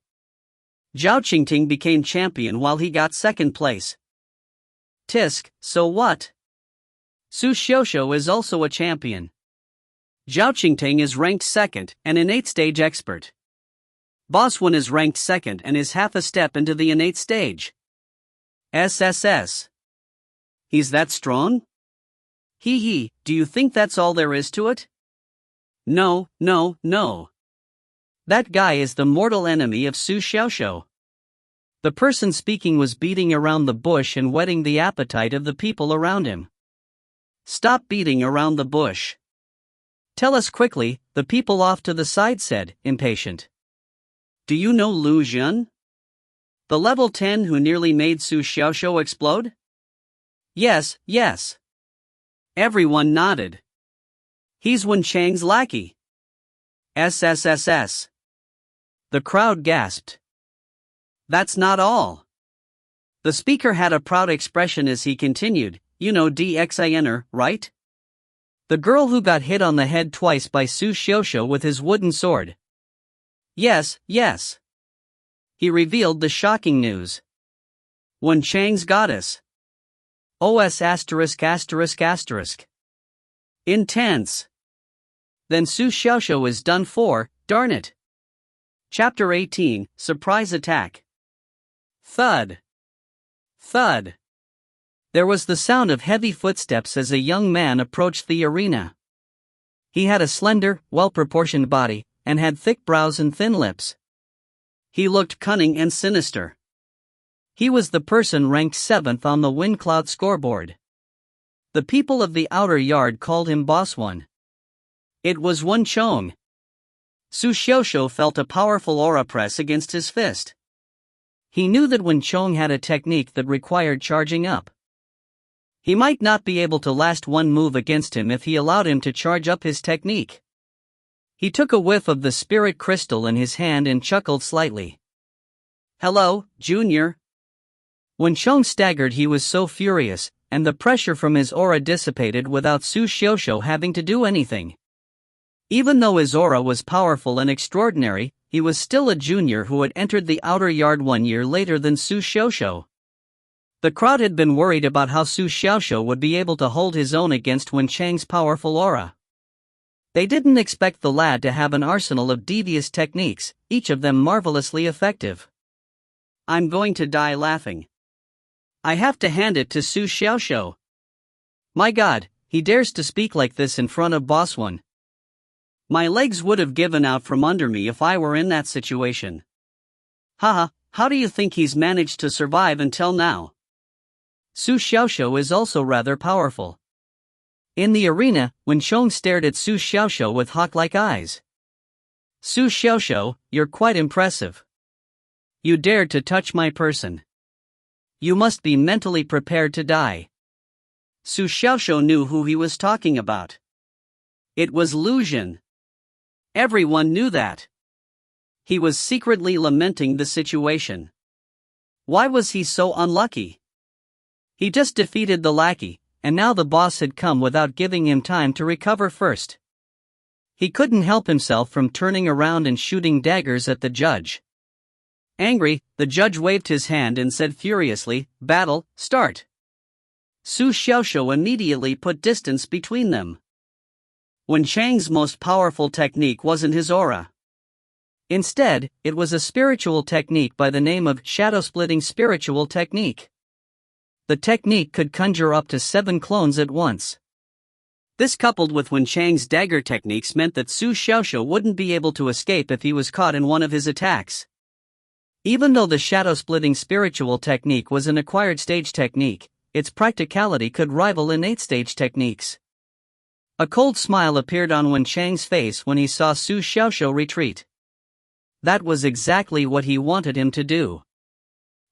Zhao Qingting became champion while he got second place. Tisk, so what? Su Xiaoxiu is also a champion. Zhao Qingting is ranked second, an innate stage expert. Boss Wen is ranked second and is half a step into the innate stage. SSS. He's that strong? Hee, do you think that's all there is to it? No. That guy is the mortal enemy of Su Xiaoxiu. The person speaking was beating around the bush and whetting the appetite of the people around him. Stop beating around the bush. Tell us quickly, the people off to the side said, impatient. Do you know Lu Jun? The level 10 who nearly made Su Xiaoxiu explode? Yes. Everyone nodded. He's Wen Chang's lackey. SSSS. The crowd gasped. That's not all. The speaker had a proud expression as he continued, you know DXINer, right? The girl who got hit on the head twice by Su Xiaoxiu with his wooden sword. Yes. He revealed the shocking news. Wen Chang's goddess. OS ****. Intense. Then Su Xiaoxiu is done for, darn it. Chapter 18, Surprise Attack. Thud. There was the sound of heavy footsteps as a young man approached the arena. He had a slender, well-proportioned body, and had thick brows and thin lips. He looked cunning and sinister. He was the person ranked 7th on the Wind Cloud scoreboard. The people of the outer yard called him Boss Wen. It was Wen Chong. Su Xiaoxiu felt a powerful aura press against his fist. He knew that Wen Chong had a technique that required charging up. He might not be able to last one move against him if he allowed him to charge up his technique. He took a whiff of the spirit crystal in his hand and chuckled slightly. Hello, Junior. When Chong staggered, he was so furious, and the pressure from his aura dissipated without Su Xiaoxiu having to do anything. Even though his aura was powerful and extraordinary, he was still a junior who had entered the outer yard 1 year later than Su Xiaoxiu. The crowd had been worried about how Su Xiaoxiu would be able to hold his own against Wen Chang's powerful aura. They didn't expect the lad to have an arsenal of devious techniques, each of them marvelously effective. I'm going to die laughing. I have to hand it to Su Xiaoxiu. My God, he dares to speak like this in front of Boss Wen. My legs would have given out from under me if I were in that situation. Haha, how do you think he's managed to survive until now? Su Xiaoxiu is also rather powerful. In the arena, Wen Chong stared at Su Xiaoxiu with hawk-like eyes. Su Xiaoxiu, you're quite impressive. You dared to touch my person. You must be mentally prepared to die. Su Xiaoxiu knew who he was talking about. It was Lucian. Everyone knew that. He was secretly lamenting the situation. Why was he so unlucky? He just defeated the lackey, and now the boss had come without giving him time to recover first. He couldn't help himself from turning around and shooting daggers at the judge. Angry, the judge waved his hand and said furiously, "Battle, start." Su Xiaoxiu immediately put distance between them. Wen Chang's most powerful technique wasn't his aura. Instead, it was a spiritual technique by the name of shadow-splitting spiritual technique. The technique could conjure up to 7 clones at once. This coupled with Wen Chang's dagger techniques meant that Su Xiaoxiu wouldn't be able to escape if he was caught in one of his attacks. Even though the shadow-splitting spiritual technique was an acquired stage technique, its practicality could rival innate stage techniques. A cold smile appeared on Wen Chang's face when he saw Su Xiaoxiu retreat. That was exactly what he wanted him to do.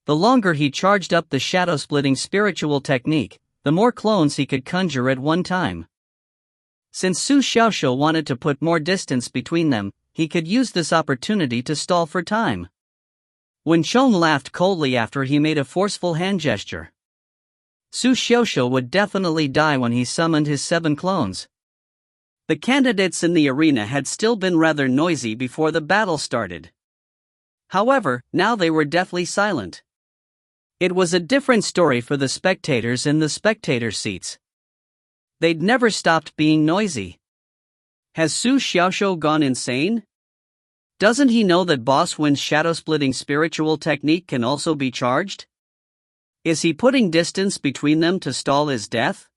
The longer he charged up the shadow-splitting spiritual technique, the more clones he could conjure at one time. Since Su Xiaoxiu wanted to put more distance between them, he could use this opportunity to stall for time. Wen Chong laughed coldly after he made a forceful hand gesture. Su Xiaoxiu would definitely die when he summoned his 7 clones. The candidates in the arena had still been rather noisy before the battle started. However, now they were deathly silent. It was a different story for the spectators in the spectator seats. They'd never stopped being noisy. Has Su Xiaoxiu gone insane? Doesn't he know that Boss Wen's shadow-splitting spiritual technique can also be charged? Is he putting distance between them to stall his death?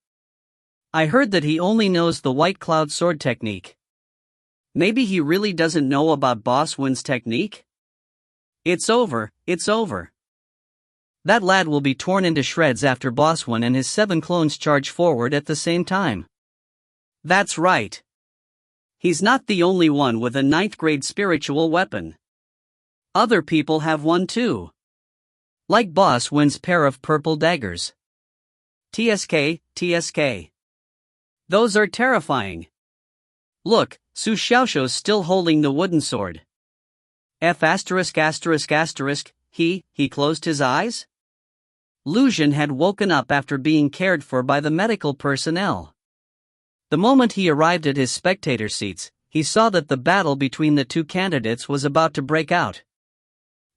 I heard that he only knows the White Cloud Sword technique. Maybe he really doesn't know about Boss Wen's technique? It's over, it's over. That lad will be torn into shreds after Boss Wen and his 7 clones charge forward at the same time. That's right. He's not the only one with a 9th grade spiritual weapon. Other people have one too. Like Boss Wen's pair of purple daggers. TSK, TSK. Those are terrifying. Look, Su Xiaoxiu's still holding the wooden sword. He closed his eyes? Lucian had woken up after being cared for by the medical personnel. The moment he arrived at his spectator seats, he saw that the battle between the 2 candidates was about to break out.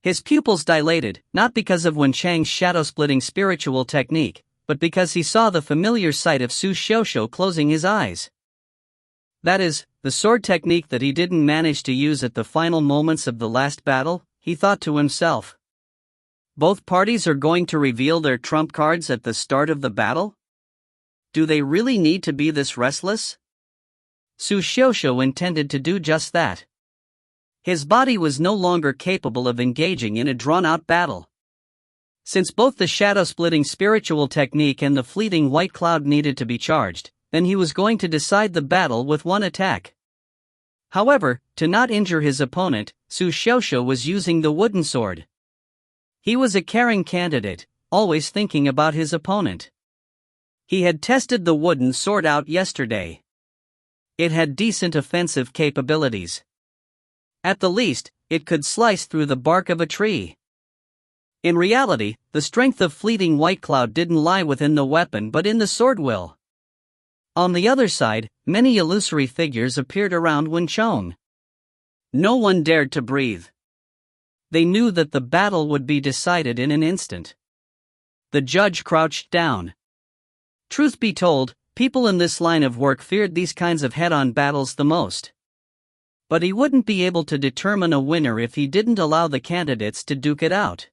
His pupils dilated, not because of Wen Chang's shadow-splitting spiritual technique, but because he saw the familiar sight of Su Xiaoxiu closing his eyes. That is, the sword technique that he didn't manage to use at the final moments of the last battle, he thought to himself. Both parties are going to reveal their trump cards at the start of the battle? Do they really need to be this restless? Su Xiaoxiu intended to do just that. His body was no longer capable of engaging in a drawn-out battle. Since both the shadow-splitting spiritual technique and the fleeting white cloud needed to be charged, then he was going to decide the battle with one attack. However, to not injure his opponent, Su Xiaoxiu was using the wooden sword. He was a caring candidate, always thinking about his opponent. He had tested the wooden sword out yesterday. It had decent offensive capabilities. At the least, it could slice through the bark of a tree. In reality, the strength of fleeting white cloud didn't lie within the weapon but in the sword will. On the other side, many illusory figures appeared around Wen Chong. No one dared to breathe. They knew that the battle would be decided in an instant. The judge crouched down. Truth be told, people in this line of work feared these kinds of head-on battles the most. But he wouldn't be able to determine a winner if he didn't allow the candidates to duke it out.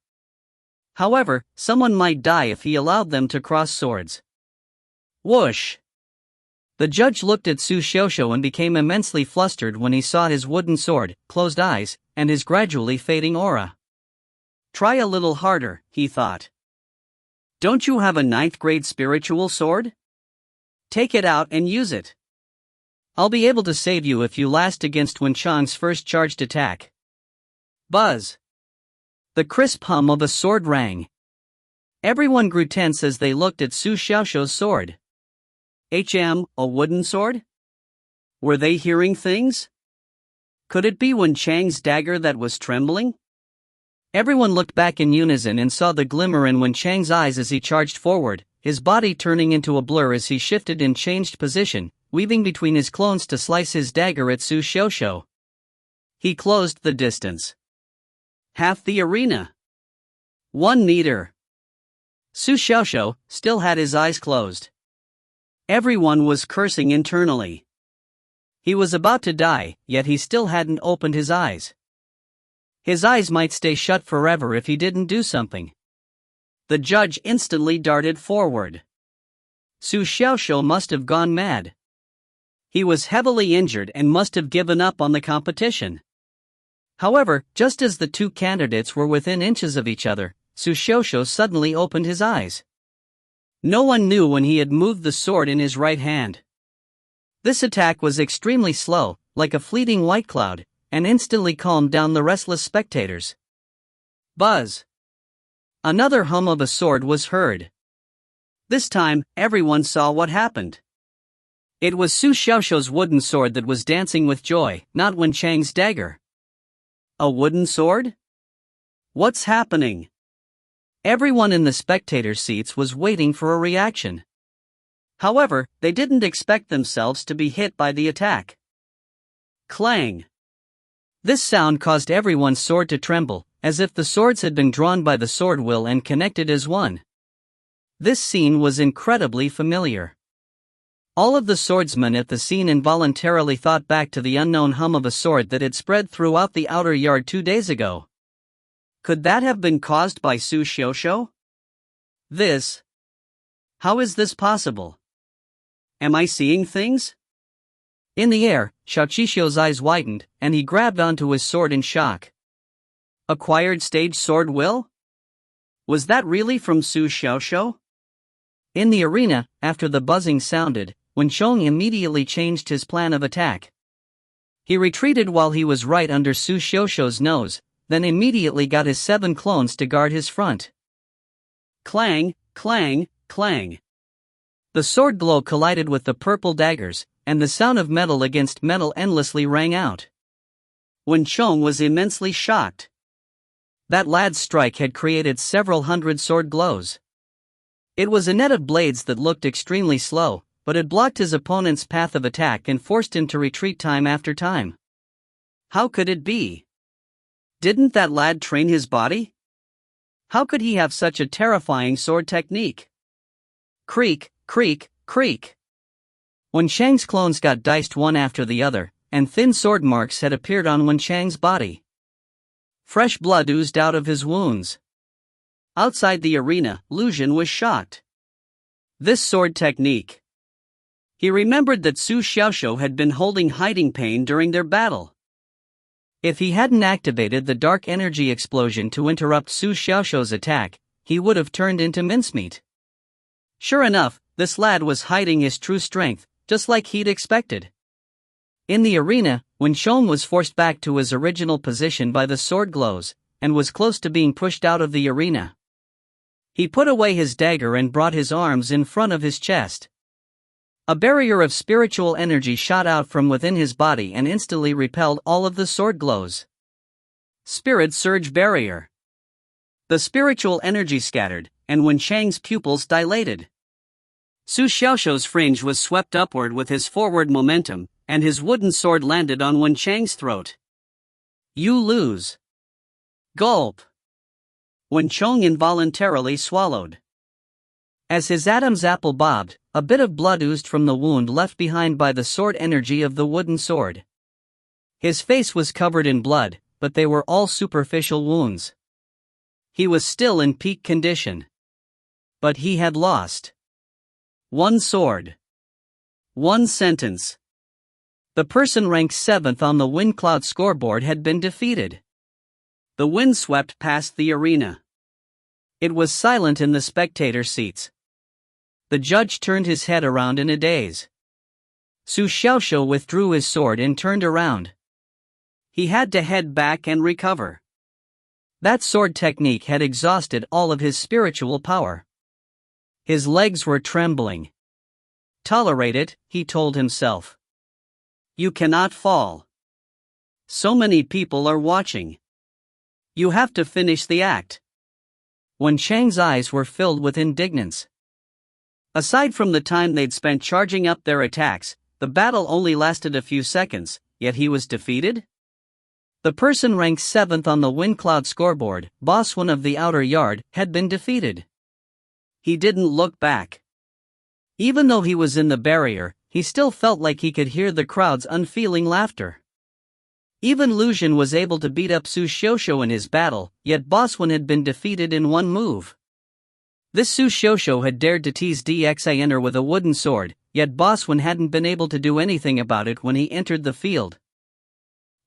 However, someone might die if he allowed them to cross swords. Whoosh! The judge looked at Su Xiaoxiu and became immensely flustered when he saw his wooden sword, closed eyes, and his gradually fading aura. Try a little harder, he thought. Don't you have a 9th grade spiritual sword? Take it out and use it. I'll be able to save you if you last against Wen Chang's first charged attack. Buzz! The crisp hum of a sword rang. Everyone grew tense as they looked at Su Xiaoxiu's sword. A wooden sword? Were they hearing things? Could it be Wen Chang's dagger that was trembling? Everyone looked back in unison and saw the glimmer in Wen Chang's eyes as he charged forward, his body turning into a blur as he shifted and changed position, weaving between his clones to slice his dagger at Su Xiaoxiu. He closed the distance. Half the arena. 1 meter. Su Xiaoxiu still had his eyes closed. Everyone was cursing internally. He was about to die, yet he still hadn't opened his eyes. His eyes might stay shut forever if he didn't do something. The judge instantly darted forward. Su Xiaoxiu must have gone mad. He was heavily injured and must have given up on the competition. However, just as the two candidates were within inches of each other, Su Xiaoxiu suddenly opened his eyes. No one knew when he had moved the sword in his right hand. This attack was extremely slow, like a fleeting white cloud, and instantly calmed down the restless spectators. Buzz! Another hum of a sword was heard. This time, everyone saw what happened. It was Su Xiaoxiu's wooden sword that was dancing with joy, not Wen Chang's dagger. A wooden sword? What's happening? Everyone in the spectator seats was waiting for a reaction. However, they didn't expect themselves to be hit by the attack. Clang! This sound caused everyone's sword to tremble, as if the swords had been drawn by the sword will and connected as one. This scene was incredibly familiar. All of the swordsmen at the scene involuntarily thought back to the unknown hum of a sword that had spread throughout the outer yard 2 days ago. Could that have been caused by Su Xiaoxiu? How is this possible? Am I seeing things? In the air, Xiao Qixu's eyes widened, and he grabbed onto his sword in shock. Acquired stage sword will? Was that really from Su Xiaoxiu? In the arena, after the buzzing sounded, Wen Chong immediately changed his plan of attack. He retreated while he was right under Su Xiaoxiu's nose, then immediately got his 7 clones to guard his front. Clang, clang, clang. The sword glow collided with the purple daggers, and the sound of metal against metal endlessly rang out. Wen Chong was immensely shocked. That lad's strike had created several hundred sword glows. It was a net of blades that looked extremely slow, but it blocked his opponent's path of attack and forced him to retreat time after time. How could it be? Didn't that lad train his body? How could he have such a terrifying sword technique? Creak, creak, creak. Wen Chang's clones got diced one after the other, and thin sword marks had appeared on Wen Chang's body. Fresh blood oozed out of his wounds. Outside the arena, Lu Jin was shocked. This sword technique. He remembered that Su Xiaoxiu had been holding hiding pain during their battle. If he hadn't activated the dark energy explosion to interrupt Su Xiaoxiu's attack, he would have turned into mincemeat. Sure enough, this lad was hiding his true strength, just like he'd expected. In the arena, Wen Chong was forced back to his original position by the sword glows, and was close to being pushed out of the arena. He put away his dagger and brought his arms in front of his chest. A barrier of spiritual energy shot out from within his body and instantly repelled all of the sword glows. Spirit Surge Barrier. The spiritual energy scattered, and Wen Chang's pupils dilated. Su Xiaoxiu's fringe was swept upward with his forward momentum, and his wooden sword landed on Wen Chang's throat. You lose. Gulp. Wen Chong involuntarily swallowed. As his Adam's apple bobbed, a bit of blood oozed from the wound left behind by the sword energy of the wooden sword. His face was covered in blood, but they were all superficial wounds. He was still in peak condition. But he had lost. 1 sword. 1 sentence. The person ranked 7th on the wind cloud scoreboard had been defeated. The wind swept past the arena. It was silent in the spectator seats. The judge turned his head around in a daze. Su Xiaoxiu withdrew his sword and turned around. He had to head back and recover. That sword technique had exhausted all of his spiritual power. His legs were trembling. Tolerate it, he told himself. You cannot fall. So many people are watching. You have to finish the act. Wen Chang's eyes were filled with indignance. Aside from the time they'd spent charging up their attacks, the battle only lasted a few seconds, yet he was defeated? The person ranked 7th on the Wind Cloud scoreboard, Boss Wen of the Outer Yard, had been defeated. He didn't look back. Even though he was in the barrier, he still felt like he could hear the crowd's unfeeling laughter. Even Lu Xun was able to beat up Su Xiaoxiu in his battle, yet Boss Wen had been defeated in one move. This Su Xiaoxiu had dared to tease DXINer with a wooden sword, yet Boss Wen hadn't been able to do anything about it when he entered the field.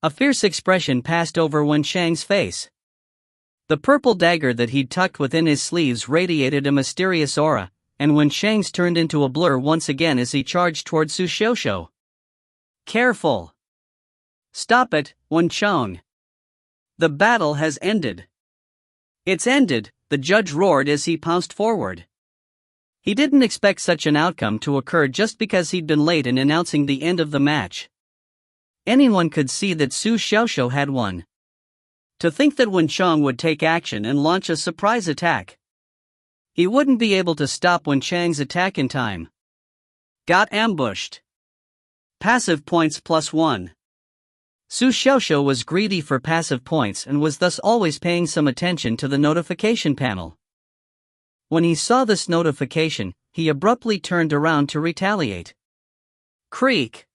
A fierce expression passed over Wen Chang's face. The purple dagger that he'd tucked within his sleeves radiated a mysterious aura, and Wen Chang's turned into a blur once again as he charged toward Su Xiaoxiu. Careful! Stop it, Wen Chang! The battle has ended. It's ended, the judge roared as he pounced forward. He didn't expect such an outcome to occur just because he'd been late in announcing the end of the match. Anyone could see that Su Xiaoxiu had won. To think that Wen Chang would take action and launch a surprise attack. He wouldn't be able to stop Wen Chang's attack in time. Got ambushed. Passive points +1. Su Xiaoxiu was greedy for passive points and was thus always paying some attention to the notification panel. When he saw this notification, he abruptly turned around to retaliate. Creak!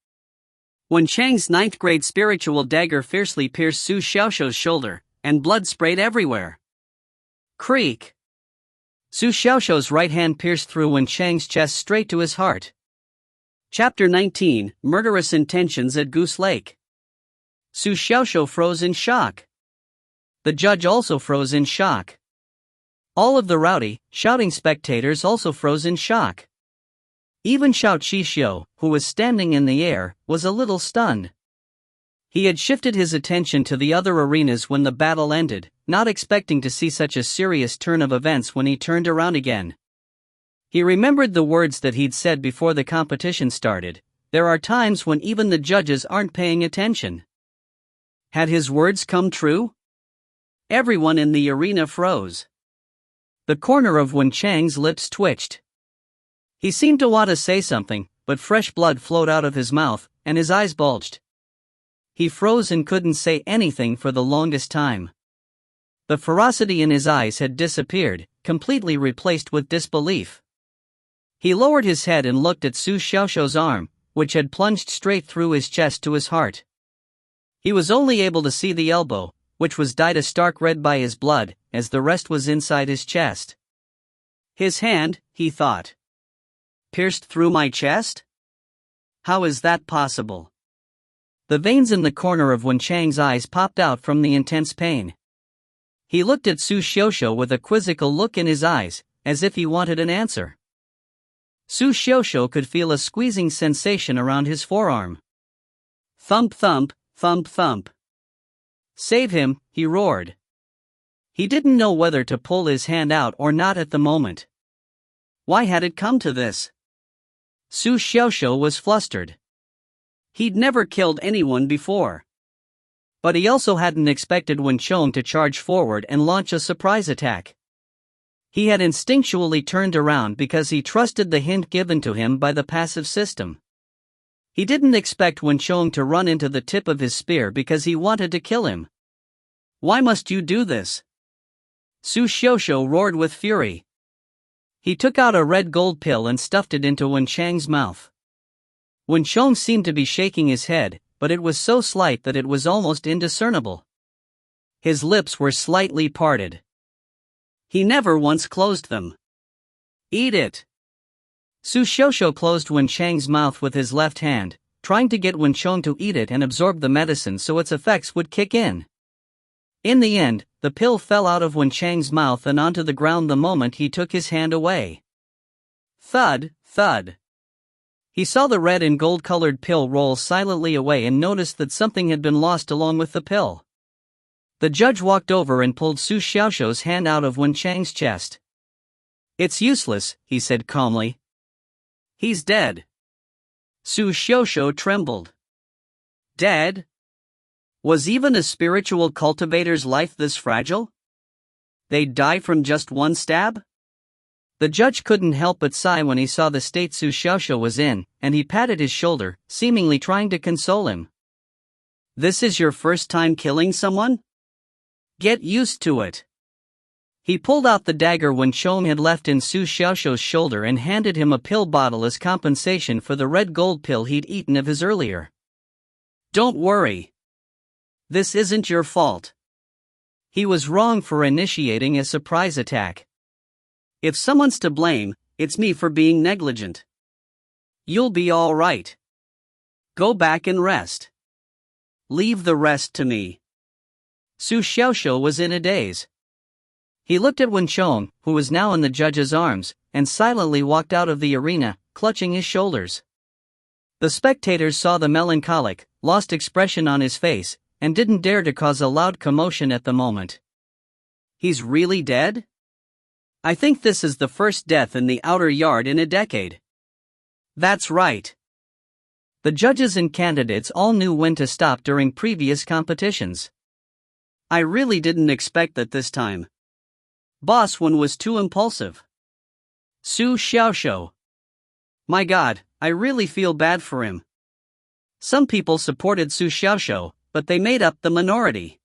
Wen Chang's 9th grade spiritual dagger fiercely pierced Su Xiaoxiu's shoulder, and blood sprayed everywhere. Creak! Su Xiaoxiu's right hand pierced through Wen Chang's chest straight to his heart. Chapter 19, Murderous Intentions at Goose Lake. Su Xiaoxiu froze in shock. The judge also froze in shock. All of the rowdy, shouting spectators also froze in shock. Even Xiao Qixio, who was standing in the air, was a little stunned. He had shifted his attention to the other arenas when the battle ended, not expecting to see such a serious turn of events when he turned around again. He remembered the words that he'd said before the competition started. There are times when even the judges aren't paying attention. Had his words come true? Everyone in the arena froze. The corner of Wen Chang's lips twitched. He seemed to want to say something, but fresh blood flowed out of his mouth, and his eyes bulged. He froze and couldn't say anything for the longest time. The ferocity in his eyes had disappeared, completely replaced with disbelief. He lowered his head and looked at Su Xiaoxiu's arm, which had plunged straight through his chest to his heart. He was only able to see the elbow, which was dyed a stark red by his blood, as the rest was inside his chest. His hand, he thought. Pierced through my chest? How is that possible? The veins in the corner of Wen Chang's eyes popped out from the intense pain. He looked at Su Xiaoxiu with a quizzical look in his eyes, as if he wanted an answer. Su Xiaoxiu could feel a squeezing sensation around his forearm. Thump thump, thump thump. Save him, he roared. He didn't know whether to pull his hand out or not at the moment. Why had it come to this? Su Xiaoxiu was flustered. He'd never killed anyone before. But he also hadn't expected Wen Chang to charge forward and launch a surprise attack. He had instinctually turned around because he trusted the hint given to him by the passive system. He didn't expect Wen Chang to run into the tip of his spear because he wanted to kill him. Why must you do this? Su Xiaoxiu roared with fury. He took out a red gold pill and stuffed it into Wen Chang's mouth. Wen Chang seemed to be shaking his head, but it was so slight that it was almost indiscernible. His lips were slightly parted. He never once closed them. Eat it! Su Xiaoxiu closed Wen Chang's mouth with his left hand, trying to get Wen Chang to eat it and absorb the medicine so its effects would kick in. In the end, the pill fell out of Wen Chang's mouth and onto the ground the moment he took his hand away. Thud, thud. He saw the red and gold-colored pill roll silently away and noticed that something had been lost along with the pill. The judge walked over and pulled Su Xiaoxiu's hand out of Wen Chang's chest. It's useless, he said calmly. He's dead. Su Xiaoxiu trembled. Dead? Was even a spiritual cultivator's life this fragile? They'd die from just one stab? The judge couldn't help but sigh when he saw the state Su Xiaoxiu was in, and he patted his shoulder, seemingly trying to console him. This is your first time killing someone? Get used to it. He pulled out the dagger Wen Chong had left in Su Xiaoxiu's shoulder and handed him a pill bottle as compensation for the red gold pill he'd eaten of his earlier. Don't worry. This isn't your fault. He was wrong for initiating a surprise attack. If someone's to blame, it's me for being negligent. You'll be all right. Go back and rest. Leave the rest to me. Su Xiaoxiu was in a daze. He looked at Wen Chong, who was now in the judge's arms, and silently walked out of the arena, clutching his shoulders. The spectators saw the melancholic, lost expression on his face, and didn't dare to cause a loud commotion at the moment. He's really dead? I think this is the first death in the outer yard in a decade. That's right. The judges and candidates all knew when to stop during previous competitions. I really didn't expect that this time. Boss Wen was too impulsive. Su Xiaoxiu. My God, I really feel bad for him. Some people supported Su Xiaoxiu, but they made up the minority.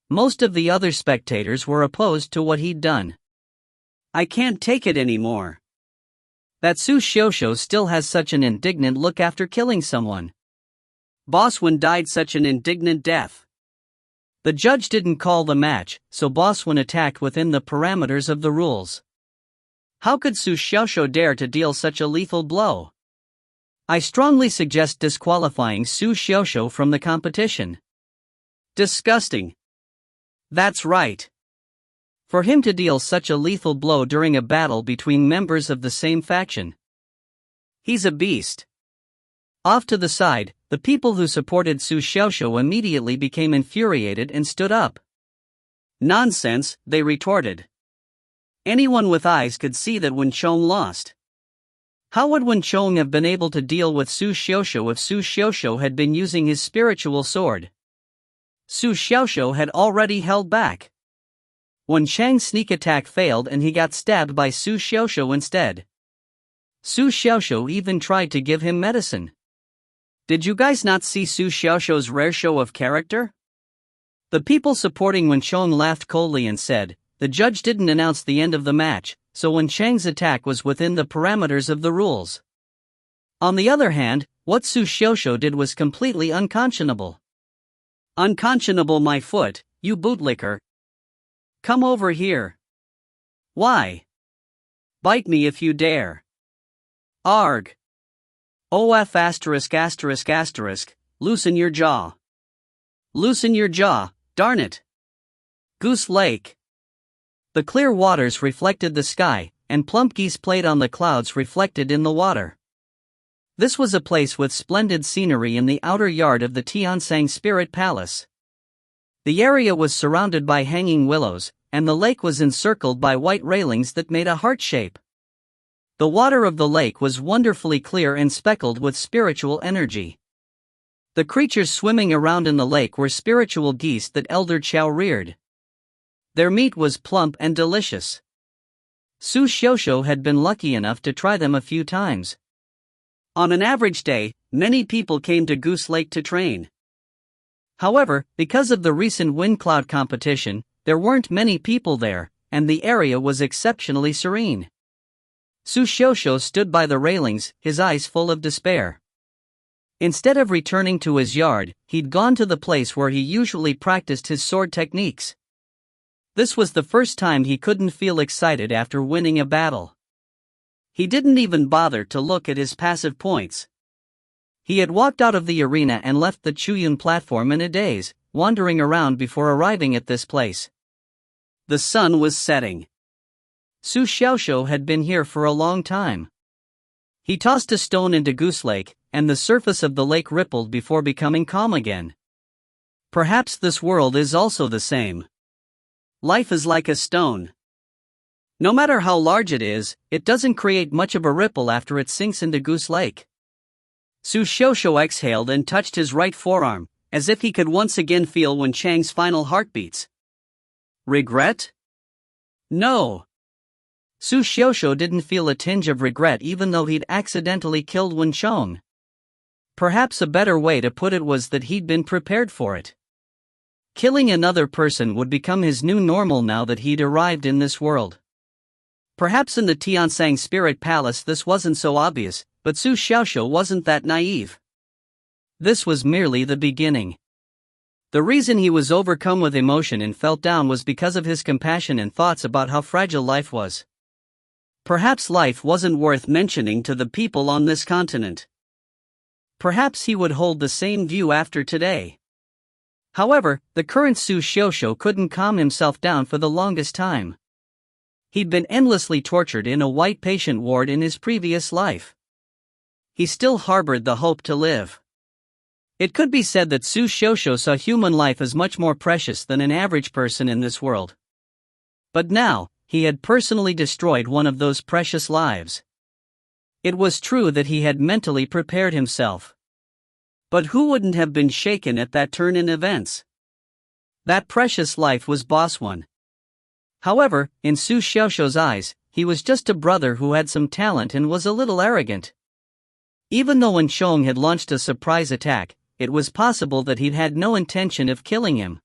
Most of the other spectators were opposed to what he'd done. I can't take it anymore. That Su Xiaoxiu still has such an indignant look after killing someone. Boss Wen died such an indignant death. The judge didn't call the match, so Boss Wen attacked within the parameters of the rules. How could Su Xiaoxiu dare to deal such a lethal blow? I strongly suggest disqualifying Su Xiaoxiu from the competition. Disgusting. That's right. For him to deal such a lethal blow during a battle between members of the same faction. He's a beast. Off to the side, the people who supported Su Xiaoxiu immediately became infuriated and stood up. Nonsense, they retorted. Anyone with eyes could see that Wen Chong lost. How would Wen Chong have been able to deal with Su Xiaoxiu if Su Xiaoxiu had been using his spiritual sword? Su Xiaoxiu had already held back. Wen Chang's sneak attack failed and he got stabbed by Su Xiaoxiu instead. Su Xiaoxiu even tried to give him medicine. Did you guys not see Su Xiaoxiu's rare show of character? The people supporting Wen Chong laughed coldly and said, the judge didn't announce the end of the match, so Wen Chang's attack was within the parameters of the rules. On the other hand, what Su Xiaoxiu did was completely unconscionable. Unconscionable my foot, you bootlicker. Come over here. Why? Bite me if you dare. Arg. OF ****, loosen your jaw. Loosen your jaw, darn it. Goose Lake. The clear waters reflected the sky, and plump geese played on the clouds reflected in the water. This was a place with splendid scenery in the outer yard of the Tiansang Spirit Palace. The area was surrounded by hanging willows, and the lake was encircled by white railings that made a heart shape. The water of the lake was wonderfully clear and speckled with spiritual energy. The creatures swimming around in the lake were spiritual geese that Elder Chow reared. Their meat was plump and delicious. Su Xiaoxiu had been lucky enough to try them a few times. On an average day, many people came to Goose Lake to train. However, because of the recent wind cloud competition, there weren't many people there, and the area was exceptionally serene. Su Xiaoxiu stood by the railings, his eyes full of despair. Instead of returning to his yard, he'd gone to the place where he usually practiced his sword techniques. This was the first time he couldn't feel excited after winning a battle. He didn't even bother to look at his passive points. He had walked out of the arena and left the Chuyun platform in a daze, wandering around before arriving at this place. The sun was setting. Su Xiaoxiu had been here for a long time. He tossed a stone into Goose Lake, and the surface of the lake rippled before becoming calm again. Perhaps this world is also the same. Life is like a stone. No matter how large it is, it doesn't create much of a ripple after it sinks into Goose Lake. Su Xiaoxiu exhaled and touched his right forearm, as if he could once again feel Wen Chang's final heartbeats. Regret? No. Su Xiaoxiu didn't feel a tinge of regret even though he'd accidentally killed Wen Chong. Perhaps a better way to put it was that he'd been prepared for it. Killing another person would become his new normal now that he'd arrived in this world. Perhaps in the Tiansang Spirit Palace this wasn't so obvious, but Su Xiaoxiu wasn't that naive. This was merely the beginning. The reason he was overcome with emotion and felt down was because of his compassion and thoughts about how fragile life was. Perhaps life wasn't worth mentioning to the people on this continent. Perhaps he would hold the same view after today. However, the current Su Xiaoxiu couldn't calm himself down for the longest time. He'd been endlessly tortured in a white patient ward in his previous life. He still harbored the hope to live. It could be said that Su Xiaoxiu saw human life as much more precious than an average person in this world. But now, he had personally destroyed one of those precious lives. It was true that he had mentally prepared himself. But who wouldn't have been shaken at that turn in events? That precious life was Boss One. However, in Su Xiaoxiu's eyes, he was just a brother who had some talent and was a little arrogant. Even though Wen Chong had launched a surprise attack, it was possible that he'd had no intention of killing him.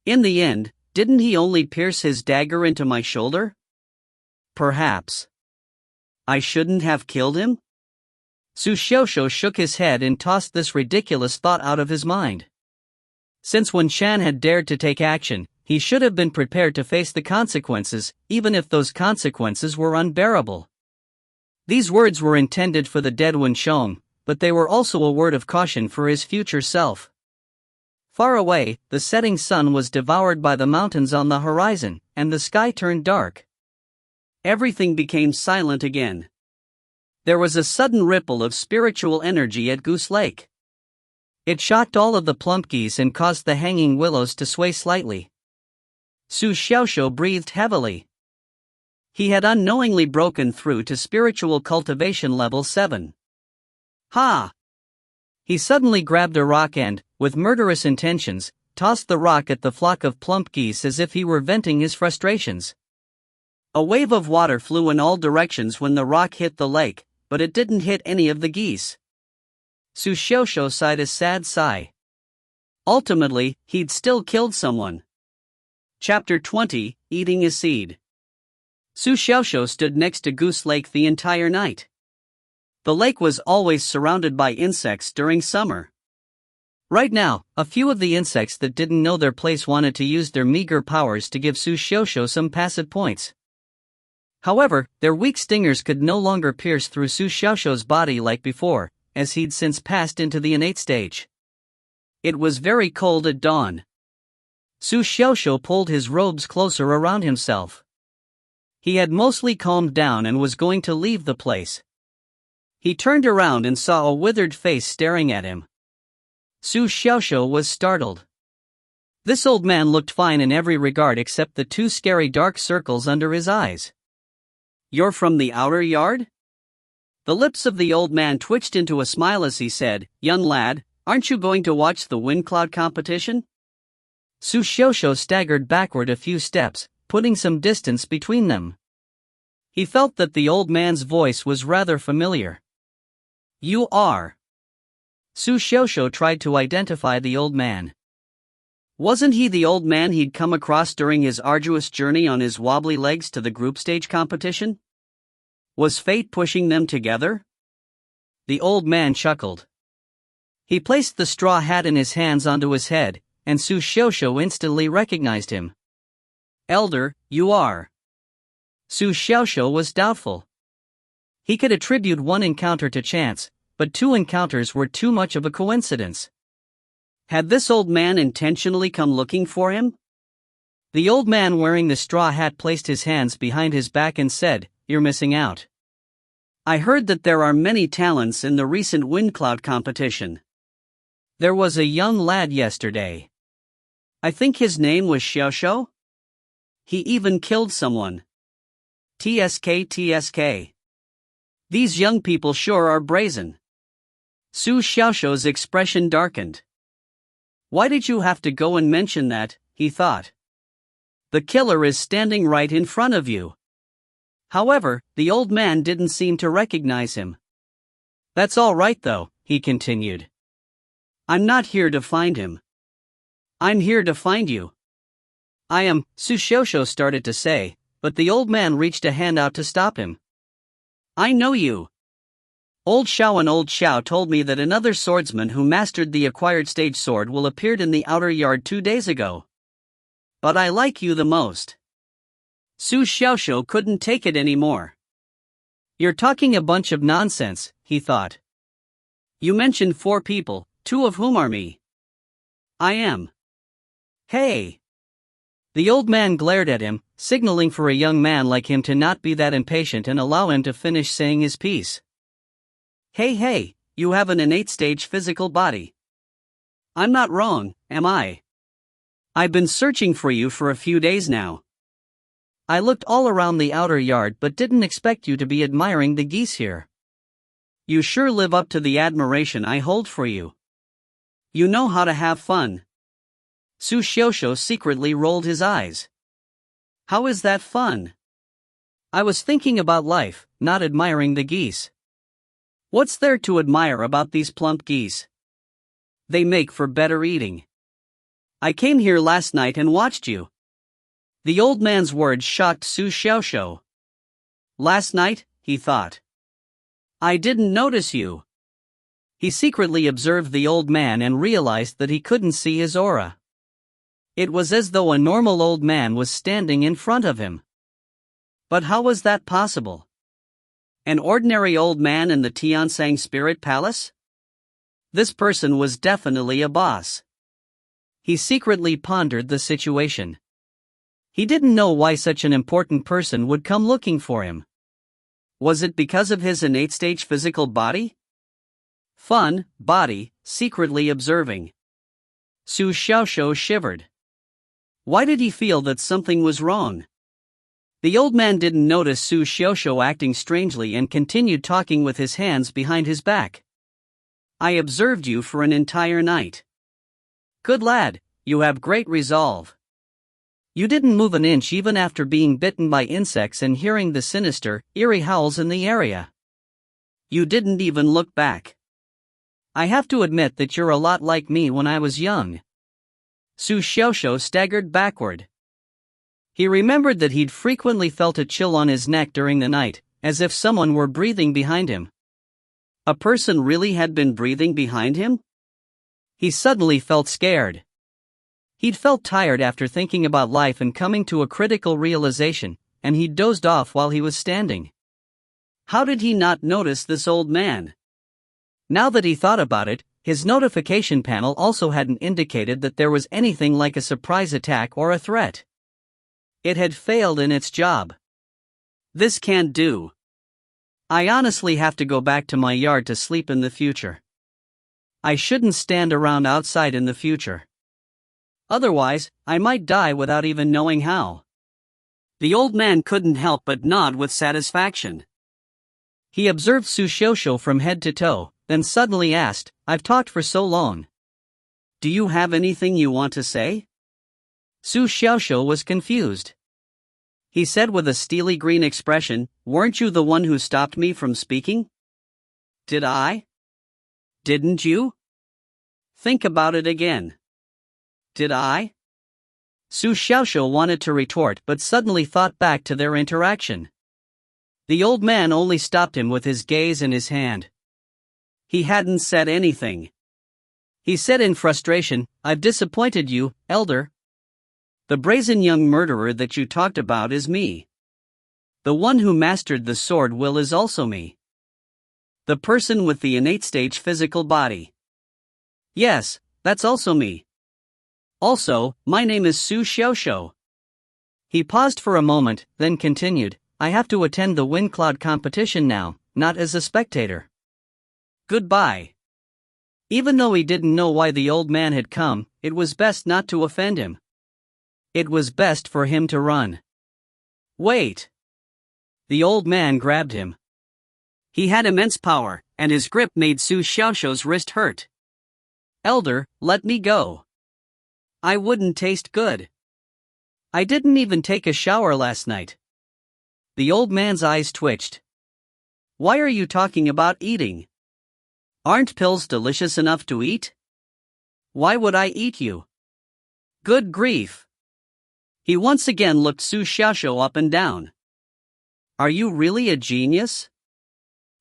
In the end, didn't he only pierce his dagger into my shoulder? Perhaps I shouldn't have killed him? Su Xiaoxiu shook his head and tossed this ridiculous thought out of his mind. Since Wen Shan had dared to take action, he should have been prepared to face the consequences, even if those consequences were unbearable. These words were intended for the dead Wen Chong, but they were also a word of caution for his future self. Far away, the setting sun was devoured by the mountains on the horizon, and the sky turned dark. Everything became silent again. There was a sudden ripple of spiritual energy at Goose Lake. It shocked all of the plump geese and caused the hanging willows to sway slightly. Su Xiaoxiu breathed heavily. He had unknowingly broken through to spiritual cultivation level 7. Ha! He suddenly grabbed a rock and, with murderous intentions, tossed the rock at the flock of plump geese as if he were venting his frustrations. A wave of water flew in all directions when the rock hit the lake, but it didn't hit any of the geese. Su Xiaoxiu sighed a sad sigh. Ultimately, he'd still killed someone. Chapter 20, Eating a Seed. Su Xiaoxiu stood next to Goose Lake the entire night. The lake was always surrounded by insects during summer. Right now, a few of the insects that didn't know their place wanted to use their meager powers to give Su Xiaoxiu some passive points. However, their weak stingers could no longer pierce through Su Xiaoxiu's body like before, as he'd since passed into the innate stage. It was very cold at dawn. Su Xiaoxiu pulled his robes closer around himself. He had mostly calmed down and was going to leave the place. He turned around and saw a withered face staring at him. Su Xiaoxiu was startled. This old man looked fine in every regard except the two scary dark circles under his eyes. "You're from the outer yard?" The lips of the old man twitched into a smile as he said, "Young lad, aren't you going to watch the wind cloud competition?" Su Xiaoxiu staggered backward a few steps, putting some distance between them. He felt that the old man's voice was rather familiar. "You are." Su Xiaoxiu tried to identify the old man. Wasn't he the old man he'd come across during his arduous journey on his wobbly legs to the group stage competition? Was fate pushing them together? The old man chuckled. He placed the straw hat in his hands onto his head, and Su Xiaoxiu instantly recognized him. "Elder, you are." Su Xiaoxiu was doubtful. He could attribute one encounter to chance, but two encounters were too much of a coincidence. Had this old man intentionally come looking for him? The old man wearing the straw hat placed his hands behind his back and said, "You're missing out. I heard that there are many talents in the recent wind cloud competition. There was a young lad yesterday. I think his name was Xiaoxiu. He even killed someone. TSK. These young people sure are brazen." Su Xiaoshuo's expression darkened. Why did you have to go and mention that, he thought. The killer is standing right in front of you. However, the old man didn't seem to recognize him. That's all right though, he continued. I'm not here to find him. I'm here to find you. I am, Su Xiaoshuo started to say, but the old man reached a hand out to stop him. I know you. Old Xiao told me that another swordsman who mastered the acquired stage sword will appeared in the outer yard 2 days ago. But I like you the most. Su Xiaoshuo couldn't take it anymore. You're talking a bunch of nonsense, he thought. You mentioned 4 people, 2 of whom are me. I am. Hey! The old man glared at him, signaling for a young man like him to not be that impatient and allow him to finish saying his piece. Hey, you have an innate stage physical body. I'm not wrong, am I? I've been searching for you for a few days now. I looked all around the outer yard but didn't expect you to be admiring the geese here. You sure live up to the admiration I hold for you. You know how to have fun. Su Xiaoshuo secretly rolled his eyes. How is that fun? I was thinking about life, not admiring the geese. What's there to admire about these plump geese? They make for better eating. I came here last night and watched you. The old man's words shocked Su Xiaoshuo. Last night, he thought. I didn't notice you. He secretly observed the old man and realized that he couldn't see his aura. It was as though a normal old man was standing in front of him. But how was that possible? An ordinary old man in the Tiansang Spirit Palace? This person was definitely a boss. He secretly pondered the situation. He didn't know why such an important person would come looking for him. Was it because of his innate stage physical body? Fun, body, secretly observing. Su Xiaoshuo shivered. Why did he feel that something was wrong? The old man didn't notice Su Xiaoshuo acting strangely and continued talking with his hands behind his back. I observed you for an entire night. Good lad, you have great resolve. You didn't move an inch even after being bitten by insects and hearing the sinister, eerie howls in the area. You didn't even look back. I have to admit that you're a lot like me when I was young. Su Xiaoshuo staggered backward. He remembered that he'd frequently felt a chill on his neck during the night, as if someone were breathing behind him. A person really had been breathing behind him? He suddenly felt scared. He'd felt tired after thinking about life and coming to a critical realization, and he'd dozed off while he was standing. How did he not notice this old man? Now that he thought about it, his notification panel also hadn't indicated that there was anything like a surprise attack or a threat. It had failed in its job. This can't do. I honestly have to go back to my yard to sleep in the future. I shouldn't stand around outside in the future. Otherwise, I might die without even knowing how. The old man couldn't help but nod with satisfaction. He observed Su Xiaoshuo from head to toe, then suddenly asked, I've talked for so long. Do you have anything you want to say? Su Xiaoshuo was confused. He said with a steely green expression, weren't you the one who stopped me from speaking? Did I? Didn't you? Think about it again. Did I? Su Xiaoshuo wanted to retort but suddenly thought back to their interaction. The old man only stopped him with his gaze and his hand. He hadn't said anything. He said in frustration, I've disappointed you, elder. The brazen young murderer that you talked about is me. The one who mastered the sword will is also me. The person with the innate stage physical body. Yes, that's also me. Also, my name is Su Xiaoshuo. He paused for a moment, then continued, I have to attend the wind cloud competition now, not as a spectator. Goodbye. Even though he didn't know why the old man had come, it was best not to offend him. It was best for him to run. Wait. The old man grabbed him. He had immense power, and his grip made Su Xiaoshuo's wrist hurt. "Elder, let me go. I wouldn't taste good. I didn't even take a shower last night." The old man's eyes twitched. "Why are you talking about eating? Aren't pills delicious enough to eat? Why would I eat you? Good grief." He once again looked Su Xiaoshuo up and down. "Are you really a genius?"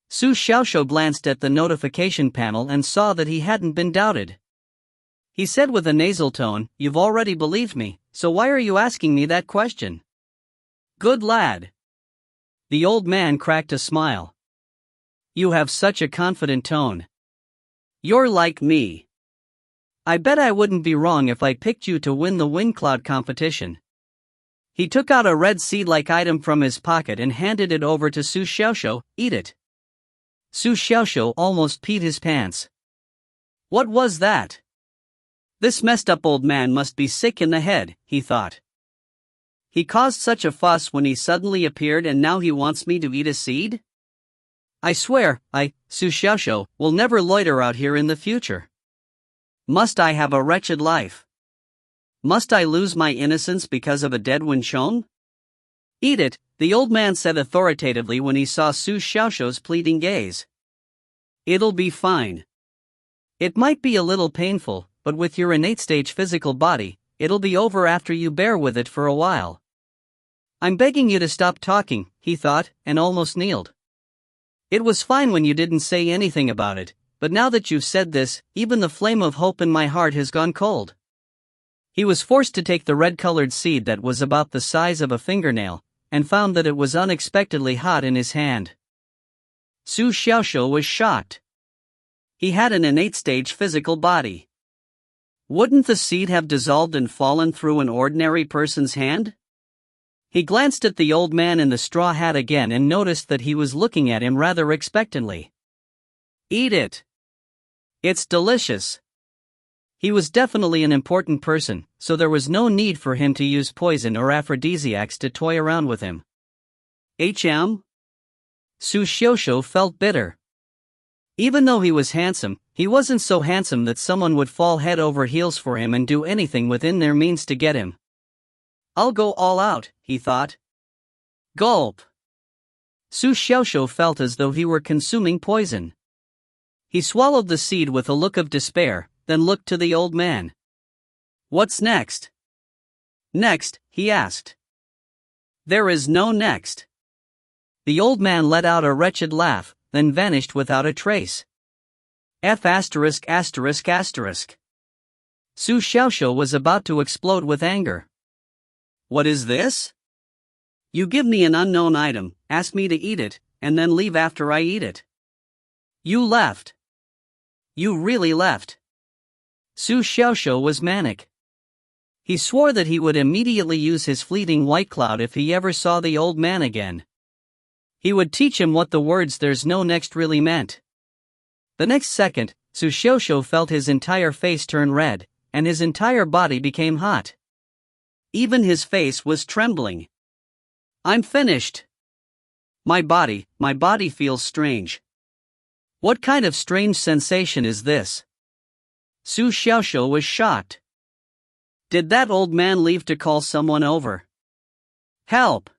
Su Xiaoshuo glanced at the notification panel and saw that he hadn't been doubted. He said with a nasal tone, "You've already believed me, so why are you asking me that question?" "Good lad." The old man cracked a smile. "You have such a confident tone. You're like me. I bet I wouldn't be wrong if I picked you to win the wind cloud competition." He took out a red seed-like item from his pocket and handed it over to Su Xiaoshuo. "Eat it." Su Xiaoshuo almost peed his pants. What was that? This messed up old man must be sick in the head, he thought. He caused such a fuss when he suddenly appeared and now he wants me to eat a seed? I swear, Su Xiaoshuo, will never loiter out here in the future. Must I have a wretched life? Must I lose my innocence because of a dead Wenchon? Eat it, the old man said authoritatively when he saw Su Xiaoshuo's pleading gaze. It'll be fine. It might be a little painful, but with your innate stage physical body, it'll be over after you bear with it for a while. I'm begging you to stop talking, he thought, and almost kneeled. It was fine when you didn't say anything about it, but now that you've said this, even the flame of hope in my heart has gone cold. He was forced to take the red-colored seed that was about the size of a fingernail, and found that it was unexpectedly hot in his hand. Su Xiaoshuo was shocked. He had an innate stage physical body. Wouldn't the seed have dissolved and fallen through an ordinary person's hand? He glanced at the old man in the straw hat again and noticed that he was looking at him rather expectantly. Eat it. It's delicious. He was definitely an important person, so there was no need for him to use poison or aphrodisiacs to toy around with him. Su Xiaoshuo felt bitter. Even though he was handsome, he wasn't so handsome that someone would fall head over heels for him and do anything within their means to get him. I'll go all out, he thought. Gulp. Su Xiaoshuo felt as though he were consuming poison. He swallowed the seed with a look of despair, then looked to the old man. What's next? Next, he asked. There is no next. The old man let out a wretched laugh, then vanished without a trace. Su Xiaoshuo was about to explode with anger. What is this? You give me an unknown item, ask me to eat it, and then leave after I eat it. You left. You really left. Su Xiaoshuo was manic. He swore that he would immediately use his fleeting white cloud if he ever saw the old man again. He would teach him what the words "there's no next" really meant. The next second, Su Xiaoshuo felt his entire face turn red, and his entire body became hot. Even his face was trembling. I'm finished. My body feels strange. What kind of strange sensation is this? Su Xiaoshuo was shocked. Did that old man leave to call someone over? Help!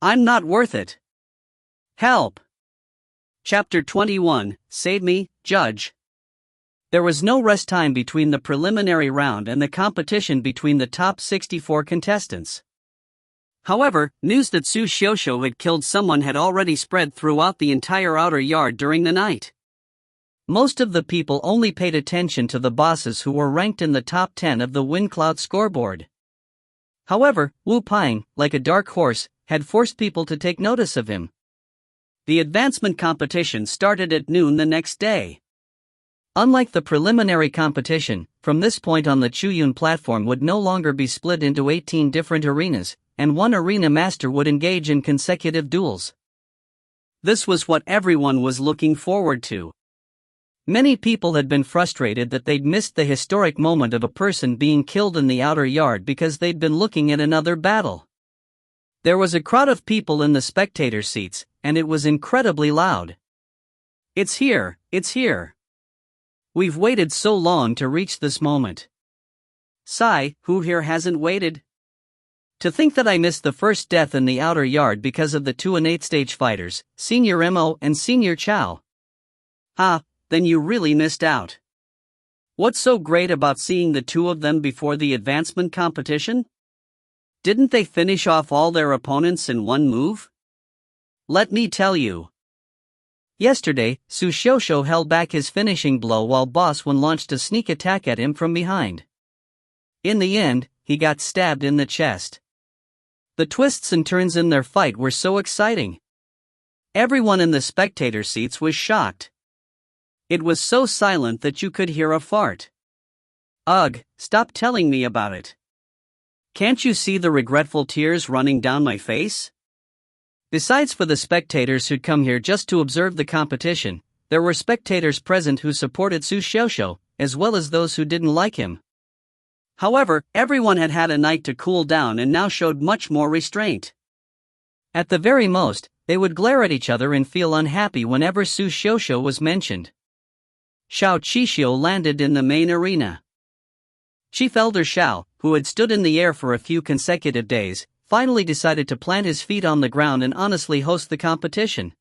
I'm not worth it. Help! Chapter 21, Save Me, Judge. There was no rest time between the preliminary round and the competition between the top 64 contestants. However, news that Su Xiaoshuo had killed someone had already spread throughout the entire outer yard during the night. Most of the people only paid attention to the bosses who were ranked in the top 10 of the Wind Cloud scoreboard. However, Wu Ping, like a dark horse, had forced people to take notice of him. The advancement competition started at noon the next day. Unlike the preliminary competition, from this point on the Chuyun platform would no longer be split into 18 different arenas, and one arena master would engage in consecutive duels. This was what everyone was looking forward to. Many people had been frustrated that they'd missed the historic moment of a person being killed in the outer yard because they'd been looking at another battle. There was a crowd of people in the spectator seats, and it was incredibly loud. It's here, it's here. We've waited so long to reach this moment. Sigh, who here hasn't waited? To think that I missed the first death in the outer yard because of the 2 and 8 stage fighters, Senior Mo and Senior Chow. Ah, then you really missed out. What's so great about seeing the 2 of them before the advancement competition? Didn't they finish off all their opponents in one move? Let me tell you. Yesterday, Su Xiaoxiu held back his finishing blow while Boss Wen launched a sneak attack at him from behind. In the end, he got stabbed in the chest. The twists and turns in their fight were so exciting. Everyone in the spectator seats was shocked. It was so silent that you could hear a fart. Ugh, stop telling me about it. Can't you see the regretful tears running down my face? Besides for the spectators who'd come here just to observe the competition, there were spectators present who supported Su Xiaoxiu, as well as those who didn't like him. However, everyone had had a night to cool down and now showed much more restraint. At the very most, they would glare at each other and feel unhappy whenever Su Xiaoxiu was mentioned. Xiao Qixio landed in the main arena. Chief Elder Xiao, who had stood in the air for a few consecutive days, finally decided to plant his feet on the ground and honestly host the competition.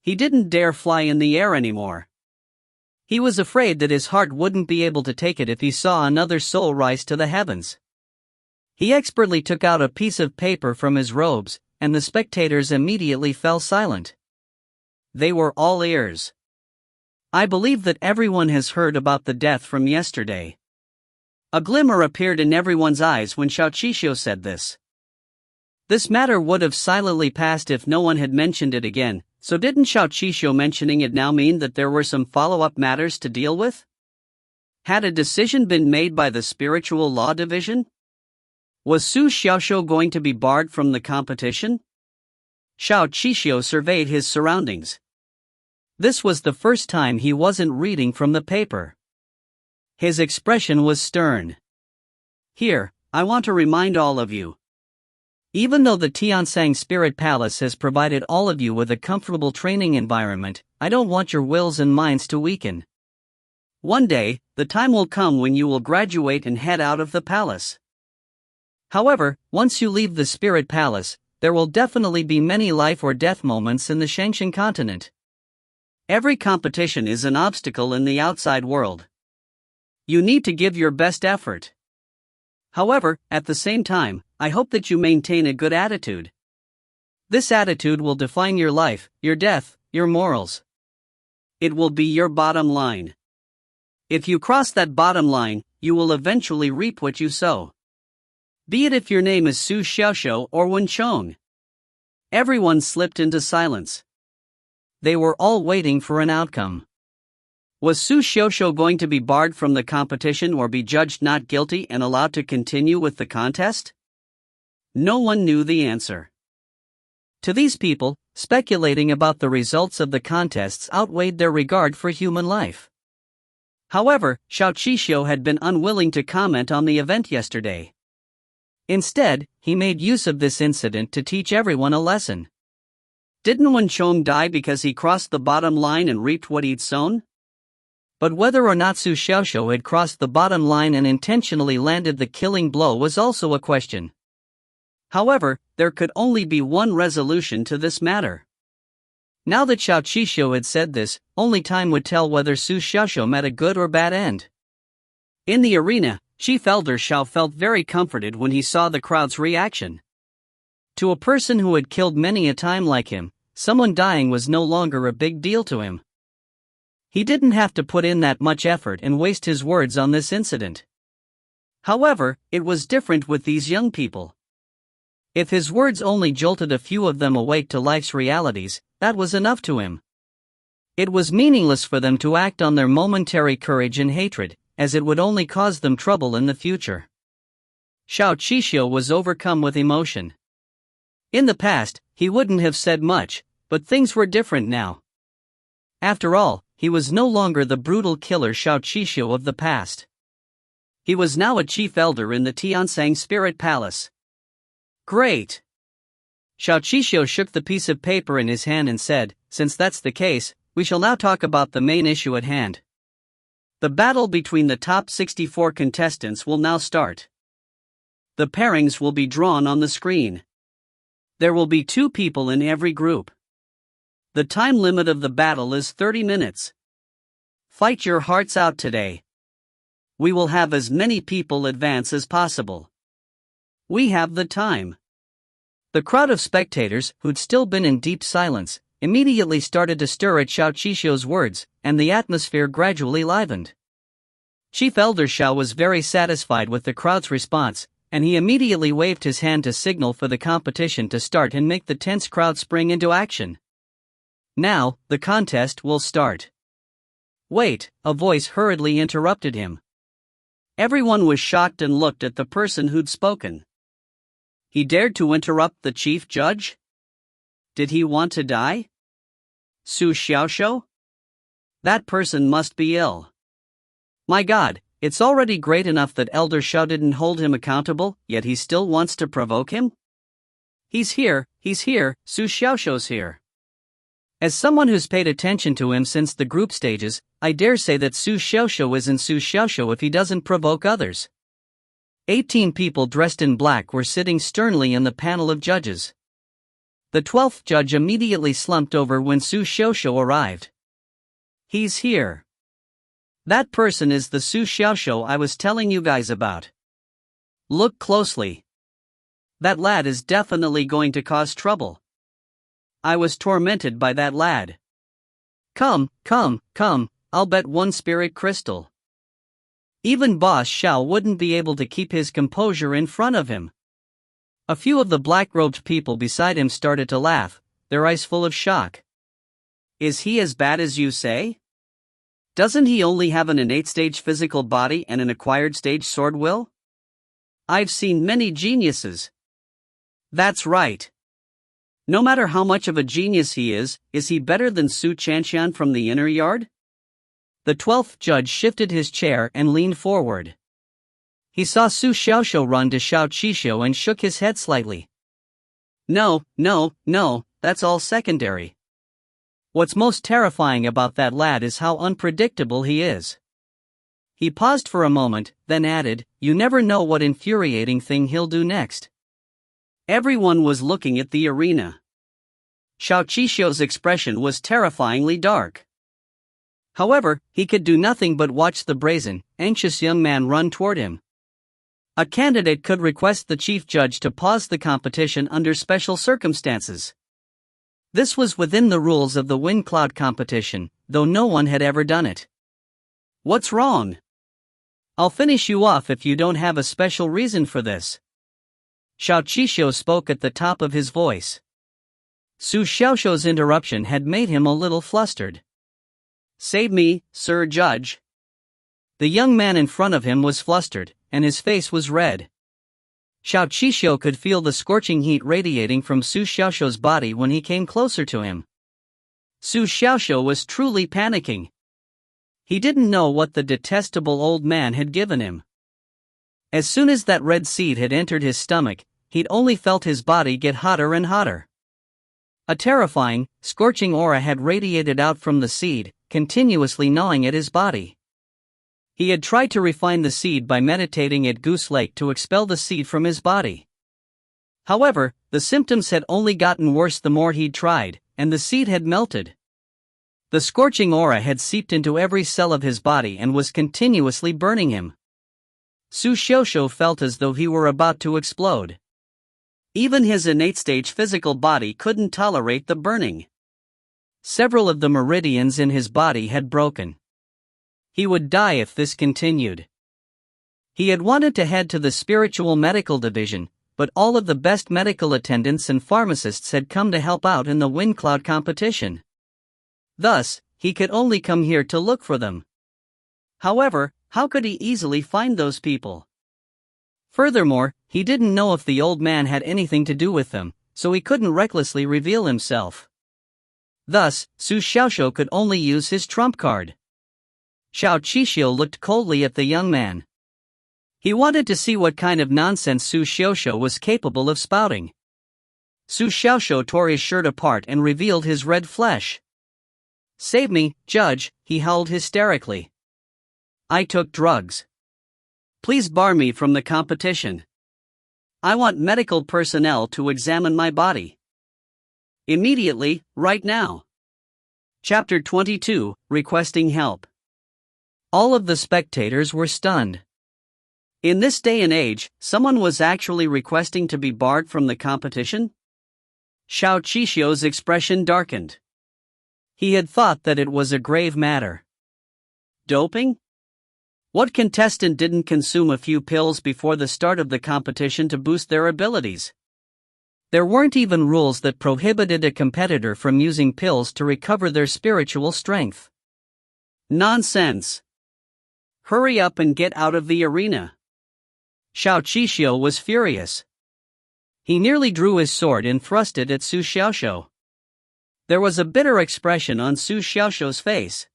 He didn't dare fly in the air anymore. He was afraid that his heart wouldn't be able to take it if he saw another soul rise to the heavens. He expertly took out a piece of paper from his robes, and the spectators immediately fell silent. They were all ears. I believe that everyone has heard about the death from yesterday. A glimmer appeared in everyone's eyes when Xiao Qixio said this. This matter would have silently passed if no one had mentioned it again, so didn't Xiao Qixio mentioning it now mean that there were some follow-up matters to deal with? Had a decision been made by the Spiritual Law Division? Was Su Xiaoxiu going to be barred from the competition? Xiao Qixio surveyed his surroundings. This was the first time he wasn't reading from the paper. His expression was stern. Here, I want to remind all of you. Even though the Tiansang Spirit Palace has provided all of you with a comfortable training environment, I don't want your wills and minds to weaken. One day, the time will come when you will graduate and head out of the palace. However, once you leave the Spirit Palace, there will definitely be many life or death moments in the Shangshan continent. Every competition is an obstacle in the outside world. You need to give your best effort. However, at the same time, I hope that you maintain a good attitude. This attitude will define your life, your death, your morals. It will be your bottom line. If you cross that bottom line, you will eventually reap what you sow. Be it if your name is Su Xiaoxiu or Wen Chong. Everyone slipped into silence. They were all waiting for an outcome. Was Su Xiaoxiu going to be barred from the competition or be judged not guilty and allowed to continue with the contest? No one knew the answer. To these people, speculating about the results of the contests outweighed their regard for human life. However, Xiao Qixio had been unwilling to comment on the event yesterday. Instead, he made use of this incident to teach everyone a lesson. Didn't Wen Chong die because he crossed the bottom line and reaped what he'd sown? But whether or not Su Xiaoxiu had crossed the bottom line and intentionally landed the killing blow was also a question. However, there could only be one resolution to this matter. Now that Xiao Qixio had said this, only time would tell whether Su Xiaoxiu met a good or bad end. In the arena, Chief Elder Xiao felt very comforted when he saw the crowd's reaction. To a person who had killed many a time like him, someone dying was no longer a big deal to him. He didn't have to put in that much effort and waste his words on this incident. However, it was different with these young people. If his words only jolted a few of them awake to life's realities, that was enough to him. It was meaningless for them to act on their momentary courage and hatred, as it would only cause them trouble in the future. Xiao Qixio was overcome with emotion. In the past, he wouldn't have said much, but things were different now. After all, he was no longer the brutal killer Xiao Qixio of the past. He was now a chief elder in the Tiansang Spirit Palace. Great! Xiao Qishou shook the piece of paper in his hand and said, "Since that's the case, we shall now talk about the main issue at hand. The battle between the top 64 contestants will now start. The pairings will be drawn on the screen. There will be 2 people in every group. The time limit of the battle is 30 minutes. Fight your hearts out today. We will have as many people advance as possible. We have the time." The crowd of spectators, who'd still been in deep silence, immediately started to stir at Xiao Qishou's words, and the atmosphere gradually livened. Chief Elder Xiao was very satisfied with the crowd's response, and he immediately waved his hand to signal for the competition to start and make the tense crowd spring into action. "Now, the contest will start." "Wait," a voice hurriedly interrupted him. Everyone was shocked and looked at the person who'd spoken. He dared to interrupt the chief judge? Did he want to die? Su Xiaoshou? That person must be ill. My God, it's already great enough that Elder Xiao didn't hold him accountable, yet he still wants to provoke him? He's here, Su Xiaoshou's here. As someone who's paid attention to him since the group stages, I dare say that Su Xiaoshou isn't Su Xiaoshou if he doesn't provoke others. 18 people dressed in black were sitting sternly in the panel of judges. The 12th judge immediately slumped over when Su Xiaoshou arrived. He's here. That person is the Su Xiaoshou I was telling you guys about. Look closely. That lad is definitely going to cause trouble. I was tormented by that lad. Come, I'll bet 1 spirit crystal. Even Boss Xiao wouldn't be able to keep his composure in front of him. A few of the black-robed people beside him started to laugh, their eyes full of shock. Is he as bad as you say? Doesn't he only have an innate stage physical body and an acquired stage sword will? I've seen many geniuses. That's right. No matter how much of a genius he is he better than Su Chanxian from the inner yard? The 12th judge shifted his chair and leaned forward. He saw Su Xiaoshou run to Xiao Qishou and shook his head slightly. No, that's all secondary. What's most terrifying about that lad is how unpredictable he is. He paused for a moment, then added, you never know what infuriating thing he'll do next. Everyone was looking at the arena. Xiao Qishou's expression was terrifyingly dark. However, he could do nothing but watch the brazen, anxious young man run toward him. A candidate could request the chief judge to pause the competition under special circumstances. This was within the rules of the wind cloud competition, though no one had ever done it. What's wrong? I'll finish you off if you don't have a special reason for this. Xiao Qishou spoke at the top of his voice. Su Xiaoshou's interruption had made him a little flustered. Save me, Sir Judge. The young man in front of him was flustered, and his face was red. Xiao Qishou could feel the scorching heat radiating from Su Xiaoshou's body when he came closer to him. Su Xiaoshou was truly panicking. He didn't know what the detestable old man had given him. As soon as that red seed had entered his stomach, he'd only felt his body get hotter and hotter. A terrifying, scorching aura had radiated out from the seed, continuously gnawing at his body. He had tried to refine the seed by meditating at Goose Lake to expel the seed from his body. However, the symptoms had only gotten worse the more he'd tried, and the seed had melted. The scorching aura had seeped into every cell of his body and was continuously burning him. Su Xiaoshou felt as though he were about to explode. Even his innate stage physical body couldn't tolerate the burning. Several of the meridians in his body had broken. He would die if this continued. He had wanted to head to the spiritual medical division, but all of the best medical attendants and pharmacists had come to help out in the wind cloud competition. Thus, he could only come here to look for them. However, how could he easily find those people? Furthermore, he didn't know if the old man had anything to do with them, so he couldn't recklessly reveal himself. Thus, Su Xiaoshou could only use his trump card. Xiao Qishou looked coldly at the young man. He wanted to see what kind of nonsense Su Xiaoshou was capable of spouting. Su Xiaoxiu tore his shirt apart and revealed his red flesh. "Save me, Judge," he howled hysterically. "I took drugs. Please bar me from the competition. I want medical personnel to examine my body. Immediately, right now." Chapter 22, Requesting Help. All of the spectators were stunned. In this day and age, someone was actually requesting to be barred from the competition? Xiao Qixio's expression darkened. He had thought that it was a grave matter. Doping? What contestant didn't consume a few pills before the start of the competition to boost their abilities? There weren't even rules that prohibited a competitor from using pills to recover their spiritual strength. Nonsense. Hurry up and get out of the arena. Xiao Qixio was furious. He nearly drew his sword and thrust it at Su Xiaoxiu. There was a bitter expression on Su Xiaoxiu's face.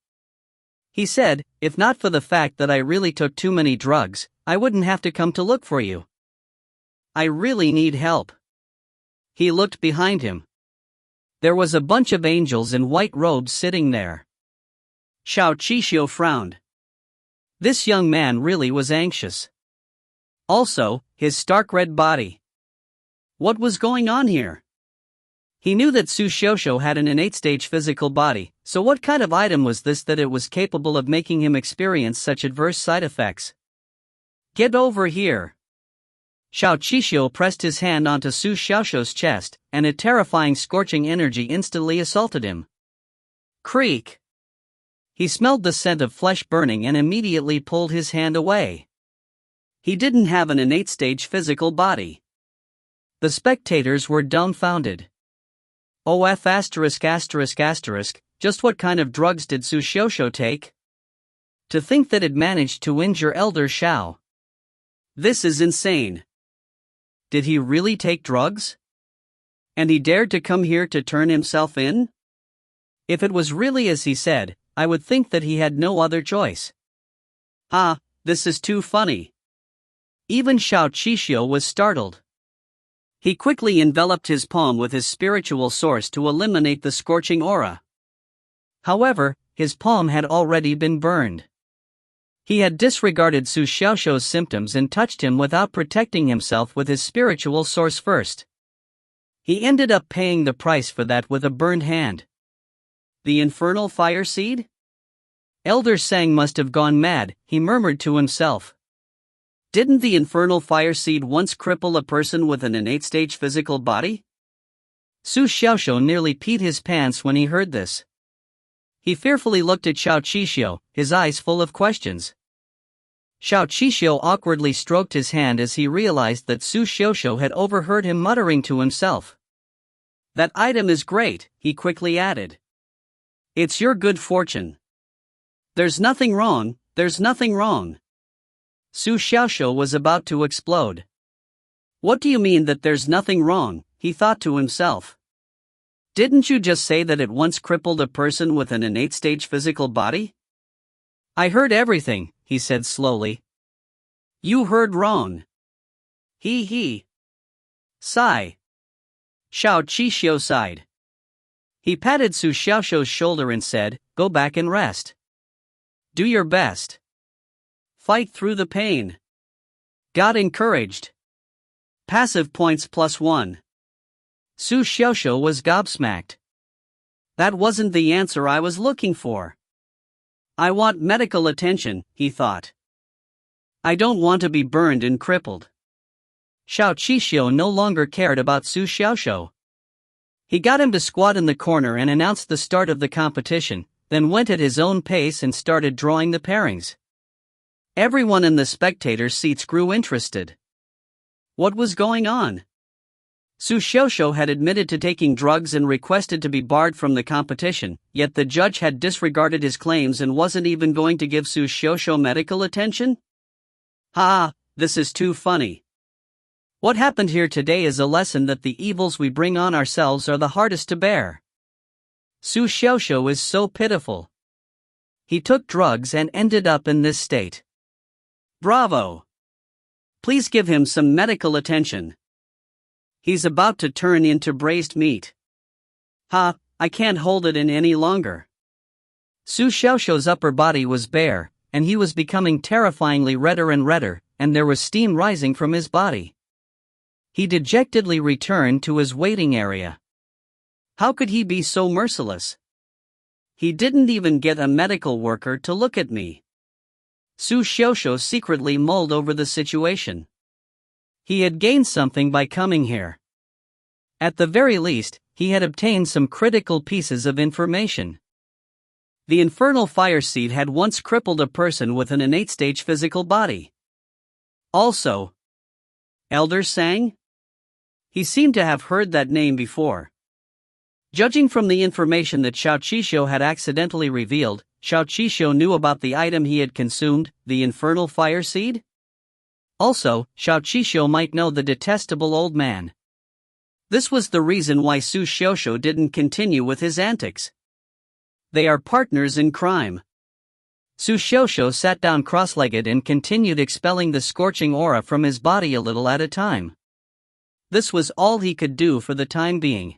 He said, "If not for the fact that I really took too many drugs, I wouldn't have to come to look for you. I really need help." He looked behind him. There was a bunch of angels in white robes sitting there. Xiao Qixio frowned. This young man really was anxious. Also, his stark red body. What was going on here? He knew that Su Xiaoxiu had an innate stage physical body, so what kind of item was this that it was capable of making him experience such adverse side effects? "Get over here." Xiao Qixio pressed his hand onto Su Xiaoxiu's chest, and a terrifying scorching energy instantly assaulted him. Creak! He smelled the scent of flesh burning and immediately pulled his hand away. He didn't have an innate stage physical body. The spectators were dumbfounded. OF *****, just what kind of drugs did Su Xiaoxiu take? To think that it managed to injure Elder Xiao. This is insane. Did he really take drugs? And he dared to come here to turn himself in? If it was really as he said, I would think that he had no other choice. Ah, this is too funny. Even Xiao Qixio was startled. He quickly enveloped his palm with his spiritual source to eliminate the scorching aura. However, his palm had already been burned. He had disregarded Su Xiaoxiu's symptoms and touched him without protecting himself with his spiritual source first. He ended up paying the price for that with a burned hand. The infernal fire seed? Elder Sang must have gone mad, he murmured to himself. Didn't the infernal fire seed once cripple a person with an innate stage physical body? Su Xiaoxiu nearly peed his pants when he heard this. He fearfully looked at Xiao Qixio, his eyes full of questions. Xiao Qixio awkwardly stroked his hand as he realized that Su Xiaoxiu had overheard him muttering to himself. That item is great, he quickly added. It's your good fortune. There's nothing wrong, there's nothing wrong. Su Xiaoxiu was about to explode. What do you mean that there's nothing wrong, he thought to himself. Didn't you just say that it once crippled a person with an innate stage physical body? I heard everything, he said slowly. You heard wrong. He. Sigh. Xiao Qixio sighed. He patted Su Xiaoxiu's shoulder and said, Go back and rest. Do your best. Fight through the pain. Got encouraged. Passive points +1. Su Xiaoxiu was gobsmacked. That wasn't the answer I was looking for. I want medical attention, he thought. I don't want to be burned and crippled. Xiao Qixio no longer cared about Su Xiaoxiu. He got him to squat in the corner and announced the start of the competition, then went at his own pace and started drawing the pairings. Everyone in the spectator seats grew interested. What was going on? Su Xiaoxiu had admitted to taking drugs and requested to be barred from the competition, yet the judge had disregarded his claims and wasn't even going to give Su Xiaoxiu medical attention? Ha, this is too funny. What happened here today is a lesson that the evils we bring on ourselves are the hardest to bear. Su Xiaoxiu is so pitiful. He took drugs and ended up in this state. Bravo! Please give him some medical attention. He's about to turn into braised meat. Ha, I can't hold it in any longer. Su Xiaoxiu's upper body was bare, and he was becoming terrifyingly redder and redder, and there was steam rising from his body. He dejectedly returned to his waiting area. How could he be so merciless? He didn't even get a medical worker to look at me. Su Xiaoxiu secretly mulled over the situation. He had gained something by coming here. At the very least, he had obtained some critical pieces of information. The infernal fire seed had once crippled a person with an innate stage physical body. Also, Elder Sang? He seemed to have heard that name before. Judging from the information that Xiao Qishou had accidentally revealed, Xiao Qishou knew about the item he had consumed, the infernal fire seed? Also, Xiao Qishou might know the detestable old man. This was the reason why Su Xiaoxiu didn't continue with his antics. They are partners in crime. Su Xiaoxiu sat down cross-legged and continued expelling the scorching aura from his body a little at a time. This was all he could do for the time being.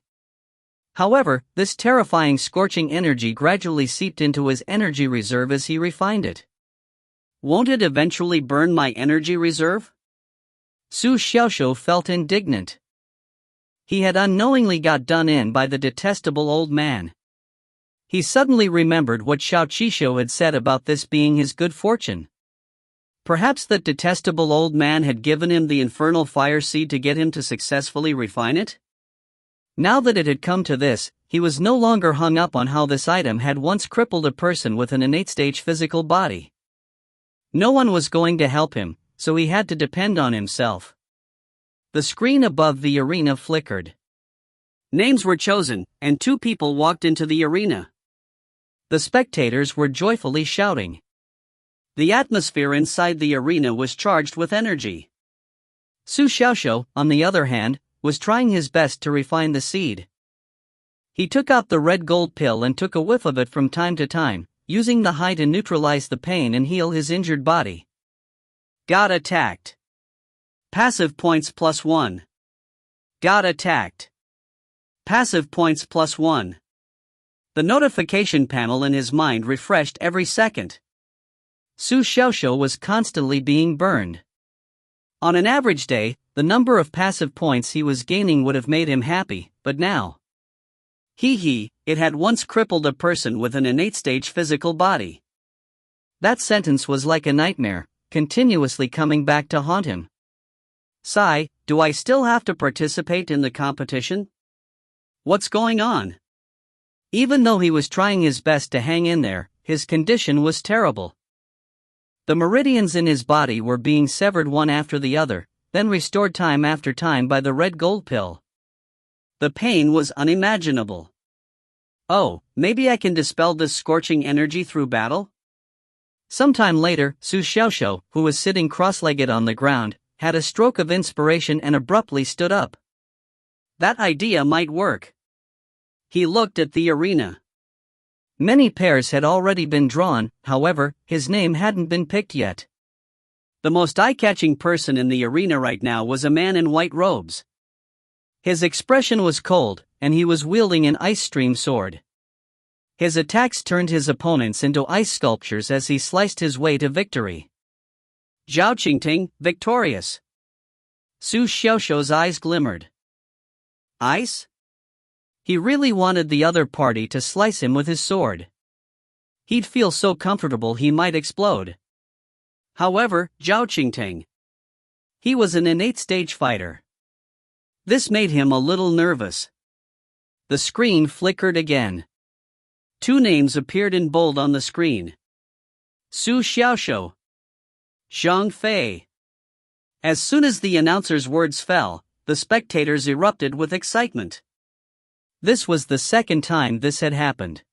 However, this terrifying scorching energy gradually seeped into his energy reserve as he refined it. Won't it eventually burn my energy reserve? Su Xiaoxiu felt indignant. He had unknowingly got done in by the detestable old man. He suddenly remembered what Xiao Qishou had said about this being his good fortune. Perhaps that detestable old man had given him the infernal fire seed to get him to successfully refine it? Now that it had come to this, he was no longer hung up on how this item had once crippled a person with an innate stage physical body. No one was going to help him, so he had to depend on himself. The screen above the arena flickered. Names were chosen, and 2 people walked into the arena. The spectators were joyfully shouting. The atmosphere inside the arena was charged with energy. Su Xiaoxiu, on the other hand, was trying his best to refine the seed. He took out the red gold pill and took a whiff of it from time to time, using the high to neutralize the pain and heal his injured body. Got attacked. Passive points +1. Got attacked. Passive points +1. The notification panel in his mind refreshed every second. Su Xiaoxiu was constantly being burned. On an average day, the number of passive points he was gaining would have made him happy, but now. It had once crippled a person with an innate stage physical body. That sentence was like a nightmare, continuously coming back to haunt him. Sigh, do I still have to participate in the competition? What's going on? Even though he was trying his best to hang in there, his condition was terrible. The meridians in his body were being severed one after the other, then restored time after time by the red gold pill. The pain was unimaginable. Oh, maybe I can dispel this scorching energy through battle? Sometime later, Su Xiaoxiu, who was sitting cross-legged on the ground, had a stroke of inspiration and abruptly stood up. That idea might work. He looked at the arena. Many pairs had already been drawn, however, his name hadn't been picked yet. The most eye-catching person in the arena right now was a man in white robes. His expression was cold, and he was wielding an ice stream sword. His attacks turned his opponents into ice sculptures as he sliced his way to victory. Zhao Qingting, victorious. Su Xiaoxiu's eyes glimmered. Ice? He really wanted the other party to slice him with his sword. He'd feel so comfortable he might explode. However, Zhao Qingting. He was an innate stage fighter. This made him a little nervous. The screen flickered again. 2 names appeared in bold on the screen. Su Xiaoxiu. Zhang Fei. As soon as the announcer's words fell, the spectators erupted with excitement. This was the second time this had happened.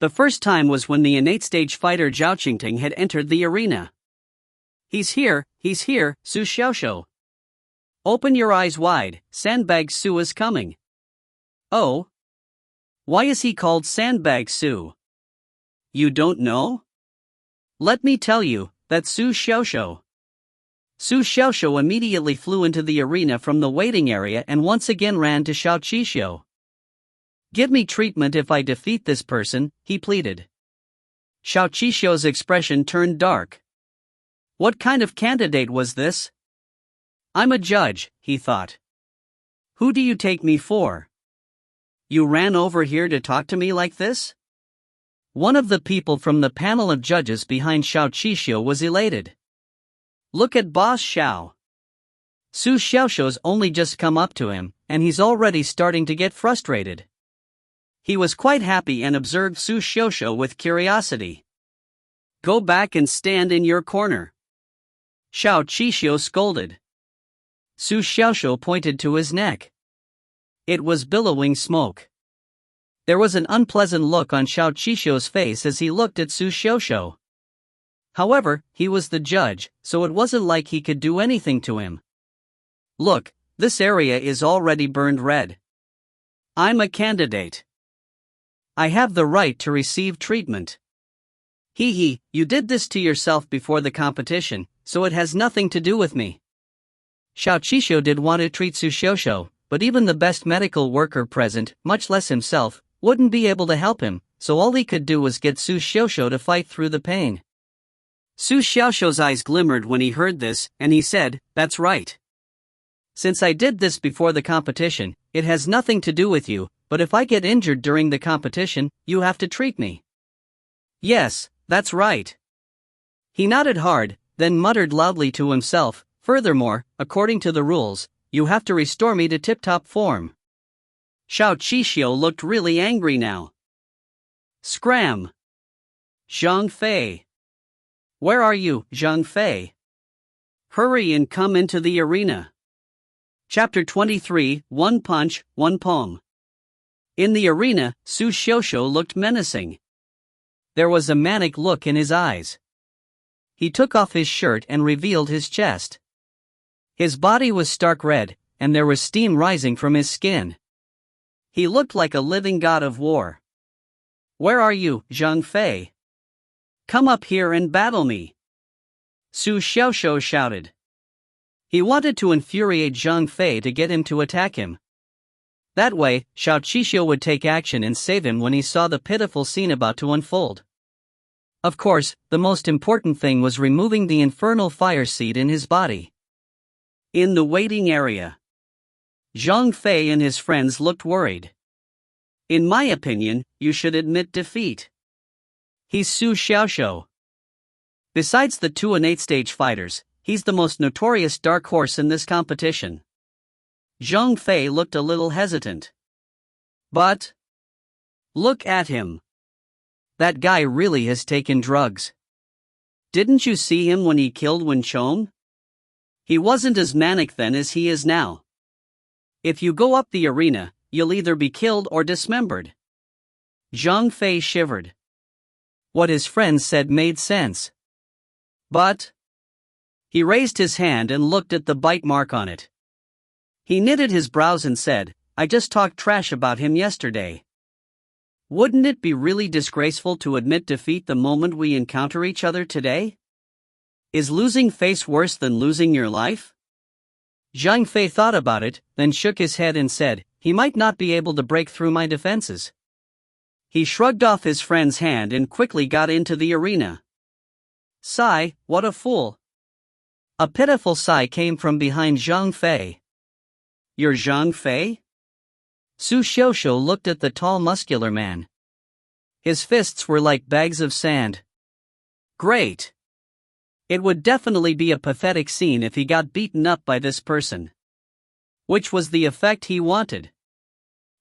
The first time was when the innate stage fighter Zhao Qingting had entered the arena. He's here, Su Xiaoxiu. Open your eyes wide, Sandbag Su is coming. Oh? Why is he called Sandbag Su? You don't know? Let me tell you, that's Su Xiaoxiu. Su Xiaoxiu immediately flew into the arena from the waiting area and once again ran to Xiao Qixio. "Give me treatment if I defeat this person," he pleaded. Xiao Qixio's expression turned dark. What kind of candidate was this? "I'm a judge," he thought. "Who do you take me for? You ran over here to talk to me like this?" One of the people from the panel of judges behind Xiao Qixio was elated. "Look at Boss Xiao. Su Xiaoxiu's only just come up to him, and he's already starting to get frustrated." He was quite happy and observed Su Xiaoxiu with curiosity. "Go back and stand in your corner," Xiao Qixio scolded. Su Xiaoxiu pointed to his neck. It was billowing smoke. There was an unpleasant look on Xiao Qixio's face as he looked at Su Xiaoxiu. However, he was the judge, so it wasn't like he could do anything to him. "Look, this area is already burned red. I'm a candidate. I have the right to receive treatment. Hee, you did this to yourself before the competition, so it has nothing to do with me." Xiao Qixio did want to treat Su Xiaoxiu, but even the best medical worker present, much less himself, wouldn't be able to help him, so all he could do was get Su Xiaoxiu to fight through the pain. Su Xiaoxiu's eyes glimmered when he heard this, and he said, "That's right. Since I did this before the competition, it has nothing to do with you, but if I get injured during the competition, you have to treat me." "Yes, that's right." He nodded hard, then muttered loudly to himself, "Furthermore, according to the rules, you have to restore me to tip-top form." Xiao Qixio looked really angry now. Scram! Zhang Fei. "Where are you, Zhang Fei? Hurry and come into the arena." Chapter 23, One Punch, One Poem. In the arena, Su Xiaoxiu looked menacing. There was a manic look in his eyes. He took off his shirt and revealed his chest. His body was stark red, and there was steam rising from his skin. He looked like a living god of war. "Where are you, Zhang Fei? Come up here and battle me," Su Xiaoxiu shouted. He wanted to infuriate Zhang Fei to get him to attack him. That way, Xiao Qixio would take action and save him when he saw the pitiful scene about to unfold. Of course, the most important thing was removing the infernal fire seed in his body. In the waiting area, Zhang Fei and his friends looked worried. "In my opinion, you should admit defeat. He's Su Xiaoxiu. Besides the 2 and 8 stage fighters, he's the most notorious dark horse in this competition." Zhang Fei looked a little hesitant. "But look at him. That guy really has taken drugs. Didn't you see him when he killed Wen Chong? He wasn't as manic then as he is now. If you go up the arena, you'll either be killed or dismembered." Zhang Fei shivered. What his friends said made sense. "But..." He raised his hand and looked at the bite mark on it. He knitted his brows and said, "I just talked trash about him yesterday. Wouldn't it be really disgraceful to admit defeat the moment we encounter each other today? Is losing face worse than losing your life?" Zhang Fei thought about it, then shook his head and said, "He might not be able to break through my defenses." He shrugged off his friend's hand and quickly got into the arena. "Sigh, what a fool." A pitiful sigh came from behind Zhang Fei. "You're Zhang Fei?" Su Xiaoxiu looked at the tall muscular man. His fists were like bags of sand. Great. It would definitely be a pathetic scene if he got beaten up by this person. Which was the effect he wanted.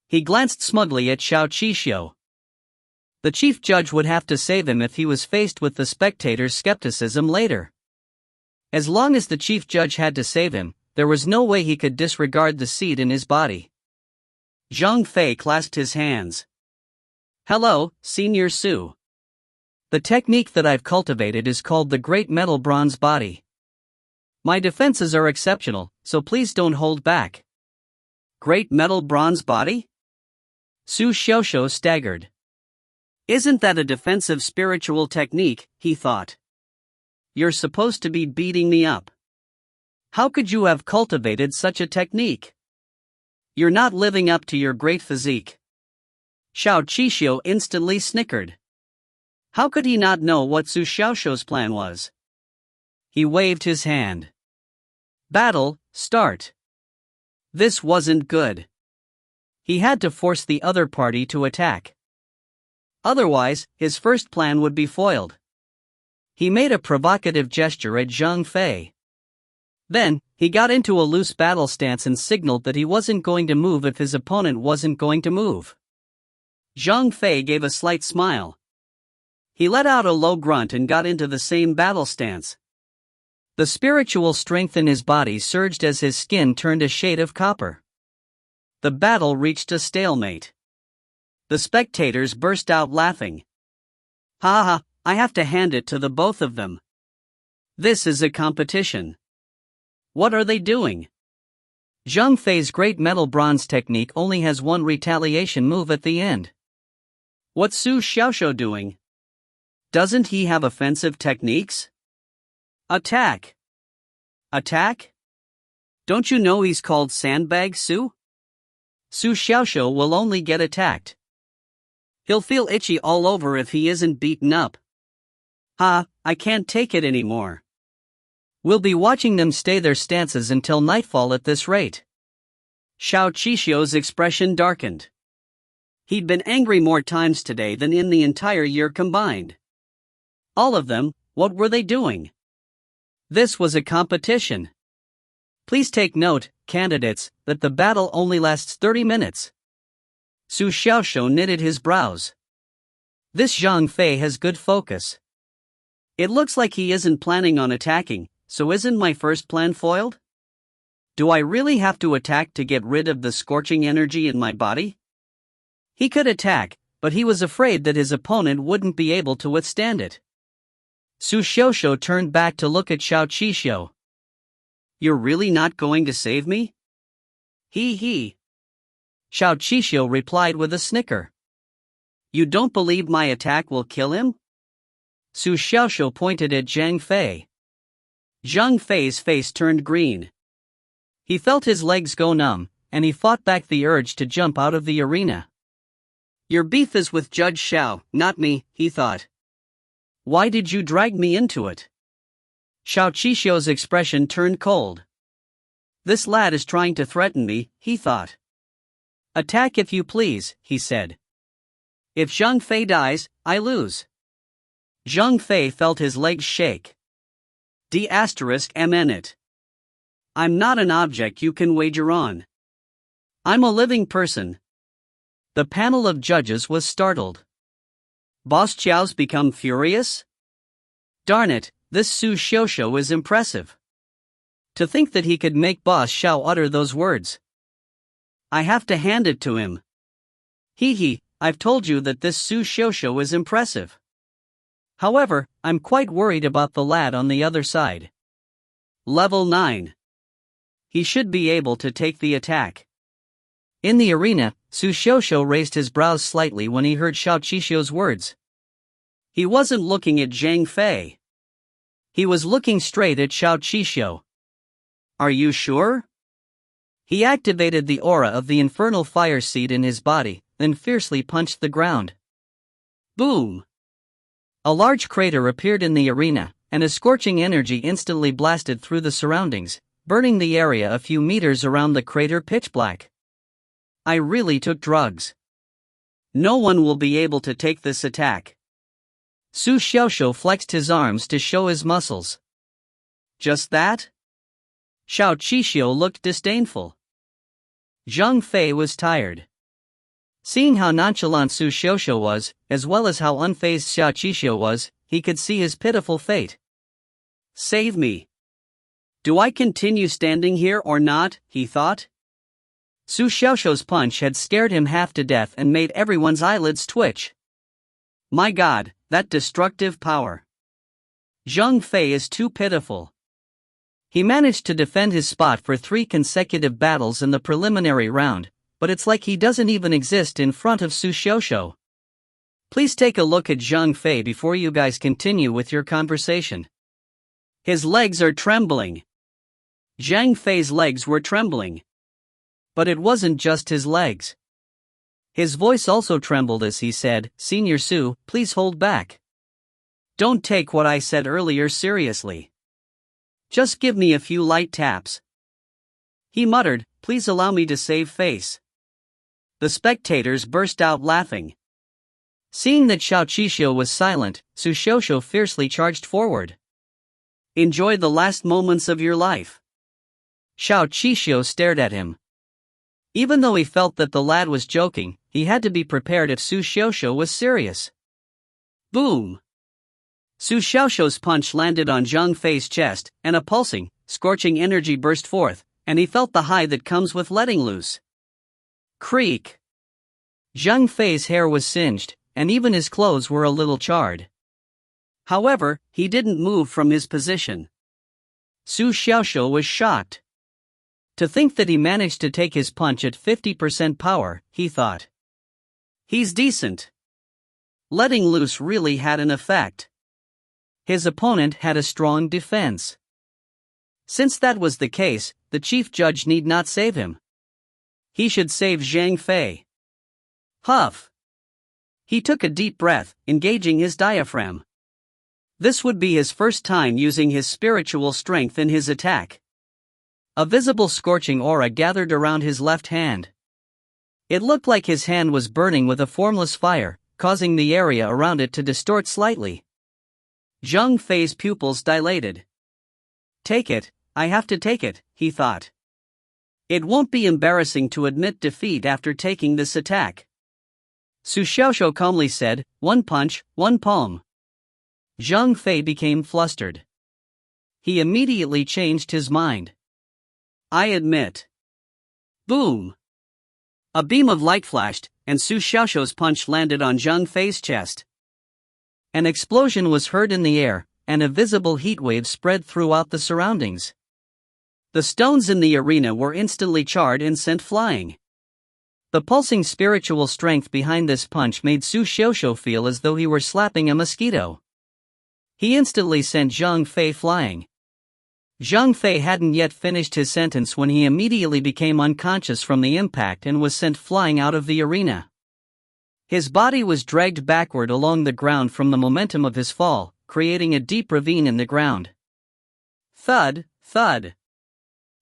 He glanced smugly at Xiao Qixio. The chief judge would have to save him if he was faced with the spectators' skepticism later. As long as the chief judge had to save him, there was no way he could disregard the seed in his body. Zhang Fei clasped his hands. "Hello, Senior Su. The technique that I've cultivated is called the Great Metal Bronze Body. My defenses are exceptional, so please don't hold back." "Great Metal Bronze Body?" Su Xiaoxiu staggered. "Isn't that a defensive spiritual technique?" he thought. "You're supposed to be beating me up. How could you have cultivated such a technique? You're not living up to your great physique. Xiao Qishio instantly snickered. How could he not know what Su Xiaoxiu's plan was? He waved his hand. Battle, start. This wasn't good. He had to force the other party to attack. Otherwise, his first plan would be foiled. He made a provocative gesture at Zhang Fei. Then, he got into a loose battle stance and signaled that he wasn't going to move if his opponent wasn't going to move. Zhang Fei gave a slight smile. He let out a low grunt and got into the same battle stance. The spiritual strength in his body surged as his skin turned a shade of copper. The battle reached a stalemate. The spectators burst out laughing. Ha ha, I have to hand it to the both of them. This is a competition. What are they doing? Zhang Fei's great metal bronze technique only has one retaliation move at the end. What's Su Xiaoxiu doing? Doesn't he have offensive techniques? Attack! Attack? Don't you know he's called Sandbag Su? Su Xiaoxiu will only get attacked. He'll feel itchy all over if he isn't beaten up. Ha, I can't take it anymore. We'll be watching them stay their stances until nightfall at this rate. Xiao Qishio's expression darkened. He'd been angry more times today than in the entire year combined. All of them, what were they doing? This was a competition. Please take note, candidates, that the battle only lasts 30 minutes. Su Xiaoxiu knitted his brows. This Zhang Fei has good focus. It looks like he isn't planning on attacking, so isn't my first plan foiled? Do I really have to attack to get rid of the scorching energy in my body? He could attack, but he was afraid that his opponent wouldn't be able to withstand it. Su Xiaoxiu turned back to look at Xiao Qishio. You're really not going to save me? He. Xiao Qishio replied with a snicker. You don't believe my attack will kill him? Su Xiaoxiu pointed at Zhang Fei. Zhang Fei's face turned green. He felt his legs go numb, and he fought back the urge to jump out of the arena. Your beef is with Judge Xiao, not me, he thought. Why did you drag me into it? Xiao Qishio's expression turned cold. This lad is trying to threaten me, he thought. Attack if you please, he said. If Zhang Fei dies, I lose. Zhang Fei felt his legs shake. D***MN it. I'm not an object you can wager on. I'm a living person. The panel of judges was startled. Boss Qiao's become furious? Darn it, this Su Xiaoxiu is impressive. To think that he could make Boss Xiao utter those words. I have to hand it to him. I've told you that this Su Xiaoxiu is impressive. However, I'm quite worried about the lad on the other side. Level 9. He should be able to take the attack. In the arena, Su Xiaoxiu raised his brows slightly when he heard Xiao Qishio's words. He wasn't looking at Zhang Fei. He was looking straight at Xiao Qishio. Are you sure? He activated the aura of the infernal fire seed in his body, then fiercely punched the ground. Boom! A large crater appeared in the arena, and a scorching energy instantly blasted through the surroundings, burning the area a few meters around the crater pitch black. I really took drugs. No one will be able to take this attack. Su Xiaoxiu flexed his arms to show his muscles. Just that? Xiao Qishio looked disdainful. Zhang Fei was tired. Seeing how nonchalant Su Xiaoxiu was, as well as how unfazed Xiao Qishio was, he could see his pitiful fate. Save me. Do I continue standing here or not, he thought. Su Xiaoxiu's punch had scared him half to death and made everyone's eyelids twitch. My God, that destructive power. Zhang Fei is too pitiful. He managed to defend his spot for 3 consecutive battles in the preliminary round, but it's like he doesn't even exist in front of Su Xiaoxiu. Please take a look at Zhang Fei before you guys continue with your conversation. His legs are trembling. Zhang Fei's legs were trembling. But it wasn't just his legs. His voice also trembled as he said, "Senior Su, please hold back. Don't take what I said earlier seriously. Just give me a few light taps." He muttered, "Please allow me to save face." The spectators burst out laughing. Seeing that Xiao Qixio was silent, Su Xiaoxiu fiercely charged forward. "Enjoy the last moments of your life." Xiao Qixio stared at him. Even though he felt that the lad was joking, he had to be prepared if Su Xiaoxiu was serious. Boom! Su Xiaoxiu's punch landed on Zhang Fei's chest, and a pulsing, scorching energy burst forth, and he felt the high that comes with letting loose. Creak! Zhang Fei's hair was singed, and even his clothes were a little charred. However, he didn't move from his position. Su Xiaoxiu was shocked. To think that he managed to take his punch at 50% power, he thought. He's decent. Letting loose really had an effect. His opponent had a strong defense. Since that was the case, the chief judge need not save him. He should save Zhang Fei. Huff! He took a deep breath, engaging his diaphragm. This would be his first time using his spiritual strength in his attack. A visible scorching aura gathered around his left hand. It looked like his hand was burning with a formless fire, causing the area around it to distort slightly. Zhang Fei's pupils dilated. Take it, I have to take it, he thought. It won't be embarrassing to admit defeat after taking this attack. Su Xiaoxiu calmly said, "One punch, one palm." Zhang Fei became flustered. He immediately changed his mind. "I admit." Boom! A beam of light flashed, and Su Xiaoxiu's punch landed on Zhang Fei's chest. An explosion was heard in the air, and a visible heatwave spread throughout the surroundings. The stones in the arena were instantly charred and sent flying. The pulsing spiritual strength behind this punch made Su Xiaoxiu feel as though he were slapping a mosquito. He instantly sent Zhang Fei flying. Zhang Fei hadn't yet finished his sentence when he immediately became unconscious from the impact and was sent flying out of the arena. His body was dragged backward along the ground from the momentum of his fall, creating a deep ravine in the ground. Thud, thud.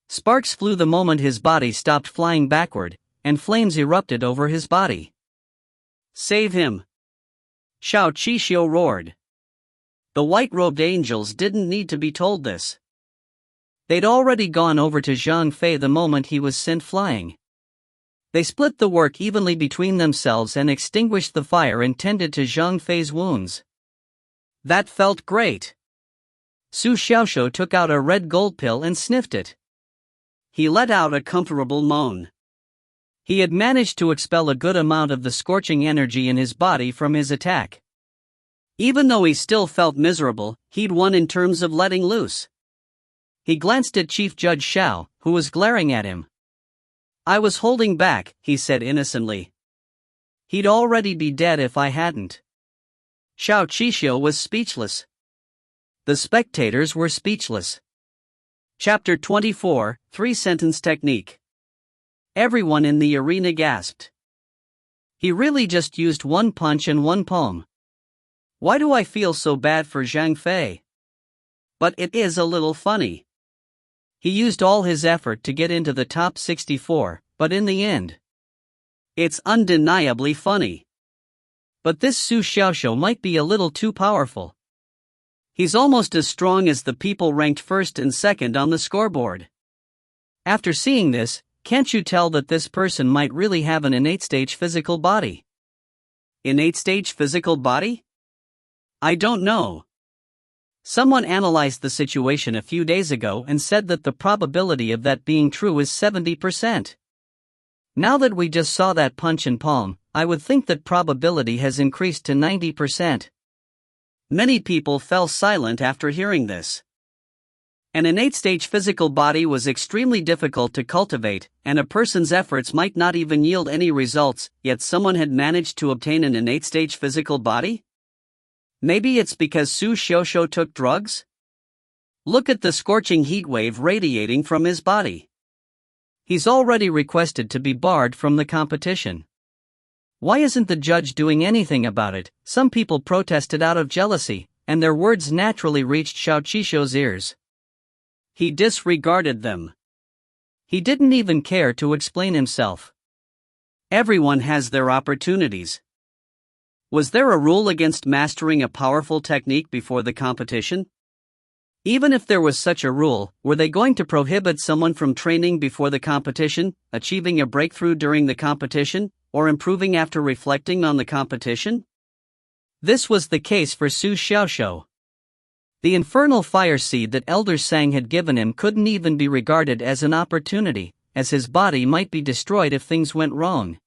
Sparks flew the moment his body stopped flying backward, and flames erupted over his body. "Save him!" Xiao Qixio roared. The white-robed angels didn't need to be told this. They'd already gone over to Zhang Fei the moment he was sent flying. They split the work evenly between themselves and extinguished the fire and tended to Zhang Fei's wounds. That felt great. Su Xiaoxiu took out a red gold pill and sniffed it. He let out a comfortable moan. He had managed to expel a good amount of the scorching energy in his body from his attack. Even though he still felt miserable, he'd won in terms of letting loose. He glanced at Chief Judge Xiao, who was glaring at him. "I was holding back," he said innocently. "He'd already be dead if I hadn't." Xiao Qixio was speechless. The spectators were speechless. Chapter 24, Three-Sentence Technique. Everyone in the arena gasped. He really just used one punch and one palm. Why do I feel so bad for Zhang Fei? But it is a little funny. He used all his effort to get into the top 64, but in the end, it's undeniably funny. But this Su Xiaoxiu might be a little too powerful. He's almost as strong as the people ranked first and second on the scoreboard. After seeing this, can't you tell that this person might really have an innate stage physical body? Innate stage physical body? I don't know. Someone analyzed the situation a few days ago and said that the probability of that being true is 70%. Now that we just saw that punch and palm, I would think that probability has increased to 90%. Many people fell silent after hearing this. An innate stage physical body was extremely difficult to cultivate, and a person's efforts might not even yield any results, yet someone had managed to obtain an innate stage physical body? Maybe it's because Su Xiaoxiu took drugs? Look at the scorching heat wave radiating from his body. He's already requested to be barred from the competition. Why isn't the judge doing anything about it? Some people protested out of jealousy, and their words naturally reached Xiao Qishou's ears. He disregarded them. He didn't even care to explain himself. Everyone has their opportunities. Was there a rule against mastering a powerful technique before the competition? Even if there was such a rule, were they going to prohibit someone from training before the competition, achieving a breakthrough during the competition, or improving after reflecting on the competition? This was the case for Su Xiaoxiu. The infernal fire seed that Elder Sang had given him couldn't even be regarded as an opportunity, as his body might be destroyed if things went wrong.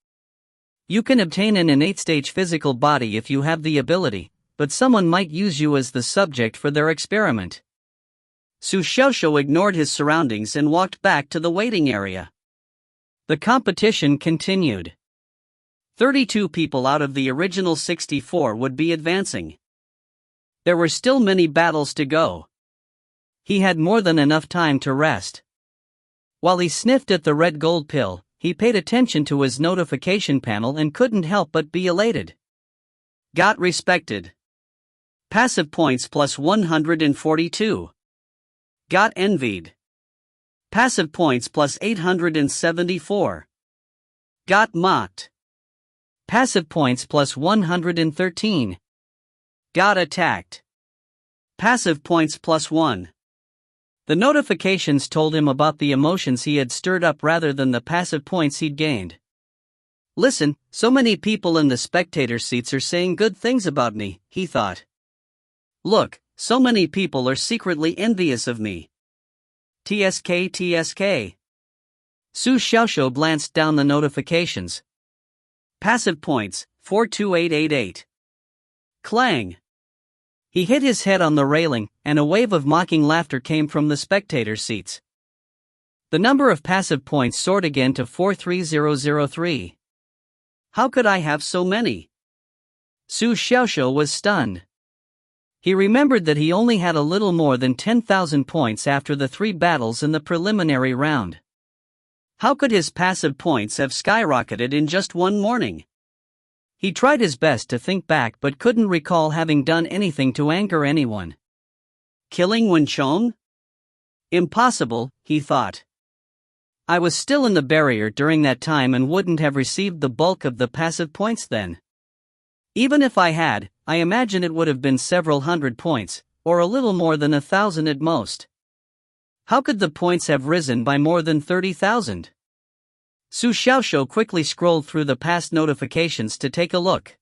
You can obtain an innate stage physical body if you have the ability, but someone might use you as the subject for their experiment. Su Xiaoxiu ignored his surroundings and walked back to the waiting area. The competition continued. 32 people out of the original 64 would be advancing. There were still many battles to go. He had more than enough time to rest. While he sniffed at the red gold pill, he paid attention to his notification panel and couldn't help but be elated. Got respected. Passive points plus 142. Got envied. Passive points plus 874. Got mocked. Passive points plus 113. Got attacked. Passive points plus 1. The notifications told him about the emotions he had stirred up rather than the passive points he'd gained. Listen, so many people in the spectator seats are saying good things about me, he thought. Look, so many people are secretly envious of me. TSK. Su Xiaoxiu glanced down the notifications. Passive points, 42888. Clang. He hit his head on the railing, and a wave of mocking laughter came from the spectator seats. The number of passive points soared again to 43003. How could I have so many? Su Xiaoxiu was stunned. He remembered that he only had a little more than 10,000 points after the 3 battles in the preliminary round. How could his passive points have skyrocketed in just one morning? He tried his best to think back but couldn't recall having done anything to anger anyone. Killing Wenchong? Impossible, he thought. I was still in the barrier during that time and wouldn't have received the bulk of the passive points then. Even if I had, I imagine it would have been several hundred points, or a little more than 1,000 at most. How could the points have risen by more than 30,000? Su Xiaoxiu quickly scrolled through the past notifications to take a look.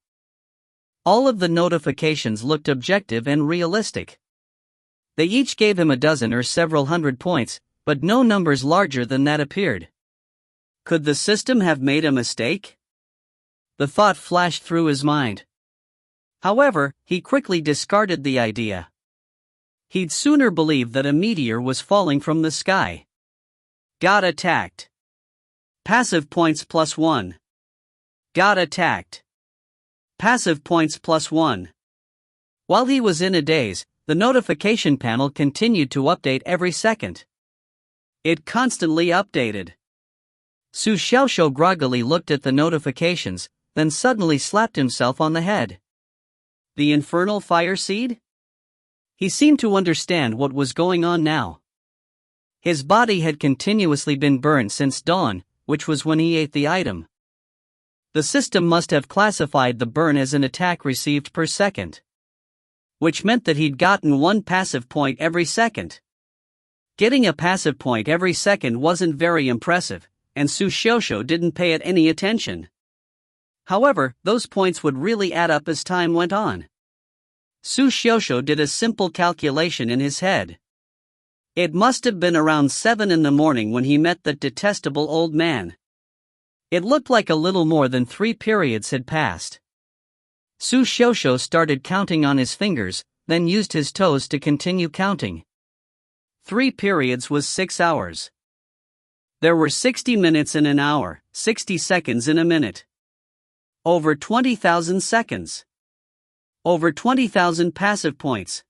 All of the notifications looked objective and realistic. They each gave him a dozen or several hundred points, but no numbers larger than that appeared. Could the system have made a mistake? The thought flashed through his mind. However, he quickly discarded the idea. He'd sooner believe that a meteor was falling from the sky. Got attacked. Passive points plus 1. Got attacked. Passive points plus 1. While he was in a daze, the notification panel continued to update every second. It constantly updated. Su Xiaoxiu groggily looked at the notifications, then suddenly slapped himself on the head. The infernal fire seed? He seemed to understand what was going on now. His body had continuously been burned since dawn, which was when he ate the item. The system must have classified the burn as an attack received per second, which meant that he'd gotten 1 passive point every second. Getting a passive point every second wasn't very impressive, and Su Xiaoxiu didn't pay it any attention. However, those points would really add up as time went on. Su Xiaoxiu did a simple calculation in his head. It must have been around 7 in the morning when he met that detestable old man. It looked like a little more than 3 periods had passed. Su Xiaoxiu started counting on his fingers, then used his toes to continue counting. 3 periods was 6 hours. There were 60 minutes in an hour, 60 seconds in a minute. Over 20,000 seconds. Over 20,000 passive points.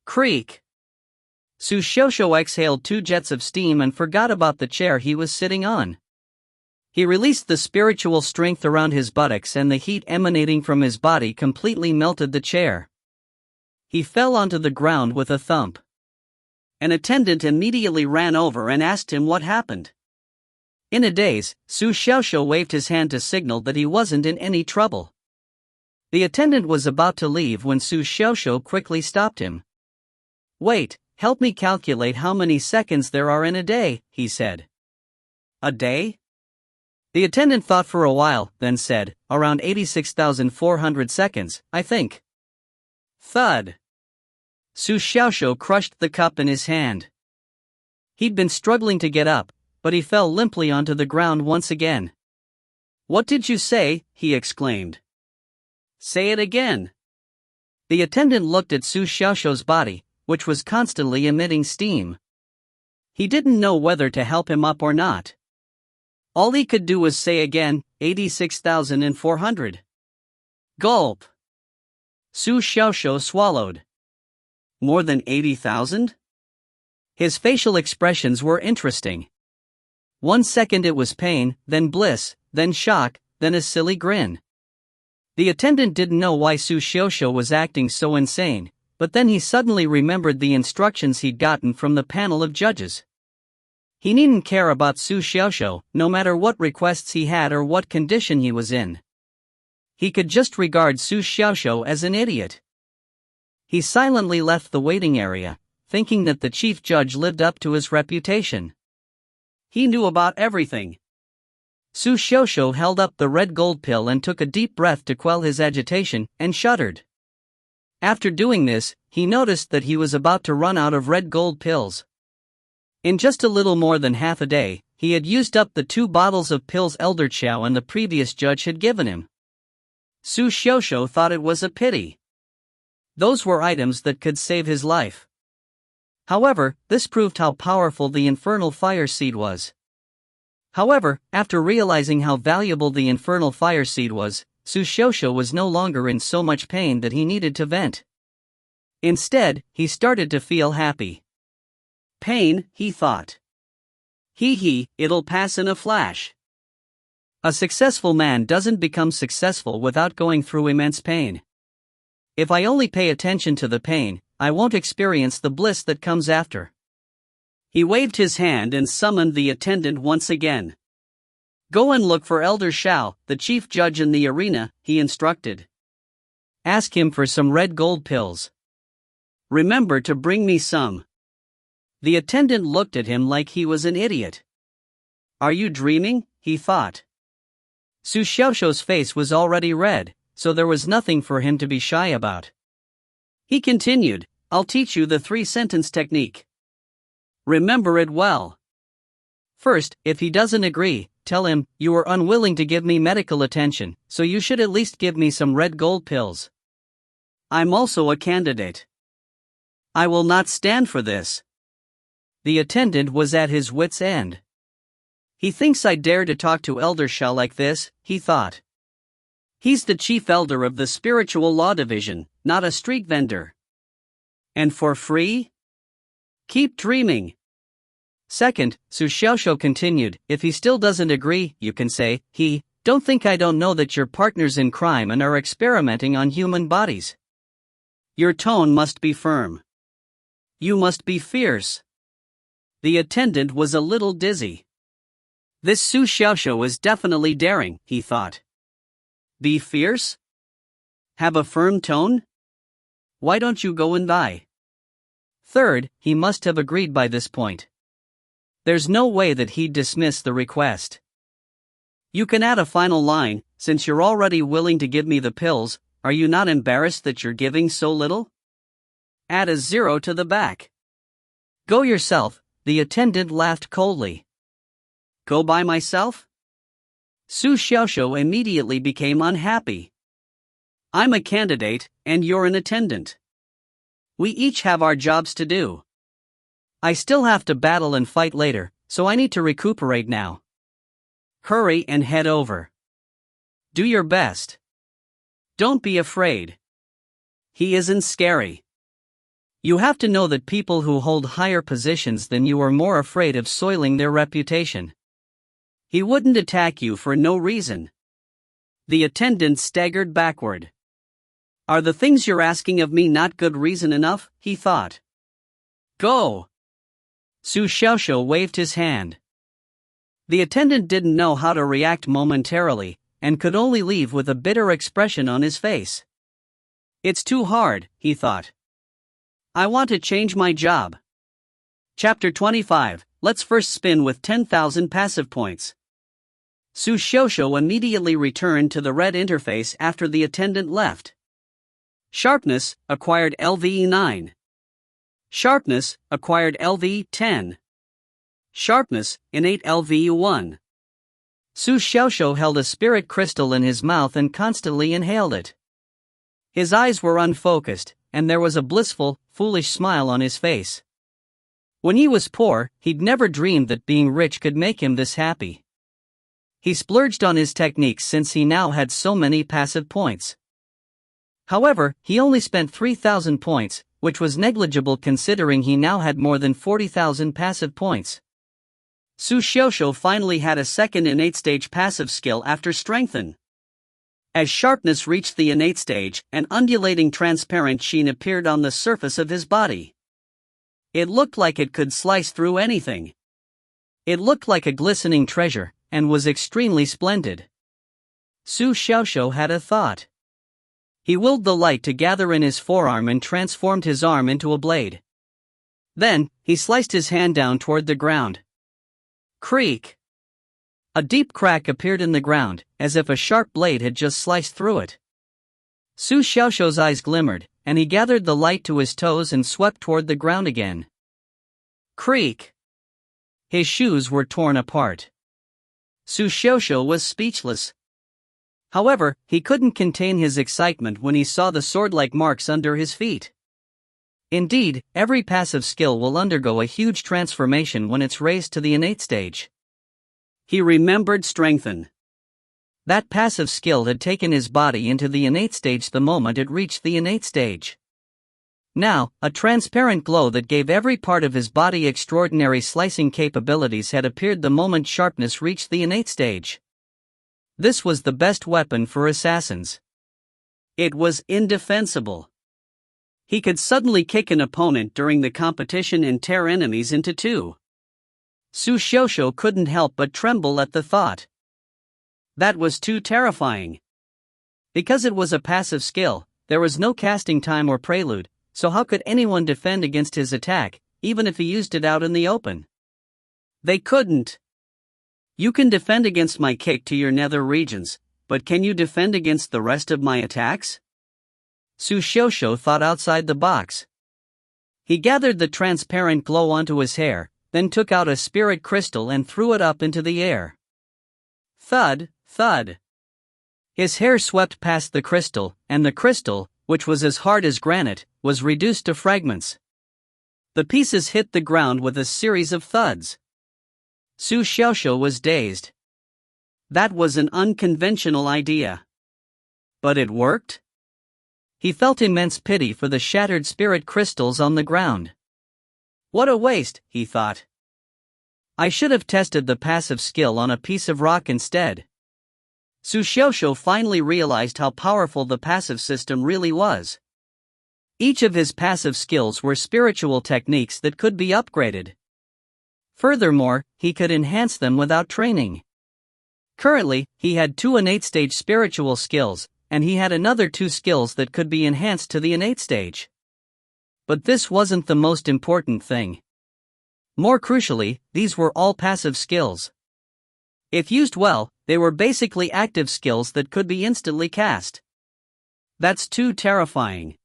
Creak. Su Xiaoxiu exhaled 2 jets of steam and forgot about the chair he was sitting on. He released the spiritual strength around his buttocks, and the heat emanating from his body completely melted the chair. He fell onto the ground with a thump. An attendant immediately ran over and asked him what happened. In a daze, Su Xiaoxiu waved his hand to signal that he wasn't in any trouble. The attendant was about to leave when Su Xiaoxiu quickly stopped him. "Wait, help me calculate how many seconds there are in a day," he said. "A day?" The attendant thought for a while, then said, "Around 86,400 seconds, I think." Thud. Su Xiaoxiu crushed the cup in his hand. He'd been struggling to get up, but he fell limply onto the ground once again. "What did you say?" he exclaimed. "Say it again." The attendant looked at Su Xiaoxiu's body, which was constantly emitting steam. He didn't know whether to help him up or not. All he could do was say again, 86,400. Gulp. Su Xiaoxiu swallowed. More than 80,000? His facial expressions were interesting. 1 second it was pain, then bliss, then shock, then a silly grin. The attendant didn't know why Su Xiaoxiu was acting so insane, but then he suddenly remembered the instructions he'd gotten from the panel of judges. He needn't care about Su Xiaoxiu, no matter what requests he had or what condition he was in. He could just regard Su Xiaoxiu as an idiot. He silently left the waiting area, thinking that the chief judge lived up to his reputation. He knew about everything. Su Xiaoxiu held up the red gold pill and took a deep breath to quell his agitation, and shuddered. After doing this, he noticed that he was about to run out of red gold pills. In just a little more than half a day, he had used up the 2 bottles of pills Elder Chow and the previous judge had given him. Su Xiaoxiu thought it was a pity. Those were items that could save his life. However, this proved how powerful the infernal fire seed was. However, after realizing how valuable the infernal fire seed was, Su Xiaoxiu was no longer in so much pain that he needed to vent. Instead, he started to feel happy. Pain, he thought. Hee, it'll pass in a flash. A successful man doesn't become successful without going through immense pain. If I only pay attention to the pain, I won't experience the bliss that comes after. He waved his hand and summoned the attendant once again. "Go and look for Elder Shao, the chief judge in the arena," he instructed. "Ask him for some red gold pills. Remember to bring me some." The attendant looked at him like he was an idiot. "Are you dreaming?" he thought. Su Xiaoxiu's face was already red, so there was nothing for him to be shy about. He continued, "I'll teach you the 3-sentence technique. Remember it well. First, if he doesn't agree, tell him, 'You are unwilling to give me medical attention, so you should at least give me some red gold pills. I'm also a candidate. I will not stand for this.'" The attendant was at his wit's end. "He thinks I dare to talk to Elder Shao like this," he thought. "He's the chief elder of the spiritual law division, not a street vendor. And for free? Keep dreaming." Second, Su Xiaoxiu continued, "If he still doesn't agree, you can say, 'Don't think I don't know that you're partners in crime and are experimenting on human bodies.' Your tone must be firm. You must be fierce." The attendant was a little dizzy. This Su Xiaoxiu is definitely daring, he thought. Be fierce? Have a firm tone? Why don't you go and buy? Third, he must have agreed by this point. There's no way that he'd dismiss the request. You can add a final line, "Since you're already willing to give me the pills, are you not embarrassed that you're giving so little?" Add a 0 to the back. Go yourself, the attendant laughed coldly. Go by myself? Su Xiaoxiu immediately became unhappy. I'm a candidate, and you're an attendant. We each have our jobs to do. I still have to battle and fight later, so I need to recuperate now. Hurry and head over. Do your best. Don't be afraid. He isn't scary. You have to know that people who hold higher positions than you are more afraid of soiling their reputation. He wouldn't attack you for no reason. The attendant staggered backward. Are the things you're asking of me not good reason enough? He thought. Go! Su Xiaoxiu waved his hand. The attendant didn't know how to react momentarily, and could only leave with a bitter expression on his face. It's too hard, he thought. I want to change my job. Chapter 25, let's first spin with 10,000 passive points. Su Xiaoxiu immediately returned to the red interface after the attendant left. Sharpness, acquired LVE 9. Sharpness, acquired LVE 10. Sharpness, innate LVE 1. Su Xiaoxiu held a spirit crystal in his mouth and constantly inhaled it. His eyes were unfocused, and there was a blissful, foolish smile on his face. When he was poor, he'd never dreamed that being rich could make him this happy. He splurged on his techniques since he now had so many passive points. However, he only spent 3,000 points, which was negligible considering he now had more than 40,000 passive points. Su Xiaoxiu finally had a second innate stage passive skill after strengthen. As sharpness reached the innate stage, an undulating transparent sheen appeared on the surface of his body. It looked like it could slice through anything. It looked like a glistening treasure, and was extremely splendid. Su Xiaoxiu had a thought. He willed the light to gather in his forearm and transformed his arm into a blade. Then, he sliced his hand down toward the ground. Creak! A deep crack appeared in the ground, as if a sharp blade had just sliced through it. Su Xiaoxiu's eyes glimmered, and he gathered the light to his toes and swept toward the ground again. Creak! His shoes were torn apart. Su Xiaoxiu was speechless. However, he couldn't contain his excitement when he saw the sword-like marks under his feet. Indeed, every passive skill will undergo a huge transformation when it's raised to the innate stage. He remembered strengthen. That passive skill had taken his body into the innate stage the moment it reached the innate stage. Now, a transparent glow that gave every part of his body extraordinary slicing capabilities had appeared the moment sharpness reached the innate stage. This was the best weapon for assassins. It was indefensible. He could suddenly kick an opponent during the competition and tear enemies into two. Su Xiaoxiu couldn't help but tremble at the thought. That was too terrifying. Because it was a passive skill, there was no casting time or prelude, so how could anyone defend against his attack, even if he used it out in the open? They couldn't. You can defend against my kick to your nether regions, but can you defend against the rest of my attacks? Su Xiaoxiu thought outside the box. He gathered the transparent glow onto his hair, then took out a spirit crystal and threw it up into the air. Thud, thud. His hair swept past the crystal, and the crystal, which was as hard as granite, was reduced to fragments. The pieces hit the ground with a series of thuds. Su Xiaoxiu was dazed. That was an unconventional idea. But it worked? He felt immense pity for the shattered spirit crystals on the ground. What a waste, he thought. I should have tested the passive skill on a piece of rock instead. Su Xiaoxiu finally realized how powerful the passive system really was. Each of his passive skills were spiritual techniques that could be upgraded. Furthermore, he could enhance them without training. Currently, he had 2 innate stage spiritual skills, and he had another 2 skills that could be enhanced to the innate stage. But this wasn't the most important thing. More crucially, these were all passive skills. If used well, they were basically active skills that could be instantly cast. That's too terrifying.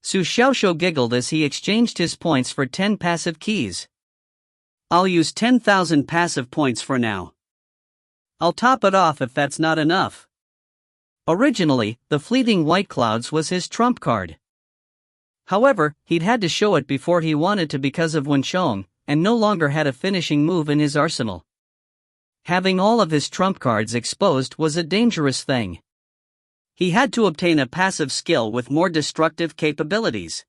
Su Xiaoxiu giggled as he exchanged his points for 10 passive keys. I'll use 10,000 passive points for now. I'll top it off if that's not enough. Originally, the fleeting white clouds was his trump card. However, he'd had to show it before he wanted to because of Wensheng, and no longer had a finishing move in his arsenal. Having all of his trump cards exposed was a dangerous thing. He had to obtain a passive skill with more destructive capabilities.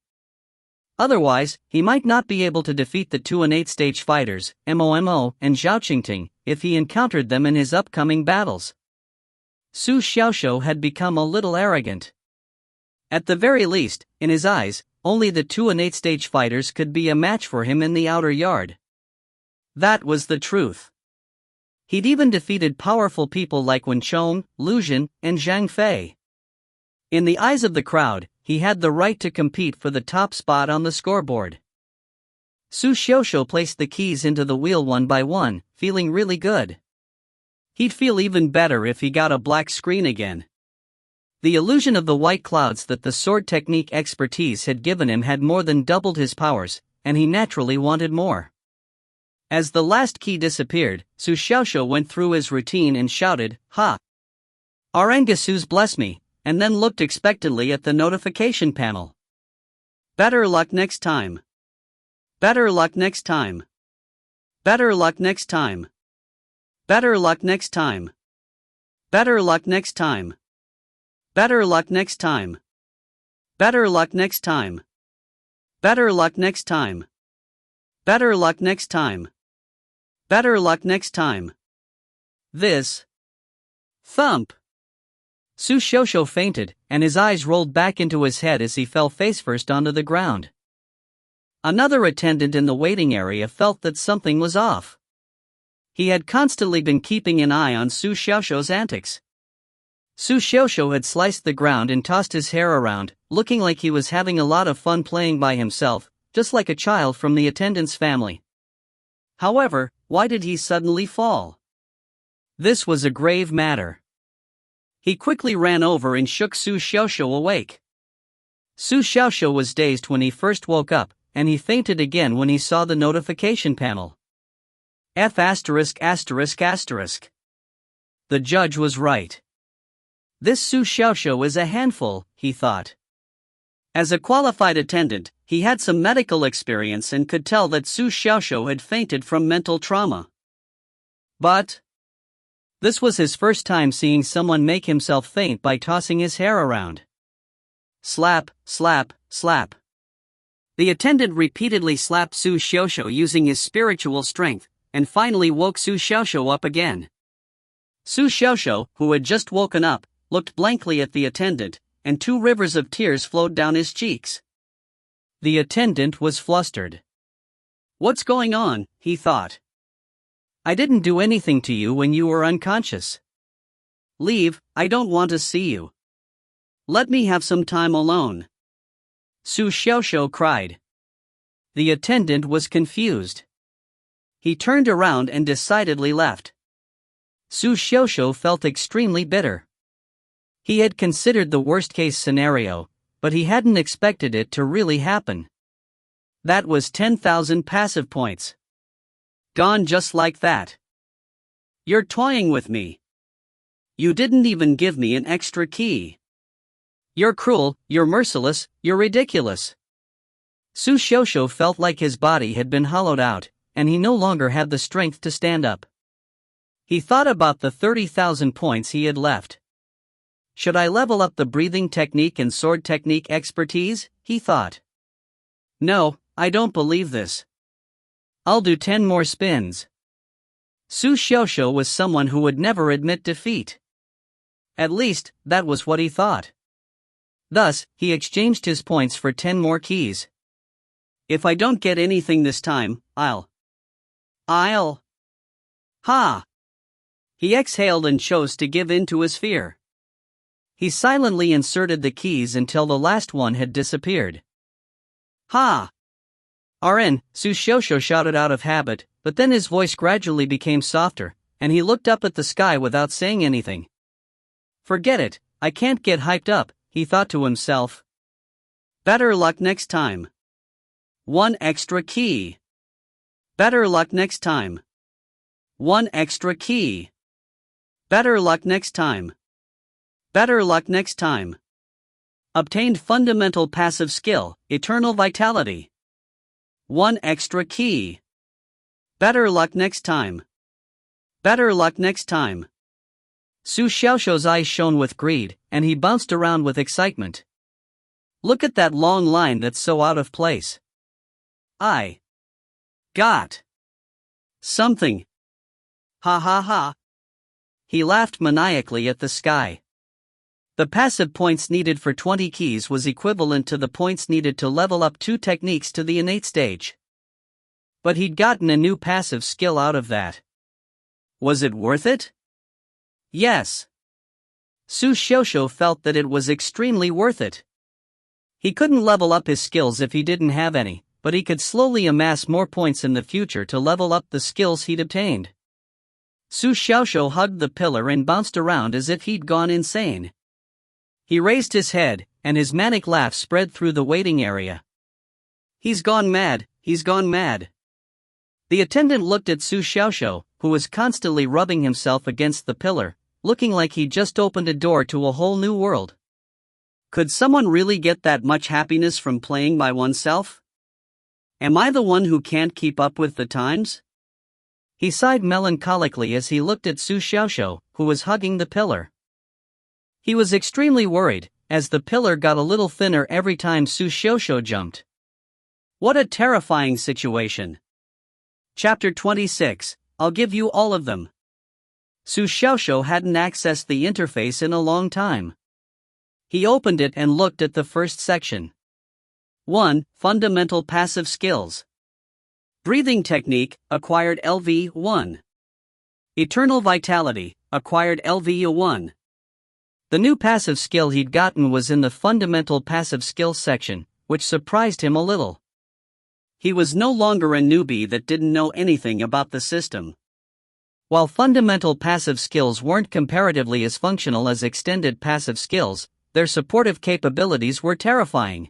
Otherwise, he might not be able to defeat the 2 and 8 stage fighters, Momo and Zhao Qingting, if he encountered them in his upcoming battles. Su Xiaoxiu had become a little arrogant. At the very least, in his eyes, only the 2 and 8 stage fighters could be a match for him in the outer yard. That was the truth. He'd even defeated powerful people like Wen Chong, Lu Jin, and Zhang Fei. In the eyes of the crowd, he had the right to compete for the top spot on the scoreboard. Su Xiaoxiu placed the keys into the wheel one by one, feeling really good. He'd feel even better if he got a black screen again. The illusion of the white clouds that the sword technique expertise had given him had more than doubled his powers, and he naturally wanted more. As the last key disappeared, Su Xiaoxiu went through his routine and shouted, "Ha! Arangasus bless me," and then looked expectantly at the notification panel. Better luck next time. Better luck next time. Better luck next time. Better luck next time. Better luck next time. Better luck next time. Better luck next time. Better luck next time. Better luck next time. Better luck next time. This. Thump. Su Xiaoxiu fainted, and his eyes rolled back into his head as he fell face-first onto the ground. Another attendant in the waiting area felt that something was off. He had constantly been keeping an eye on Su Xiaoxiu's antics. Su Xiaoxiu had sliced the ground and tossed his hair around, looking like he was having a lot of fun playing by himself, just like a child from the attendant's family. However, why did he suddenly fall? This was a grave matter. He quickly ran over and shook Su Xiaoxiu awake. Su Xiaoxiu was dazed when he first woke up, and he fainted again when he saw the notification panel. F*******. The judge was right. This Su Xiaoxiu is a handful, he thought. As a qualified attendant, he had some medical experience and could tell that Su Xiaoxiu had fainted from mental trauma. But this was his first time seeing someone make himself faint by tossing his hair around. Slap, slap, slap. The attendant repeatedly slapped Su Xiaoxiu using his spiritual strength, and finally woke Su Xiaoxiu up again. Su Xiaoxiu, who had just woken up, looked blankly at the attendant, and 2 rivers of tears flowed down his cheeks. The attendant was flustered. What's going on, he thought. I didn't do anything to you when you were unconscious. Leave, I don't want to see you. Let me have some time alone. Su Xiaoxiu cried. The attendant was confused. He turned around and decidedly left. Su Xiaoxiu felt extremely bitter. He had considered the worst-case scenario, but he hadn't expected it to really happen. That was 10,000 passive points. Gone just like that. You're toying with me. You didn't even give me an extra key. You're cruel, you're merciless, you're ridiculous. Su Xiaoxiu felt like his body had been hollowed out, and he no longer had the strength to stand up. He thought about the 30,000 points he had left. Should I level up the breathing technique and sword technique expertise, he thought. No, I don't believe this. I'll do 10 more spins. Su Xiaoxiu was someone who would never admit defeat. At least, that was what he thought. Thus, he exchanged his points for 10 more keys. If I don't get anything this time, I'll. Ha! He exhaled and chose to give in to his fear. He silently inserted the keys until the last one had disappeared. Ha! RN, Su Xiaoxiu shouted out of habit, but then his voice gradually became softer, and he looked up at the sky without saying anything. Forget it, I can't get hyped up, he thought to himself. Better luck next time. 1 extra key. Better luck next time. 1 extra key. Better luck next time. Better luck next time. Obtained fundamental passive skill, eternal vitality. 1 extra key. Better luck next time. Better luck next time. Su Xiaoxiu's eyes shone with greed, and he bounced around with excitement. Look at that long line that's so out of place. I got something. Ha ha ha. He laughed maniacally at the sky. The passive points needed for 20 keys was equivalent to the points needed to level up 2 techniques to the innate stage. But he'd gotten a new passive skill out of that. Was it worth it? Yes. Su Xiaoxiu felt that it was extremely worth it. He couldn't level up his skills if he didn't have any, but he could slowly amass more points in the future to level up the skills he'd obtained. Su Xiaoxiu hugged the pillar and bounced around as if he'd gone insane. He raised his head, and his manic laugh spread through the waiting area. He's gone mad, he's gone mad. The attendant looked at Su Xiaoxiu, who was constantly rubbing himself against the pillar, looking like he'd just opened a door to a whole new world. Could someone really get that much happiness from playing by oneself? Am I the one who can't keep up with the times? He sighed melancholically as he looked at Su Xiaoxiu, who was hugging the pillar. He was extremely worried, as the pillar got a little thinner every time Su Xiaoxiu jumped. What a terrifying situation. Chapter 26, I'll give you all of them. Su Xiaoxiu hadn't accessed the interface in a long time. He opened it and looked at the first section. 1. Fundamental passive skills. Breathing technique, acquired LV1. Eternal vitality, acquired LV1. The new passive skill he'd gotten was in the fundamental passive skills section, which surprised him a little. He was no longer a newbie that didn't know anything about the system. While fundamental passive skills weren't comparatively as functional as extended passive skills, their supportive capabilities were terrifying.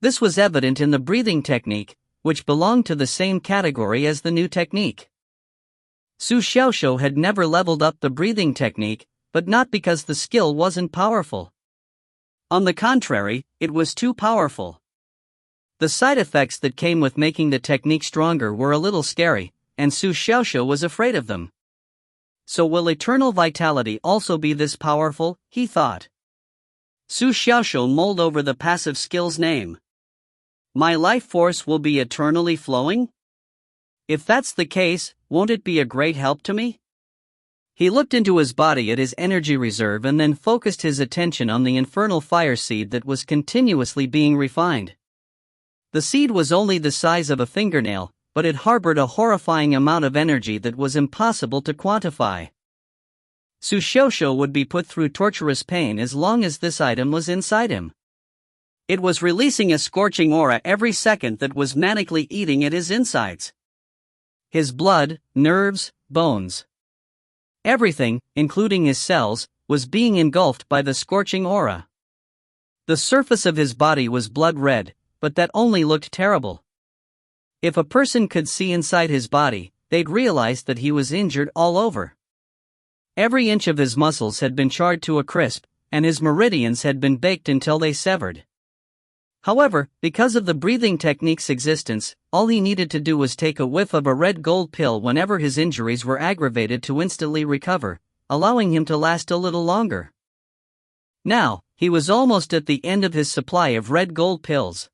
This was evident in the breathing technique, which belonged to the same category as the new technique. Su Xiaoxiu had never leveled up the breathing technique, but not because the skill wasn't powerful. On the contrary, it was too powerful. The side effects that came with making the technique stronger were a little scary, and Su Xiaoxiu was afraid of them. So will eternal vitality also be this powerful, he thought. Su Xiaoxiu mulled over the passive skill's name. My life force will be eternally flowing? If that's the case, won't it be a great help to me? He looked into his body at his energy reserve and then focused his attention on the infernal fire seed that was continuously being refined. The seed was only the size of a fingernail, but it harbored a horrifying amount of energy that was impossible to quantify. Su Xiaoxiu would be put through torturous pain as long as this item was inside him. It was releasing a scorching aura every second that was manically eating at his insides. His blood, nerves, bones. Everything, including his cells, was being engulfed by the scorching aura. The surface of his body was blood red, but that only looked terrible. If a person could see inside his body, they'd realize that he was injured all over. Every inch of his muscles had been charred to a crisp, and his meridians had been baked until they severed. However, because of the breathing technique's existence, all he needed to do was take a whiff of a red gold pill whenever his injuries were aggravated to instantly recover, allowing him to last a little longer. Now, he was almost at the end of his supply of red gold pills.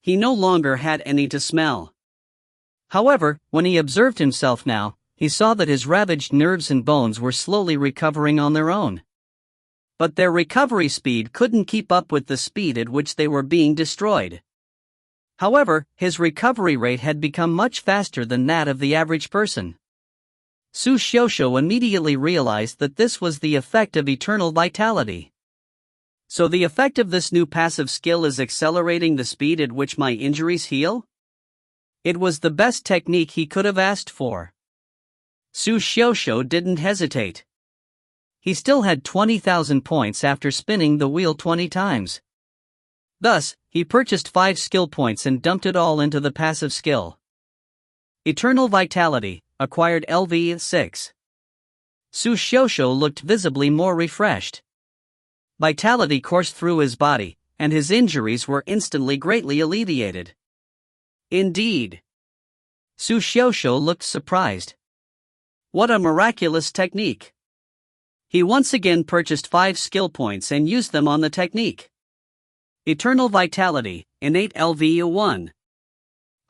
He no longer had any to smell. However, when he observed himself now, he saw that his ravaged nerves and bones were slowly recovering on their own. But their recovery speed couldn't keep up with the speed at which they were being destroyed. However, his recovery rate had become much faster than that of the average person. Su Xiaoxiu immediately realized that this was the effect of eternal vitality. So the effect of this new passive skill is accelerating the speed at which my injuries heal? It was the best technique he could have asked for. Su Xiaoxiu didn't hesitate. He still had 20,000 points after spinning the wheel 20 times. Thus, he purchased 5 skill points and dumped it all into the passive skill. Eternal Vitality, acquired LV6. Su Xiaoxiu looked visibly more refreshed. Vitality coursed through his body, and his injuries were instantly greatly alleviated. Indeed. Su Xiaoxiu looked surprised. What a miraculous technique! He once again purchased 5 skill points and used them on the technique. Eternal Vitality, innate LV1.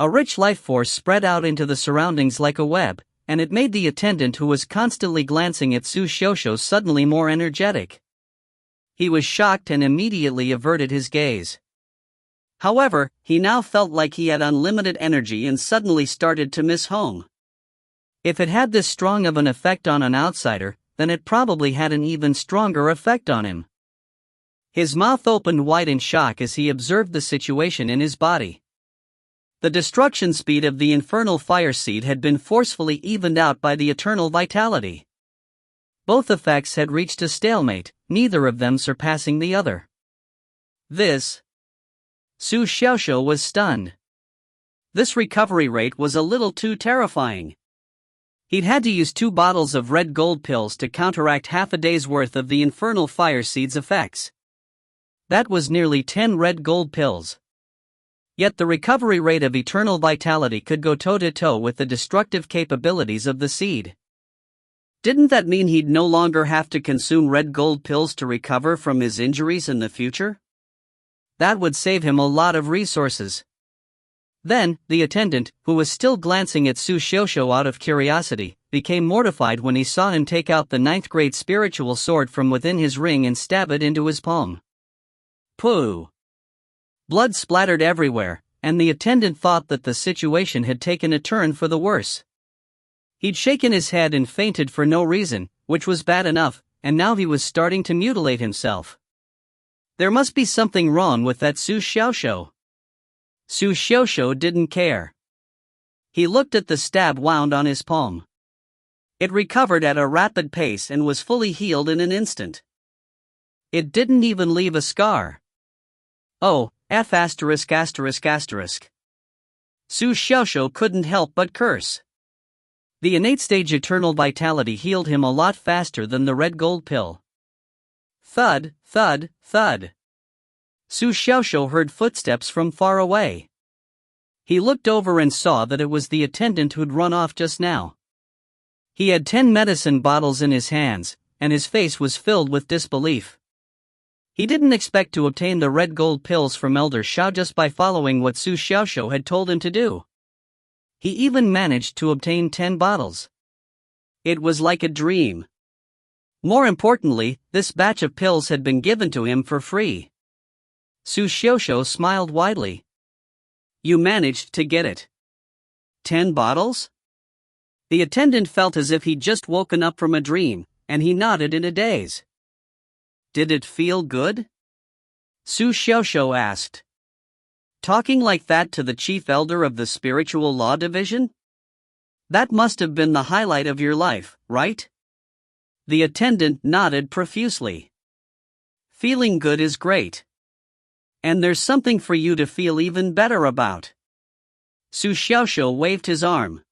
A rich life force spread out into the surroundings like a web, and it made the attendant who was constantly glancing at Su Xiaoxiu suddenly more energetic. He was shocked and immediately averted his gaze. However, he now felt like he had unlimited energy and suddenly started to miss home. If it had this strong of an effect on an outsider, then it probably had an even stronger effect on him. His mouth opened wide in shock as he observed the situation in his body. The destruction speed of the infernal fire seed had been forcefully evened out by the eternal vitality. Both effects had reached a stalemate, neither of them surpassing the other. Su Xiaoxiu was stunned. This recovery rate was a little too terrifying. He'd had to use 2 bottles of red gold pills to counteract half a day's worth of the infernal fire seed's effects. That was nearly 10 red gold pills. Yet the recovery rate of eternal vitality could go toe-to-toe with the destructive capabilities of the seed. Didn't that mean he'd no longer have to consume red gold pills to recover from his injuries in the future? That would save him a lot of resources. Then, the attendant, who was still glancing at Su Xiaoxiu out of curiosity, became mortified when he saw him take out the 9th grade spiritual sword from within his ring and stab it into his palm. Pooh! Blood splattered everywhere, and the attendant thought that the situation had taken a turn for the worse. He'd shaken his head and fainted for no reason, which was bad enough, and now he was starting to mutilate himself. There must be something wrong with that Su Xiaoxiu. Su Xiaoxiu didn't care. He looked at the stab wound on his palm. It recovered at a rapid pace and was fully healed in an instant. It didn't even leave a scar. Oh, F*******. Su Xiaoxiu couldn't help but curse. The innate stage eternal vitality healed him a lot faster than the red gold pill. Thud, thud, thud. Su Xiaoxiu heard footsteps from far away. He looked over and saw that it was the attendant who'd run off just now. He had 10 medicine bottles in his hands, and his face was filled with disbelief. He didn't expect to obtain the red gold pills from Elder Shao just by following what Su Xiaoxiu had told him to do. He even managed to obtain 10 bottles. It was like a dream. More importantly, this batch of pills had been given to him for free. Su Xiaoxiu smiled widely. You managed to get it. 10 bottles? The attendant felt as if he'd just woken up from a dream, and he nodded in a daze. Did it feel good? Su Xiaoxiu asked. Talking like that to the chief elder of the spiritual law division? That must have been the highlight of your life, right? The attendant nodded profusely. Feeling good is great. And there's something for you to feel even better about. Su Xiaoxiu waved his arm.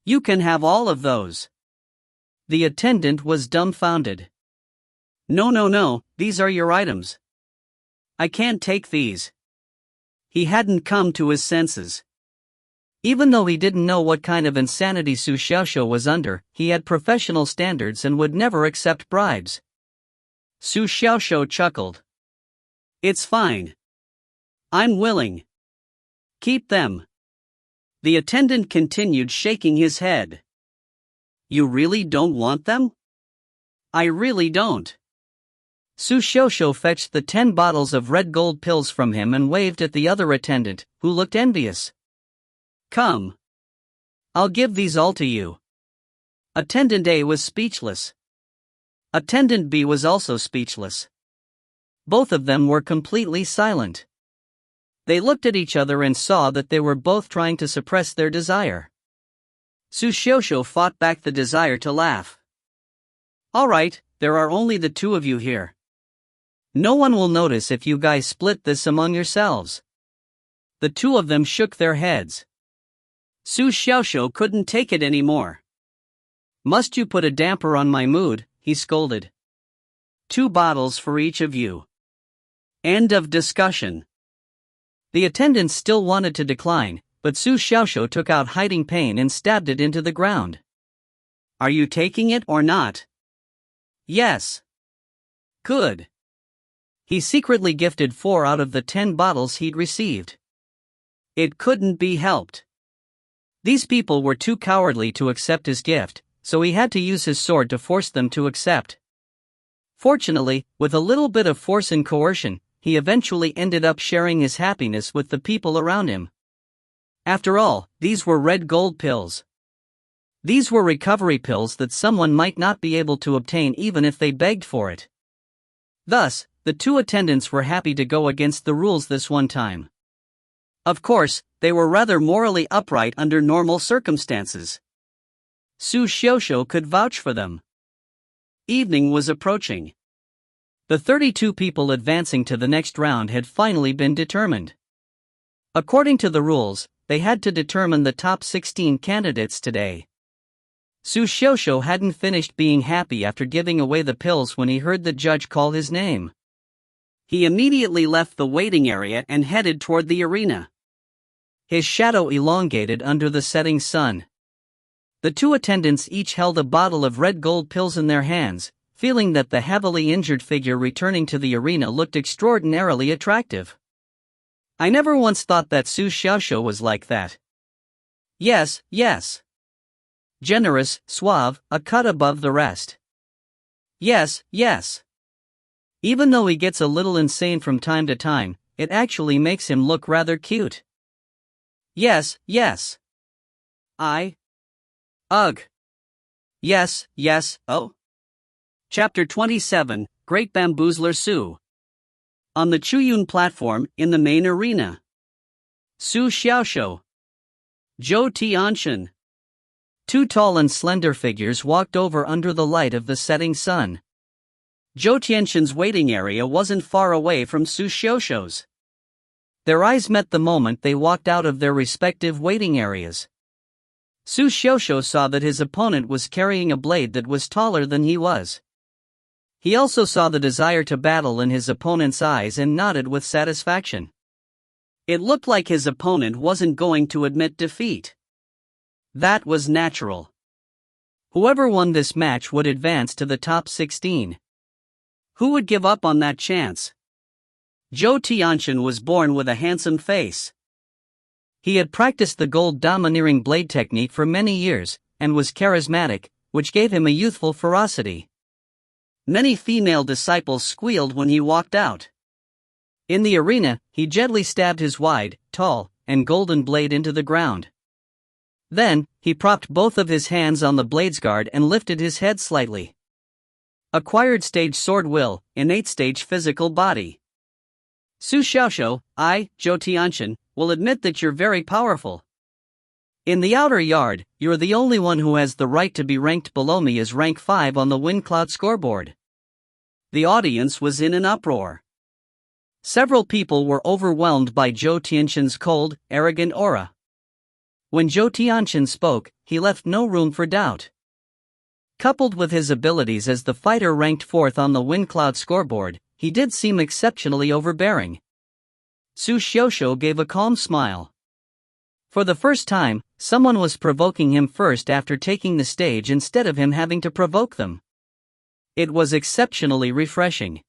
You can have all of those. The attendant was dumbfounded. No, these are your items. I can't take these. He hadn't come to his senses. Even though he didn't know what kind of insanity Su Xiaoxiu was under, he had professional standards and would never accept bribes. Su Xiaoxiu chuckled. It's fine. I'm willing. Keep them. The attendant continued shaking his head. You really don't want them? I really don't. Su Xiaoxiu fetched the 10 bottles of red gold pills from him and waved at the other attendant, who looked envious. Come. I'll give these all to you. Attendant A was speechless. Attendant B was also speechless. Both of them were completely silent. They looked at each other and saw that they were both trying to suppress their desire. Su Xiaoxiu fought back the desire to laugh. All right, there are only the 2 of you here. No one will notice if you guys split this among yourselves. The 2 of them shook their heads. Su Xiaoxiu couldn't take it anymore. Must you put a damper on my mood, he scolded. 2 bottles for each of you. End of discussion. The attendant still wanted to decline, but Su Xiaoxiu took out hiding pain and stabbed it into the ground. Are you taking it or not? Yes. Good. He secretly gifted 4 out of the 10 bottles he'd received. It couldn't be helped. These people were too cowardly to accept his gift, so he had to use his sword to force them to accept. Fortunately, with a little bit of force and coercion, he eventually ended up sharing his happiness with the people around him. After all, these were red gold pills. These were recovery pills that someone might not be able to obtain even if they begged for it. Thus, the two attendants were happy to go against the rules this one time. Of course, they were rather morally upright under normal circumstances. Su Xiaoxiu could vouch for them. Evening was approaching. The 32 people advancing to the next round had finally been determined. According to the rules, they had to determine the top 16 candidates today. Su Xiaoxiu hadn't finished being happy after giving away the pills when he heard the judge call his name. He immediately left the waiting area and headed toward the arena. His shadow elongated under the setting sun. The two attendants each held a bottle of red gold pills in their hands, feeling that the heavily injured figure returning to the arena looked extraordinarily attractive. I never once thought that Su Xiaoxiu was like that. Yes. Generous, suave, a cut above the rest. Yes. Even though he gets a little insane from time to time, it actually makes him look rather cute. Yes. Ugh. Yes, oh. Chapter 27, Great Bamboozler Su. On the Chuyun platform, in the main arena. Su Xiaoxiu. Zhou Tianxin. Two tall and slender figures walked over under the light of the setting sun. Zhou Tianxin's waiting area wasn't far away from Su Xiaoxiu's. Their eyes met the moment they walked out of their respective waiting areas. Su Xiaoxiu saw that his opponent was carrying a blade that was taller than he was. He also saw the desire to battle in his opponent's eyes and nodded with satisfaction. It looked like his opponent wasn't going to admit defeat. That was natural. Whoever won this match would advance to the top 16. Who would give up on that chance? Zhou Tianxin was born with a handsome face. He had practiced the gold domineering blade technique for many years, and was charismatic, which gave him a youthful ferocity. Many female disciples squealed when he walked out. In the arena, he gently stabbed his wide, tall, and golden blade into the ground. Then, he propped both of his hands on the blade's guard and lifted his head slightly. Acquired stage sword will, innate stage physical body. Su Xiaoxiu, Zhou Tianxin, will admit that you're very powerful. In the outer yard, you're the only one who has the right to be ranked below me as rank 5 on the Wind Cloud scoreboard. The audience was in an uproar. Several people were overwhelmed by Zhou Tianxin's cold, arrogant aura. When Zhou Tianxin spoke, he left no room for doubt. Coupled with his abilities as the fighter ranked 4th on the Wind Cloud scoreboard, he did seem exceptionally overbearing. Su Xiaoxiu gave a calm smile. For the first time, someone was provoking him first after taking the stage instead of him having to provoke them. It was exceptionally refreshing.